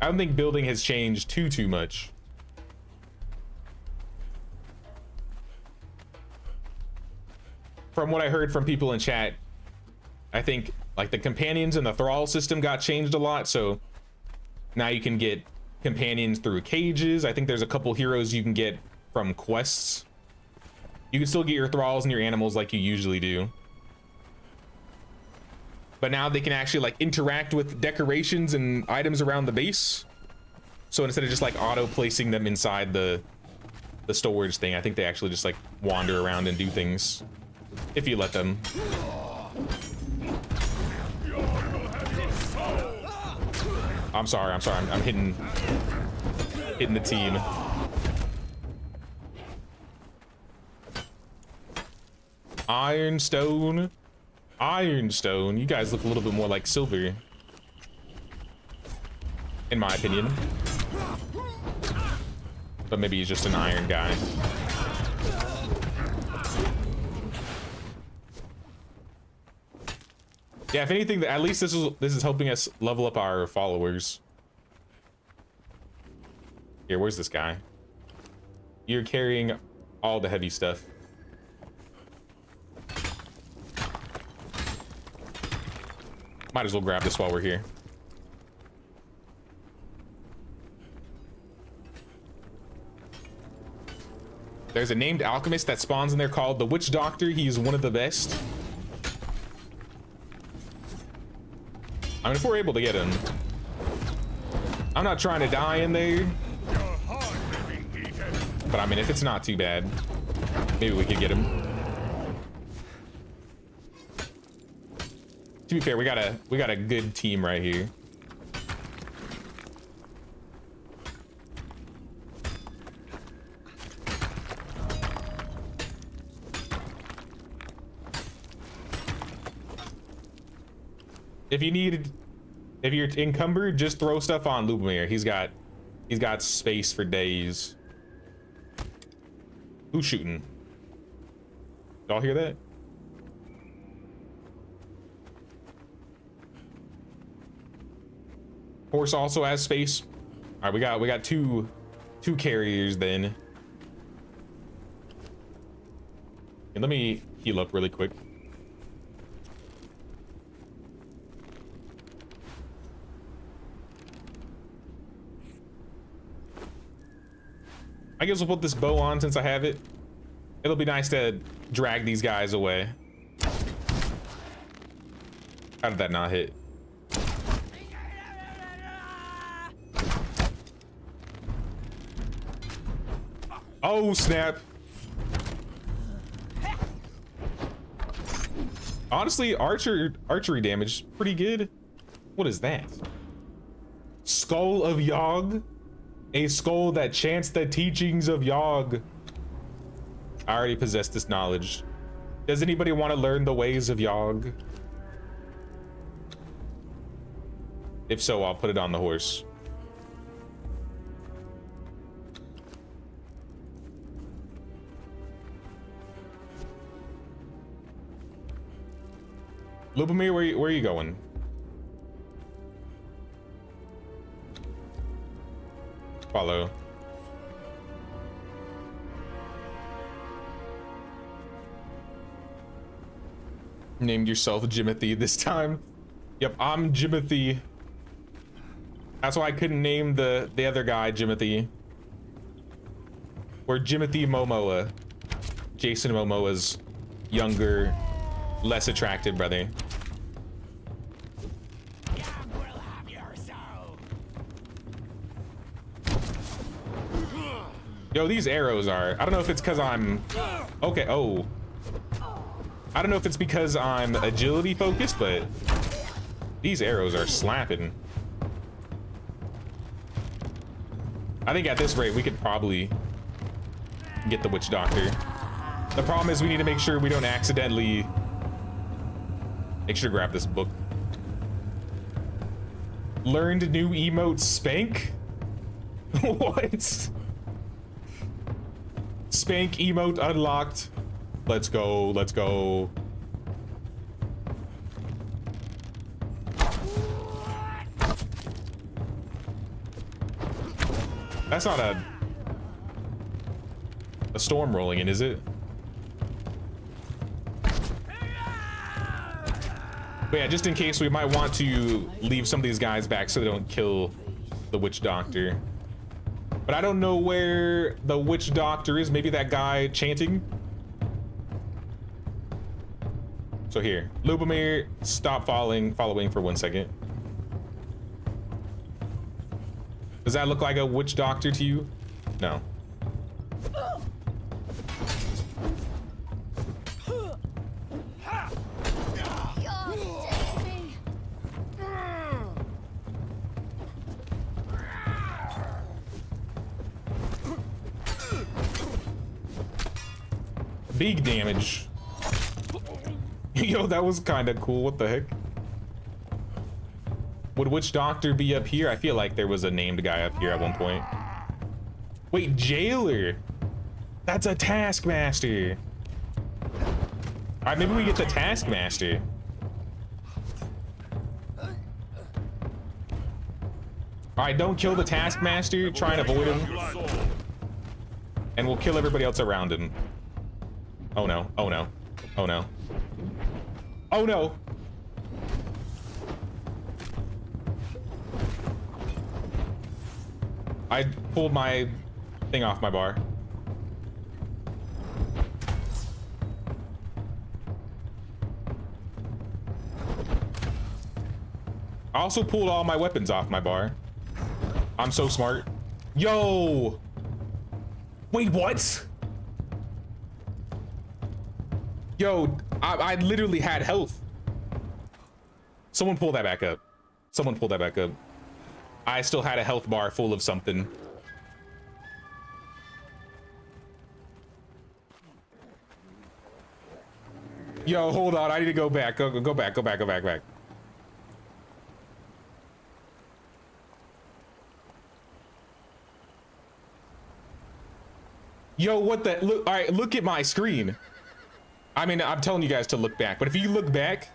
I don't think building has changed too much. From what I heard from people in chat, I think like the companions and the thrall system got changed a lot, so now you can get companions through cages. I think there's a couple heroes you can get from quests. You can still get your thralls and your animals like you usually do, but now they can actually like interact with decorations and items around the base. So instead of just like auto placing them inside the storage thing, I think they actually just like wander around and do things if you let them. I'm sorry. I'm hitting the team. Ironstone. You guys look a little bit more like silver, in my opinion. But maybe he's just an iron guy. Yeah, if anything, at least this is helping us level up our followers. Here, where's this guy? You're carrying all the heavy stuff. Might as well grab this while we're here. There's a named alchemist that spawns in there called the Witch Doctor. He's one of the best. I mean, if we're able to get him. I'm not trying to die in there. But I mean, if it's not too bad, maybe we could get him. To be fair, we got a good team right here. If you're encumbered, just throw stuff on Lubomir. He's got space for days. Who's shooting? Y'all hear that? Horse also has space. All right, we got two carriers then. And let me heal up really quick. I guess we'll put this bow on since I have it. It'll be nice to drag these guys away. How did that not hit? Oh, snap. Honestly, archery damage, pretty good. What is that? Skull of Yogg? A skull that chants the teachings of Yogg. I already possess this knowledge. Does anybody want to learn the ways of Yogg? If so, I'll put it on the horse. Lubomir, where are you going? Follow. Named yourself Jimothy this time. Yep, I'm Jimothy. That's why I couldn't name the other guy Jimothy. Or Jimothy Momoa. Jason Momoa's younger, less attractive brother. Yo, these arrows are, I don't know if it's because I'm, okay, oh. I don't know if it's because I'm agility focused, but these arrows are slapping. I think at this rate, we could probably get the Witch Doctor. The problem is we need to make sure we don't accidentally, make sure to grab this book. Learned new emote spank? What? Spank emote unlocked. Let's go, let's go. That's not a storm rolling in, is it? But yeah, just in case, we might want to leave some of these guys back so they don't kill the witch doctor. But I don't know where the witch doctor is. Maybe that guy chanting. So here, Lubomir, stop following for 1 second. Does that look like a witch doctor to you? No. Big damage. Yo, that was kind of cool. What the heck? Would Witch Doctor be up here? I feel like there was a named guy up here at one point. Wait, Jailer. That's a Taskmaster. All right, maybe we get the Taskmaster. All right, don't kill the Taskmaster. Try and avoid him. And we'll kill everybody else around him. Oh no, oh no, oh no. Oh no! I pulled my thing off my bar. I also pulled all my weapons off my bar. I'm so smart. Yo! Wait, what? Yo, I literally had health. Someone pull that back up. Someone pull that back up. I still had a health bar full of something. Yo, hold on. I need to go back. Go back. Go back. Go back. Back. Yo, what the? Look. All right. Look at my screen. I mean, I'm telling you guys to look back, but if you look back,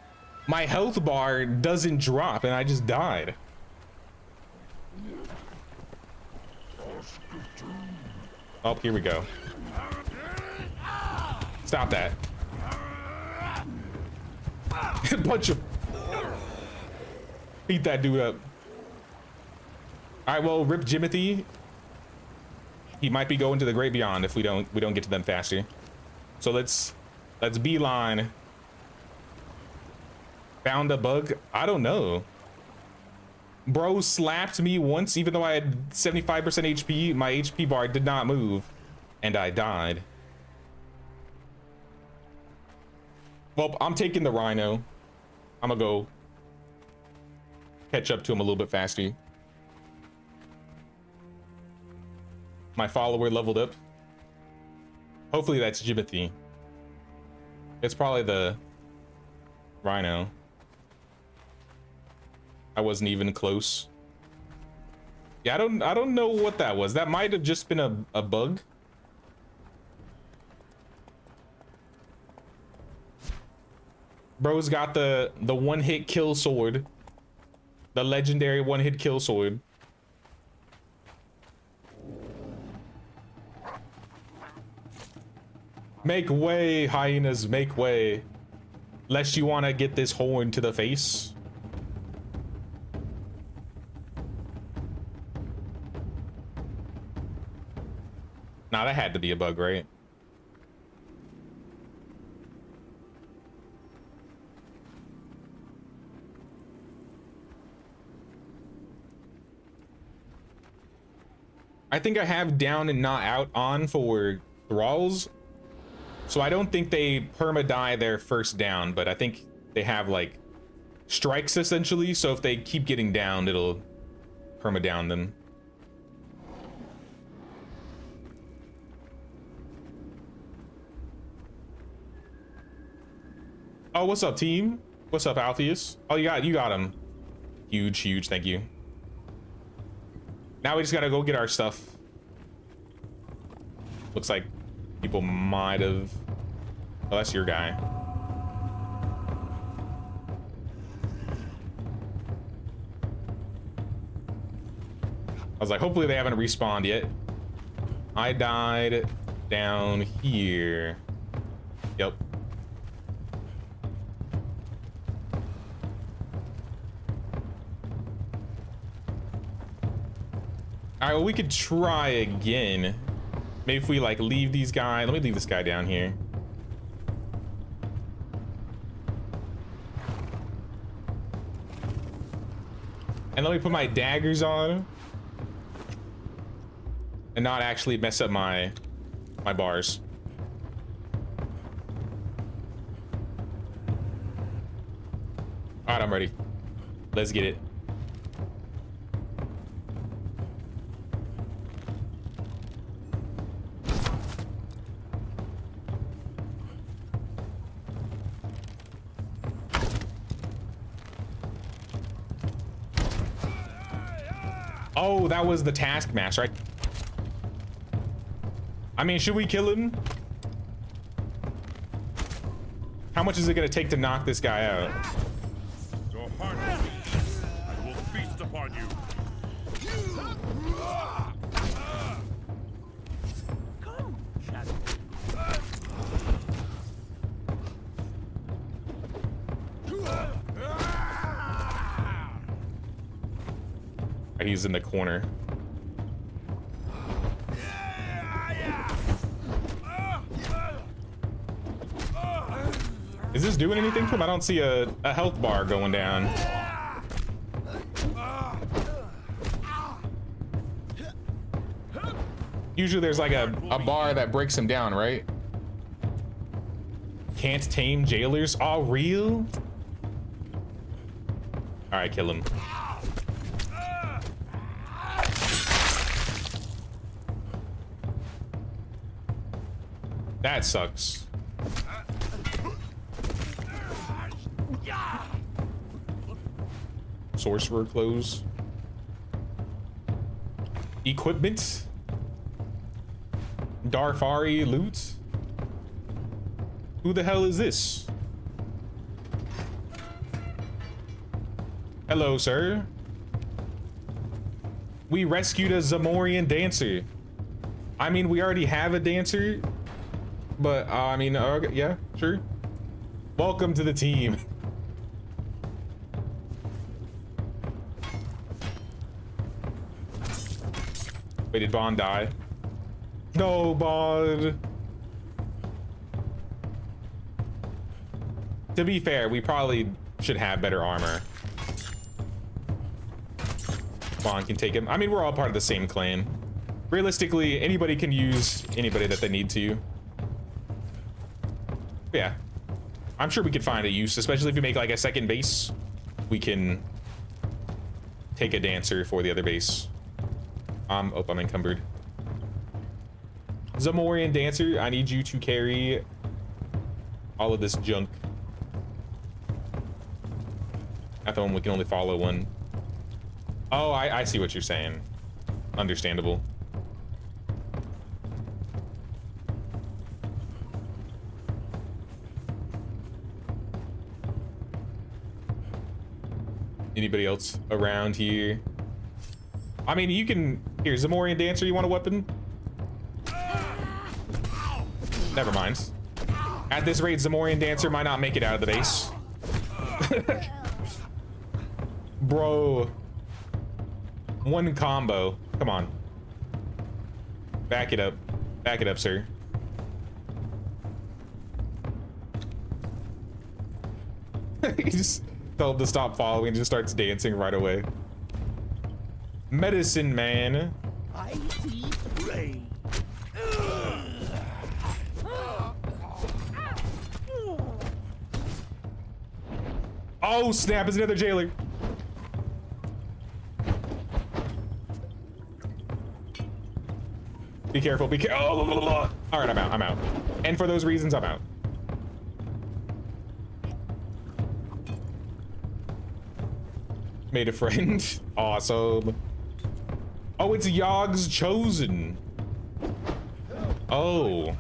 my health bar doesn't drop and I just died. Oh, here we go. Stop that. Bunch of... Beat that dude up. All right, well, rip Jimothy. He might be going to the great beyond if we don't get to them faster. So let's beeline. Found a bug? I don't know. Bro slapped me once, even though I had 75% HP. My HP bar did not move, and I died. Well, I'm taking the Rhino. I'm gonna go catch up to him a little bit faster. My follower leveled up. Hopefully that's Jimothy. It's probably the Rhino. I wasn't even close. Yeah, I don't know what that was. That might have just been a bug. Bro's got the one-hit kill sword. The legendary one-hit kill sword. Make way, hyenas, make way. Lest you want to get this horn to the face. Nah, that had to be a bug, right? I think I have down and not out on for thralls. So I don't think they perma-die their first down, but I think they have like strikes essentially. So if they keep getting downed, it'll perma-down them. Oh, what's up, team? What's up, Alpheus? Oh, you got him. Huge, thank you. Now we just gotta go get our stuff. Looks like people might have... Oh, that's your guy. I was like, hopefully they haven't respawned yet. I died down here. Yep. All right, well, we could try again. Maybe if we like leave these guys. Let me leave this guy down here. And let me put my daggers on and not actually mess up my bars. All right, I'm ready. Let's get it. Oh, that was the taskmaster, right? I mean, should we kill him? How much is it gonna take to knock this guy out? Your heart, I will feast upon you. He's in the corner. Is this doing anything to him? I don't see a health bar going down. Usually there's like a bar that breaks him down, right? Can't tame jailers. Oh, real? All right, kill him. That sucks. Sorcerer clothes. Equipment. Darfari loot. Who the hell is this? Hello, sir. We rescued a Zamorian dancer. I mean, we already have a dancer. But, I mean, okay, yeah, sure. Welcome to the team. Wait, did Bond die? No, Bond. To be fair, we probably should have better armor. Bond can take him. I mean, we're all part of the same clan. Realistically, anybody can use anybody that they need to. Yeah, I'm sure we could find a use, especially if we make like a second base. We can take a dancer for the other base. Oh, I'm encumbered. Zamorian dancer, I need you to carry all of this junk. At the moment, we can only follow one. Oh, I see what you're saying. Understandable. Anybody else around here? I mean, you can... Here, Zamorian dancer, you want a weapon? Never mind. At this rate, Zamorian dancer might not make it out of the base. Bro. One combo. Come on. Back it up. Back it up, sir. He just told him to stop following and just starts dancing right away. Medicine man. I see rain. Oh snap, it's another jailer. Be careful, be careful. Oh, blah, blah, blah. All right, I'm out. And for those reasons, I'm out. Made a friend. Awesome. Oh, it's Yogg's chosen. Oh.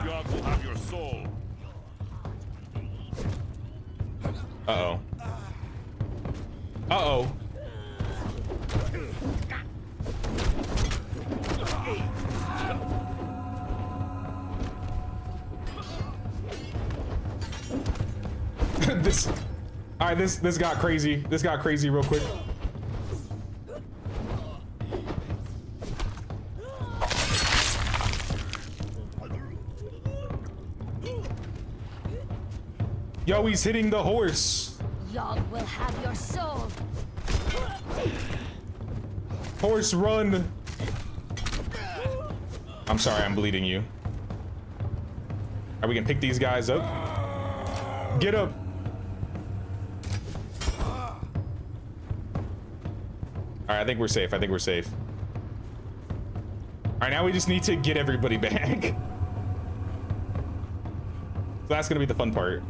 Yogg will have your soul. Uh-oh. Uh-oh. All right, this got crazy. This got crazy real quick. Yo, he's hitting the horse. Y'all will have your soul. Horse, run. I'm sorry, I'm bleeding you. Are we gonna pick these guys up? Get up. All right, I think we're safe. I think we're safe. All right, now we just need to get everybody back. So that's gonna be the fun part.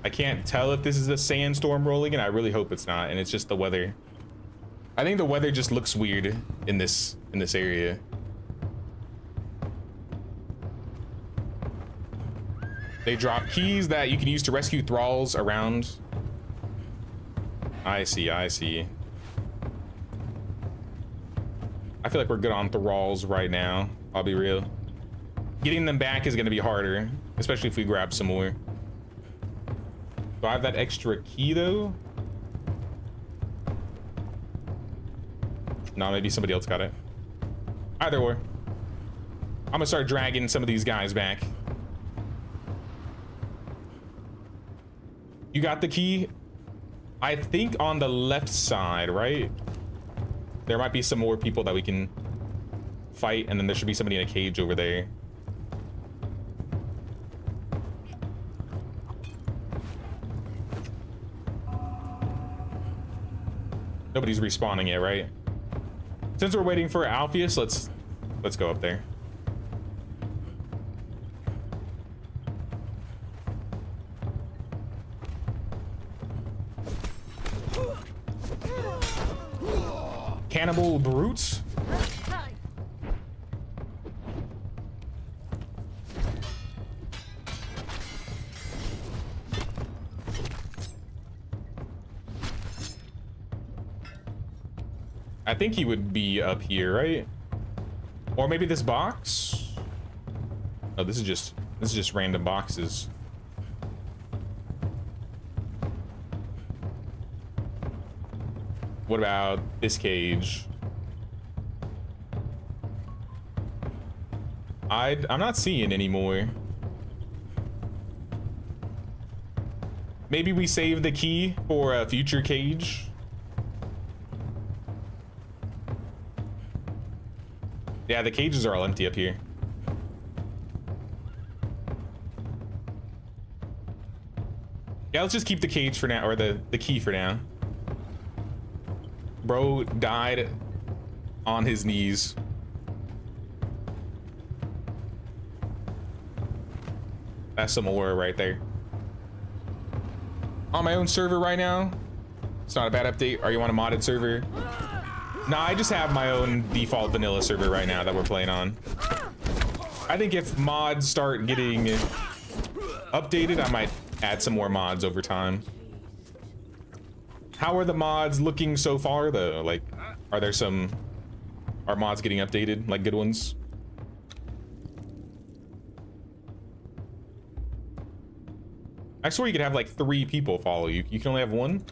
I can't tell if this is a sandstorm rolling in. I really hope it's not, and it's just the weather. I think the weather just looks weird in this area. They drop keys that you can use to rescue thralls around. I see, I see. I feel like we're good on thralls right now. I'll be real. Getting them back is gonna be harder, especially if we grab some more. Do I have that extra key though? No, maybe somebody else got it. Either or. I'm gonna start dragging some of these guys back. You got the key? I think on the left side, right? There might be some more people that we can fight, and then there should be somebody in a cage over there. Nobody's respawning yet, right? Since we're waiting for Alpheus, let's go up there. Cannibal brutes? I think he would be up here, right? Or maybe this box? Oh, this is just random boxes. What about this cage? I'm not seeing anymore. Maybe we save the key for a future cage. Yeah, the cages are all empty up here. Yeah, let's just keep the cage for now, or the key for now. Bro died on his knees. That's some aura right there. On my own server right now. It's not a bad update. Are you on a modded server? Nah, I just have my own default vanilla server right now that we're playing on. I think if mods start getting updated, I might add some more mods over time. How are the mods looking so far though? Like, are mods getting updated, like good ones? I swear you could have like 3 people follow you. You can only have 1?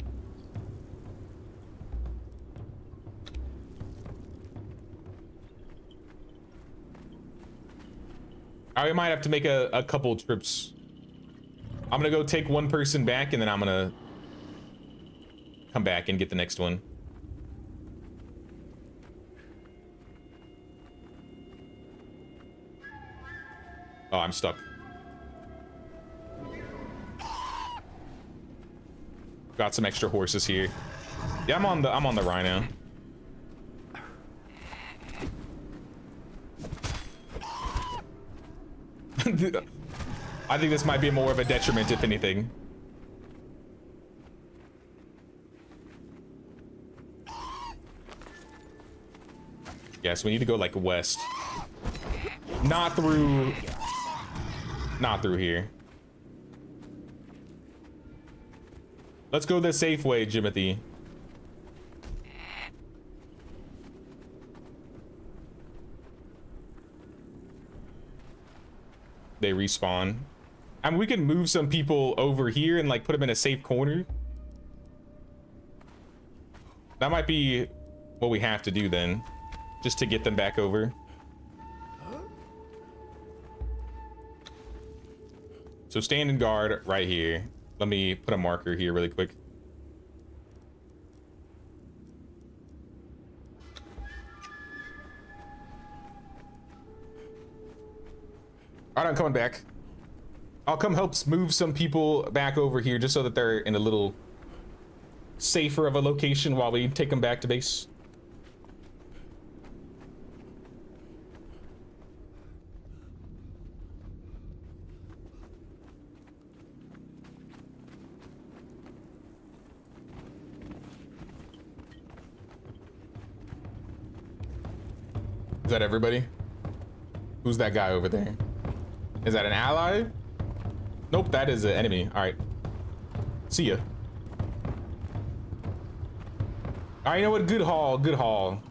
I might have to make a couple trips. I'm gonna go take one person back, and then I'm gonna come back and get the next one. Oh, I'm stuck. Got some extra horses here. Yeah, I'm on the rhino. I think this might be more of a detriment, if anything. Yes, we need to go like west. Not through here. Let's go the safe way, Jimothy. They respawn. I mean, we can move some people over here and like put them in a safe corner. That might be what we have to do then, just to get them back over. So stand and guard right here. Let me put a marker here really quick. All right, I'm coming back. I'll come help move some people back over here just so that they're in a little safer of a location while we take them back to base. Is that everybody? Who's that guy over there? Is that an ally? Nope, that is an enemy. All right. See ya. All right, you know what? Good haul, good haul.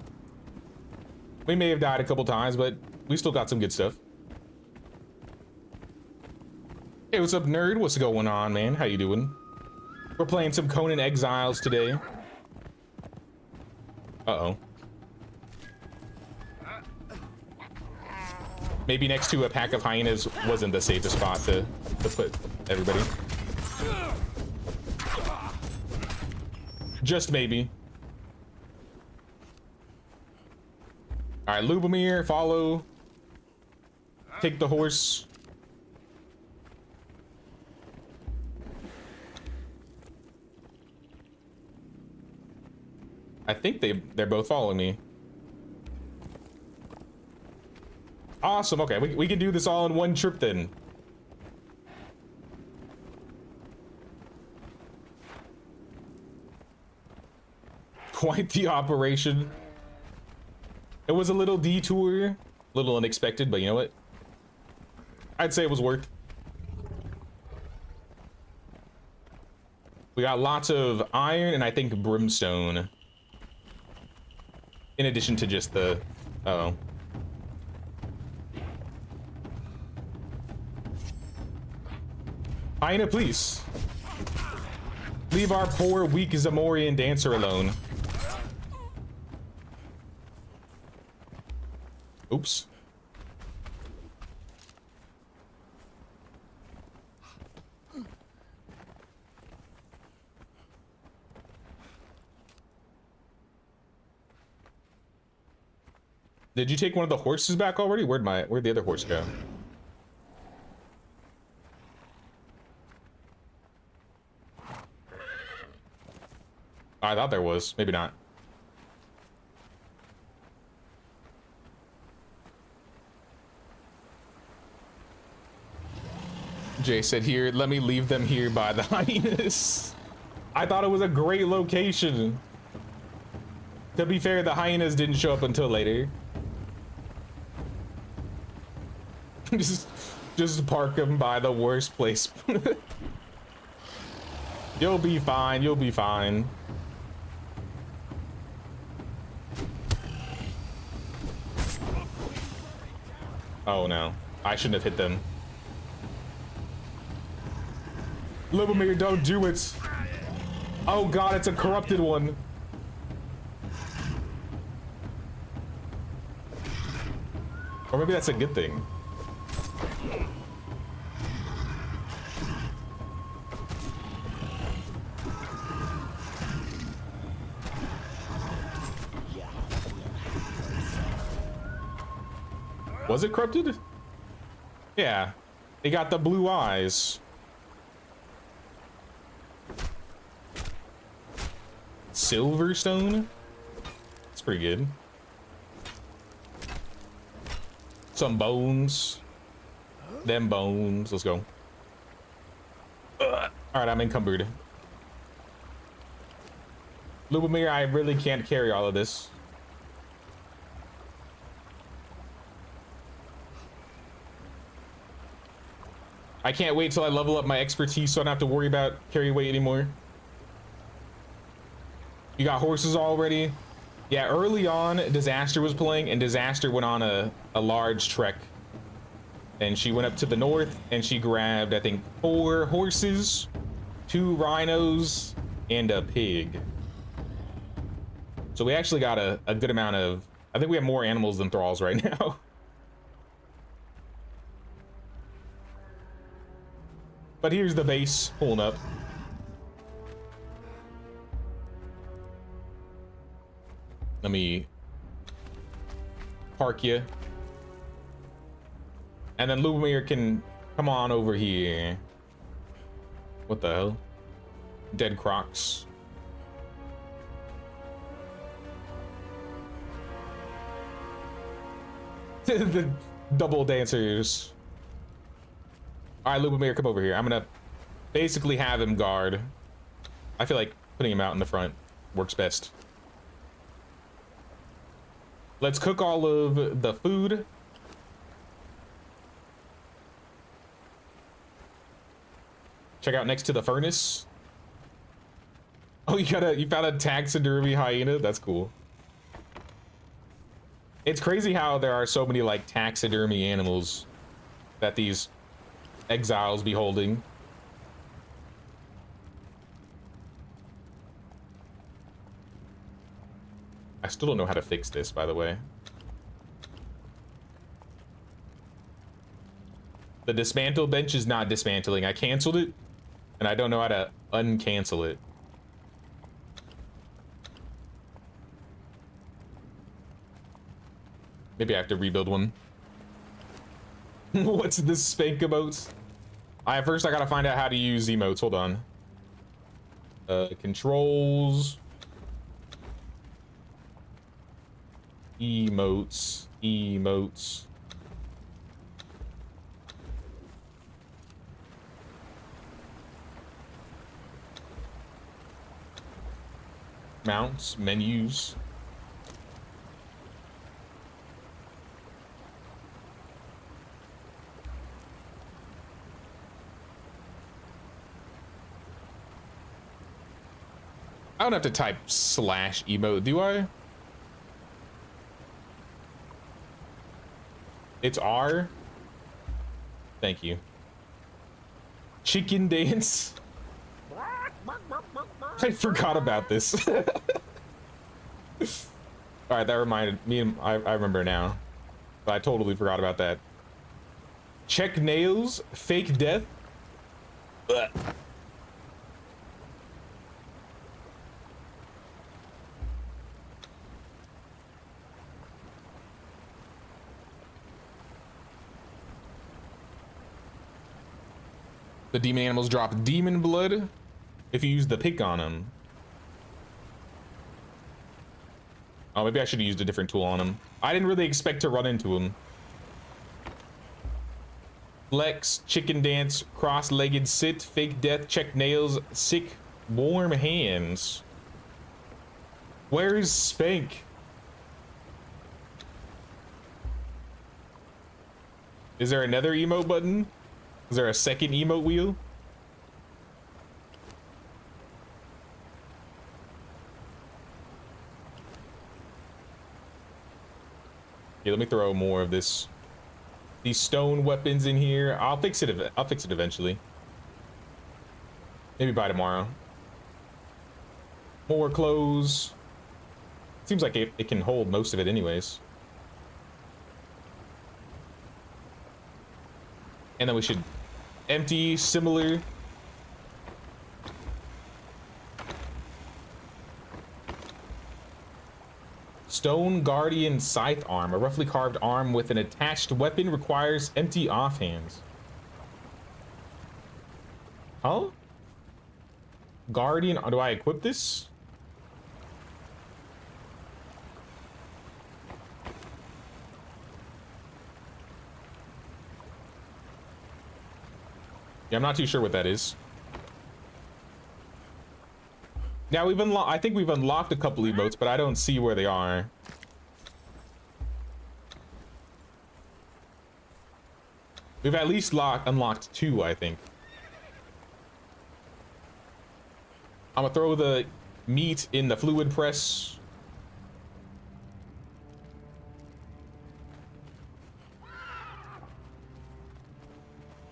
We may have died a couple times, but we still got some good stuff. Hey, what's up, nerd? What's going on, man? How you doing? We're playing some Conan Exiles today. Uh-oh. Maybe next to a pack of hyenas wasn't the safest spot to put everybody. Just maybe. All right, Lubomir, follow. Take the horse. I think they're both following me. Awesome. Okay, we can do this all in one trip then. Quite the operation. It was a little detour, a little unexpected, but you know what? I'd say it was worth. We got lots of iron and I think brimstone. In addition to just the... Uh-oh. Hyena, please. Leave our poor, weak Zamorian dancer alone. Oops. Did you take one of the horses back already? Where'd the other horse go? I thought there was, maybe not. Jay said here, let me leave them here by the hyenas. I thought it was a great location. To be fair, the hyenas didn't show up until later. just park them by the worst place. You'll be fine, you'll be fine. Oh no, I shouldn't have hit them. Lubomir, don't do it. Oh god, it's a corrupted one. Or maybe that's a good thing. Was it corrupted? Yeah, he got the blue eyes. Silverstone? That's pretty good. Some bones. Them bones. Let's go. All right, I'm encumbered. Lubomir, I really can't carry all of this. I can't wait till I level up my expertise so I don't have to worry about carry weight anymore. You got horses already? Yeah, early on, Disaster was playing, and Disaster went on a large trek. And she went up to the north and she grabbed, I think, 4 horses, 2 rhinos, and a pig. So we actually got a good amount of, I think we have more animals than thralls right now. But here's the base pulling up. Let me park you. And then Lubomir can come on over here. What the hell? Dead crocs. The double dancers. All right, Lubomir, come over here. I'm gonna basically have him guard. I feel like putting him out in the front works best. Let's cook all of the food. Check out next to the furnace. Oh, you found a taxidermy hyena? That's cool. It's crazy how there are so many like taxidermy animals that these exiles be holding. I still don't know how to fix this, by the way. The dismantle bench is not dismantling. I canceled it, and I don't know how to uncancel it. Maybe I have to rebuild one. What's this spank emotes? First I gotta find out how to use emotes. Hold on. Controls. Emotes. Emotes. Mounts. Menus. I don't have to type /emote, do I? It's R. Thank you. Chicken dance. I forgot about this. All right, that reminded me. I remember now, but I totally forgot about that. Check nails. Fake death. Ugh. The demon animals drop demon blood if you use the pick on them. Oh, maybe I should have used a different tool on him. I didn't really expect to run into him. Flex, chicken dance, cross-legged sit, fake death, check nails, sick, warm hands. Where's Spank? Is there another emote button? Is there a second emote wheel? Yeah, let me throw more of these stone weapons in here. I'll fix it. I'll fix it eventually. Maybe by tomorrow. More clothes. Seems like it can hold most of it anyways. And then we should empty similar. Stone Guardian Scythe Arm. A roughly carved arm with an attached weapon requires empty offhands. Huh? Guardian, do I equip this? Yeah, I'm not too sure what that is. Now we've unlocked, I think we've unlocked a couple emotes, but I don't see where they are. We've at least unlocked 2, I think. I'm gonna throw the meat in the fluid press.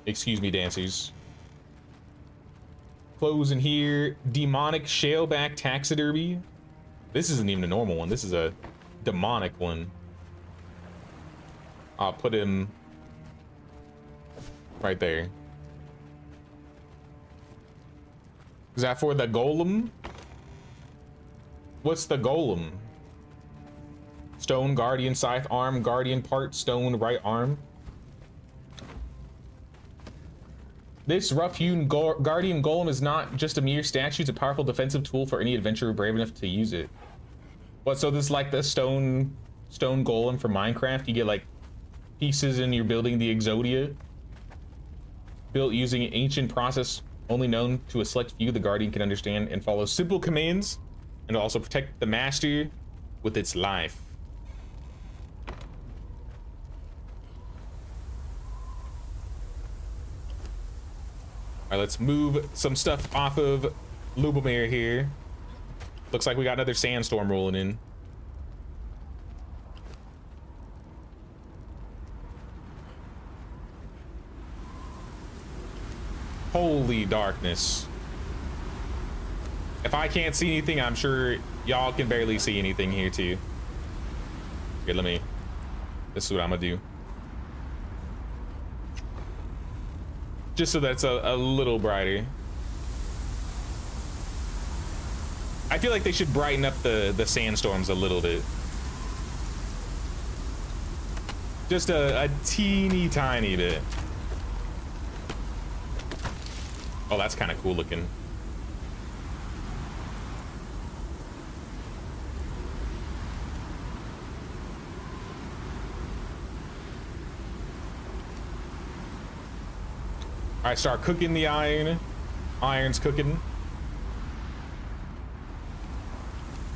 Excuse me, dancers. Clothes in here. Demonic shaleback taxidermy. This isn't even a normal one. This is a demonic one. I'll put him right there. Is that for the golem? What's the golem? Stone guardian scythe arm, guardian part, stone right arm. This rough-hewn guardian golem is not just a mere statue, it's a powerful defensive tool for any adventurer brave enough to use it. What, so this is like the stone golem from Minecraft? You get like pieces and you're building the Exodia. Built using an ancient process only known to a select few, the guardian can understand and follow simple commands and also protect the master with its life. All right, let's move some stuff off of Lubomir here. Looks like we got another sandstorm rolling in. Holy darkness. If I can't see anything, I'm sure y'all can barely see anything here too. Here, this is what I'm gonna do. Just so that it's a little brighter. I feel like they should brighten up the sandstorms a little bit. Just a teeny tiny bit. Oh, that's kind of cool looking. All right, start cooking the iron. Iron's cooking.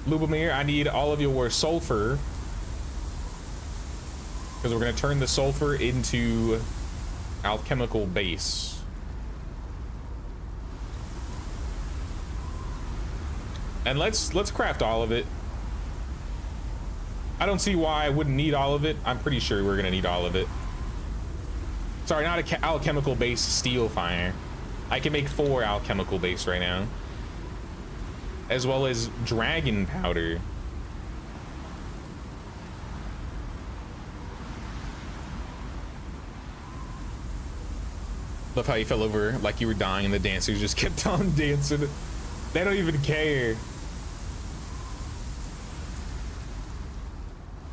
Lubomir, I need all of your sulfur, because we're gonna turn the sulfur into alchemical base. And let's craft all of it. I don't see why I wouldn't need all of it. I'm pretty sure we're gonna need all of it. Sorry, not a alchemical base steel fire. I can make 4 alchemical base right now, as well as dragon powder. Love how you fell over like you were dying and the dancers just kept on dancing. They don't even care.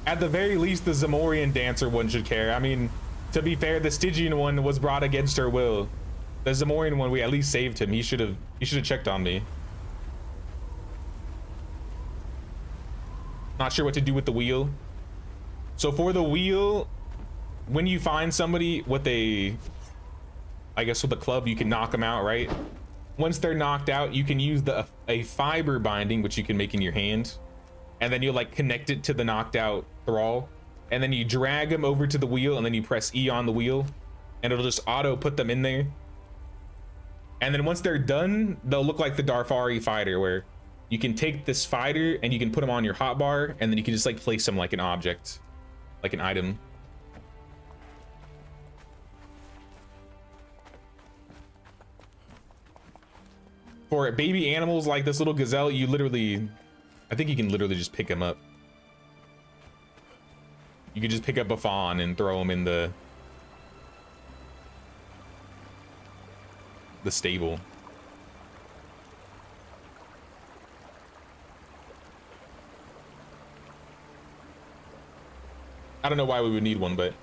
At the very least, the Zamorian dancer one should care. I mean, to be fair, the Stygian one was brought against her will. The Zamorian one, we at least saved him. He should have checked on me. Not sure what to do with the wheel. So for the wheel, when you find somebody with a, I guess with a club, you can knock them out, right? Once they're knocked out, you can use a fiber binding, which you can make in your hand, and then you'll like connect it to the knocked out thrall, and then you drag them over to the wheel, and then you press E on the wheel, and it'll just auto put them in there. And then once they're done, they'll look like the Darfari fighter, where you can take this fighter and you can put them on your hotbar, and then you can just like place them like an object, like an item. For baby animals like this little gazelle, you literally, I think you can literally just pick him up. You can just pick up a fawn and throw him in the stable. I don't know why we would need one, but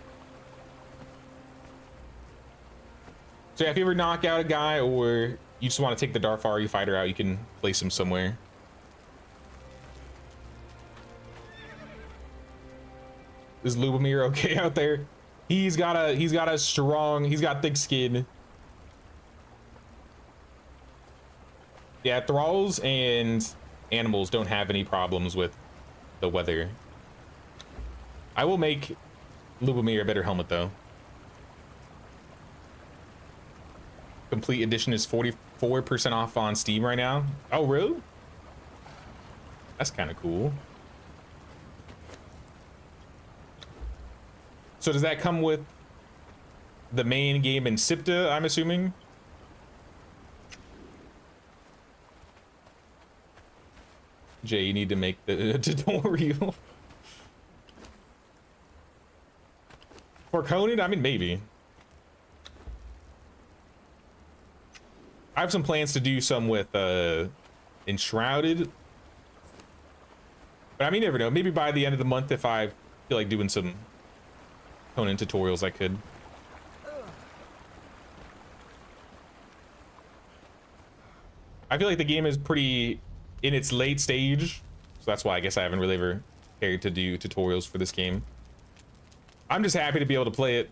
so yeah, if you ever knock out a guy or you just want to take the Darfari fighter out, you can place him somewhere. Is Lubomir okay out there? He's got thick skin. Yeah, thralls and animals don't have any problems with the weather. I will make Lubomir a better helmet though. Complete edition is 44% off on Steam right now. Oh, really? That's kind of cool. So does that come with the main game in Sipta, I'm assuming. Jay, you need to make the tutorial. For Conan, I mean, maybe. I have some plans to do some with Enshrouded. But I mean, you never know. Maybe by the end of the month, if I feel like doing some Conan tutorials, I could. I feel like the game is pretty in its late stage, so that's why I guess I haven't really ever cared to do tutorials for this game. I'm just happy to be able to play it.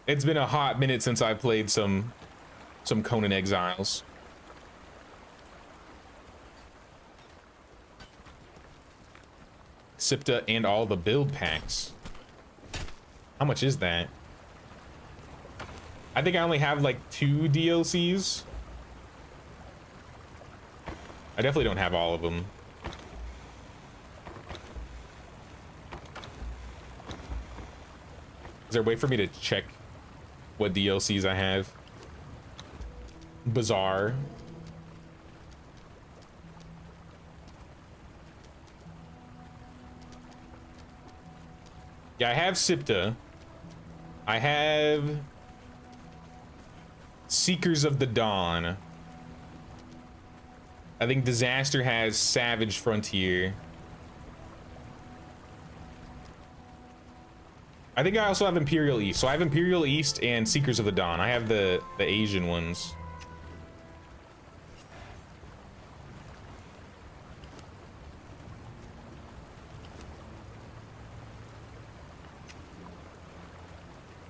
It's been a hot minute since I played some Conan Exiles. Sipta and all the build packs. How much is that? I think I only have like 2 DLCs. I definitely don't have all of them. Is there a way for me to check what DLCs I have? Bizarre. Yeah, I have Sipta. I have Seekers of the Dawn. I think Disaster has Savage Frontier. I think I also have Imperial East. So I have Imperial East and Seekers of the Dawn. I have the Asian ones.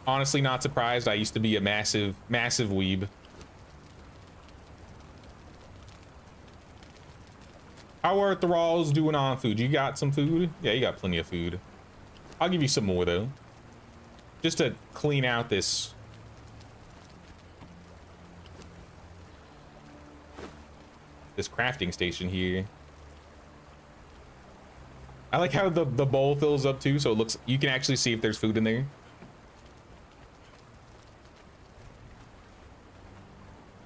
Honestly, not surprised. I used to be a massive weeb. How are thralls doing on food? You got some food? Yeah, you got plenty of food. I'll give you some more though. Just to clean out this crafting station here. I like how the bowl fills up too, so it looks, you can actually see if there's food in there.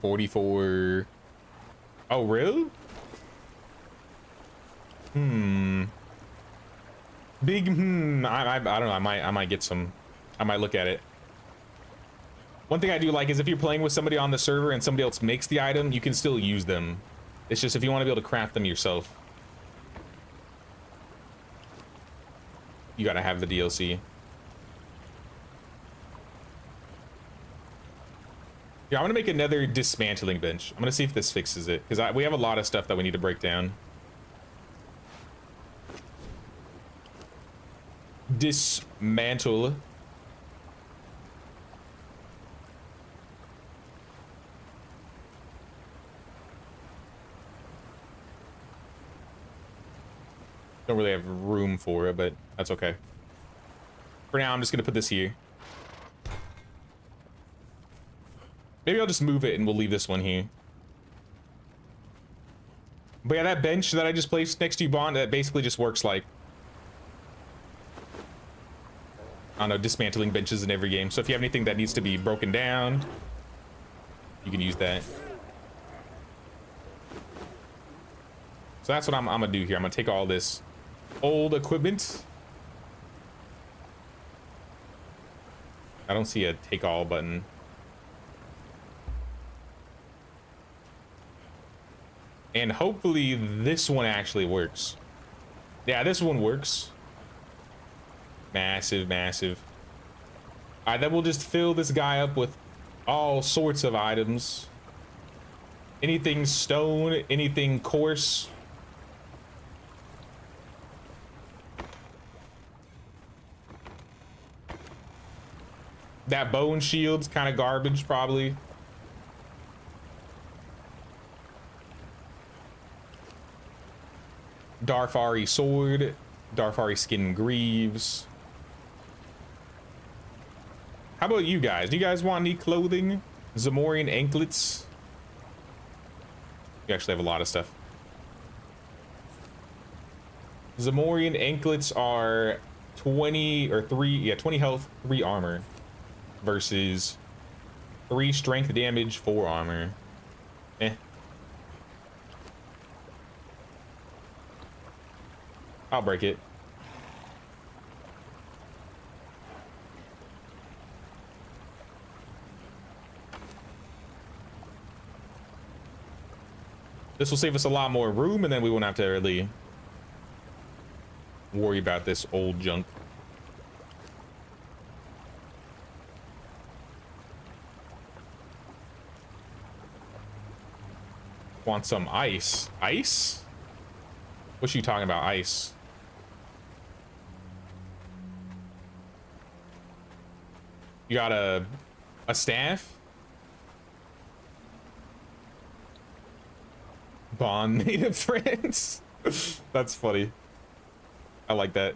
44. Oh, really? Big I don't know. I might get some. I might look at it. One thing I do like is if you're playing with somebody on the server and somebody else makes the item, you can still use them. It's just if you want to be able to craft them yourself, you gotta have the DLC. Yeah, I'm gonna make another dismantling bench. I'm gonna see if this fixes it, because we have a lot of stuff that we need to break down. Dismantle. Don't really have room for it, but that's okay. For now, I'm just gonna put this here. Maybe I'll just move it and we'll leave this one here. But yeah, that bench that I just placed next to you, Bond, that basically just works like, I don't know, dismantling benches in every game. So if you have anything that needs to be broken down, you can use that. So that's what I'm gonna do here. I'm gonna take all this old equipment. I don't see a take all button. And hopefully this one actually works. Yeah, this one works. Massive, massive. All right, then we'll just fill this guy up with all sorts of items. Anything stone, anything coarse. That bone shield's kind of garbage, probably. Darfari sword, Darfari skin greaves. How about you guys? Do you guys want any clothing? Zamorian anklets. You actually have a lot of stuff. Zamorian anklets are 20 or 3, yeah, 20 health, 3 armor versus 3 strength damage, 4 armor. Eh. I'll break it. This will save us a lot more room, and then we won't have to really worry about this old junk. Want some ice? Ice? What's she talking about? Ice? You got a staff? Bond native friends. That's funny. I like that.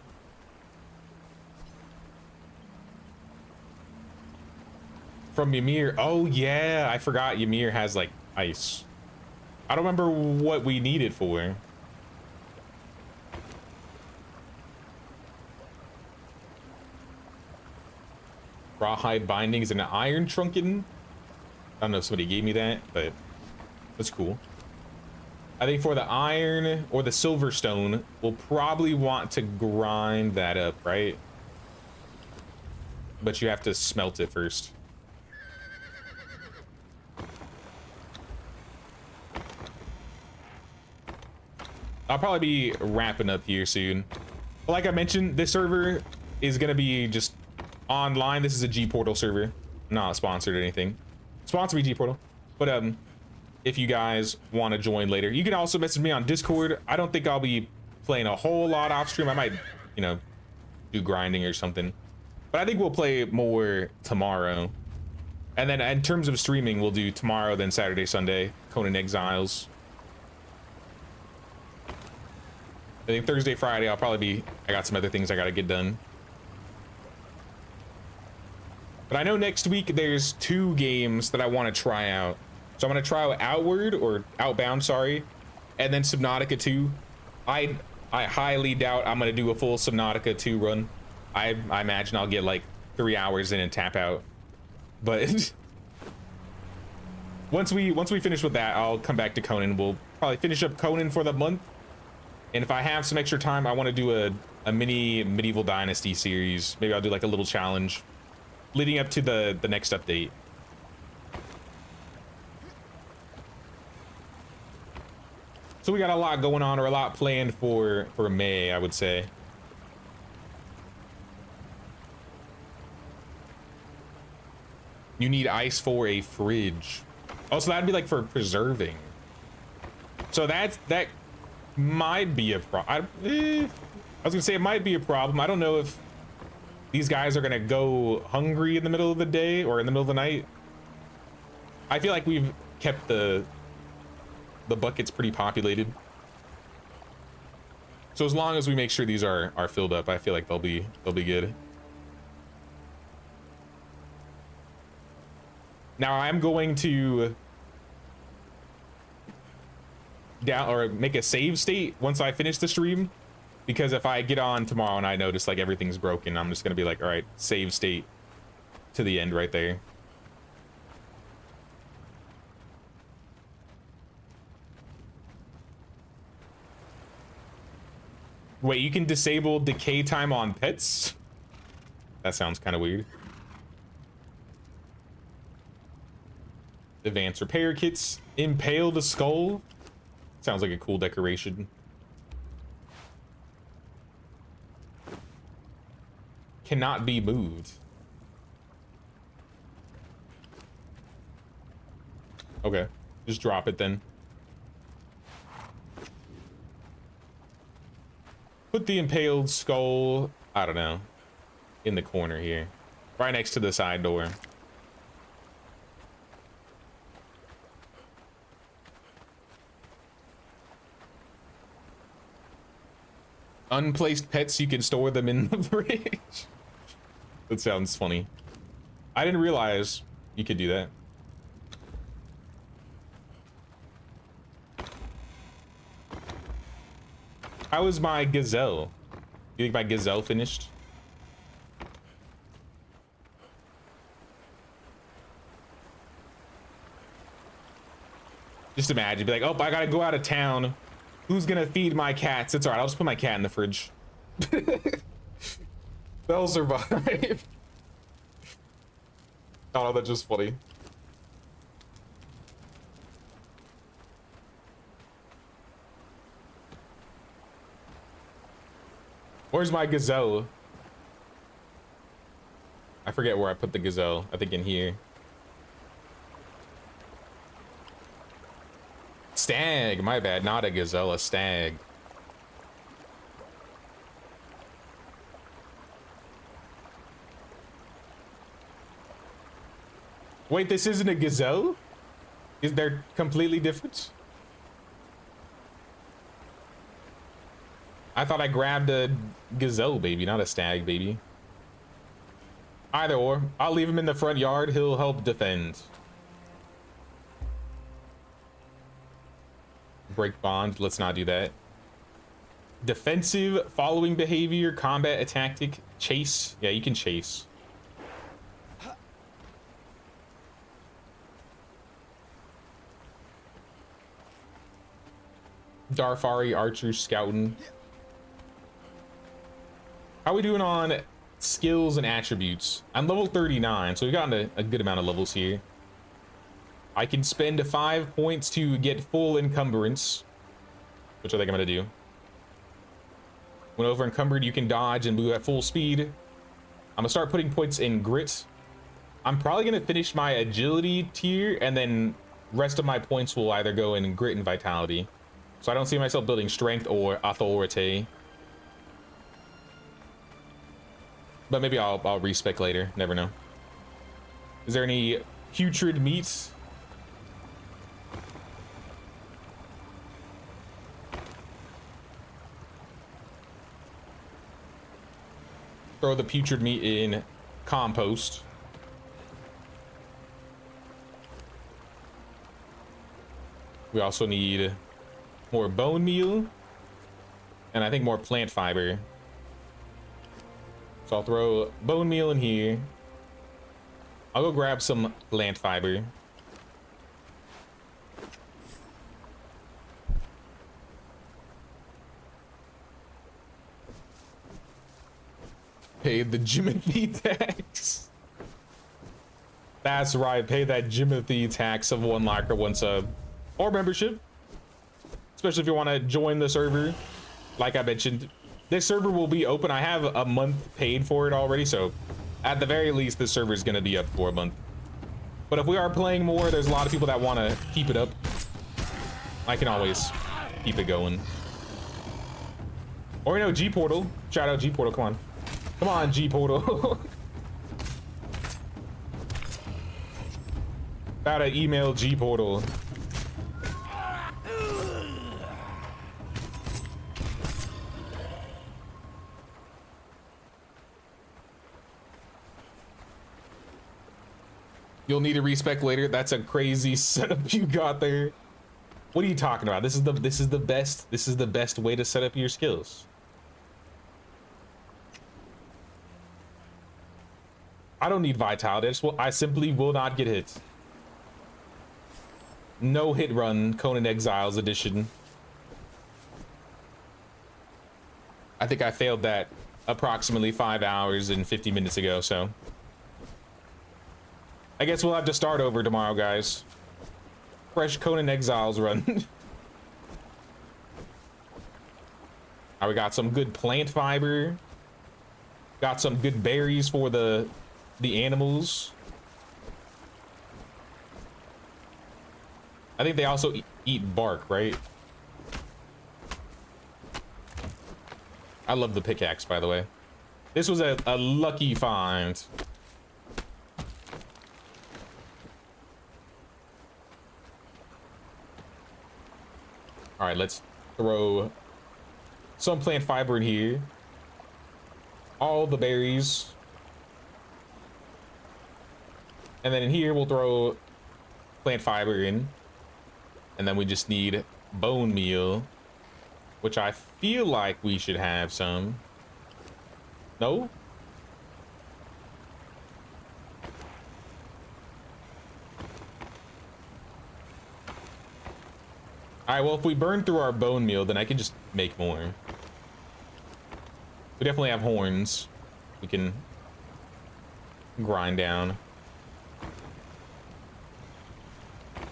From Ymir. Oh yeah, I forgot Ymir has like ice. I don't remember what we need it for. Rawhide bindings and an iron trunken. I don't know if somebody gave me that, but that's cool. I think for the iron or the silver stone, we'll probably want to grind that up, right? But you have to smelt it first. I'll probably be wrapping up here soon. But like I mentioned, this server is going to be just online. This is a G Portal server, not sponsored or anything. Sponsor me, G Portal. But if you guys want to join later, you can also message me on Discord. I don't think I'll be playing a whole lot off stream. I might, you know, do grinding or something. But I think we'll play more tomorrow. And then in terms of streaming, we'll do tomorrow, then Saturday, Sunday, Conan Exiles. I think Thursday, Friday, I'll probably be, I got some other things I got to get done. But I know next week there's 2 games that I want to try out. So I'm going to try out Outward, or Outbound, sorry, and then Subnautica 2. I highly doubt I'm going to do a full Subnautica 2 run. I imagine I'll get like 3 hours in and tap out. But once we finish with that, I'll come back to Conan. We'll probably finish up Conan for the month. And if I have some extra time, I want to do a mini Medieval Dynasty series. Maybe I'll do like a little challenge leading up to the next update. So we got a lot going on, or a lot planned for May, I would say. You need ice for a fridge. Oh, so that'd be like for preserving. So that might be a problem. I was gonna say it might be a problem. I don't know if these guys are gonna go hungry in the middle of the day or in the middle of the night. I feel like we've kept the bucket's pretty populated. So as long as we make sure these are filled up, I feel like they'll be good. Now I'm going to make a save state once I finish the stream, because if I get on tomorrow and I notice like everything's broken, I'm just gonna be like, all right, save state to the end right there. Wait, you can disable decay time on pets? That sounds kind of weird. Advanced repair kits. Impale the skull. Sounds like a cool decoration. Cannot be moved. Okay, just drop it then. Put the impaled skull, I don't know, in the corner here. Right next to the side door. Unplaced pets, you can store them in the fridge. That sounds funny. I didn't realize you could do that. How is my gazelle? You think my gazelle finished? Just imagine, be like, oh, I gotta go out of town. Who's gonna feed my cats? It's all right. I'll just put my cat in the fridge. They'll survive. Oh, that's just funny. Where's my gazelle? I forget where I put the gazelle. I think in here. Stag, my bad. Not a gazelle, a stag. Wait, this isn't a gazelle? Is there completely different? I thought I grabbed a gazelle baby, not a stag baby. Either or. I'll leave him in the front yard. He'll help defend. Break bond. Let's not do that. Defensive, following behavior, combat, tactic, chase. Yeah, you can chase. Darfari, archer, scouting. How are we doing on skills and attributes? I'm level 39, so we've gotten a good amount of levels here. I can spend 5 points to get full encumbrance, which I think I'm gonna do. When over encumbered, you can dodge and move at full speed. I'm gonna start putting points in grit. I'm probably gonna finish my agility tier, and then rest of my points will either go in grit and vitality. So I don't see myself building strength or authority. But maybe I'll respec later. Never know. Is there any putrid meat? Throw the putrid meat in compost. We also need more bone meal, and I think more plant fiber. So I'll throw bone meal in here. I'll go grab some plant fiber. Pay the Jimothy tax. That's right, pay that Jimothy tax of 1 like or 1 sub. Or membership. Especially if you want to join the server. Like I mentioned, this server will be open. I have a month paid for it already, so at the very least, this server is going to be up for a month. But if we are playing more, there's a lot of people that want to keep it up. I can always keep it going. Or, you know, G-Portal. Shout out G-Portal, come on. Come on, G-Portal. About to email G-Portal. You'll need a respec later. That's a crazy setup you got there. What are you talking about? This is the best way to set up your skills. I don't need vitality. I simply will not get hit. No hit run, Conan Exiles edition. I think I failed that approximately 5 hours and 50 minutes ago, so I guess we'll have to start over tomorrow, guys. Fresh Conan Exiles run. Alright, we got some good plant fiber. Got some good berries for the animals. I think they also eat bark, right? I love the pickaxe, by the way. This was a lucky find. All right, let's throw some plant fiber in here. All the berries. And then in here, we'll throw plant fiber in. And then we just need bone meal, which I feel like we should have some. No? All right, well, if we burn through our bone meal, then I can just make more. We definitely have horns we can grind down. All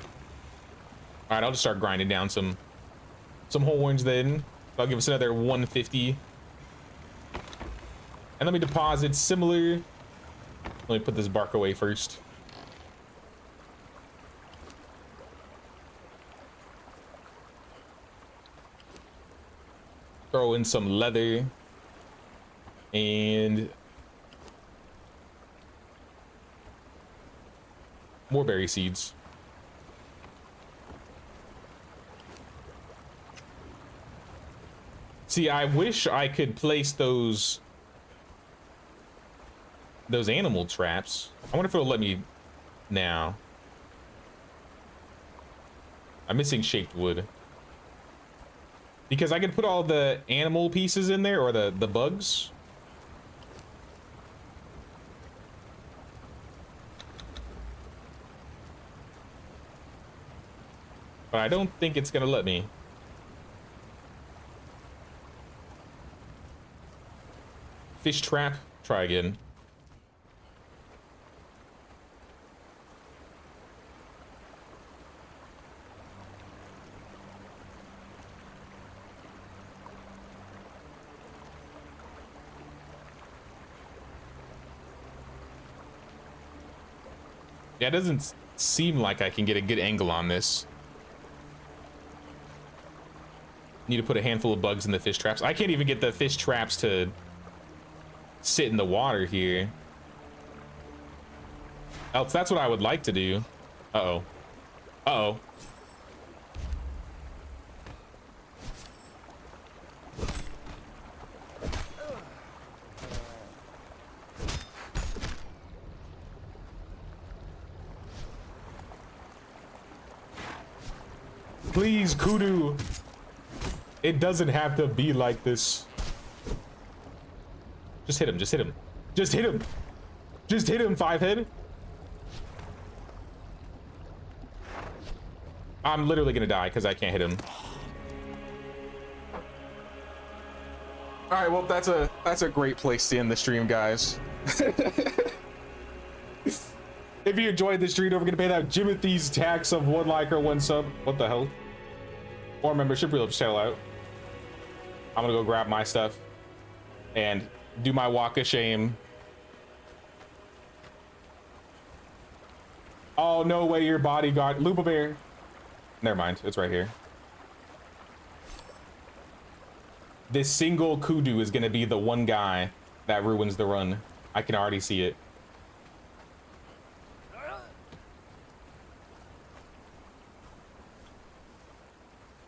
right, I'll just start grinding down some horns then. That'll give us another 150. And let me deposit similar. Let me put this bark away first. Throw in some leather. And more berry seeds. See, I wish I could place those animal traps. I wonder if it'll let me now. I'm missing shaped wood. Because I could put all the animal pieces in there, or the bugs. But I don't think it's gonna let me. Fish trap, try again. Yeah, it doesn't seem like I can get a good angle on this. Need to put a handful of bugs in the fish traps. I can't even get the fish traps to sit in the water here. Else, that's what I would like to do. Uh-oh. Uh-oh. Please, Kudu. It doesn't have to be like this. Just hit him, just hit him. Just hit him. Just hit him, five head. I'm literally gonna die because I can't hit him. All right, well, that's a great place to end the stream, guys. If you enjoyed this stream, don't forget to pay that Jimothy's tax of 1 like or 1 sub. What the hell? Or membership, really helps channel out. I'm gonna go grab my stuff and do my walk of shame. Oh, no way, your bodyguard. Lupa Bear. Never mind, it's right here. This single Kudu is gonna be the one guy that ruins the run. I can already see it.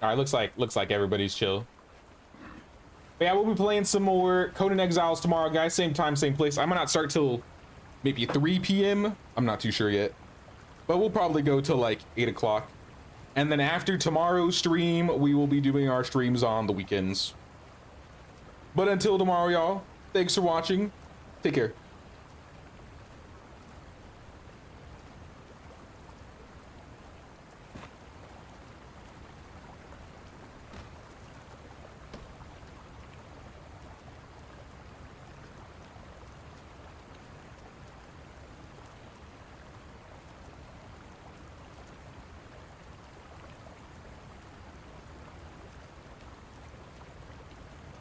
All right, looks like everybody's chill. But yeah, we'll be playing some more Conan Exiles tomorrow, guys. Same time, same place. I might not start till maybe 3 p.m. I'm not too sure yet. But we'll probably go till like 8 o'clock. And then after tomorrow's stream, we will be doing our streams on the weekends. But until tomorrow, y'all, thanks for watching. Take care.